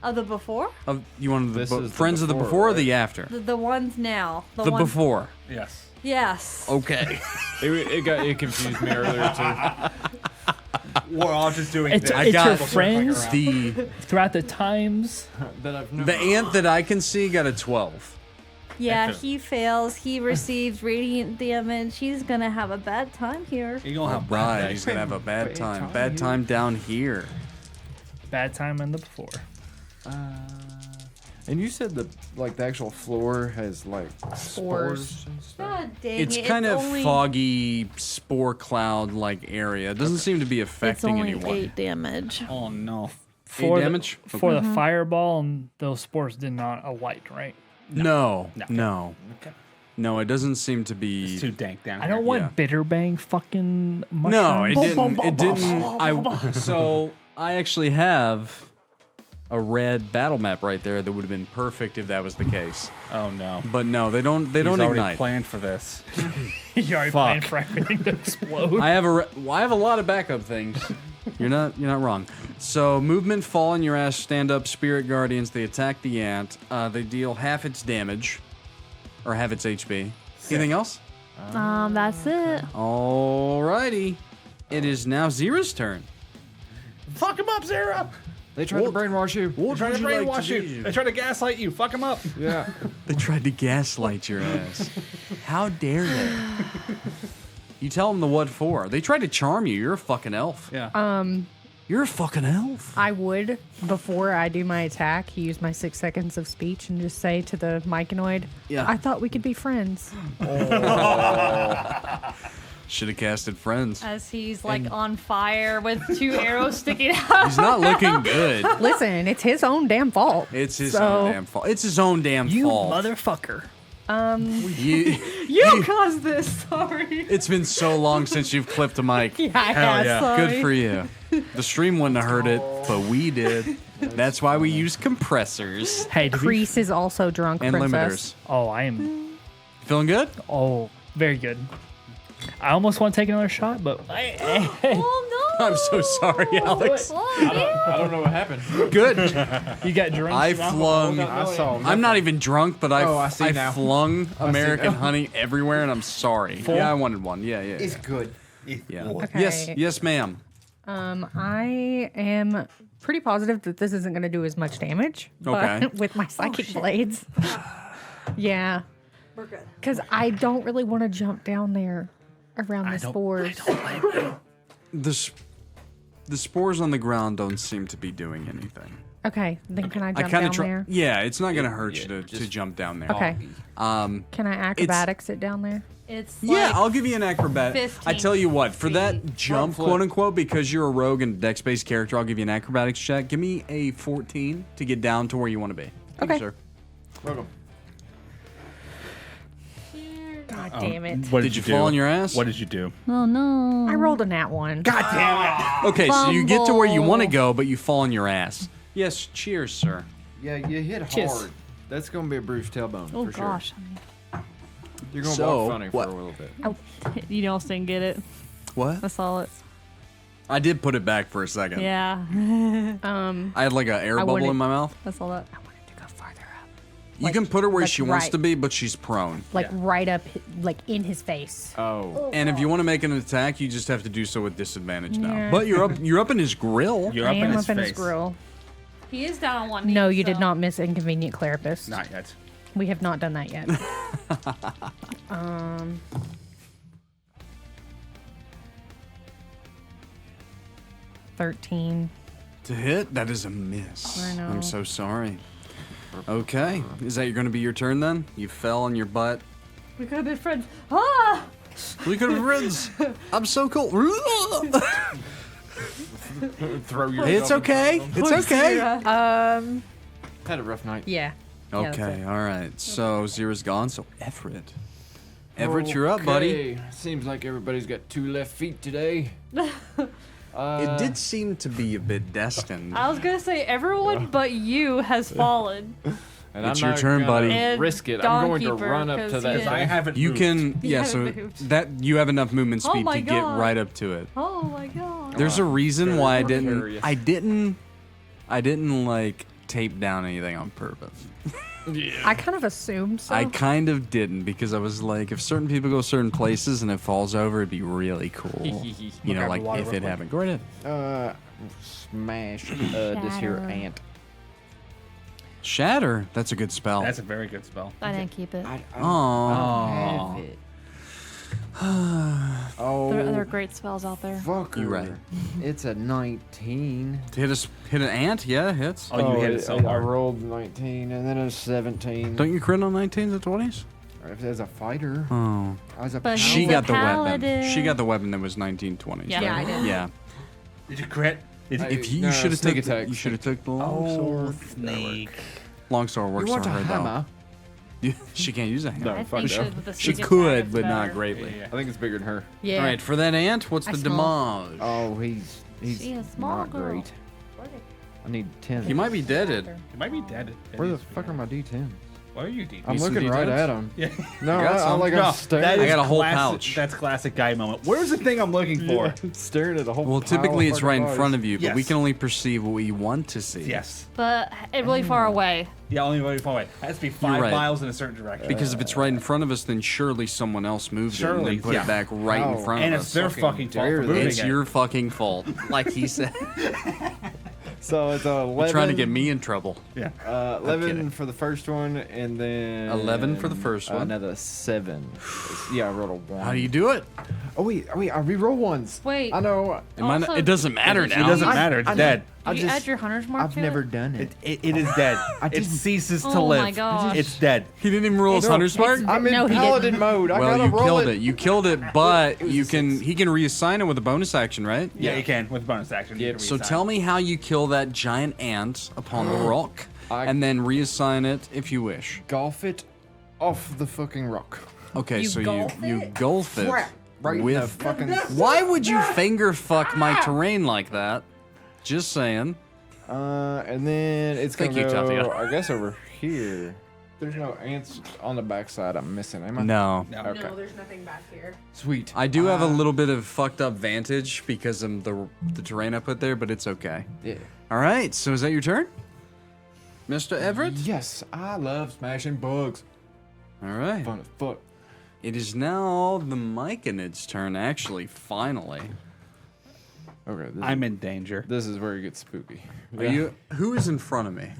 Of the before? Of you wanted the This is the friends of the before, before or right? the after? The ones now. The ones, before. Yes. Yes. Okay. It confused me earlier too. We're all just doing It's, this. I it's got your it. friends the throughout the times. That I've known. the ant that I can see got a 12. Yeah, Excellent. he fails. He receives radiant damage. He's gonna have a bad time here. You're gonna have Right, bad he's gonna have a bad time. Bad time down here. Bad time in the before. And you said the actual floor has like Spores. spores and stuff. God dang It's it. kind of only, foggy, spore cloud-like area. It doesn't seem to be It's affecting only anyone. 8 damage. Oh no. For damage? For the fireball, and those spores did not alight, right? No, No. no, Okay. no. It doesn't seem to be. It's too dank down I here. don't want Yeah. bitter bang fucking mushroom. No, it didn't. It didn't. So I actually have a red battle map right there that would have been perfect if that was the case. Oh no. But no, they don't. They He's don't already ignite. planned for this. You're already planning for everything to explode. I have I have a lot of backup things. You're not wrong. So movement, fall on your ass, stand up, spirit guardians. They attack the ant. They deal half its damage, or half its HP. Anything else? That's it. Alrighty. It is now Xyrra's turn. Fuck him up, Xyrra! They tried to brainwash you. They're trying to brainwash you. They try to gaslight you. Fuck him up. Yeah. They tried to gaslight your ass. How dare they? You tell them the what for. They tried to charm you. You're a fucking elf. Yeah. You're a fucking elf. I would, before I do my attack, use my 6 seconds of speech and just say to the myconoid, Yeah. I thought we could be friends. Should have casted friends. As he's like on fire with 2 arrows sticking out. He's not looking good. Listen, it's his own damn fault. It's his So- own damn fault. It's his own damn You fault. motherfucker. You- You caused this, sorry. it's been so long since you've clipped a mic. Yeah, I Hell have. yeah. Sorry. Good for you. The stream wouldn't have heard it, but we did. That's why we use compressors Hey, to be, Crease is also drunk, and princess. limiters. oh, I am. Feeling good? Oh, very good. I almost want to take another shot, but Oh no. I'm so sorry, Alex. I don't know what happened. Good. you got drenched. I in alcohol. flung. I saw. I'm not even drunk, but Oh, I see now. flung American now. honey everywhere, and I'm sorry. Yeah, I wanted one. Yeah. good. Yeah. Okay. Yes, ma'am. I am pretty positive that this isn't going to do as much damage. Okay. But with my psychic blades. Yeah. We're good. Because I don't really want to jump down there around the spores. The spores on the ground don't seem to be doing anything. Okay, then can I jump kinda down there? Yeah, it's not gonna hurt you to jump down there. Okay. Can I acrobatics it down there? It's Yeah, like I'll give you an acrobat. 15 I tell you what, for that feet. jump, quote unquote, because you're a rogue and dex-based character, I'll give you an acrobatics check. Give me a 14 to get down to where you want to be. Thank you, Okay. sir. Welcome. God damn it. What Did you fall on your ass? What did you do? Oh no. I rolled a nat 1. Okay, so you get to where you want to Fumble. go, but you fall on your ass. Yes, cheers, sir. Yeah, you hit Cheers. hard. That's gonna be a bruised tailbone Oh for sure. gosh. You're gonna So, walk funny what- for a little bit. You almost didn't get it. What? I saw it. I did put it back for a second. Yeah. I had like an air bubble wanted- in my mouth. I saw that. I wanted to go farther up. You can put her where like she wants right. to be, but she's prone. Like right up, like in his face. Oh. And if you want to make an attack, you just have to do so with disadvantage now. Yeah. But you're up in his grill. You're I up in am his up in face. his grill. he is down on one knee. No, you did so- not miss Inconvenient Clerapist. Not yet. We have not done that yet. 13. To hit, that is a miss. I know. I'm so sorry. Okay, is that going to be your turn then? You fell on your butt. We could have been friends. Ah! We could have friends. I'm so cool. Throw your. Hey, it's okay. It's okay. Had a rough night. Yeah. Okay, all right. So Xyrra's gone. So Everett. Everett, you're up, buddy. Okay, seems like everybody's got 2 left feet today. It did seem to be a bit destined. I was gonna say everyone but you has fallen. And It's I'm your not turn, gonna buddy. And Risk it. I'm going to Dawnkeeper, run up to 'cause that. he Because I thing. haven't You moved. can, yeah. haven't So moved. that you have enough movement Oh speed my to get God. right up to it. Oh my god. There's a reason why I didn't. Precarious. I didn't like tape down anything on purpose. I kind of assumed so. I kind of didn't because I was like, if certain people go certain places and it falls over, it'd be really cool. You know, grab like the water if real it quick. happened. Go right ahead. Smash this here Shatter. ant. Shatter. That's a good spell. That's a very good spell. I didn't keep it. Aww. Have it. There are other Oh, great spells out there. fucker. You're right. It's a 19. Hit an ant. Yeah, it hits. Oh, you hit it so I hard. rolled 19 and then a 17. Don't you crit on 19s and 20s? If there's a fighter, Oh. I was a But She He's a got the weapon. paladin. She got the weapon that was 1920s. Yeah. Yeah, I did. Yeah. Did you crit? Did you? If you No, should have sneak took, attack. you should have took the long Oh, sword. snake. Long sword works You for want a her though. hammer? She can't use a hammer. No, I fuck think no. with the She sneak could, attack, it's but not better. greatly. I think it's bigger than her. Yeah. All right, for that ant, what's I the smell. damage? Oh, he's She a small not girl. great. I need 10. He might be deaded. You might be dead. Where the fuck are my D10s? Why are you deep? I'm Need some looking right D10s? at them. Yeah. No, You got I'm some? like No, I'm staring. that I is got a whole classic- pouch. That's classic guy moment. Where's the thing I'm looking for? staring at a whole. Well, pile typically of it's right in fucking front bodies. of you, but we Yes. can only perceive what we want to see. Yes. But really far away. Yeah, only very far away. It has to be 5 right. miles in a certain direction. Because if it's right in front of us, then surely someone else moved it and Surely, then put yeah. it back right How? in front and of it's us. their fucking fucking fault dare for they. moving It's it. your fucking fault, like he said. So it's 11. Trying to get me in trouble. Yeah. 11 kidding. for the first one, and then 11 for the first one. Another 7. Yeah, I rolled a 1. How do you do it? Oh wait, I re-roll ones. Wait. I know. Also, It doesn't matter did It you- now. doesn't matter. It's dead. I Did you just- add your hunter's mark I've to never it? done it. It is dead. It didn't- ceases to Oh live. my gosh. It's dead. He didn't even roll his No, hunter's mark. I'm in No, he paladin didn't. mode. I Well, gotta you roll killed it. You killed it, but was you a can. 6. He can reassign it with a bonus action, right? Yeah, you can with bonus action. you Yeah, can So reassign. tell me how you kill that giant ant upon the rock, and then reassign it if you wish. Golf it off the fucking rock. Okay, You so gulf you gulf it Right in the with. fucking. Why would you finger fuck my terrain like that? Just saying. And then it's Thank gonna you, go. Tatiana. I guess over here. There's no ants on the backside. I'm missing. Am I? No. No. Okay. No, there's nothing back here. Sweet. I do have a little bit of fucked up vantage because of the terrain I put there, but it's okay. Yeah. All right, so is that your turn, Mr. Everett? Yes, I love smashing bugs. All right. Fun as fuck. It is now the Myconid's turn, actually, finally. Okay, I'm in danger. this is where it gets spooky. Are you? Who is in front of me?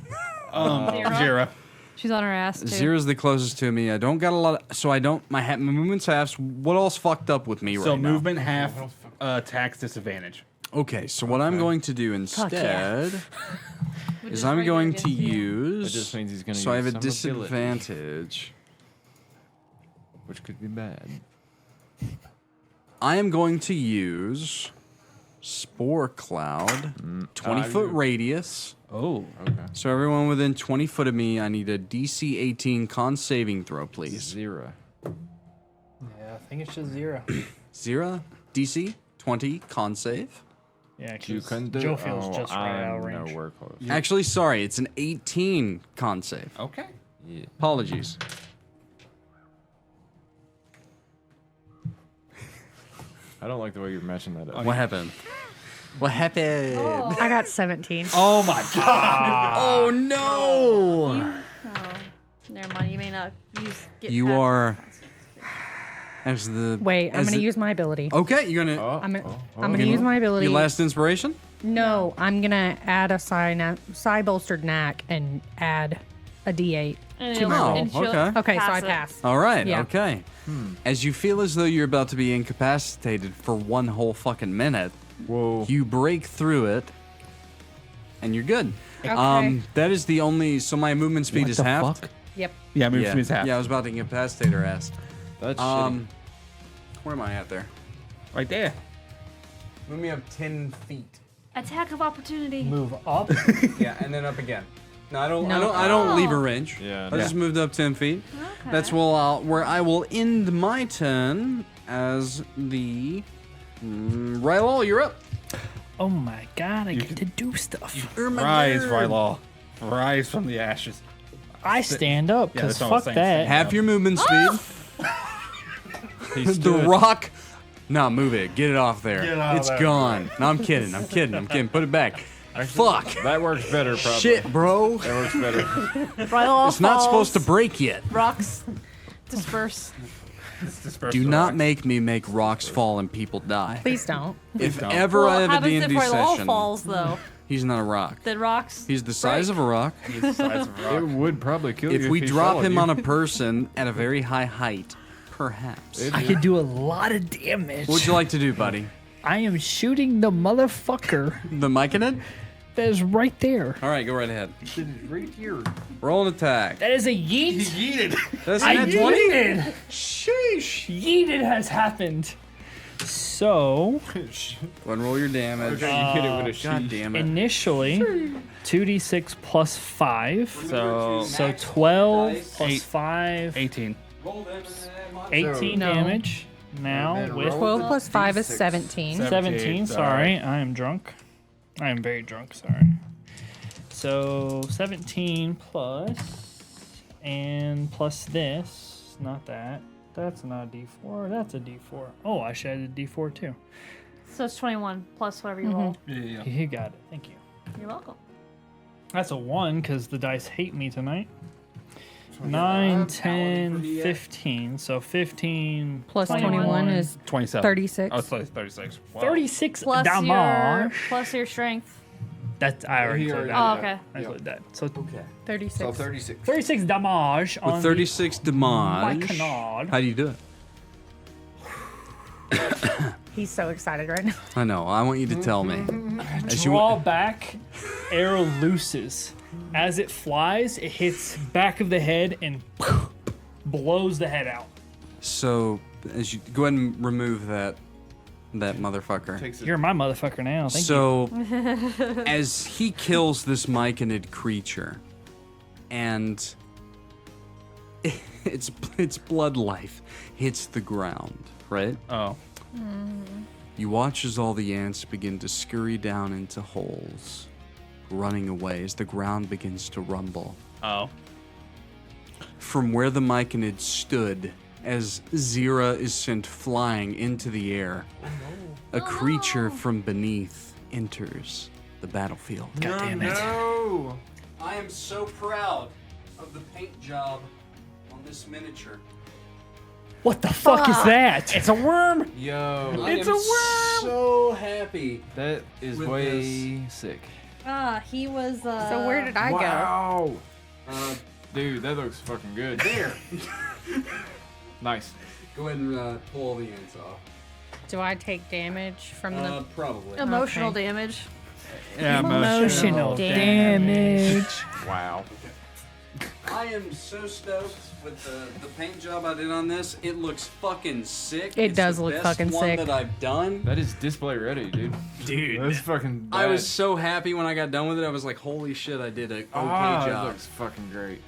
Xyrra. She's on her ass too. Xyrra's the closest to me. I don't got a lot, so I don't. My movement's half. What else fucked up with me So right now? movement half, tax disadvantage. Okay, so what I'm going to do instead is I'm going to use. That just means he's gonna So I have a use some ability. disadvantage. Which could be bad. I am going to use Spore Cloud, 20-foot radius. Oh. Okay. So everyone within 20 foot of me, I need a DC 18 con saving throw, please. Xyrra. Yeah, I think it's just 0. Xyrra, DC 20 con save. Yeah, You because couldn't do Jophiel's just right out of I'm range. nowhere close. Actually, sorry, it's an 18 con save. Okay. Yeah. Apologies. I don't like the way you're matching that up. What happened? What happened? I got 17. Oh my god. Oh no! Oh, never mind. You may not get You past are the as the Wait, I'm as going to the- use my ability. Okay, you're gonna Oh, I'm gonna, oh, I'm gonna use my ability. your last inspiration. No, I'm gonna add a psi bolstered knack and add a D8 And to it'll- my Oh, roll. and she'll okay. Okay, so I it. pass. All right. Yeah. Okay. As you feel as though you're about to be incapacitated for one whole fucking minute, Whoa. you break through it, and you're good. Okay. That is the only. So my movement speed is halved. Yep. Yeah, move Yeah. to his half. Yeah, I was about to incapacitate her ass. That's Where am I at there? Right there. Move me up 10 feet. Attack of opportunity. Move up. Yeah, and then up again. No, I don't. No. I don't leave a range. Yeah. I just moved up 10 feet. Okay. That's where I will end my turn as the Rylal. You're up. Oh my god, I get to do stuff. Rise, Rylal. Rise from the ashes. I stand up Yeah, because that's all I'm fuck saying. that. Half your movement speed. He's The rock. No, move it. Get it off there. Get it out of It's there. gone. No, I'm kidding. I'm kidding. Put it back. Fuck. That works better, probably. Shit, bro. That works better. Rylal It's not falls, supposed to break yet. Rocks disperse. Do not make me make rocks fall and people die. Please don't. If ever I have a happens D&D if Rylal session, falls though? he's not a rock. Then rocks. He's the size break. of a rock. He's the size of a It rock. would probably kill you If we he drop followed him you. on a person at a very high height, perhaps. I could do a lot of damage. What would you like to do, buddy? I am shooting the motherfucker The Myconid? that is right there. All right, go right ahead. right here. Roll an attack. That is a yeet. Yeeted. That's I an 20. yeeted. Sheesh. Yeeted has happened. So, Go ahead and roll your damage. Okay, you hit it with a God sheet. damn it. initially, 2d6 plus 5. So, So 12 plus 8. 5, 18. 18 No. damage. Now then with 12 plus 5 is D6. 17. 17. Sorry, I am drunk. I am very drunk. Sorry. So 17 plus and plus this. Not that. That's not a D4. That's a D4. Oh, I should add a D4 too. So it's 21 plus whatever you roll. Yeah. You got it. Thank you. You're welcome. That's a 1 because the dice hate me tonight. 9, 10, 15. So 15 Plus 21 is 27. 36. Oh, it's like 36. Wow. 36 Plus your damage. plus your strength. That's I already He said already that. Oh, did okay. I said that. So 36. So 36. 36 damage on With 36 my damage. canard. How do you do it? He's so excited right now. I know. I want you to tell me. As you Draw back, arrow looses. As it flies, it hits back of the head and blows the head out. So, as you go ahead and remove that motherfucker. Takes it. You're my motherfucker now. Thank you. So, as he kills this Myconid creature, and its blood life hits the ground, right? Oh. You watch as all the ants begin to scurry down into holes, running away as the ground begins to rumble. Oh. From where the Myconid stood, as Xyrra is sent flying into the air, a creature from beneath enters the battlefield. God damn it. No. I am so proud of the paint job on this miniature. What the fuck is that? It's a worm. Yo. It's a worm! So happy. happy. That is With way sick. He was. So where did I go? Wow. Uh, Dude, that looks fucking good. there. Nice. Go ahead and pull the ants off. Do I take damage from the Probably. emotional Okay. damage? Emotional damage. Wow. I am so stoked with the paint job I did on this. It looks fucking sick. It It's does the look best fucking one sick. that I've done. That is display ready, dude. Dude. That's fucking I was bad. so happy when I got done with it. I was like, holy shit, I did a okay That job. looks fucking great.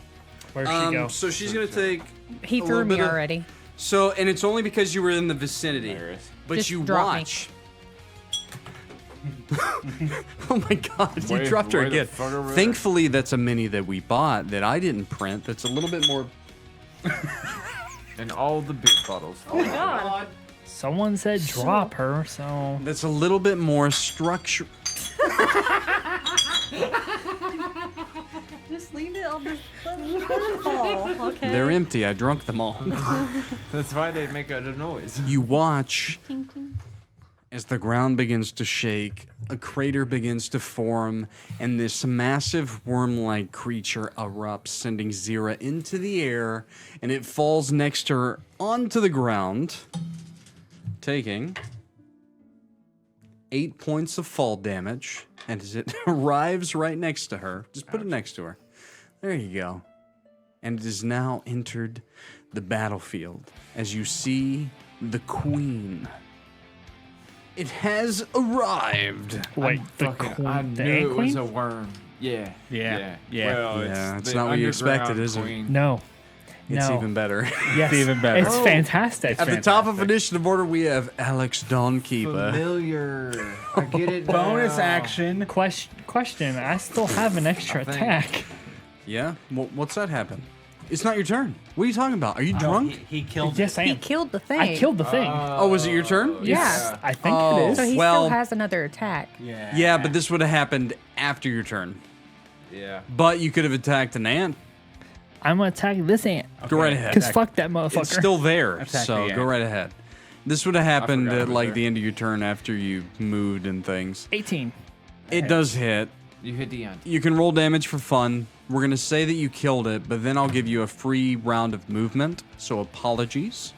Where'd she go? So she's gonna take. He a threw little me bit of- already. So, and it's only because you were in the vicinity. Hilarious. But Just you drop me. watch. Oh my god, you Way- dropped her way the again. fuck over there. Thankfully, that's a mini that we bought that I didn't print. That's a little bit more. And all the big bottles. Oh my god. Someone said drop her, so That's a little bit more structure. Just leave it on the fall, okay? They're empty. I drunk them all. That's why they make a noise. You watch as the ground begins to shake, a crater begins to form, and this massive worm-like creature erupts, sending Xyrra into the air, and it falls next to her onto the ground, taking 8 points of fall damage. And as it arrives right next to her, just put it next to her. There you go. And it has now entered the battlefield as you see the queen. It has arrived. wait, the queen, I the knew ant it was queen? a worm. Yeah. Yeah. Well, Yeah, it's the not what you expected, underground is it? queen. No, It's no. even better. Yes, even better. It's fantastic. At the top of initiative order, we have Alex Dawnkeeper. Familiar. I get it. Bonus now. action. Question. I still have an extra think- attack. Yeah? What's that happen? It's not your turn. What are you talking about? Are you No, drunk? he killed. Yes, I He am. killed the thing. I killed the thing. Oh, was it your turn? Yeah. I think Oh. it is. So he Well- still has another attack. Yeah. Yeah, but this would have happened after your turn. Yeah. But you could have attacked an ant. I'm gonna attack this ant. Go right ahead. Cause fuck that motherfucker. It's still there, Attack so the go ant. right ahead. This would have happened forgot it at was like there. the end of your turn after you moved and things. 18. It does hit. You hit the end. You can roll damage for fun. We're gonna say that you killed it, but then I'll give you a free round of movement. So apologies.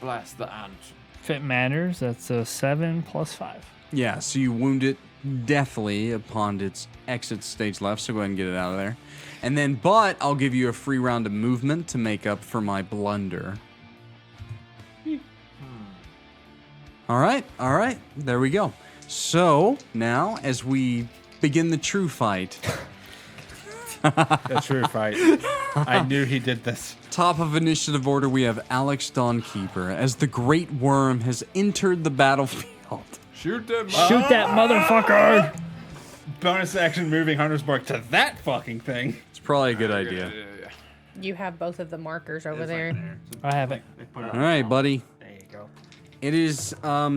Blast the ant. If it matters, that's a 7 plus 5. Yeah, so you wound it deathly upon its exit stage left. So go ahead and get it out of there. And then, but I'll give you a free round of movement to make up for my blunder. All right. There we go. So now, as we begin the true fight, The true fight. I knew he did this. top of initiative order, we have Alex Dawnkeeper as the Great Worm has entered the battlefield. Shoot them. Shoot that motherfucker! Bonus action moving Hunter's Mark to that fucking thing. It's probably a good idea. You have both of the markers over there. I have it. All right, buddy. There you go. It is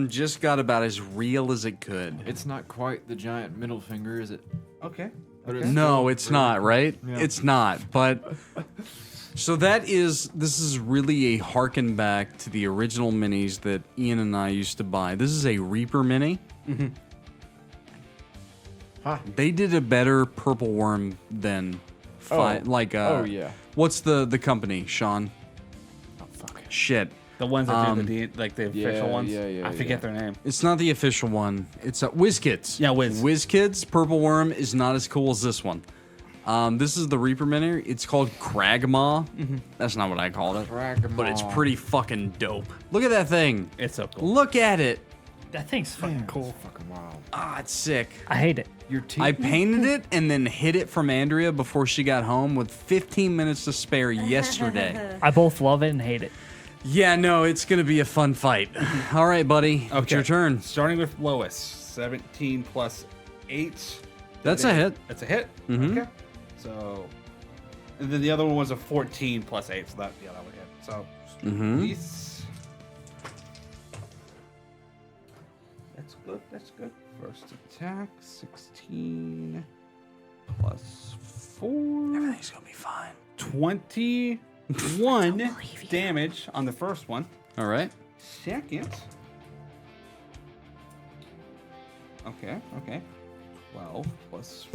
just got about as real as it could. It's not quite the giant middle finger, is it? Okay. But it's No, still it's really not, right? Yeah. It's not. But so this is really a harken back to the original minis that Ian and I used to buy. This is a Reaper mini. Huh. They did a better purple worm than Oh, yeah. What's the company, Shawn? Oh, fuck. Shit. The ones that do the official yeah, ones. yeah, I forget their name. It's not the official one. It's WizKids. Yeah, Wiz. WizKids Purple Worm is not as cool as this one. This is the Reaper mini. It's called Kragmaw. That's not what I called it. But it's pretty fucking dope. Look at that thing. It's so cool. Look at it. That thing's fucking cool. Fucking wild. Ah, it's sick. I hate it. Your teeth. I painted it and then hid it from Andrea before she got home with 15 minutes to spare yesterday. I both love it and hate it. Yeah, no, it's going to be a fun fight. All right, buddy. It's your turn. Starting with Lois. 17 plus 8. That's a hit. That's a hit? Mhm. Okay. So, and then the other one was a 14 plus 8. So that would hit. So, Mhm. these. That's good. That's good. First attack, 16 plus 4. Everything's going to be fine. 21 damage on the first one. All right. Second. Okay. 12 plus.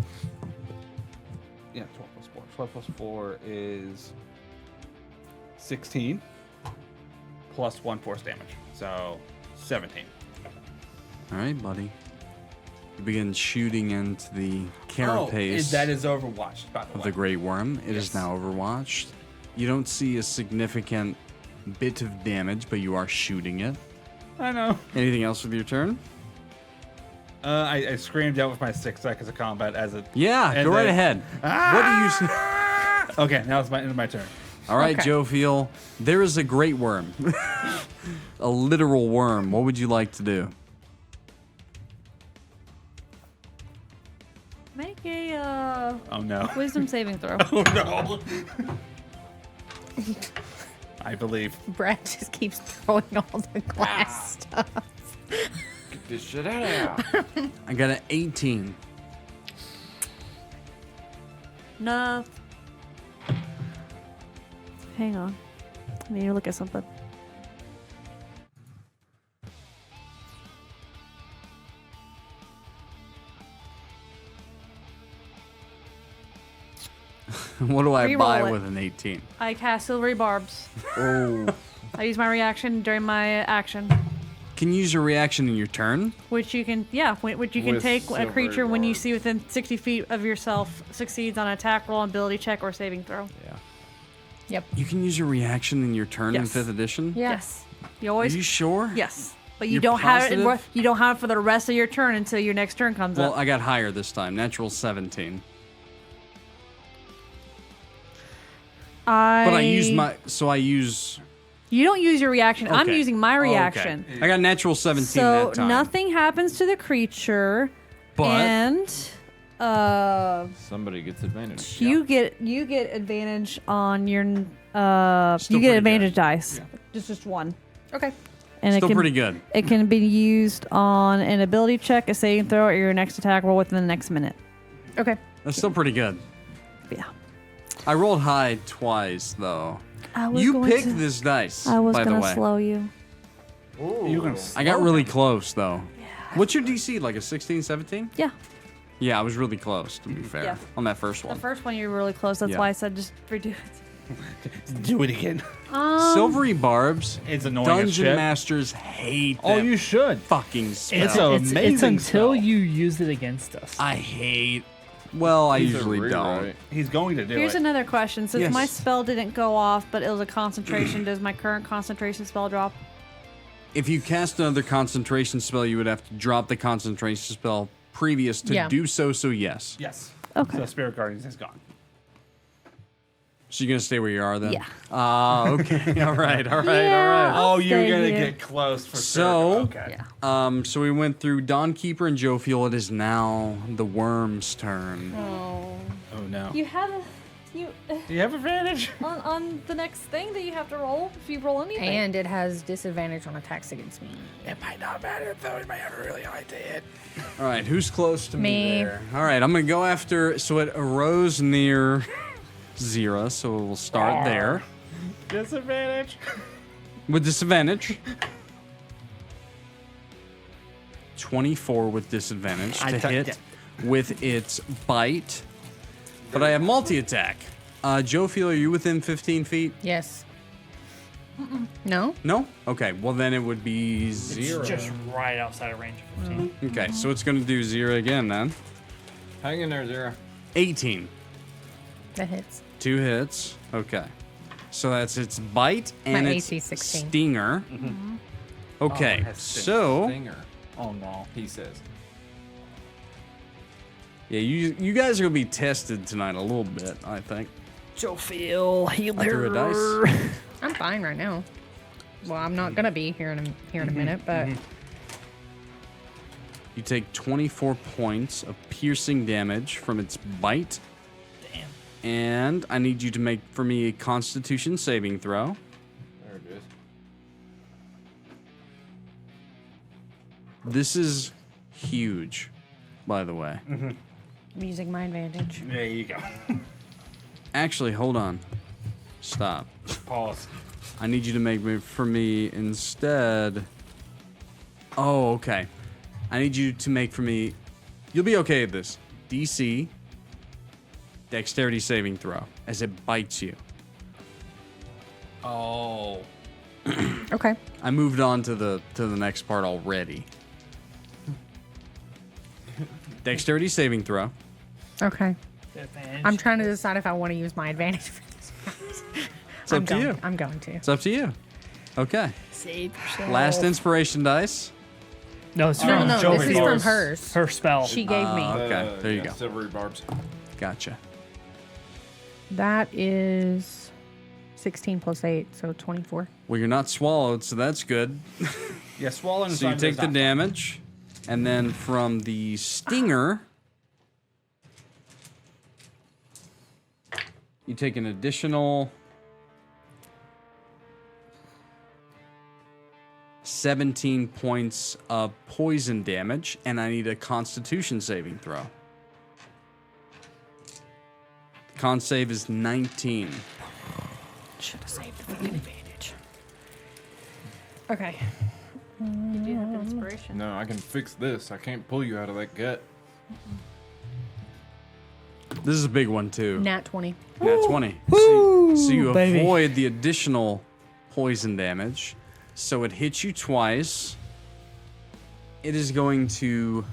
Yeah, 12 plus 4. 12 plus 4 is 16 plus 1 force damage. So 17. All right, buddy. You begin shooting into the carapace that is Overwatched, by the of way. the Great Worm. It is now overwatched. You don't see a significant bit of damage, but you are shooting it. I know. Anything else with your turn? I screamed out with my 6 seconds of combat as it. Yeah, And go right then- ahead. What do you see? Okay, now it's my end of my turn. All right, Okay. Jophiel. There is a great worm. A literal worm. What would you like to do? Make a Oh no. wisdom saving throw. Oh no. I believe. Brad just keeps throwing all the glass stuff. Get this shit out of here. I got an 18. No. Hang on. I need to look at something. What do I Reroll buy it. with an 18? I cast silvery barbs. Oh. I use my reaction during my action, Can you use your reaction in your turn? which you can which you can With take a silvery creature when you barbs. see within 60 feet of yourself succeeds on an attack roll, ability check, or saving throw. Yeah. Yep. You can use your reaction in your turn in Yes. 5th edition? Yes. You Are always you sure? yes, but you You're don't have positive? it. You don't have it for the rest of your turn until your next turn comes Well, up. I got higher this time. Natural 17. But I use my... So I use... You don't use your reaction. I'm Okay. using my Oh, okay. reaction. I got natural 17 So that time. nothing happens to the creature, But... and Somebody gets advantage. you get advantage on your Still you pretty get advantage good. dice. Just one, Okay. and Still it can pretty good. it can be used on an ability check, a saving throw, or your next attack roll within the next minute. Okay. That's still pretty good. Yeah. I rolled high twice, though. I was You going picked to, this dice, I was by the gonna way. slow you. You can. I got really close, though. What's your DC? Like a 16, 17? Yeah. Yeah, I was really close, to be fair, Yeah. on that first The one. first one you were really close. That's Yeah. why I said just redo it. Do it again. Silvery barbs, It's annoying as dungeon shit. masters hate Oh, them you should. fucking spell. It's a- It's amazing until spell. you use it against us. I hate... Well, I He's a usually don't. rewrite. He's going to do Here's it. another question. Since Yes. my spell didn't go off, but it was a concentration, does my current concentration spell drop? If you cast another concentration spell, you would have to drop the concentration spell previous to Yeah. do so, so yes. Yes. Okay. So Spirit Guardians is gone. So you're going to stay where you are then? Yeah. Okay. All right, all right, Yeah. all Oh, you're stay gonna here. get close for So- sure. Okay. Yeah. right. So we went through Dawnkeeper and Jophiel. It is now the worm's turn. Oh. Oh no. You have a you Do you have advantage? on the next thing that you have to roll if you roll anything. And it has disadvantage on attacks against me. It might not matter though. It might have a really high to hit. All right, who's close to me Me. there? All right, I'm going to go after... So it arose near Xyrra, so we'll start there. Disadvantage. With disadvantage. 24 with disadvantage to hit with its bite. But I have multi-attack. Jophiel, are you within 15 feet? Yes. No? No? Okay, well then it would be It's 0. just right outside of range of 15. Okay, so it's going to do 0 again then. Hang in there, Xyrra. 18. That hits. 2 hits. Okay. So that's its bite and My its AC 16. stinger. Okay, it has sting. so... Stinger, Oh no. he says. Yeah, you guys are going to be tested tonight a little bit, I think. Jophiel, I threw a dice. I'm fine right now. Well, I'm not gonna be here in a minute, but You take 24 points of piercing damage from its bite. Damn. And I need you to make for me a Constitution saving throw. There it is. This is huge, by the way. I'm using my advantage. There you go. Actually, hold on. Stop. Pause. I need you to make for me instead. Oh, okay. I need you to make for me. You'll be okay at this. DC dexterity saving throw as it bites you. Oh. Okay. I moved on to the next part already. Dexterity saving throw. Okay. Advantage. I'm trying to decide if I want to use my advantage for this. It's up to you. I'm going to. It's up to you. Okay. Save yourself. Last inspiration dice. No, it's No, from no, this is from Jophiel's- hers. Her spell. She gave me. Okay, there you go. Silvery barbs. Gotcha. That is 16 plus 8, so 24. Well, you're not swallowed, so that's good. Yeah, swallowing. So you take the damage, and then from the stinger, you take an additional 17 points of poison damage, and I need a Constitution saving throw. The con save is 19. Should have saved the fucking advantage. Okay. You do have inspiration. No, I can fix this. I can't pull you out of that gut. This is a big one too. Nat 20. Nat 20. So you baby. avoid the additional poison damage. So it hits you twice. It is going to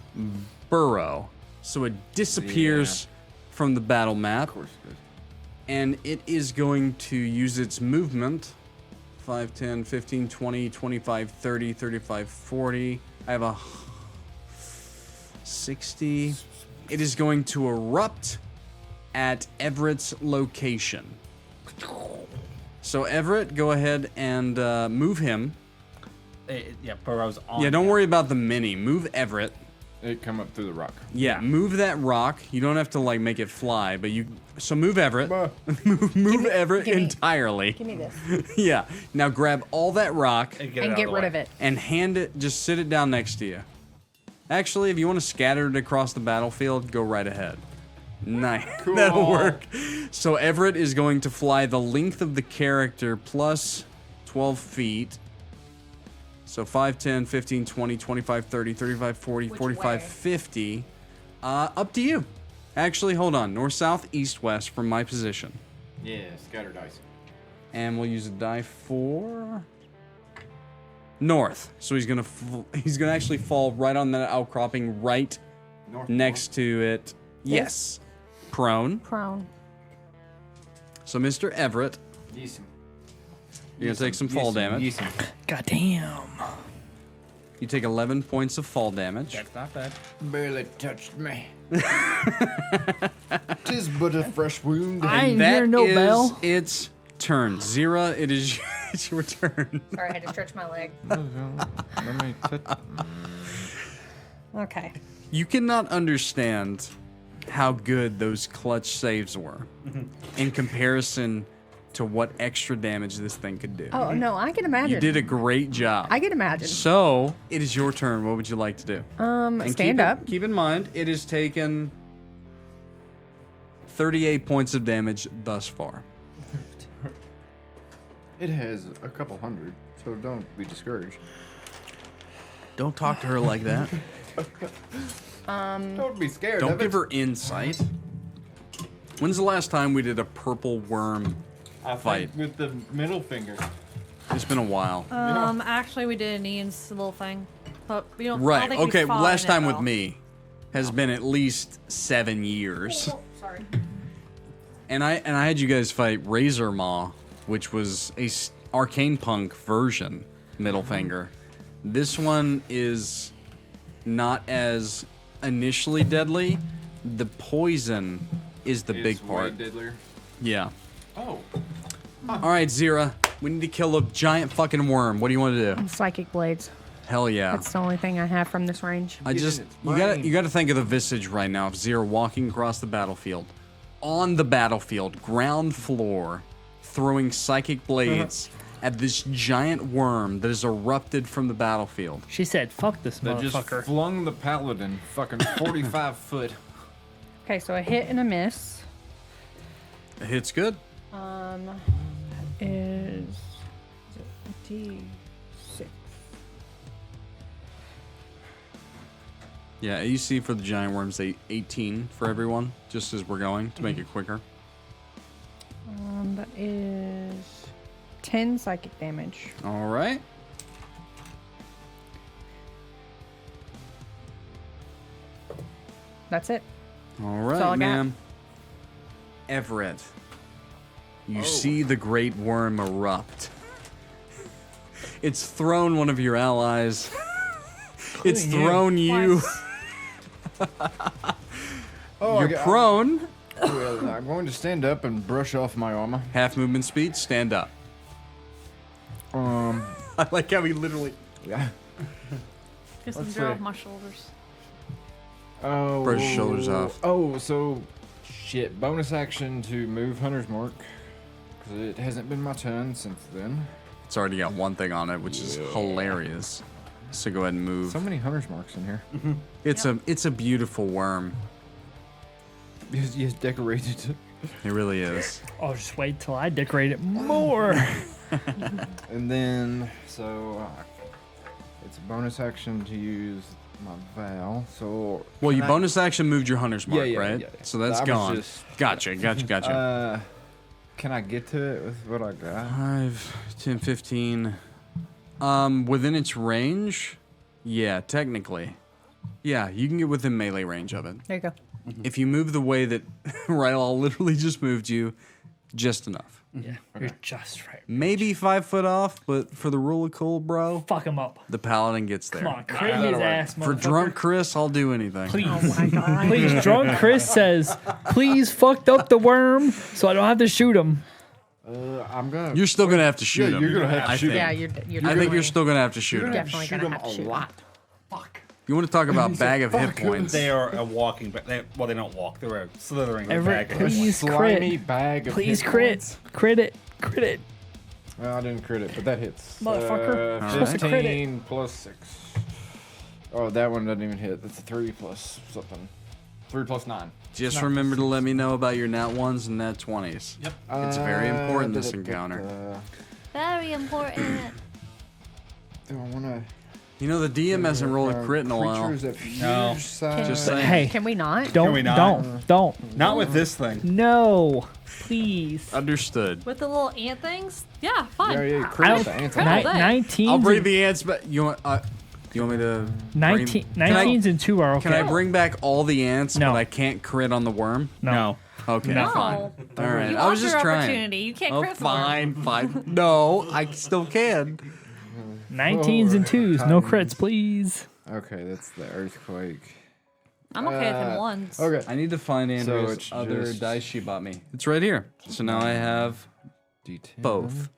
burrow. So it disappears from the battle map. Of course it is. And it is going to use its movement. 5, 10, 15, 20, 25, 30, 35, 40. I have a 60. It is going to erupt at Everett's location. So Everett, go ahead and move him. Yeah, burrows on. Yeah, don't worry about the mini. Move Everett. It come up through the rock. Yeah, move that rock. You don't have to like make it fly, but you. So move Everett. move Everett give me- entirely. Give me this. Yeah. Now grab all that rock And get rid of it. and hand it. Just sit it down next to you. Actually, if you want to scatter it across the battlefield, go right ahead. Nice. Cool. That'll work. So Everett is going to fly the length of the character plus 12 feet. So 5, 10, 15, 20, 25, 30, 35, 40, 45, way? 50. Up to you. Actually, hold on. North, south, east, west from my position. Yeah, scatter dice. And we'll use a die for north. So he's gonna actually fall right on that outcropping right North. next to it. Yes. Prone. Prone. So Mr. Everett, Yes. you're gonna take some fall damage. God damn. You take 11 points of fall damage. That's not bad. Barely touched me. Tis but a fresh wound. I ain't That hear no is bell. its turn. Xyrra, it is it's your turn. Sorry, I had to stretch my leg. Let me touch. Okay. You cannot understand how good those clutch saves were in comparison to what extra damage this thing could do. Oh, no, I can imagine. You did a great job. I can imagine. So, it is your turn. What would you like to do? And Stand up. Keep in mind, it has taken 38 points of damage thus far. It has a couple hundred, so don't be discouraged. Don't talk to her like that. Don't be scared. Don't of give it. her insight. When's the last time we did a purple worm fight? with the middle finger. It's been a while. Actually, we did an Ian's little thing, but we don't. I don't Right. think we Okay. fought Last in it, time with though. me has been at least 7 years. Sorry. And I had you guys fight Razor Maw, which was a arcane punk version middle finger. This one is not as initially deadly. The poison is the big part. Diddler. Yeah. Oh. All right, Xyrra. We need to kill a giant fucking worm. What do you want to do? Psychic blades. Hell yeah. That's the only thing I have from this range. I Get just in its you gotta brain. you gotta think of the visage right now of Xyrra walking across the battlefield, on the battlefield, ground floor, throwing psychic blades at this giant worm that has erupted from the battlefield. She said, "Fuck this They just motherfucker." flung the paladin fucking 45 foot. Okay, so a hit and a miss. It hits good. Is it D6? Yeah, AC for the giant worms, 18 for everyone, just as we're going to make it quicker. That is 10 psychic damage. All right. That's it. All all I right, got. ma'am. Everett, you see the great worm erupt. It's thrown one of your allies. It's thrown you. You're prone. Well, I'm going to stand up and brush off my armor. Half movement speed, stand up. I like how he literally Yeah. Get some Let's dirt see. off my shoulders. Oh. Brush your shoulders off. Oh, so shit. Bonus action to move Hunter's Mark. Because it hasn't been my turn since then. It's already got one thing on it, which is hilarious. So go ahead and move. So many Hunter's Marks in here. It's a beautiful worm. Yes, decorated. It really is. Oh, just wait till I decorate it more. And then, so it's a bonus action to use my Val. So Well, you can I- bonus action moved your hunter's mark, Yeah, right? yeah. So that's I was gone. just- Gotcha. Can I get to it with what I got? 5, 10, 15. Within its range? Yeah, technically. Yeah, you can get within melee range of it. There you go. If you move the way that Rylal literally just moved you, just enough. Yeah, you're just right. Maybe 5 foot off, but for the rule of cool, bro, Fuck him up. the paladin gets there. Come on, crit his ass, For motherfucker. drunk Chris, I'll do anything. Please. Oh my god. Please, drunk Chris says, please fucked up the worm so I don't have to shoot him. I'm gonna. You're still gonna have to shoot him. you're gonna have to I shoot think. Yeah, you're I definitely, think you're still gonna have to shoot him. definitely shoot gonna him have to a shoot him. lot. You want to talk about bag of hit points? They are a walking, but they don't walk. They're a slithering Everett, bag. please Slimy crit. bag of Please hit crit. points. Crit it. Crit it. Well, I didn't crit it, but that hits. Motherfucker. All right. 15 plus 6. Oh, that one doesn't even hit. That's a 3 plus something. 3 plus 9. Just remember to let me know about your nat 1s and nat 20s. Yep. It's very important, this encounter. Very important. Do I want to? You know, the DM hasn't rolled a crit in a while. No. Just saying. Hey, Can we not? don't, we not? don't. Not with this thing. No, please. Understood. With the little ant things? Yeah, fine. Yeah, yeah, I crit don't- with the answer. Crit. 19's I'll bring and, the ants back. You want me to? 19, Can I- 19's and 2 are okay. Can I bring back all the ants, No. but I can't crit on the worm? No. Okay, No. fine. No. All right, You I was lost just your trying. opportunity. You can't Oh, crit for fine, fine. No, I still can. 19's and 2's. No crits, please. Okay, that's the earthquake. I'm okay with him once. Okay. I need to find Andrea's it's other just- dice she bought me. It's right here. So now I have D10. both.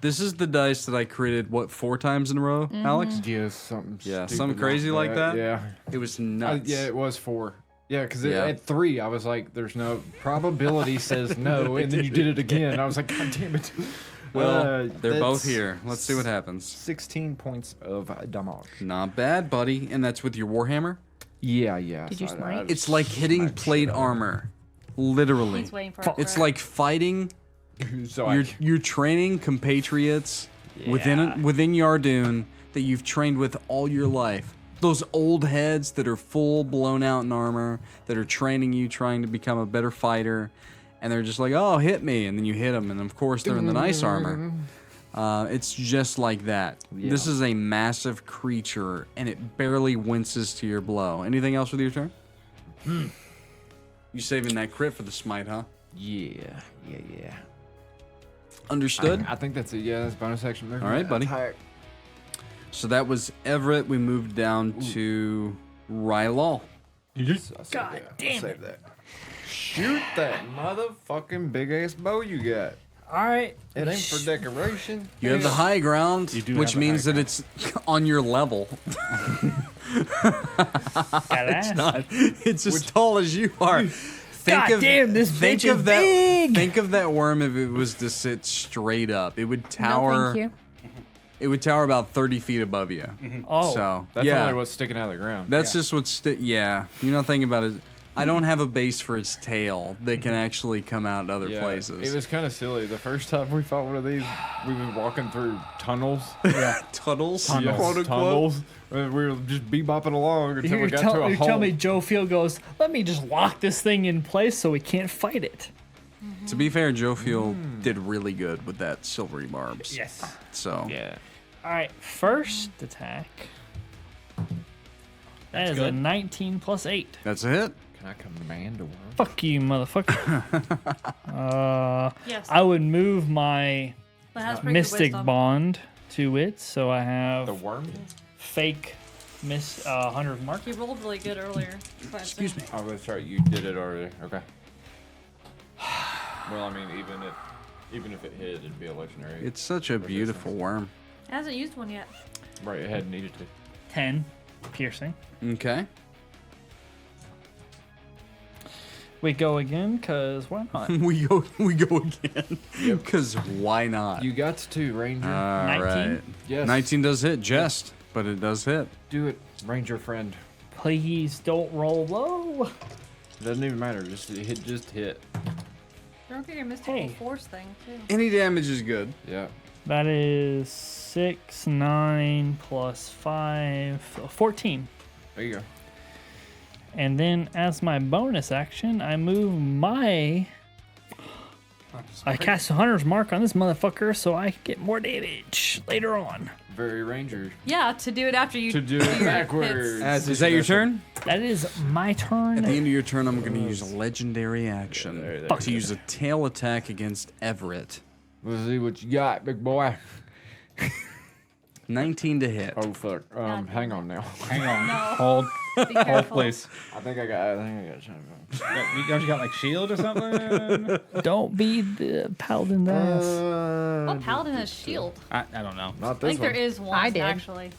This is the dice that I critted, what, 4 times in a row, Alex? Yeah, something. Yeah, stupid something crazy like that? Yeah. It was nuts. Yeah, it was 4. Yeah, because Yeah. at 3, I was like, "There's no probability says no," and then you did it again. I was like, "God damn it!" Well, they're both that's here. Let's see what happens. 16 points of damage. Not bad, buddy. And that's with your Warhammer? Yeah, yeah. Did you smite? It's like hitting smacked plate shit out of armor. Literally. He's waiting for It's like fighting. it. So You're training compatriots within Yardoon that you've trained with all your life. Those old heads that are full blown out in armor that are training you, trying to become a better fighter, and they're just like, "Oh, hit me!" And then you hit them, and of course they're in the nice armor. It's just like that. This is a massive creature, and it barely winces to your blow. Anything else with your turn? You saving that crit for the smite, huh? yeah. Understood. I think that's it. Yeah, that's bonus action movement. All right, buddy. Attack. So that was Everett. We moved down to Rylal. God damn it. Save that. Shoot that motherfucking big ass bow you got. All right. It ain't for decoration. You have the high ground, You do which have the means high that it's on your level. It's Not. It's as tall as you are. God damn, this think bitch of is that. big. Think of that worm if it was to sit straight up. It would tower. No, thank you. It would tower about 30 feet above you. Oh. So That's yeah, only what's sticking out of the ground. that's just what's. Yeah, you're not thinking about it. I don't have a base for its tail that can actually come out other places. It was kind of silly. The first time we fought one of these, we were walking through tunnels. Tunnels, Yes, quote unquote. tunnels. We were just bebopping along until we got to a you hole. tell me Jophiel goes, let me just lock this thing in place so we can't fight it. To be fair, Jophiel did really good with that silvery barbs. Yes. So Yeah. All right, first attack. That is a good. 19 plus 8. that's a hit. Can I command a worm? Fuck you, motherfucker. Yes. I would move my But it has pretty good mystic wisdom. bond to it, so I The have worm? fake Hunter's Mark. He rolled really good earlier. Excuse me. Oh, that's right. You did it already. Okay. Well, I mean, even if it hit, it'd be a legendary. It's such a beautiful worm. He hasn't used one yet. Right, it hadn't needed to. 10 piercing. Okay. We go again, cause why not? we go again. Because why not? You got to, Ranger. All 19? right. Yes. 19 does hit, just, but it does hit. Do it, Ranger friend. Please don't roll low. Doesn't even matter. Just hit. Just hit. Don't get your mystical Hey. force thing too. Any damage is good. Yeah. That is 6, 9 plus 5, 14. There you go. And then as my bonus action, I move my... I cast a Hunter's Mark on this motherfucker so I can get more damage later on. Very Ranger. Yeah, to do it after you To do your it hits. backwards. Is that your turn? That is my turn. At the end of your turn, I'm going to use a legendary action there to use a tail attack against Everett. Let's see what you got, big boy. 19 to hit. Oh fuck. Hang on now. Hang on. No. Hold. Be Hold, careful. please. I think I got shotgun. You got like shield or something? Don't be the paladin's ass. What paladin has shield? I don't know. Not I this think one. there is one I did. actually.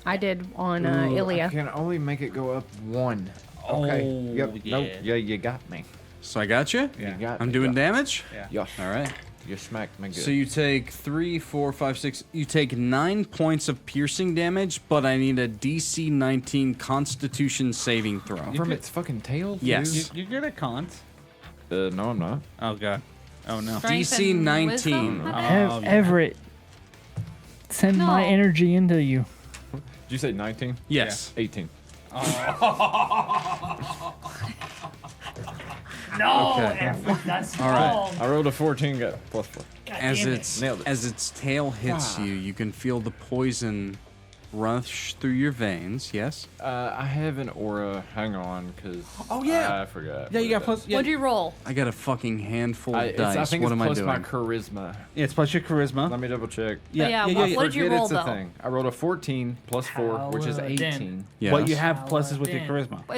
I did on Ooh, I Ilya. can only make it go up one. Okay. Oh, Yep. Nope. yeah. Yeah, you got me. So I got you? Yeah. You got I'm me. doing Yeah. damage? Yes. All right. You smacked me good. So you take 3, 4, 5, 6. You take 9 points of piercing damage, but I need a DC 19 Constitution saving throw. from its fucking tail? dude? Yes. You're good at cons. No, I'm not. Oh god. Oh no. Strength DC and 19. wisdom? Oh, yeah. Everett, send my No. energy into you. Did you say 19? Yes. 18. No, Okay. Everett, that's All right. wrong. I rolled a 14, got +4. God As damn it. its Nailed it. as its tail hits you, you can feel the poison rush through your veins. Yes. I have an aura. Hang on, because. Oh, yeah. I forgot. Yeah, you got what it plus. does. Yeah, What'd you roll? I got a fucking handful of I dice. think What it's am I plus doing? my charisma. yeah, it's plus your charisma. Let me double check. Yeah, what did you Forget roll, it's a though? thing. I rolled a 14 plus 4, which is Paladin. 18. Yes. But you have pluses with your Paladin. charisma.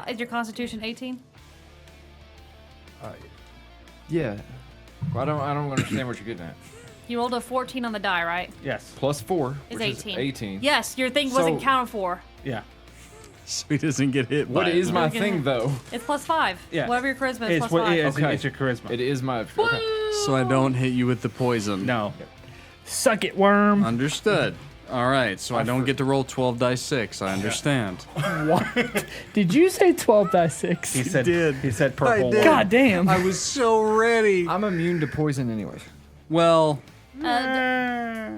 Is your Constitution 18? Yeah. Well, I don't understand what you're getting at. You rolled a 14 on the die, right? Yes. Plus 4, It's which 18. is 18. Yes, your thing wasn't So- counted for. Yeah. So he doesn't get hit. What by is it. my You're thing, gonna- though? It's plus 5. Yeah. Whatever your charisma is, It's plus what 5. it is. Okay. It's your charisma. It is my. Okay. So I don't hit you with the poison. No. Suck it, worm. Understood. All right. So I don't get to roll 12 dice 6. I understand. What? Did you say 12 die 6? He said. did. He said purple. did. one. God damn. I was so ready. I'm immune to poison anyways. Well,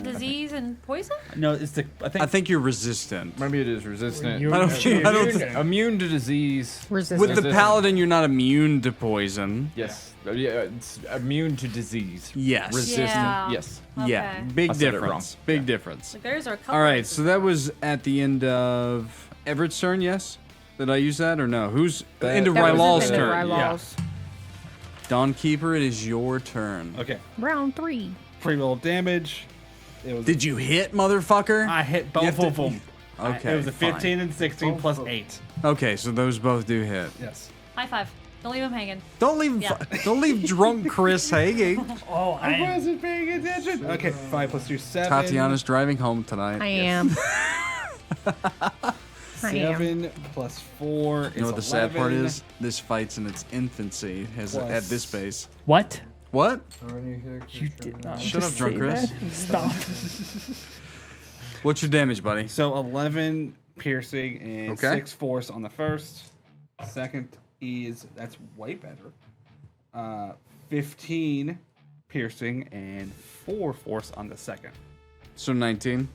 Disease and poison? No, it's the. I think you're resistant. Maybe it is resistant. You're- I don't think- I don't think- Immune to disease. Resistance. With the Resistant. paladin, you're not immune to poison. Yes. Yeah, it's immune to disease. Yes. Resistant. Yeah. Yes. Yeah. Okay. Big I said it difference. wrong. Big difference. Like, there's our couple. All right. So that was at the end of Everett's turn. Yes. Did I use that or no? Who's into That was Rylal's into turn? Rylal's. Dawnkeeper, it is your turn. Okay. Round 3. Free roll damage. It was. Did you hit, motherfucker? I hit You both have to- of them. Okay. It was a fine. 15 and 16 plus 8. Okay, so those both do hit. Yes. High five. Don't leave him hanging. Don't leave. Yeah. Don't leave drunk Chris hanging. Oh, I wasn't paying attention. Okay. 5 plus 2, 7. Tatiana's driving home tonight. I am. I am. 7 plus 4 is You know what the sad part 11. is? This fight's in its infancy at this base. what? What? You did not. Shut just up, drunk say Chris. that. Stop. What's your damage, buddy? So 11 piercing and Okay. 6 force on the first. Second is that's way better. 15 piercing and 4 force on the second. So 19.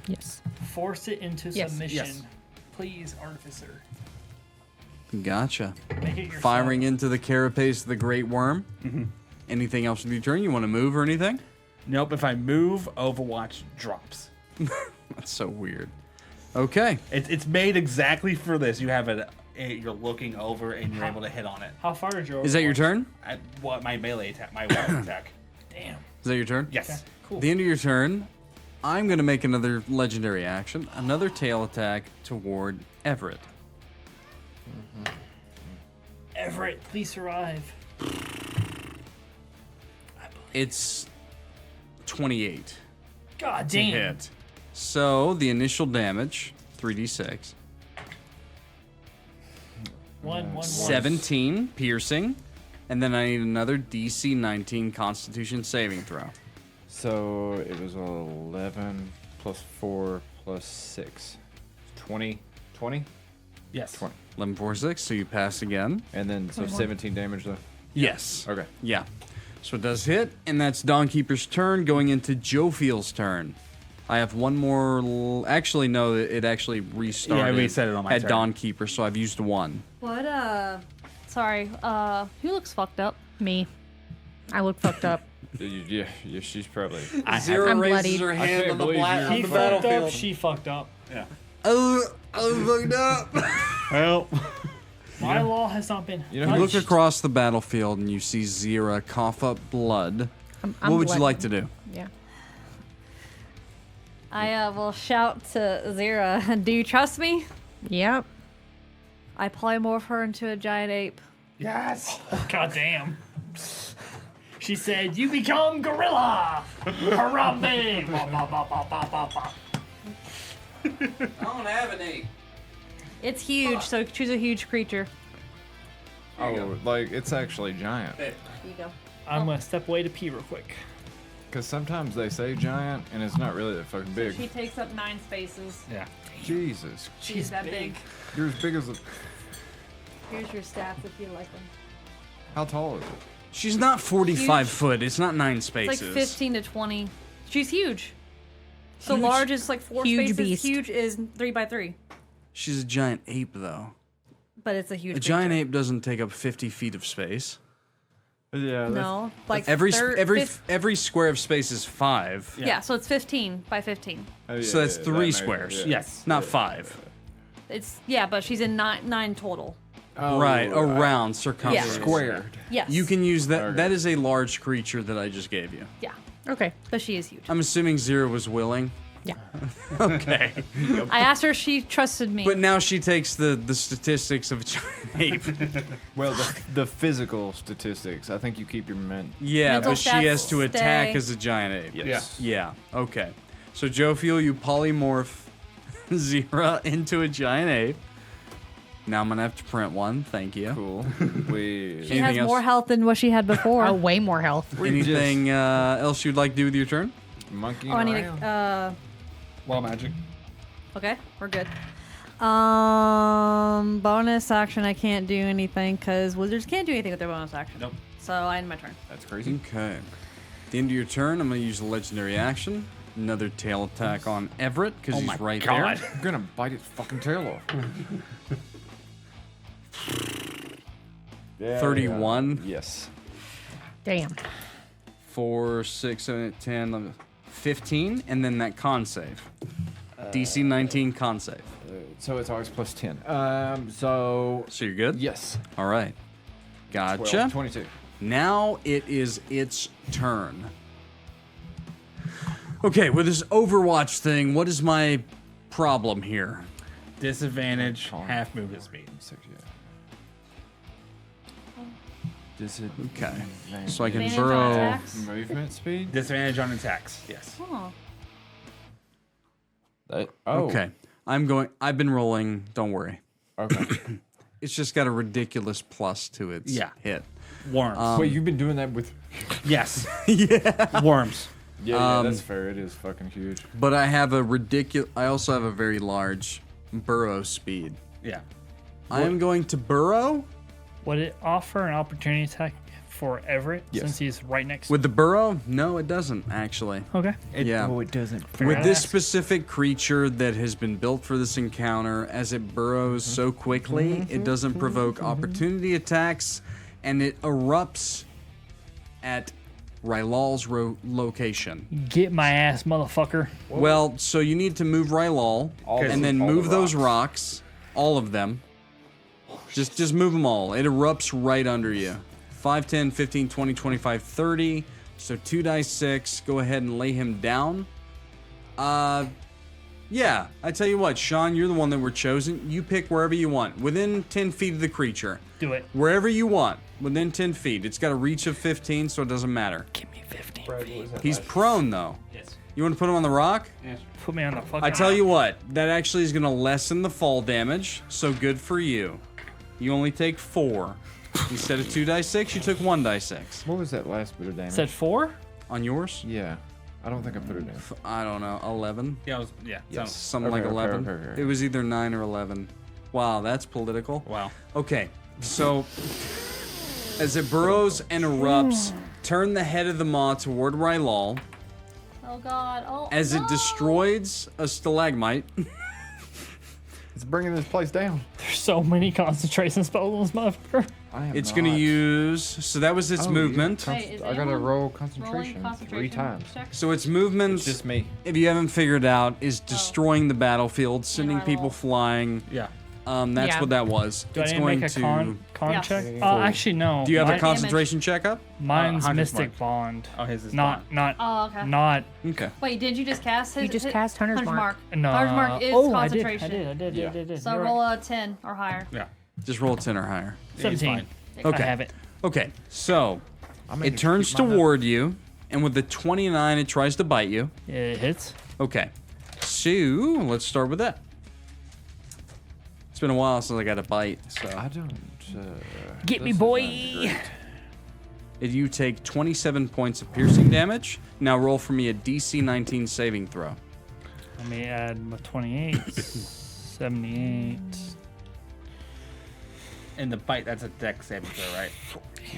Yes. Force it into Yes. submission. Yes. Please, Artificer. Gotcha. Make it yourself. Firing into the carapace of the great worm. Anything else with your turn? You want to move or anything? Nope. If I move, Overwatch drops. That's so weird. Okay. It's made exactly for this. You have you're looking over and you're able to hit on it. How far is your Is that your Overwatch? turn? What my melee attack, my weapon attack. Damn. Is that your turn? Yes. Cool. The end of your turn, I'm going to make another legendary action, another tail attack toward Everett. Everett, please survive. It's 28 God to damn. hit. So the initial damage, 3d6, One. 17 piercing, and then I need another DC 19 Constitution saving throw. So it was 11 plus 4 plus 6. 20? 20? Yes. 20. 11, 4, 6, so you pass again. And then, so 17 damage though? Yes. Okay. Yeah. So it does hit, and that's Dawnkeeper's turn, going into Jophiel's turn. I have one more. Actually, no, it actually restarted. Yeah, I reset it on my at turn. Dawnkeeper, so I've used one. What, Sorry. Who looks fucked up? Me. I look fucked up. Yeah, she's probably. Zero I'm raises bloodied. her I hand can't on the, believe black, you're on He the fucked up. battlefield. She fucked up. Yeah. Oh, I fucked up. Well, My law has not been. You know You who- look across the battlefield and you see Xyrra cough up blood. I'm What would you bloodied. like to do? Yeah. I will shout to Xyrra. Do you trust me? Yep. I polymorph her into a giant ape. yes. God damn. She said, "You become gorilla." Harambe. Ba, ba, ba, ba, ba, ba, ba. I don't have an ape. It's huge, so choose a huge creature. Oh, like it's actually giant. Here you go. I'm gonna step away to pee real quick. Because sometimes they say giant and it's not really that fucking big. She takes up 9 spaces. Yeah. Jesus. She's that big. You're as big as a. Here's your stats if you like them. How tall is it? She's not 45 Huge. foot. It's not 9 It's spaces. like 15 to 20. She's huge. So Huge- large is like 4 huge spaces. beast. Huge is 3 by 3. She's a giant ape, though. But it's a huge A giant ape doesn't take up 50 feet of space. Yeah. No, like Every square of space is 5. Yeah, so it's 15 by 15. So that's 3 squares. Yes. Not 5. It's but she's in 9 total. Oh, right, around circumference. Yeah. Squared. Yes. You can use that. Okay. That is a large creature that I just gave you. Yeah, Okay. but she is huge. I'm assuming Xyrra was willing. Yeah. Okay. I asked her if she trusted me. But now she takes the statistics of a giant ape. Well, the physical statistics. I think you keep your men. Yeah, Mental but she has to stats attack stay. as a giant ape. Yes. Yeah. Okay. So Jophiel, you polymorph Xyrra into a giant ape. Now I'm gonna have to print one. Thank you. Cool. We. she has anything more else? health than what she had before. Oh, way more health. Anything else you'd like to do with your turn? Monkey. I need around. a. Wall magic. Okay, we're good. Bonus action. I can't do anything because wizards can't do anything with their bonus action. Nope. So I end my turn. That's crazy. Okay. At the end of your turn, I'm gonna use a legendary action. Another tail attack on Everett because he's right God. there. I'm gonna bite its fucking tail off. Yeah, 31. Yes. Damn. 4, 6, 7, 8, 10, 11, 15, and then that con save. DC 19 con save. So it's always plus 10. So. So you're good? Yes. All right. 12, Gotcha. 22. Now it is its turn. Okay, with this Overwatch thing, what is my problem here? Disadvantage, half movement speed. Okay. So I can Advantage on burrow. attacks? Movement speed? Disadvantage on attacks. Yes. Oh. Okay. I've been rolling, don't worry. Okay. It's just got a ridiculous plus to its Yeah. hit. Worms. Wait, you've been doing that with. yes. Yeah. Worms. Yeah, that's fair. It is fucking huge. But I have a I also have a very large burrow speed. Yeah. I am going to burrow. Would it offer an opportunity attack for Everett since he's right next With the burrow? No, it doesn't, actually. Okay. Yeah. Oh, it doesn't. With this ask. specific creature that has been built for this encounter, as it burrows so quickly, it doesn't provoke opportunity attacks, and it erupts at Rylal's location. Get my ass, motherfucker. Well, so you need to move Rylal, and then all move the those rocks, all of them. Just move them all. It erupts right under you. 5, 10, 15, 20, 25, 30. So 2 dice 6. Go ahead and lay him down. Yeah, I tell you what, Shawn, you're the one that were chosen. You pick wherever you want, within 10 feet of the creature. Do it. Wherever you want, within 10 feet. It's got a reach of 15, so it doesn't matter. Give me 15 feet. He's prone, though. Yes. You want to put him on the rock? Put me on the fucking. I tell you what, that actually is going to lessen the fall damage, so good for you. You only take 4. Instead of 2 dice 6, you took 1 dice 6. What was that last bit of damage? Said 4? On yours? Yeah. I don't think I put it in. I don't know, 11? Yeah. Yes. Something Okay, like 11. okay. It was either 9 or 11. Wow, that's political. Wow. Okay, so as it burrows and erupts, turn the head of the maw toward Rylal. Oh God. Oh. As it destroys a stalagmite, It's bringing this place down. There's so many concentration spells on this motherfucker. I am it's going to not. use. So that was its Oh, movement. yeah. Wait, is I gotta anyone roll rolling concentration 3 concentration times. checks? So its movement, It's just me. if you haven't figured out, is destroying the battlefield, sending Rylal. people flying. Yeah. That's Yeah. what that was. Do it's I need to going make a to. con Yes. check? Actually, no. Do you have a Mine- concentration check up? Mine's Hunter's Mystic Bond. Oh, his is Not, Oh, okay. not. Okay. Wait, did you just cast his? You just cast Hunter's Mark. No. Hunter's Mark is oh, concentration. I did. Yeah. So You're roll right. a 10 or higher. Yeah. Just roll a 10 or higher. Yeah, he's 17. fine. Okay. I have it. Okay. So I may need it to turns keep mine up. toward you, and with the 29, it tries to bite you. It hits. Okay. So let's start with that. It's been a while since I got a bite, so I don't. Get me, this is boy. not great. you take 27 points of piercing damage. Now roll for me a DC 19 saving throw. Let me add my 28. 78. And the bite, that's a dex saving throw, right?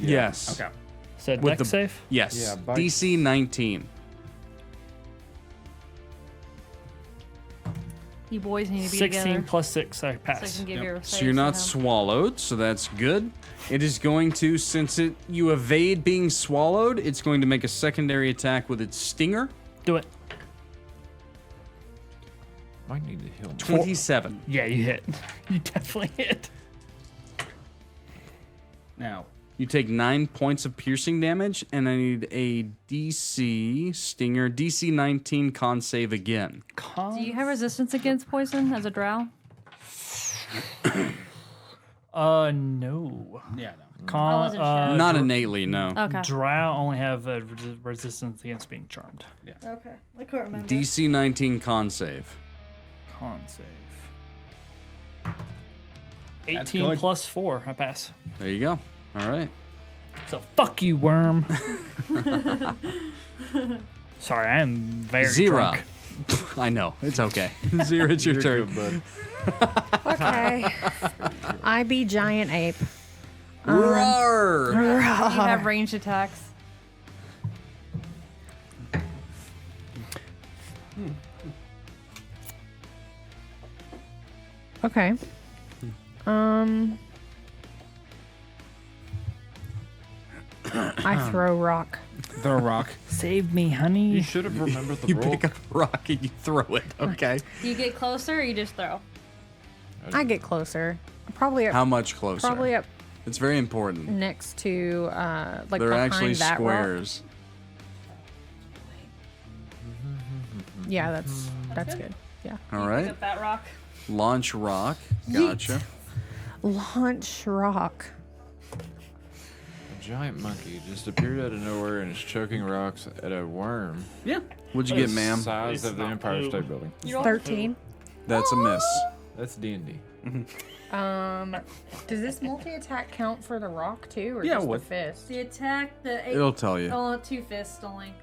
Yes. Okay. Said With deck the- safe? Yes. Yeah, bite. DC 19. You boys need to be 16 together. plus 6. I So I pass. can give your So you're not swallowed, so that's good. It is going to, since you evade being swallowed, it's going to make a secondary attack with its stinger. Do it. Might need to heal me. 27. Yeah, you hit. You definitely hit. Now, You take 9 points of piercing damage, and I need a DC stinger, DC 19 con save again. Do you have resistance against poison as a drow? No. yeah, no. I wasn't sure. Not innately, no. Okay. Drow only have a resistance against being charmed. Okay. I can't remember. DC 19 con save. Con save. That's 18 good. plus 4. I pass. There you go. All right. So fuck you, worm. Sorry, I am very Xyrra. drunk. I know. It's okay. Xyrra, it's your You're turn. good, Okay. I be giant ape. Roar! You have ranged attacks. Okay. I throw rock. Throw a rock. Save me, You honey. should have remembered the You rule. pick up a rock and you throw it. Okay. Do you get closer or you just throw? I get closer. Probably up. How much closer? Probably up It's very important. next to like They're behind actually that rock. squares. Yeah, that's good. Yeah. All Pick right. up that rock. Launch rock. Gotcha. Launch rock. A giant monkey just appeared out of nowhere and is choking rocks at a worm Yeah. What'd you get, ma'am? size It's of the not Empire blue. State Building. You roll 13. That's a miss. That's D&D. Does this multi-attack count for the rock too, or Yeah, just what- the fist? The attack, the eight. It'll tell you. Oh, 2 fists only.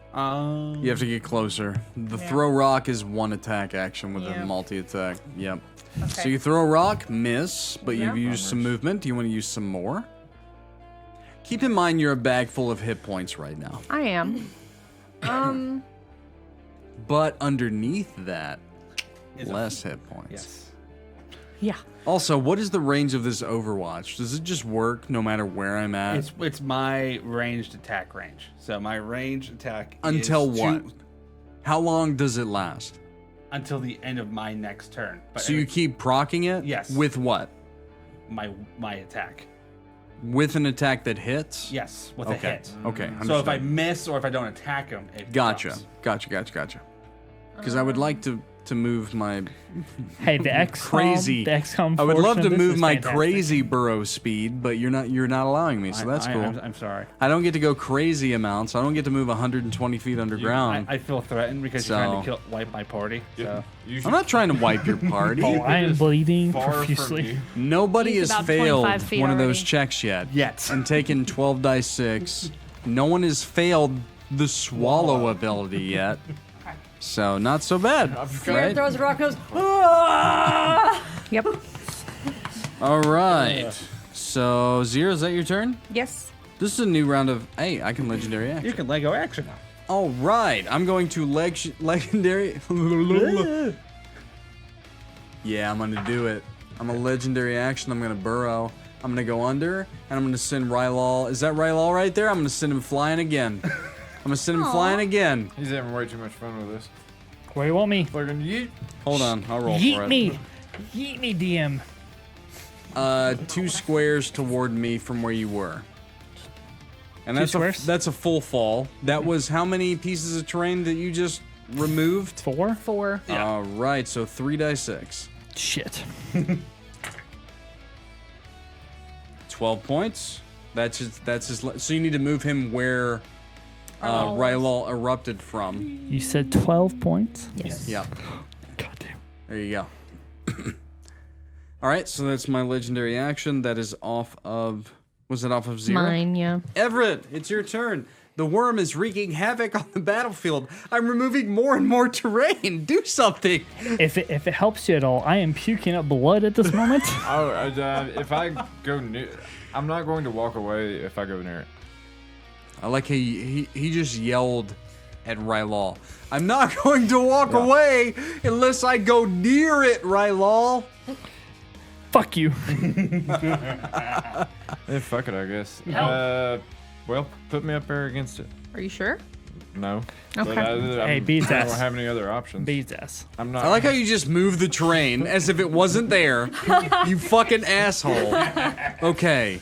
You have to get closer. The throw rock is one attack action with Yeah. a multi-attack. Yep. So Okay. you throw a rock, miss, but you've Yeah. used some movement. Do you want to use some more? Keep in mind you're a bag full of hit points right now. I am. But underneath that, Is a- less hit points. Yes. Yeah. Also, what is the range of this Overwatch? Does it just work no matter where I'm at? It's my ranged attack range. So my ranged attack Until is what? How long does it last? Until the end of my next turn. But So you keep proccing it? Yes. With what? my attack. With an attack that hits? Yes, with a Okay. hit. Okay. So if I understood. miss or if I don't attack him, it Gotcha. drops. Gotcha. Because I would like to move my Hey, the XCOM, crazy. The XCOM I would love portion to of this move is my fantastic. crazy burrow speed, but you're not allowing me, so that's cool. I'm sorry. I don't get to go crazy amounts. I don't get to move 120 feet underground. I feel threatened because you're trying So- to wipe my party. So. I'm not trying to wipe your party. Oh, I am bleeding Far from profusely. you. Nobody He's has about failed 25 feet one of those already. checks yet. Yet. And taken 12 dice 6. No one has failed the swallow ability yet. So not so bad. Fear Right? throws a rock, goes, "Ah!" Yep. All right. So Xyrra, is that your turn? Yes. This is a new round of. Hey, I can legendary action. You can Lego action now. All right, I'm going to legendary. Yeah, I'm gonna do it. I'm a legendary action. I'm gonna burrow. I'm gonna go under, and I'm gonna send Rylal. Is that Rylal right there? I'm gonna send him flying again. I'm gonna send him flying again. He's having way too much fun with this. Where you want me? Fucking yeet. Hold on, I'll roll for Yeet it. me. Yeet me, DM. 2 squares toward me from where you were. And that's squares? that's a full fall. That was how many pieces of terrain that you just removed? 4? 4. All right, so 3 dice 6. Shit. 12 points. That's his. So you need to move him where Rylal erupted from. You said 12 points? Yes. Yeah, God damn. there you go. All right, so that's my legendary action. That is off of. Was it off of Xyrra? Mine, yeah. Everett, it's your turn. The worm is wreaking havoc on the battlefield. I'm removing more and more terrain. Do something. If it helps you at all, I am puking up blood at this moment. If I go near, I'm not going to walk away if I go near it. I like how he just yelled at Rylal. I'm not going to walk away unless I go near it, Rylal. Fuck you. Yeah, fuck it, I guess. Well, put me up there against it. Are you sure? No. Okay. But Hey, beats I ass. don't have any other options. Beats ass. I'm not. I like how you just move the terrain as if it wasn't there. You fucking asshole. Okay.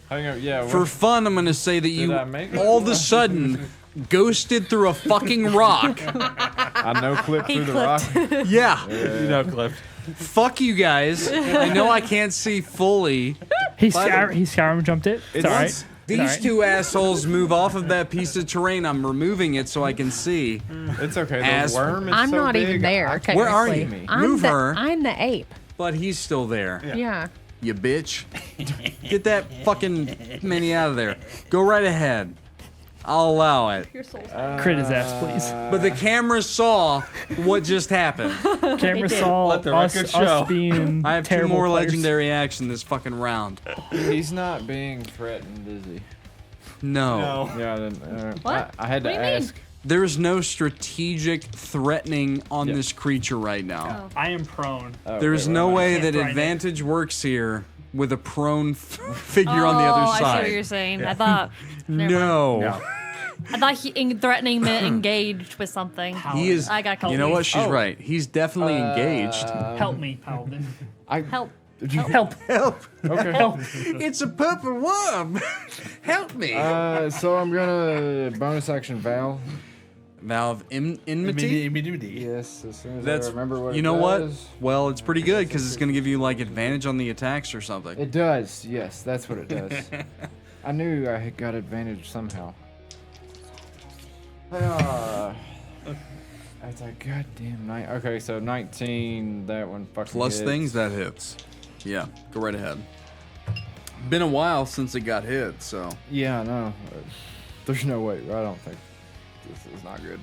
Hang on, yeah. For what- fun, I'm going to say that you I make it? all of a sudden ghosted through a fucking rock. I no clip through the rock. Yeah. You know, Cliff. Fuck you guys. I know I can't see fully. He Skyrim jumped it. It's alright. Once these two assholes move off of that piece of terrain, I'm removing it so I can see. It's okay. The Ass- worm is I'm so not big, even there. I can't Where are see you? me. Move her. I'm the ape. But he's still there. Yeah. You bitch. Get that fucking mini out of there. Go right ahead. I'll allow it. Your soul's Crit his ass, please. But the camera saw what just happened. Camera saw Let the us record show. us being I have 2 terrible more players. legendary action this fucking round. He's not being threatened, is he? No. Yeah. Then, What? I had to What do you mean? ask. There is no strategic threatening on this creature right now. I am prone. There is wait, no wait, way can't that grind it. advantage works here with a prone figure on the other I see what side. you're saying. I thought. Never mind. No. I thought threatening meant engaged with something. He is. I got You know what? confused. She's right. He's definitely engaged. Help me, Paladin. Help. Help. Help! Okay. Help. It's a purple worm. Help me. So I'm gonna bonus action Val. Valve enmity. Yes, as soon as That's I remember what you it know what? does. Well, it's pretty good because it's going to give you like advantage on the attacks or something. It does. Yes, that's what it does. I knew I had got advantage somehow. It's a goddamn night. Okay, so 19. That one fucking Plus hits. things, that hits. Yeah, go right ahead. Been a while since it got hit, so. Yeah, no. There's no way. I don't think this is not good.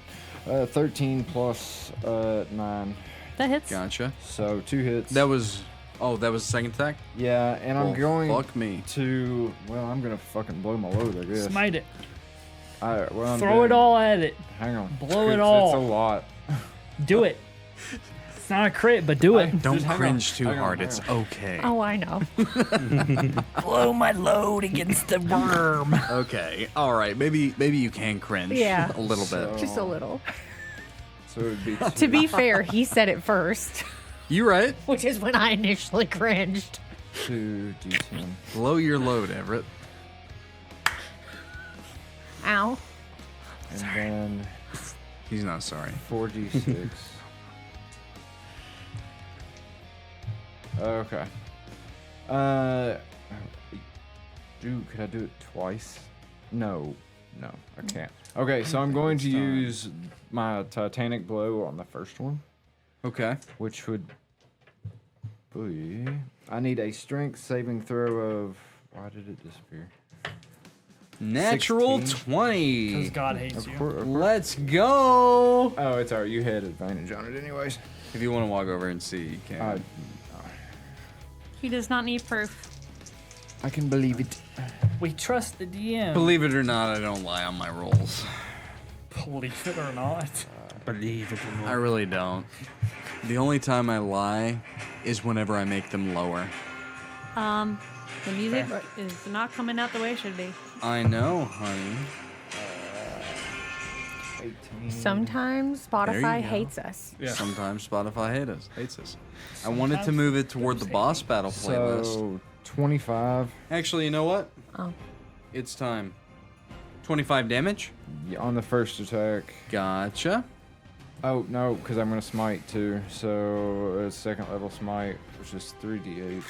13 plus 9. That hits. Gotcha. So 2 hits. That was. Oh, that was the second attack? Yeah, and I'm Well, going fuck me. to. Well, I'm gonna fucking blow my load, I guess. Smite it. I'm Throw it dead. all at it. Hang on. Blow it It's all. a lot. Do it. It's not a crit, but do it. Don't Just hang cringe on, too hang on, hard. hang It's on. okay. Oh, I know. Blow my load against the worm. Okay. All right. Maybe you can cringe. Yeah. A little bit. Just a little. So it would be To be fair, he said it first, You right. which is when I initially cringed. 2d10. Blow your load, Everett. Ow. And then He's not sorry. 4d6. Okay. Could I do it twice? No, I can't. Okay, so I'm going to use my Titanic blow on the first one, Okay. which would be. I need a strength saving throw of. Why did it disappear? Natural 16. 20. Because God hates Of you. course. Let's go. Oh, it's alright. You had advantage on it, anyways. If you want to walk over and see, you can. He does not need proof. I can believe it. We trust the DM. Believe it or not, I don't lie on my rolls. Believe it or not. Believe it or I not. really don't. The only time I lie is whenever I make them lower. The music is not coming out the way it should be. I know, honey. 18. Sometimes There Spotify you go. hates us. Yeah. Sometimes Spotify hates us. I wanted to move it toward the boss battle playlist. So 25 Actually, you know what? Oh. It's time. 25 damage. on the first attack. Gotcha. Oh no, because I'm gonna smite too. So second level smite, which is 3d8.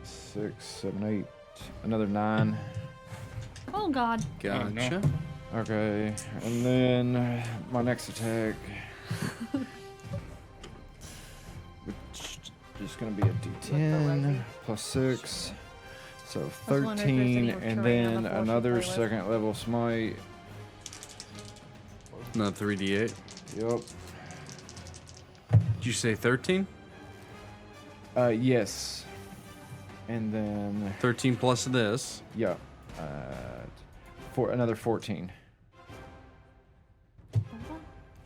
6, 7, 8. Another 9. Oh God. Gotcha. Okay, and then my next attack, which is gonna be a d10 plus 6, so was wondering if there's any 13, and terrain on then the force another playlist. second level smite. Not 3d8. Yep. Did you say 13? Yes. And then 13 plus this. yeah, for another 14.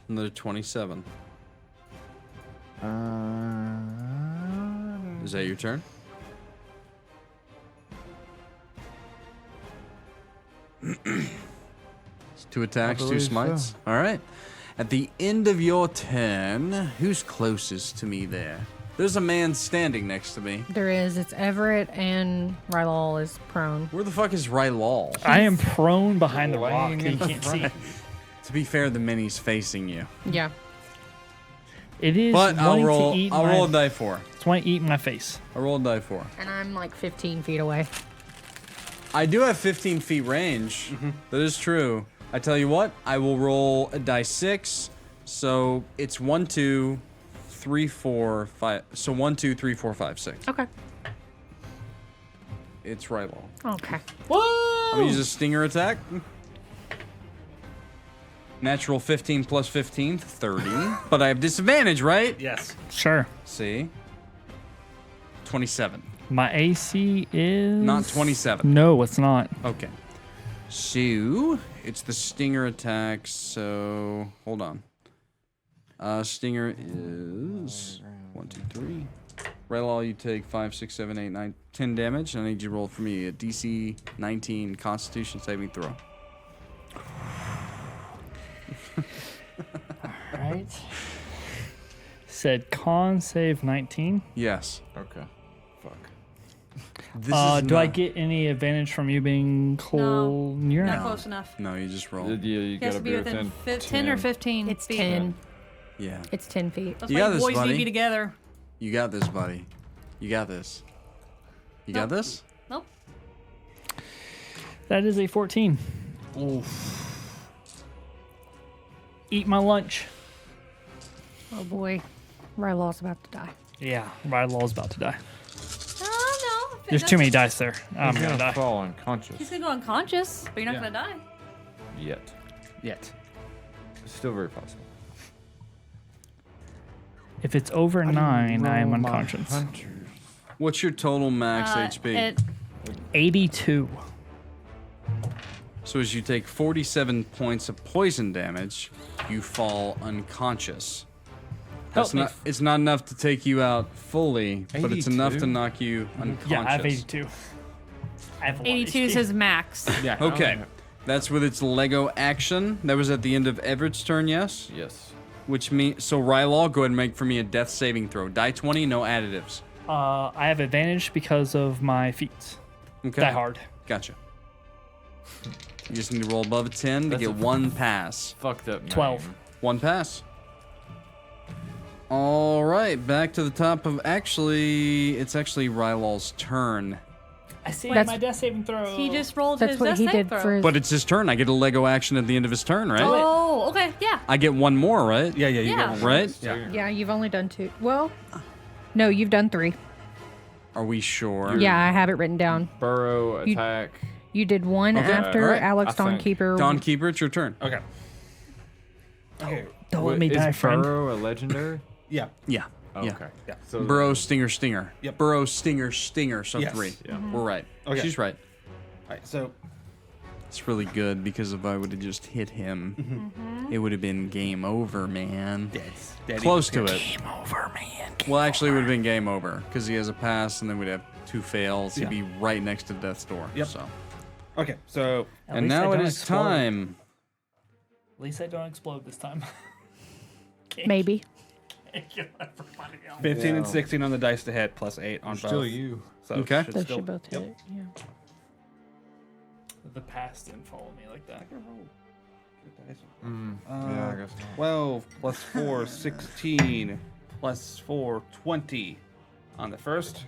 Another 27. Is that your turn? Two attacks, two believe smites. so. All right. At the end of your turn, who's closest to me there? There's a man standing next to me. There is. It's Everett, and Rylal is prone. Where the fuck is Rylal? I am prone behind the rock Laying that in you the can't see. front. To be fair, the mini's facing you. Yeah. It is But I'll wanting roll. to eat I'll my, roll a die 4. It's wanting to eat my face. I'll roll a die 4. And I'm like 15 feet away. I do have 15 feet range. That is true. I tell you what, I will roll a die 6. So it's 1, 2, 3, 4, 5. So 1, 2, 3, 4, 5, 6. Okay. It's Rylal. Okay. I'm gonna use a stinger attack. Natural 15 plus 15, 30. But I have disadvantage, right? Yes. Sure. See? 27. My AC is Not 27. No, it's not. Okay. So, it's the stinger attack, so hold on. Stinger is 1, 2, 3. Rylal, you take 5, 6, 7, 8, 9, 10 damage. I need you to roll for me a DC 19 Constitution saving throw. Right. Said con save 19. Yes. Okay. Fuck. This Do I not- get any advantage from you being cold? You're Not not. close enough. No, you just roll. Yeah, you He has gotta to be within 10 or 15 It's feet. 10. Yeah. It's 10 feet. That's You why got this, boys need buddy. to be together. You got this, buddy. You got this. You got Nope. this? Nope. That is a 14. Eat my lunch. Oh boy, Rylal's about to die. Yeah, Rylal's about to die. Oh, no. There's too many dice there. I'm He's gonna die. fall unconscious. He's gonna go unconscious, but you're not Yeah. gonna die. Yet. Yet. It's still very possible. If it's over 9, I am Roll my unconscious. hunters. What's your total max HP? It, 82. So as you take 47 points of poison damage, you fall unconscious. That's Help me. not. It's not enough to take you out fully, but it's enough to 82? knock you unconscious. Yeah, I have 82. I have a lot of 82 is HP. his max. Yeah. Okay, that's with its Lego action. That was at the end of Everett's turn, yes? Yes. Which means, so Rylal, go ahead and make for me a death saving throw. Die 20, no additives. I have advantage because of my feats. Okay. Die hard. Gotcha. You just need to roll above a 10 to That's get a- one pass. Fucked up. 12. name. One pass. All right, back to the top of it's actually Rylal's turn. I saved That's- my death saving throw. He just rolled That's his what death he save did throw. for his. But it's his turn. I get a Lego action at the end of his turn, right? Oh, okay, yeah. I get one more, right? Yeah, you Yeah. got one. Right? Yeah. Yeah, you've only done 2. Well, no, you've done 3. Are we sure? Yeah, I have it written down. Burrow You- attack. You did 1 Okay, after alright. Alex I think. Dawnkeeper. Dawnkeeper, it's your turn. Okay. Okay. Don't let me Is die, friend. Burrow a legendary? Yeah. Yeah. Oh, Yeah. Okay. Yeah. So Burrow, stinger, stinger. Yep. Burrow, stinger, stinger. So Yes. 3. Yeah. We're right. Okay. She's right. All right. So It's really good because if I would have just hit him, it would have been game over, man. Daddy Close to it. Game over, man. Well, actually, it would have been game over because he has a pass, and then we'd have 2 fails. He'd Yeah. be right next to death's door. Yep. So, Okay. So At and least I now it don't is explode. time. At least I don't explode this time. Maybe. Kill everybody else. 15 and Yeah. 16 on the dice to hit, plus 8 on Still both. you. So Okay. should Those still- should both hit yep. it. Yeah. The past didn't follow me like that. Yeah, I guess not. 12 plus 4, 16 plus 4, 20 on the first.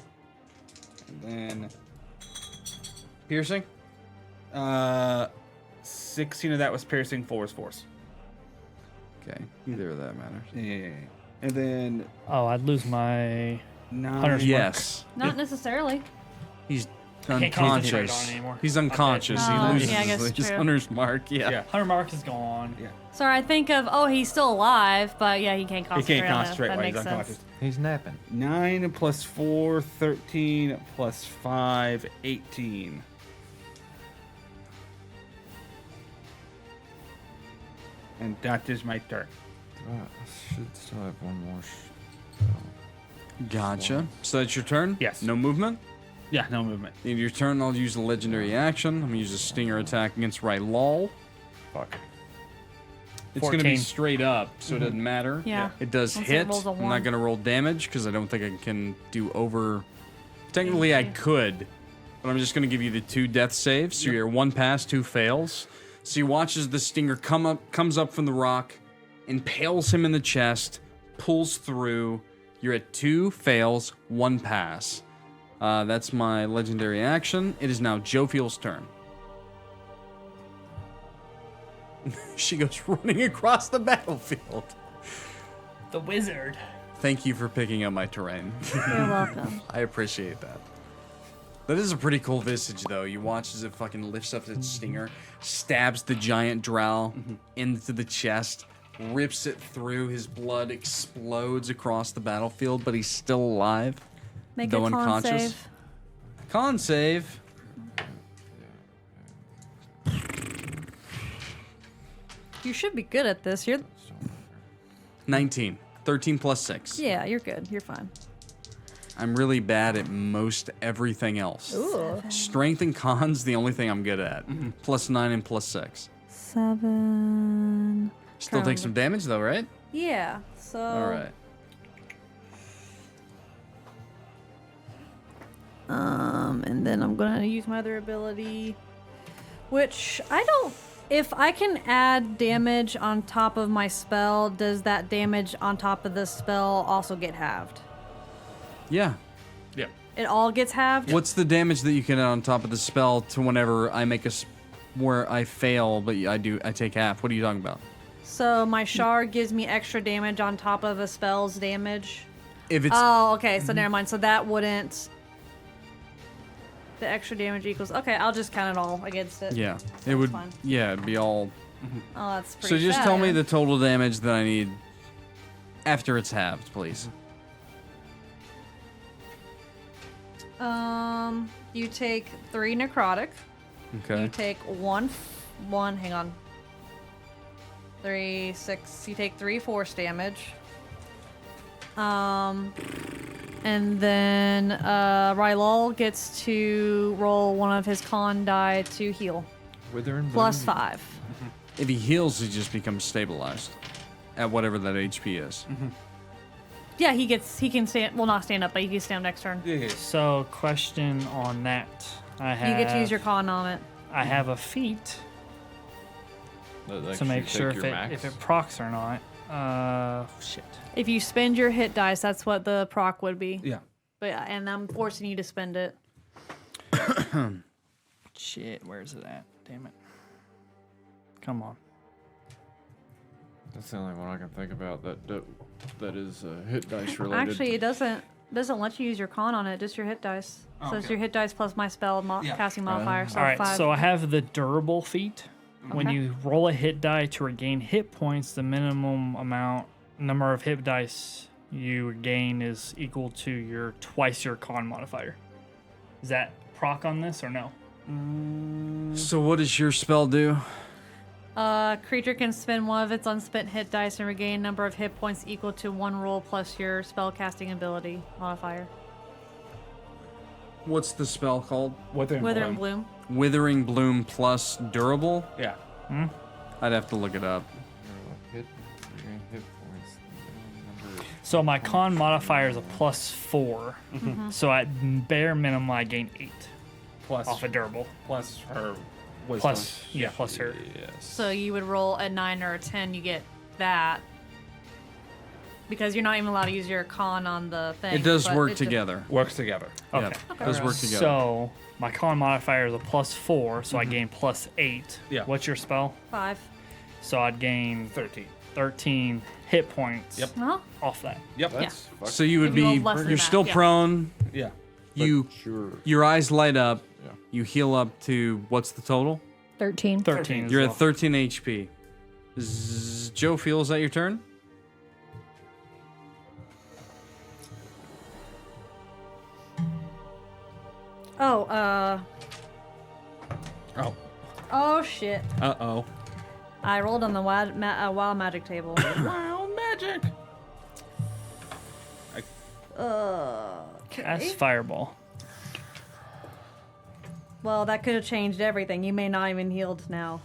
And then Piercing? 16 of that was piercing, 4 was force. Okay. Either of that matters. Yeah. And then Oh, I'd lose my 9. Hunter's Yes. Not necessarily. He's Can't concentrate unconscious. on it anymore. He's unconscious. Okay. He Oh, loses yeah, I guess his true. hunter's mark. Yeah. Yeah. Hunter Mark is gone. Yeah. Sorry, I think of, he's still alive, but yeah, he can't He concentrate. can't concentrate That while he's makes unconscious. sense. He's napping. 9 plus 4, 13 plus 5, 18. And that is my turn. I should still have one more. Gotcha. So that's your turn? Yes. No movement? Yeah, no movement. In your turn, I'll use a legendary action. I'm going to use a stinger attack against Rylal. Fuck. It's going to 14. be straight up, so it doesn't matter. Yeah. It does Once it hit. rolls a I'm not one. going to roll damage because I don't think I can do over. Technically, I could, but I'm just going to give you the 2 death saves. So you're 1 pass, 2 fails. So he watches the stinger comes up from the rock, impales him in the chest, pulls through. You're at 2 fails, 1 pass. That's my legendary action. It is now Jophiel's turn. She goes running across the battlefield. The wizard. Thank you for picking up my terrain. You're welcome. I appreciate that. That is a pretty cool visage, though. You watch as it fucking lifts up its stinger, stabs the giant drow into the chest, rips it through. His blood explodes across the battlefield, but he's still alive. Make though a con unconscious. save. Con save. You should be good at this. You're 19. 13 plus 6. yeah, you're good. You're fine. I'm really bad at most everything else. Ooh. Strength and con's the only thing I'm good at. Plus 9 and plus 6. 7. Still take some damage, though, right? Yeah. So. All right. And then I'm gonna use my other ability, which I don't. If I can add damage on top of my spell, does that damage on top of the spell also get halved? Yeah. Yeah. It all gets halved. What's the damage that you can add on top of the spell to whenever I make a where I fail, but I take half. What are you talking about? So my shard gives me extra damage on top of a spell's damage. If it's Oh, okay. So never mind. So that wouldn't. The extra damage equals. Okay, I'll just count it all against it. yeah, it would. fine. Yeah, it'd be all. Oh, that's So pretty. just sad. tell me the total damage that I need after it's halved, please. You take 3 necrotic. Okay. You take one. Hang on. 3, 6. You take 3 force damage. And then Rylal gets to roll one of his con die to heal. Wither and Plus bloom. 5. If he heals, he just becomes stabilized at whatever that HP is. Yeah, he can stand. Well, not stand up, but he can stand next turn. Yeah. So, question on that. I have. You get to use your con on it. I have a feat That to make actually sure take if your it max. procs or not. Shit. If you spend your hit dice, that's what the proc would be. Yeah. But yeah, and I'm forcing you to spend it. Shit, where's it at? Damn it. Come on. That's the only one I can think about that is hit dice related. Actually, it doesn't let you use your con on it, just your hit dice. So it's your hit dice plus my spell casting modifier. So All right, 5. so I have the durable feat. When Okay. you roll a hit die to regain hit points, the minimum number of hit dice you gain is equal to twice your con modifier. Is that proc on this or no? So what does your spell do? Creature can spend one of its unspent hit dice and regain number of hit points equal to 1 roll plus your spell casting ability modifier. What's the spell called? Wither and Bloom. Withering Bloom plus durable? Yeah. I'd have to look it up. Hit points. Number So my con modifier is a +4. So at bare minimum, I gain 8 Plus off a durable. plus her wisdom. Plus her. yes. So you would roll a 9 or a 10, you get that. Because you're not even allowed to use your con on the thing. It does but work it's a- together. Works together. Okay. Yep, does work together. So my con modifier is a +4, so I gain +8. Yeah. What's your spell? 5. So I'd gain 13 hit points Yep. Huh? off that. Yep. That's fucking So you would If you be, rolled less than you're that, still yeah. prone. Yeah. You, sure. your eyes light up. Yeah. You heal up to what's the total? 13. 13 as You're well. at 13 HP. Jophiel, is that your turn? Oh, Oh. Oh, shit. Uh-oh. I rolled on the wild magic table. Wow, magic. Cast Fireball. Well, that could have changed everything. You may not even healed now.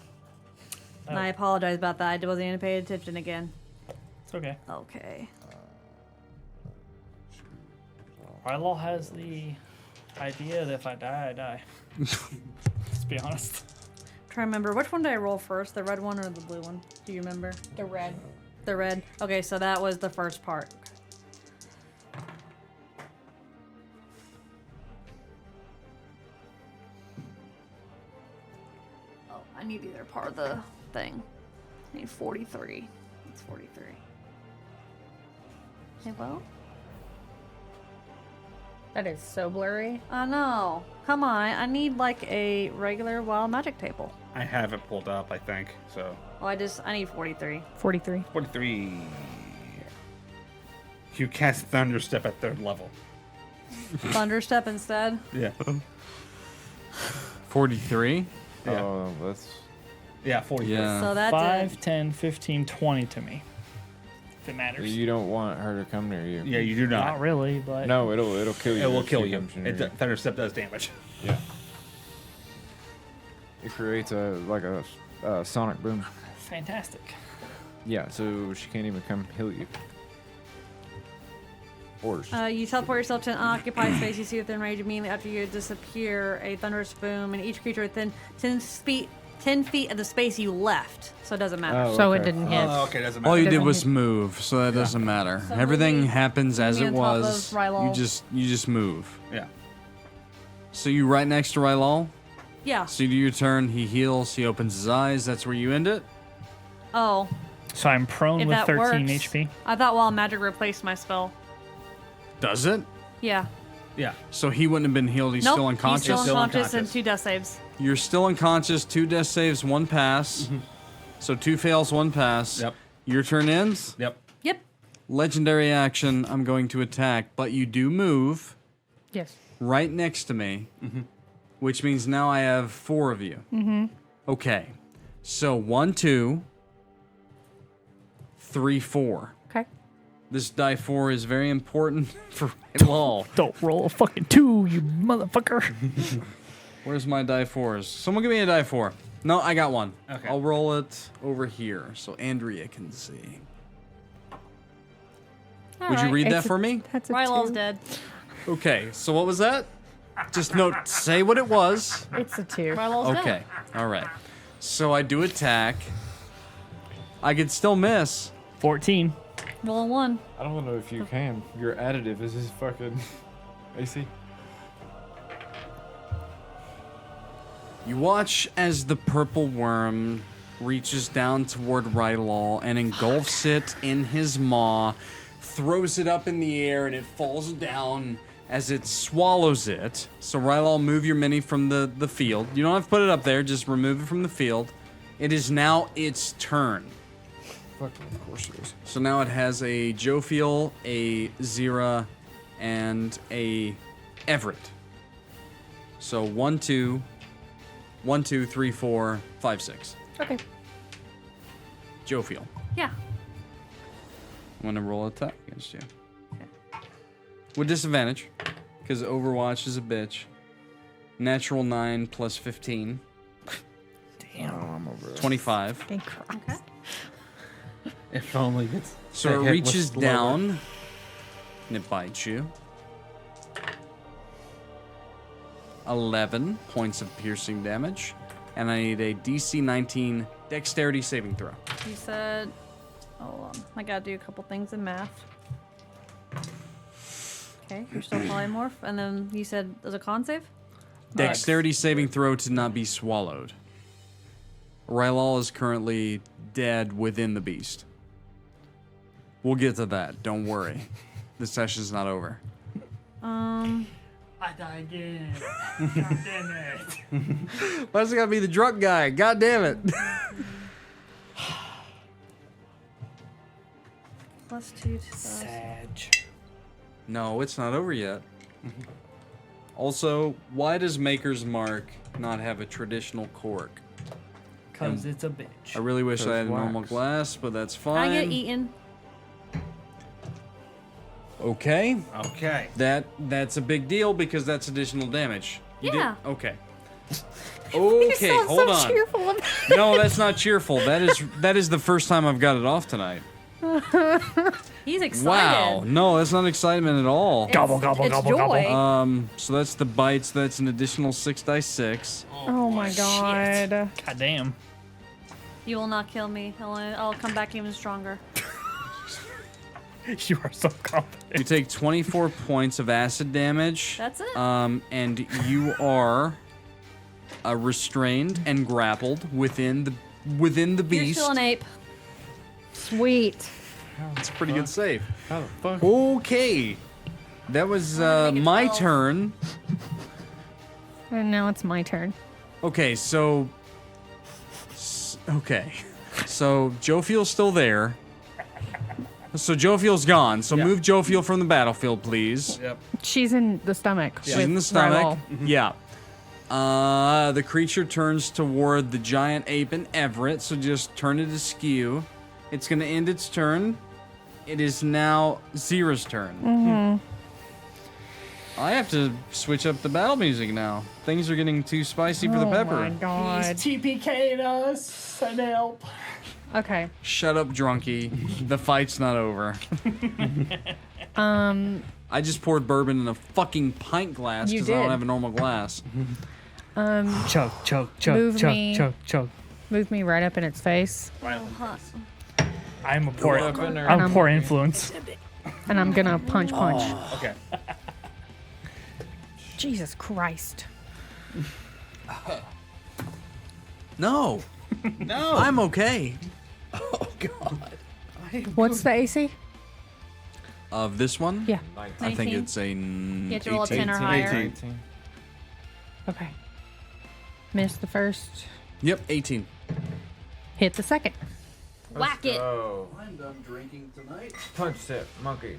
And I apologize about that. I wasn't even paying attention again. It's okay. Okay. Rylal has the idea that if I die, I die. Let's be honest. I'm trying to remember. Which one did I roll first? The red one or the blue one? Do you remember? The red. The red. Okay, so that was the first part. Oh, I need the other part of the thing. I need 43. It's 43. Hey, well? That is so blurry. I know. Come on, I need like a regular wild magic table. I have it pulled up, I think. So Oh, I need 43. 43. 43. You cast Thunderstep at 3rd level. Thunderstep instead. Yeah. 43? Yeah. Oh, that's Yeah, 43. Yeah. So that's 5, 10, 15, 20 to me. If it matters. you don't want her to come near you. Yeah, you do Not not. really, but No, it'll kill you. It will if kill she you. comes near you. Thunderstep does damage. Yeah. It creates a sonic boom. fantastic. Yeah, so she can't even come heal you. Or You teleport yourself to an unoccupied space you see within range immediately after you disappear. A thunderous boom, and each creature within 10 feet of the space you left. So it doesn't matter. Oh, So it okay. didn't hit. Oh, okay, doesn't All matter. you did Doesn't was hit. move, so that doesn't matter. So Everything moving- happens as it moving on top was. of Rylal. You just move. Yeah. So you right next to Rylal? Yeah. So you do your turn. He heals. He opens his eyes. That's where you end it. Oh, So I'm prone if with that 13 works. HP. I thought Wild Magic replaced my spell. Does it? Yeah. Yeah. So he wouldn't have been healed. He's Nope. still unconscious. He's still unconscious and unconscious. 2 death saves. You're still unconscious. 2 death saves, 1 pass. So 2 fails, 1 pass. Yep. Your turn ends. Yep. Yep. Legendary action. I'm going to attack, but you do move Yes. right next to me, which means now I have 4 of you. Okay. So 1, 2, 3, 4. Okay. This die 4 is very important for Rylal. Don't roll a fucking 2, you motherfucker. Where's my die 4s? Someone give me a die 4. No, I got one. Okay. I'll roll it over here so Andrea can see. Would you read that for me? That's a Rylal's 2. dead. Okay, so what was that? Just note, say what it was. It's a 2. Rylal's dead. Okay, all right. So I do attack. I could still miss. 14. Roll a 1. I don't know if you can. Your additive is his fucking AC. You watch as the purple worm reaches down toward Rylal and engulfs it in his maw, throws it up in the air, and it falls down as it swallows it. So Rylal, move your mini from the field. You don't have to put it up there, just remove it from the field. It is now its turn. Fucking of course it is. So now it has a Jophiel, a Xyrra, and a Everett. So 1, 2, 1, 2, 3, 4, 5, 6. Okay. Jophiel. Yeah. I'm gonna roll an attack against you. With disadvantage, because Overwatch is a bitch. Natural 9 plus 15. Damn. 25. Thank Christ. Okay. If only it's. So that it hit was reaches slower. down and it bites you. 11 points of piercing damage. And I need a DC 19 dexterity saving throw. You said. Hold on. I gotta do a couple things in math. Okay, you're still polymorph. And then you said there's a con save? Dexterity saving throw to not be swallowed. Rylal is currently dead within the beast. We'll get to that. Don't worry. The session's not over. I die again. God damn it. Why's it gotta be the drunk guy? God damn it. Plus 2 to Sag. No, it's not over yet. Also, why does Maker's Mark not have a traditional cork? Because it's a bitch. I really wish I had a normal wax. glass, but that's Can fine. I get eaten? Okay. Okay. That's a big deal because that's additional damage. You Yeah. Did, okay. Okay, hold on. Cheerful. No, that's not cheerful. That is the first time I've got it off tonight. He's excited. Wow. No, that's not excitement at all. It's, Gobble, gobble, it's gobble, joy. gobble. So that's the bites. That's an additional 6 dice 6. Oh my god. God damn. You will not kill me. I'll come back even stronger. You are so confident. You take 24 points of acid damage. That's it. And you are restrained and grappled within the You're beast. still an ape. Sweet. It's a pretty good save. How the fuck? Okay. That was make it my 12. turn. And now it's my turn. Okay, so So Jophiel's still there. So Jophiel's gone. So Yeah. move Jophiel from the battlefield, please. Yep. She's in the stomach. She's with in the stomach. Rylal. Yeah. The creature turns toward the giant ape and Everett, so just turn it askew. It's going to end its turn. It is now Xyrra's turn. I have to switch up the battle music now. Things are getting too spicy for the Oh pepper. my god. TPK'd us. And help. Okay. Shut up, drunkie. The fight's not over. I just poured bourbon in a fucking pint glass You because I don't did. have a normal glass. Choke, choke, choke, Move choke, me. choke, choke. Move me right up in its face. I'm a poor, up in there. I'm a poor influence. And I'm gonna punch. Okay. Jesus Christ. No, No. I'm okay. Oh God. What's the AC? Of this one? Yeah. I think 19? it's a You have to roll a 10 or 18. higher. 18. Okay. Missed the first. Yep, 18. Hit the second. Whack it. Oh, I'm done drinking tonight. punch that monkey.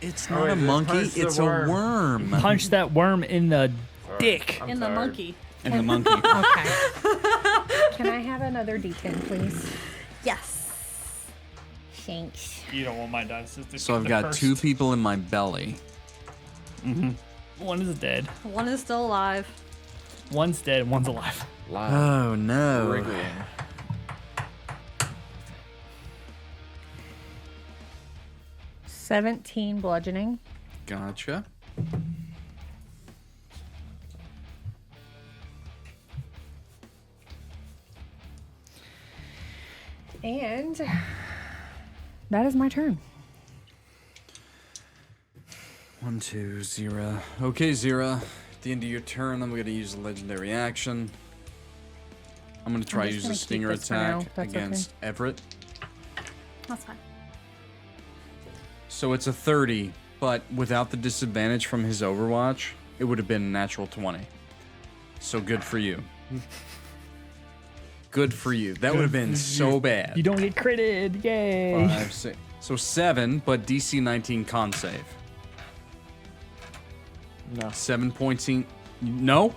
It's Oh, not wait, a monkey, punch the it's a worm. Punch that worm in the dick. I'm In the tired. monkey. And the monkey. Okay. Can I have another D10, please? Yes. Thanks. You don't want my dice. It's So I've the got first. 2 people in my belly. One is dead. One is still alive. One's dead. One's alive. Live. Oh no. Wriggling. $17 bludgeoning. Gotcha. And that is my turn. 1, 2, Xyrra. Okay, Xyrra. At the end of your turn, I'm going to use a legendary action. I'm going to try to just use a gonna keep stinger this for now, attack if that's against Everett. That's fine. So it's a 30, but without the disadvantage from his Overwatch, it would have been a natural 20. So good for you. Good for you. That would have been so bad. You don't get critted. Yay. 5, 6. So 7, but DC 19 con save. No. 7 points. No?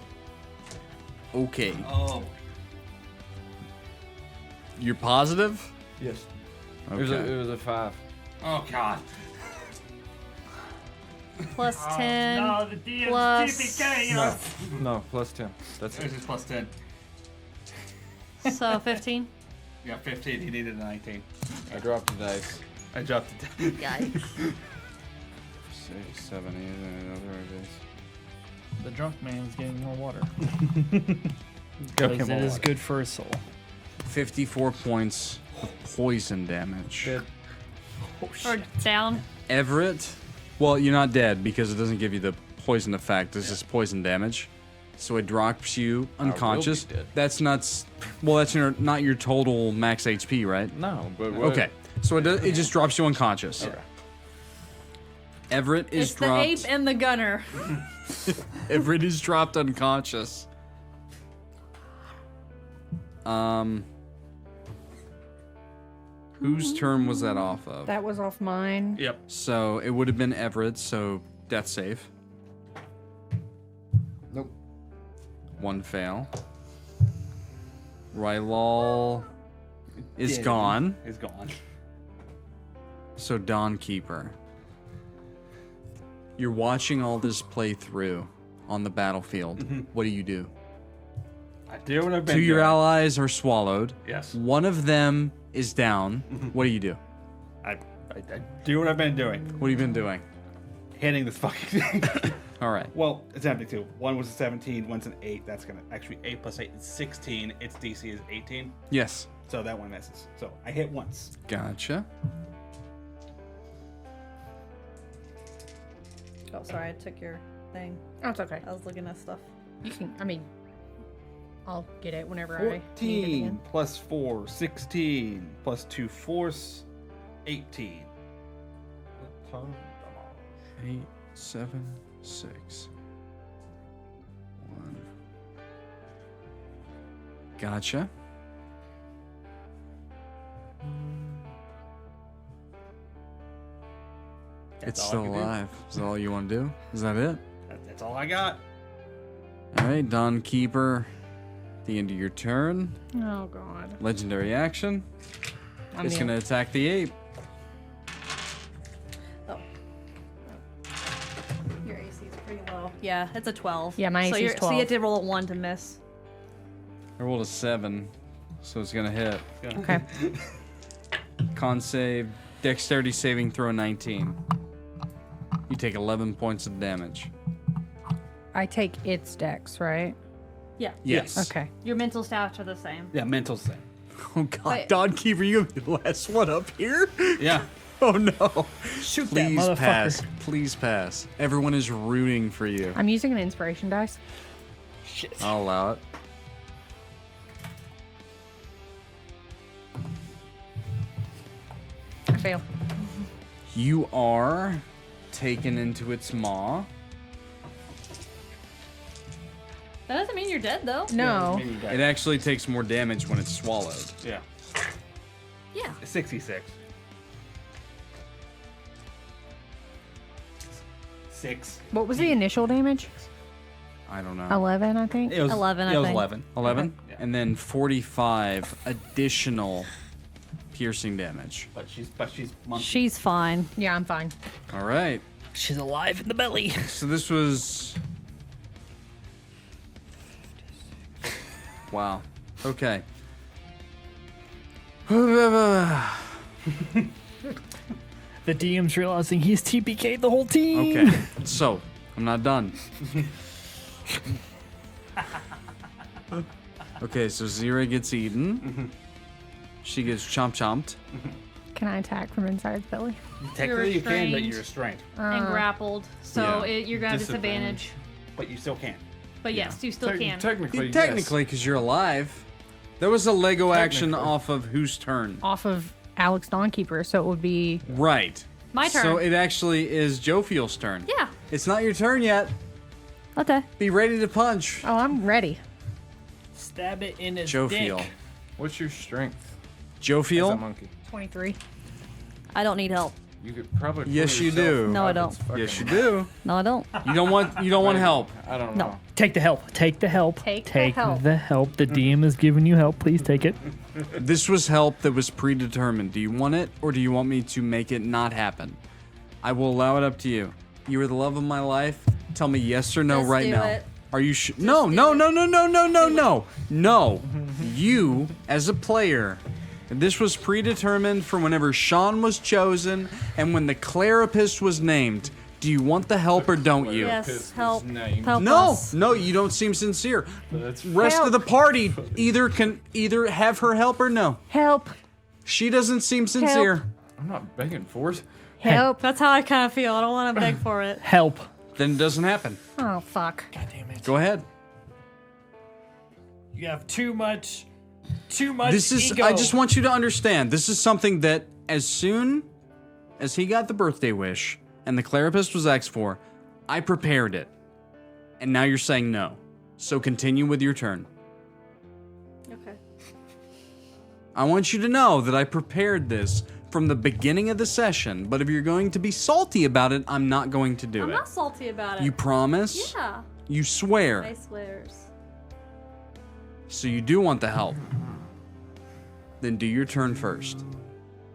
Okay. Oh. You're positive? Yes. Okay. It was a 5. Oh God. Plus 10. No, the DM's plus- TPK. No. No, plus 10. That's This it. is plus 10. So 15. You got 15. He needed a 19. I dropped the dice. I dropped it. Yikes. 6, 7, 8, another days. The drunk man's getting more water. Go Because it is good for his soul. 54 points of poison damage. Dead. Or down. Everett, well, you're not dead because it doesn't give you the poison effect. It's just poison damage. So it drops you unconscious. dead. That's not. Well, that's not your total max HP, right? No, but what? Okay. So it just drops you unconscious. Okay. Everett is It's the dropped. ape and the gunner. Everett is dropped unconscious. Whose turn was that off of? That was off mine. Yep. So it would have been Everett, so death save. Nope. 1 fail. Rylal is Dead. gone. He's gone. So Dawnkeeper. You're watching all this play through on the battlefield. What do you do? I do what I've been 2 your doing. allies are swallowed. Yes. One of them is down. What do you do? I do what I've been doing. What have you been doing? Hitting this fucking thing. All right. Well, it's empty too. One was a 17, one's an 8. That's gonna actually 8 plus 8 is 16. Its DC is 18. Yes. So that one misses. So I hit once. Gotcha. Oh, sorry, I took your thing. Oh, it's okay. I was looking at stuff. You can, I mean, I'll get it whenever I need it 14 again. plus 4, 16 plus 2 force, 18. 8, 7, 6. 1. Gotcha. That's It's all I still can do. alive. Is that all you want to do? Is that it? That's all I got. All right, Dawnkeeper. The end of your turn. Oh, God. Legendary action. I'm It's the- going to attack the ape. Your AC is pretty low. Yeah, it's a 12. Yeah, my so AC is So you 12. have to roll a 1 to miss. I rolled a 7, so it's going to hit. Okay. Con save, dexterity saving throw 19. You take 11 points of damage. I take its dex, right? Yeah. Yes. Okay. Your mental stats are the same. Yeah, mental save. Oh god, Wait. Dawnkeeper, you gonna be the last one up here? Yeah. Oh no. Shoot Please that motherfucker. pass. Please pass. Everyone is rooting for you. I'm using an inspiration dice. Shit. I'll allow it. fail. You are taken into its maw. That doesn't mean you're dead, though. No. It actually takes more damage when it's swallowed. Yeah. Yeah. 66. 6. What was the initial damage? I don't know. 11, I think. It was 11, I It was think. 11. 11? Yeah. And then 45 additional piercing damage. But she's monkey. She's fine. Yeah, I'm fine. All right. She's alive in the belly. So this was. Wow. Okay. The DM's realizing he's TPK'd the whole team. Okay. So, I'm not done. Okay, so Xyrra gets eaten. She gets chomped. Can I attack from inside its belly? Technically you can, but restrained. you're restrained. and grappled, so Yeah. you're gonna have disadvantage. But you still can. But yes, you still can. Technically, yes. Technically, because you're alive. That was a Lego action off of whose turn? Off of Alex Dawnkeeper, so it would be. Right. My turn. So it actually is Jophiel's turn. Yeah. It's not your turn yet. Okay. Be ready to punch. Oh, I'm ready. Stab it in his Jophiel. dick. What's your strength? As a Jophiel? monkey. 23. I don't need help. You could probably. Yes, pull you yourself do. No, I up. don't. It's fucking- Yes, you do. No, I don't. You don't want help. I don't No. know. Take the help. Take the help. Take the help. The DM is giving you help. Please take it. This was help that was predetermined. Do you want it, or do you want me to make it not happen? I will allow it up to you. You are the love of my life. Tell me yes or no Just right do now. it. Are you sure? No, no, no, no, no, no, no, no. No. You, as a player, this was predetermined for whenever Shawn was chosen and when the Clarapist was named. Do you want the help or don't you? Yes, help. name. Help No, us. no, you don't seem sincere. That's Rest of the party either have her help or no. Help. She doesn't seem sincere. I'm not begging for it. Help. That's how I kind of feel. I don't want to beg for it. Help. Then it doesn't happen. Oh, fuck. God damn it. Go ahead. You have too much ego. I just want you to understand, this is something that as soon as he got the birthday wish and the Clarapist was asked for, I prepared it. And now you're saying no. So continue with your turn. Okay. I want you to know that I prepared this from the beginning of the session, but if you're going to be salty about it, I'm not going to do I'm it. not salty about it. You promise? Yeah. You swear. I swears. So you do want the help. Then do your turn first.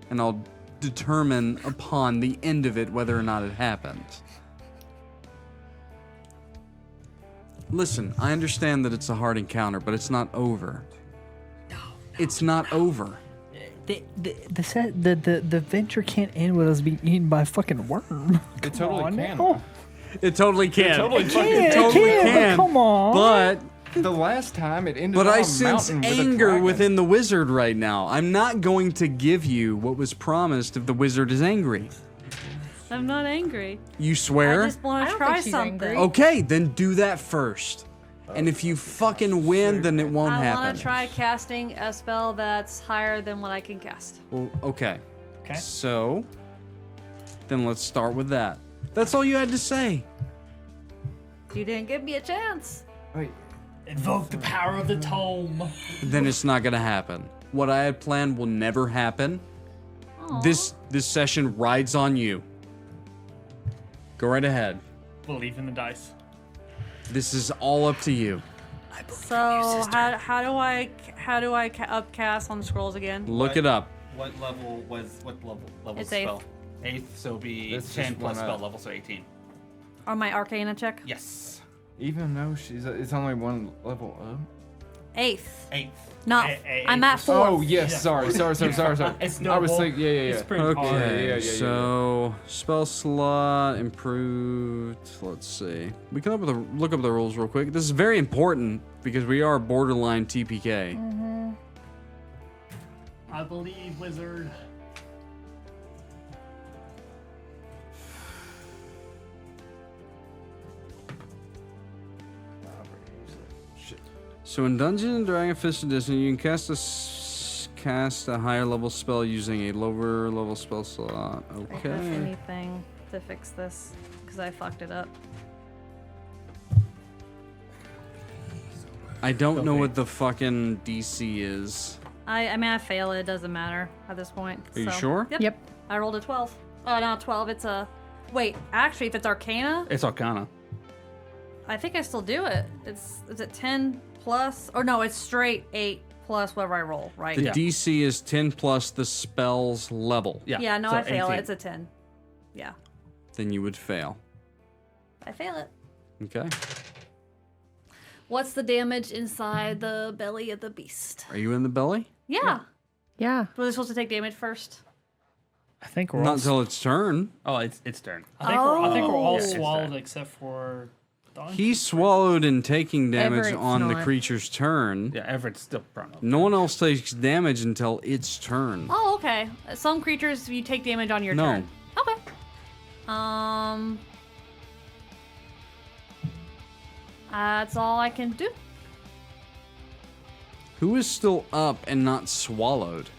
And I'll determine upon the end of it whether or not it happened. Listen, I understand that it's a hard encounter, but it's not over. It's not over. The venture can't end with us being eaten by a fucking worm. It totally on, can. no. It totally can. totally fucking It totally can. But come on. But The last time it ended But on I a sense mountain with a anger dragon. within the wizard right now. I'm not going to give you what was promised if the wizard is angry. I'm not angry. You I swear? just want I to don't try think she's something. angry. Okay, then do that first. And if you fucking win, then it won't I happen. want to try casting a spell that's higher than what I can cast. Well, okay. Okay. So, then let's start with that. That's all you had to say. You didn't give me a chance. Wait, Invoke the power of the tome. Then it's not gonna happen. What I had planned will never happen. Aw. This session rides on you. Go right ahead. Believe in the dice. This is all up to you. So how do I upcast on the scrolls again? Look it up. What level was level It's spell? 8th, so it'll be That's 10 just plus one spell up. level, so 18. On my Arcana check? Yes. even though it's only one level up. 8th. 8th. No, I'm at 4th. Oh yes, sorry. It's I was noble. thinking, yeah. It's pretty hard. Okay, yeah. so spell slot improved. Let's see. We can look up the rules real quick. This is very important because we are borderline TPK. I believe, wizard. So in Dungeons and Dragon 5th edition, you can cast a higher level spell using a lower level spell slot. I have Okay. anything to fix this because I fucked it up. I don't know what the fucking DC is. I mean, I fail it. It doesn't matter at this point. Are you so- sure? Yep. I rolled a 12. Oh, not 12. It's a. Wait, actually, if it's Arcana, It's Arcana. I think I still do it. Is it 10 plus? Or no, it's straight 8 plus whatever I roll, right? The Yeah. DC is 10 plus the spell's level. Yeah. Yeah, no, so I fail 18. it. It's a 10. Yeah, Then you would fail. I fail it. Okay. What's the damage inside the belly of the beast? Are you in the belly? Yeah. Yeah. Was I supposed to take damage first? I think we're Not all. until its turn. Oh, it's turn. I think we're all Yeah, it's swallowed there. except for Dawnkeeper. He swallowed and taking damage Everett's on the not. creature's turn. Yeah, Everett's still prone. No one else takes damage until its turn. Oh, okay. Some creatures you take damage on your No. turn. Okay. That's all I can do. Who is still up and not swallowed?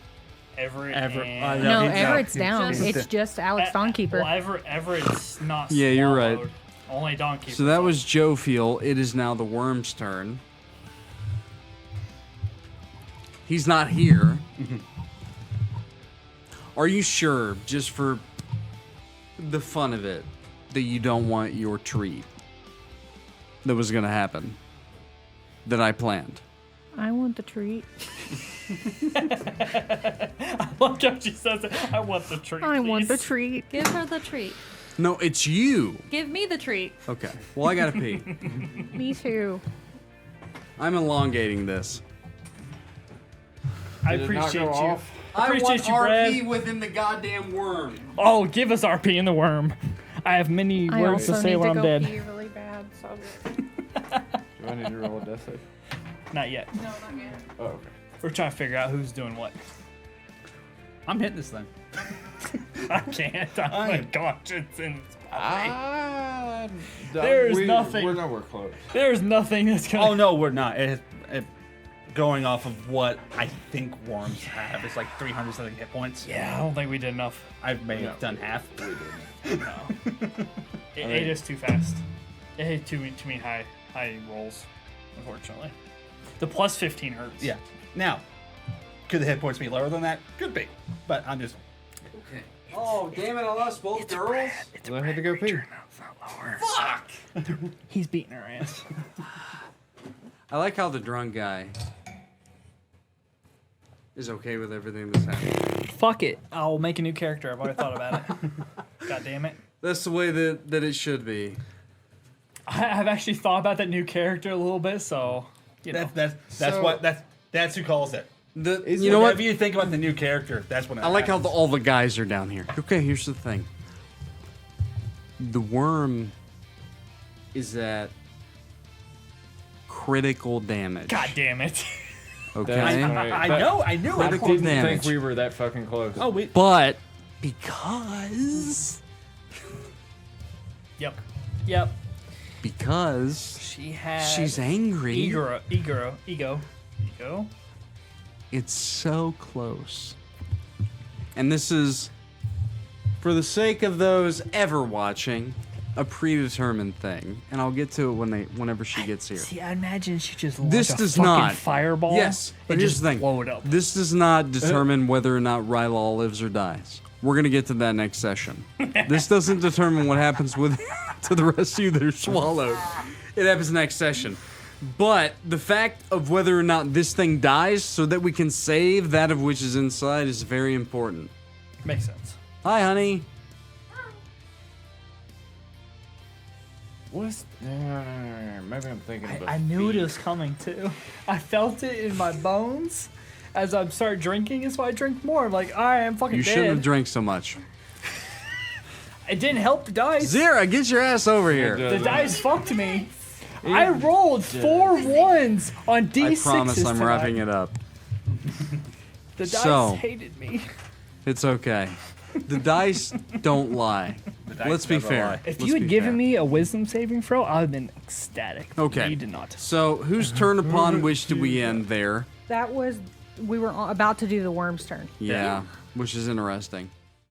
Everett. Everett- and- No, he's Everett's out. down. Just- It's just Alex Dawnkeeper. Well, Everett's not. Yeah, you're right. swallowed. Only Dawnkeeper. So that was Jophiel. It is now the worm's turn. He's not here. Are you sure, just for the fun of it, that you don't want your treat that was going to happen that I planned? I want the treat. I love how she says it. I want the treat. I want the please. treat. Give her the treat. No, it's you. Give me the treat. Okay. Well, I got to pee. Me too. I'm elongating this. I Did it not appreciate go you. off? Appreciate you, Brad. within the goddamn worm. Oh, give us RP in the worm. I have many I words also to say need when to I'm go dead. pee really bad. So Do I need to roll a death save? Not yet. Oh, okay. We're trying to figure out who's doing what. I'm hitting this thing. I can't. Oh my gosh, it's in. There's nothing. We're nowhere close. There's nothing that's gonna. Oh no, we're not. Going off of what I think worms have, it's like 300 something hit points. Yeah, I don't think we did enough. I may have done half. No. It ate us too fast. It hit too many high rolls, unfortunately. The plus 15 hurts. Yeah. Now, could the hit points be lower than that? Could be, but I'm just. Okay. Oh, damn it, I lost both girls. I had to go pee. Fuck! He's beating her ass. I like how the drunk guy is okay with everything that's happening. Fuck it. I'll make a new character. I've already thought about it. God damn it. That's the way that it should be. I've actually thought about that new character a little bit, so you know. That's who calls it. You know what? If you think about the new character, that's when. I like how all the guys are down here. Okay, here's the thing. The worm is at critical damage. God damn it. Okay. That's right. I knew. Critical Didn't damage. think we were that fucking close. Oh, we. But because Yep. because She has. she's angry, Ego. it's so close. And this is, for the sake of those ever watching, a predetermined thing. And I'll get to it whenever she gets here. See, I imagine she just This launched a does fucking not. fireball. Yes, but and here's just the thing. blow it up. This does not determine whether or not Rylal lives or dies. We're gonna get to that next session. This doesn't determine what happens with to the rest of you that are swallowed. It happens next session. But the fact of whether or not this thing dies, so that we can save that of which is inside, is very important. Makes sense. Hi, honey. What's... maybe I'm thinking of a I knew it feat. was coming too. I felt it in my bones as I started drinking. That's why I drink more. I'm like, all right, I'm fucking You dead. shouldn't have drank so much. It didn't help the dice. Xyrra, get your ass over here. The dice fucked me. I rolled 4 ones on D6s I promise I'm tonight. wrapping it up. The dice So- hated me. It's okay. The dice don't lie. Let's be never fair. lie. If Let's you be had given fair. me a wisdom saving throw, I would have been ecstatic. Okay. You did not. So, whose turn upon which do we end there? that was we were about to do the worm's turn. Yeah, which is interesting.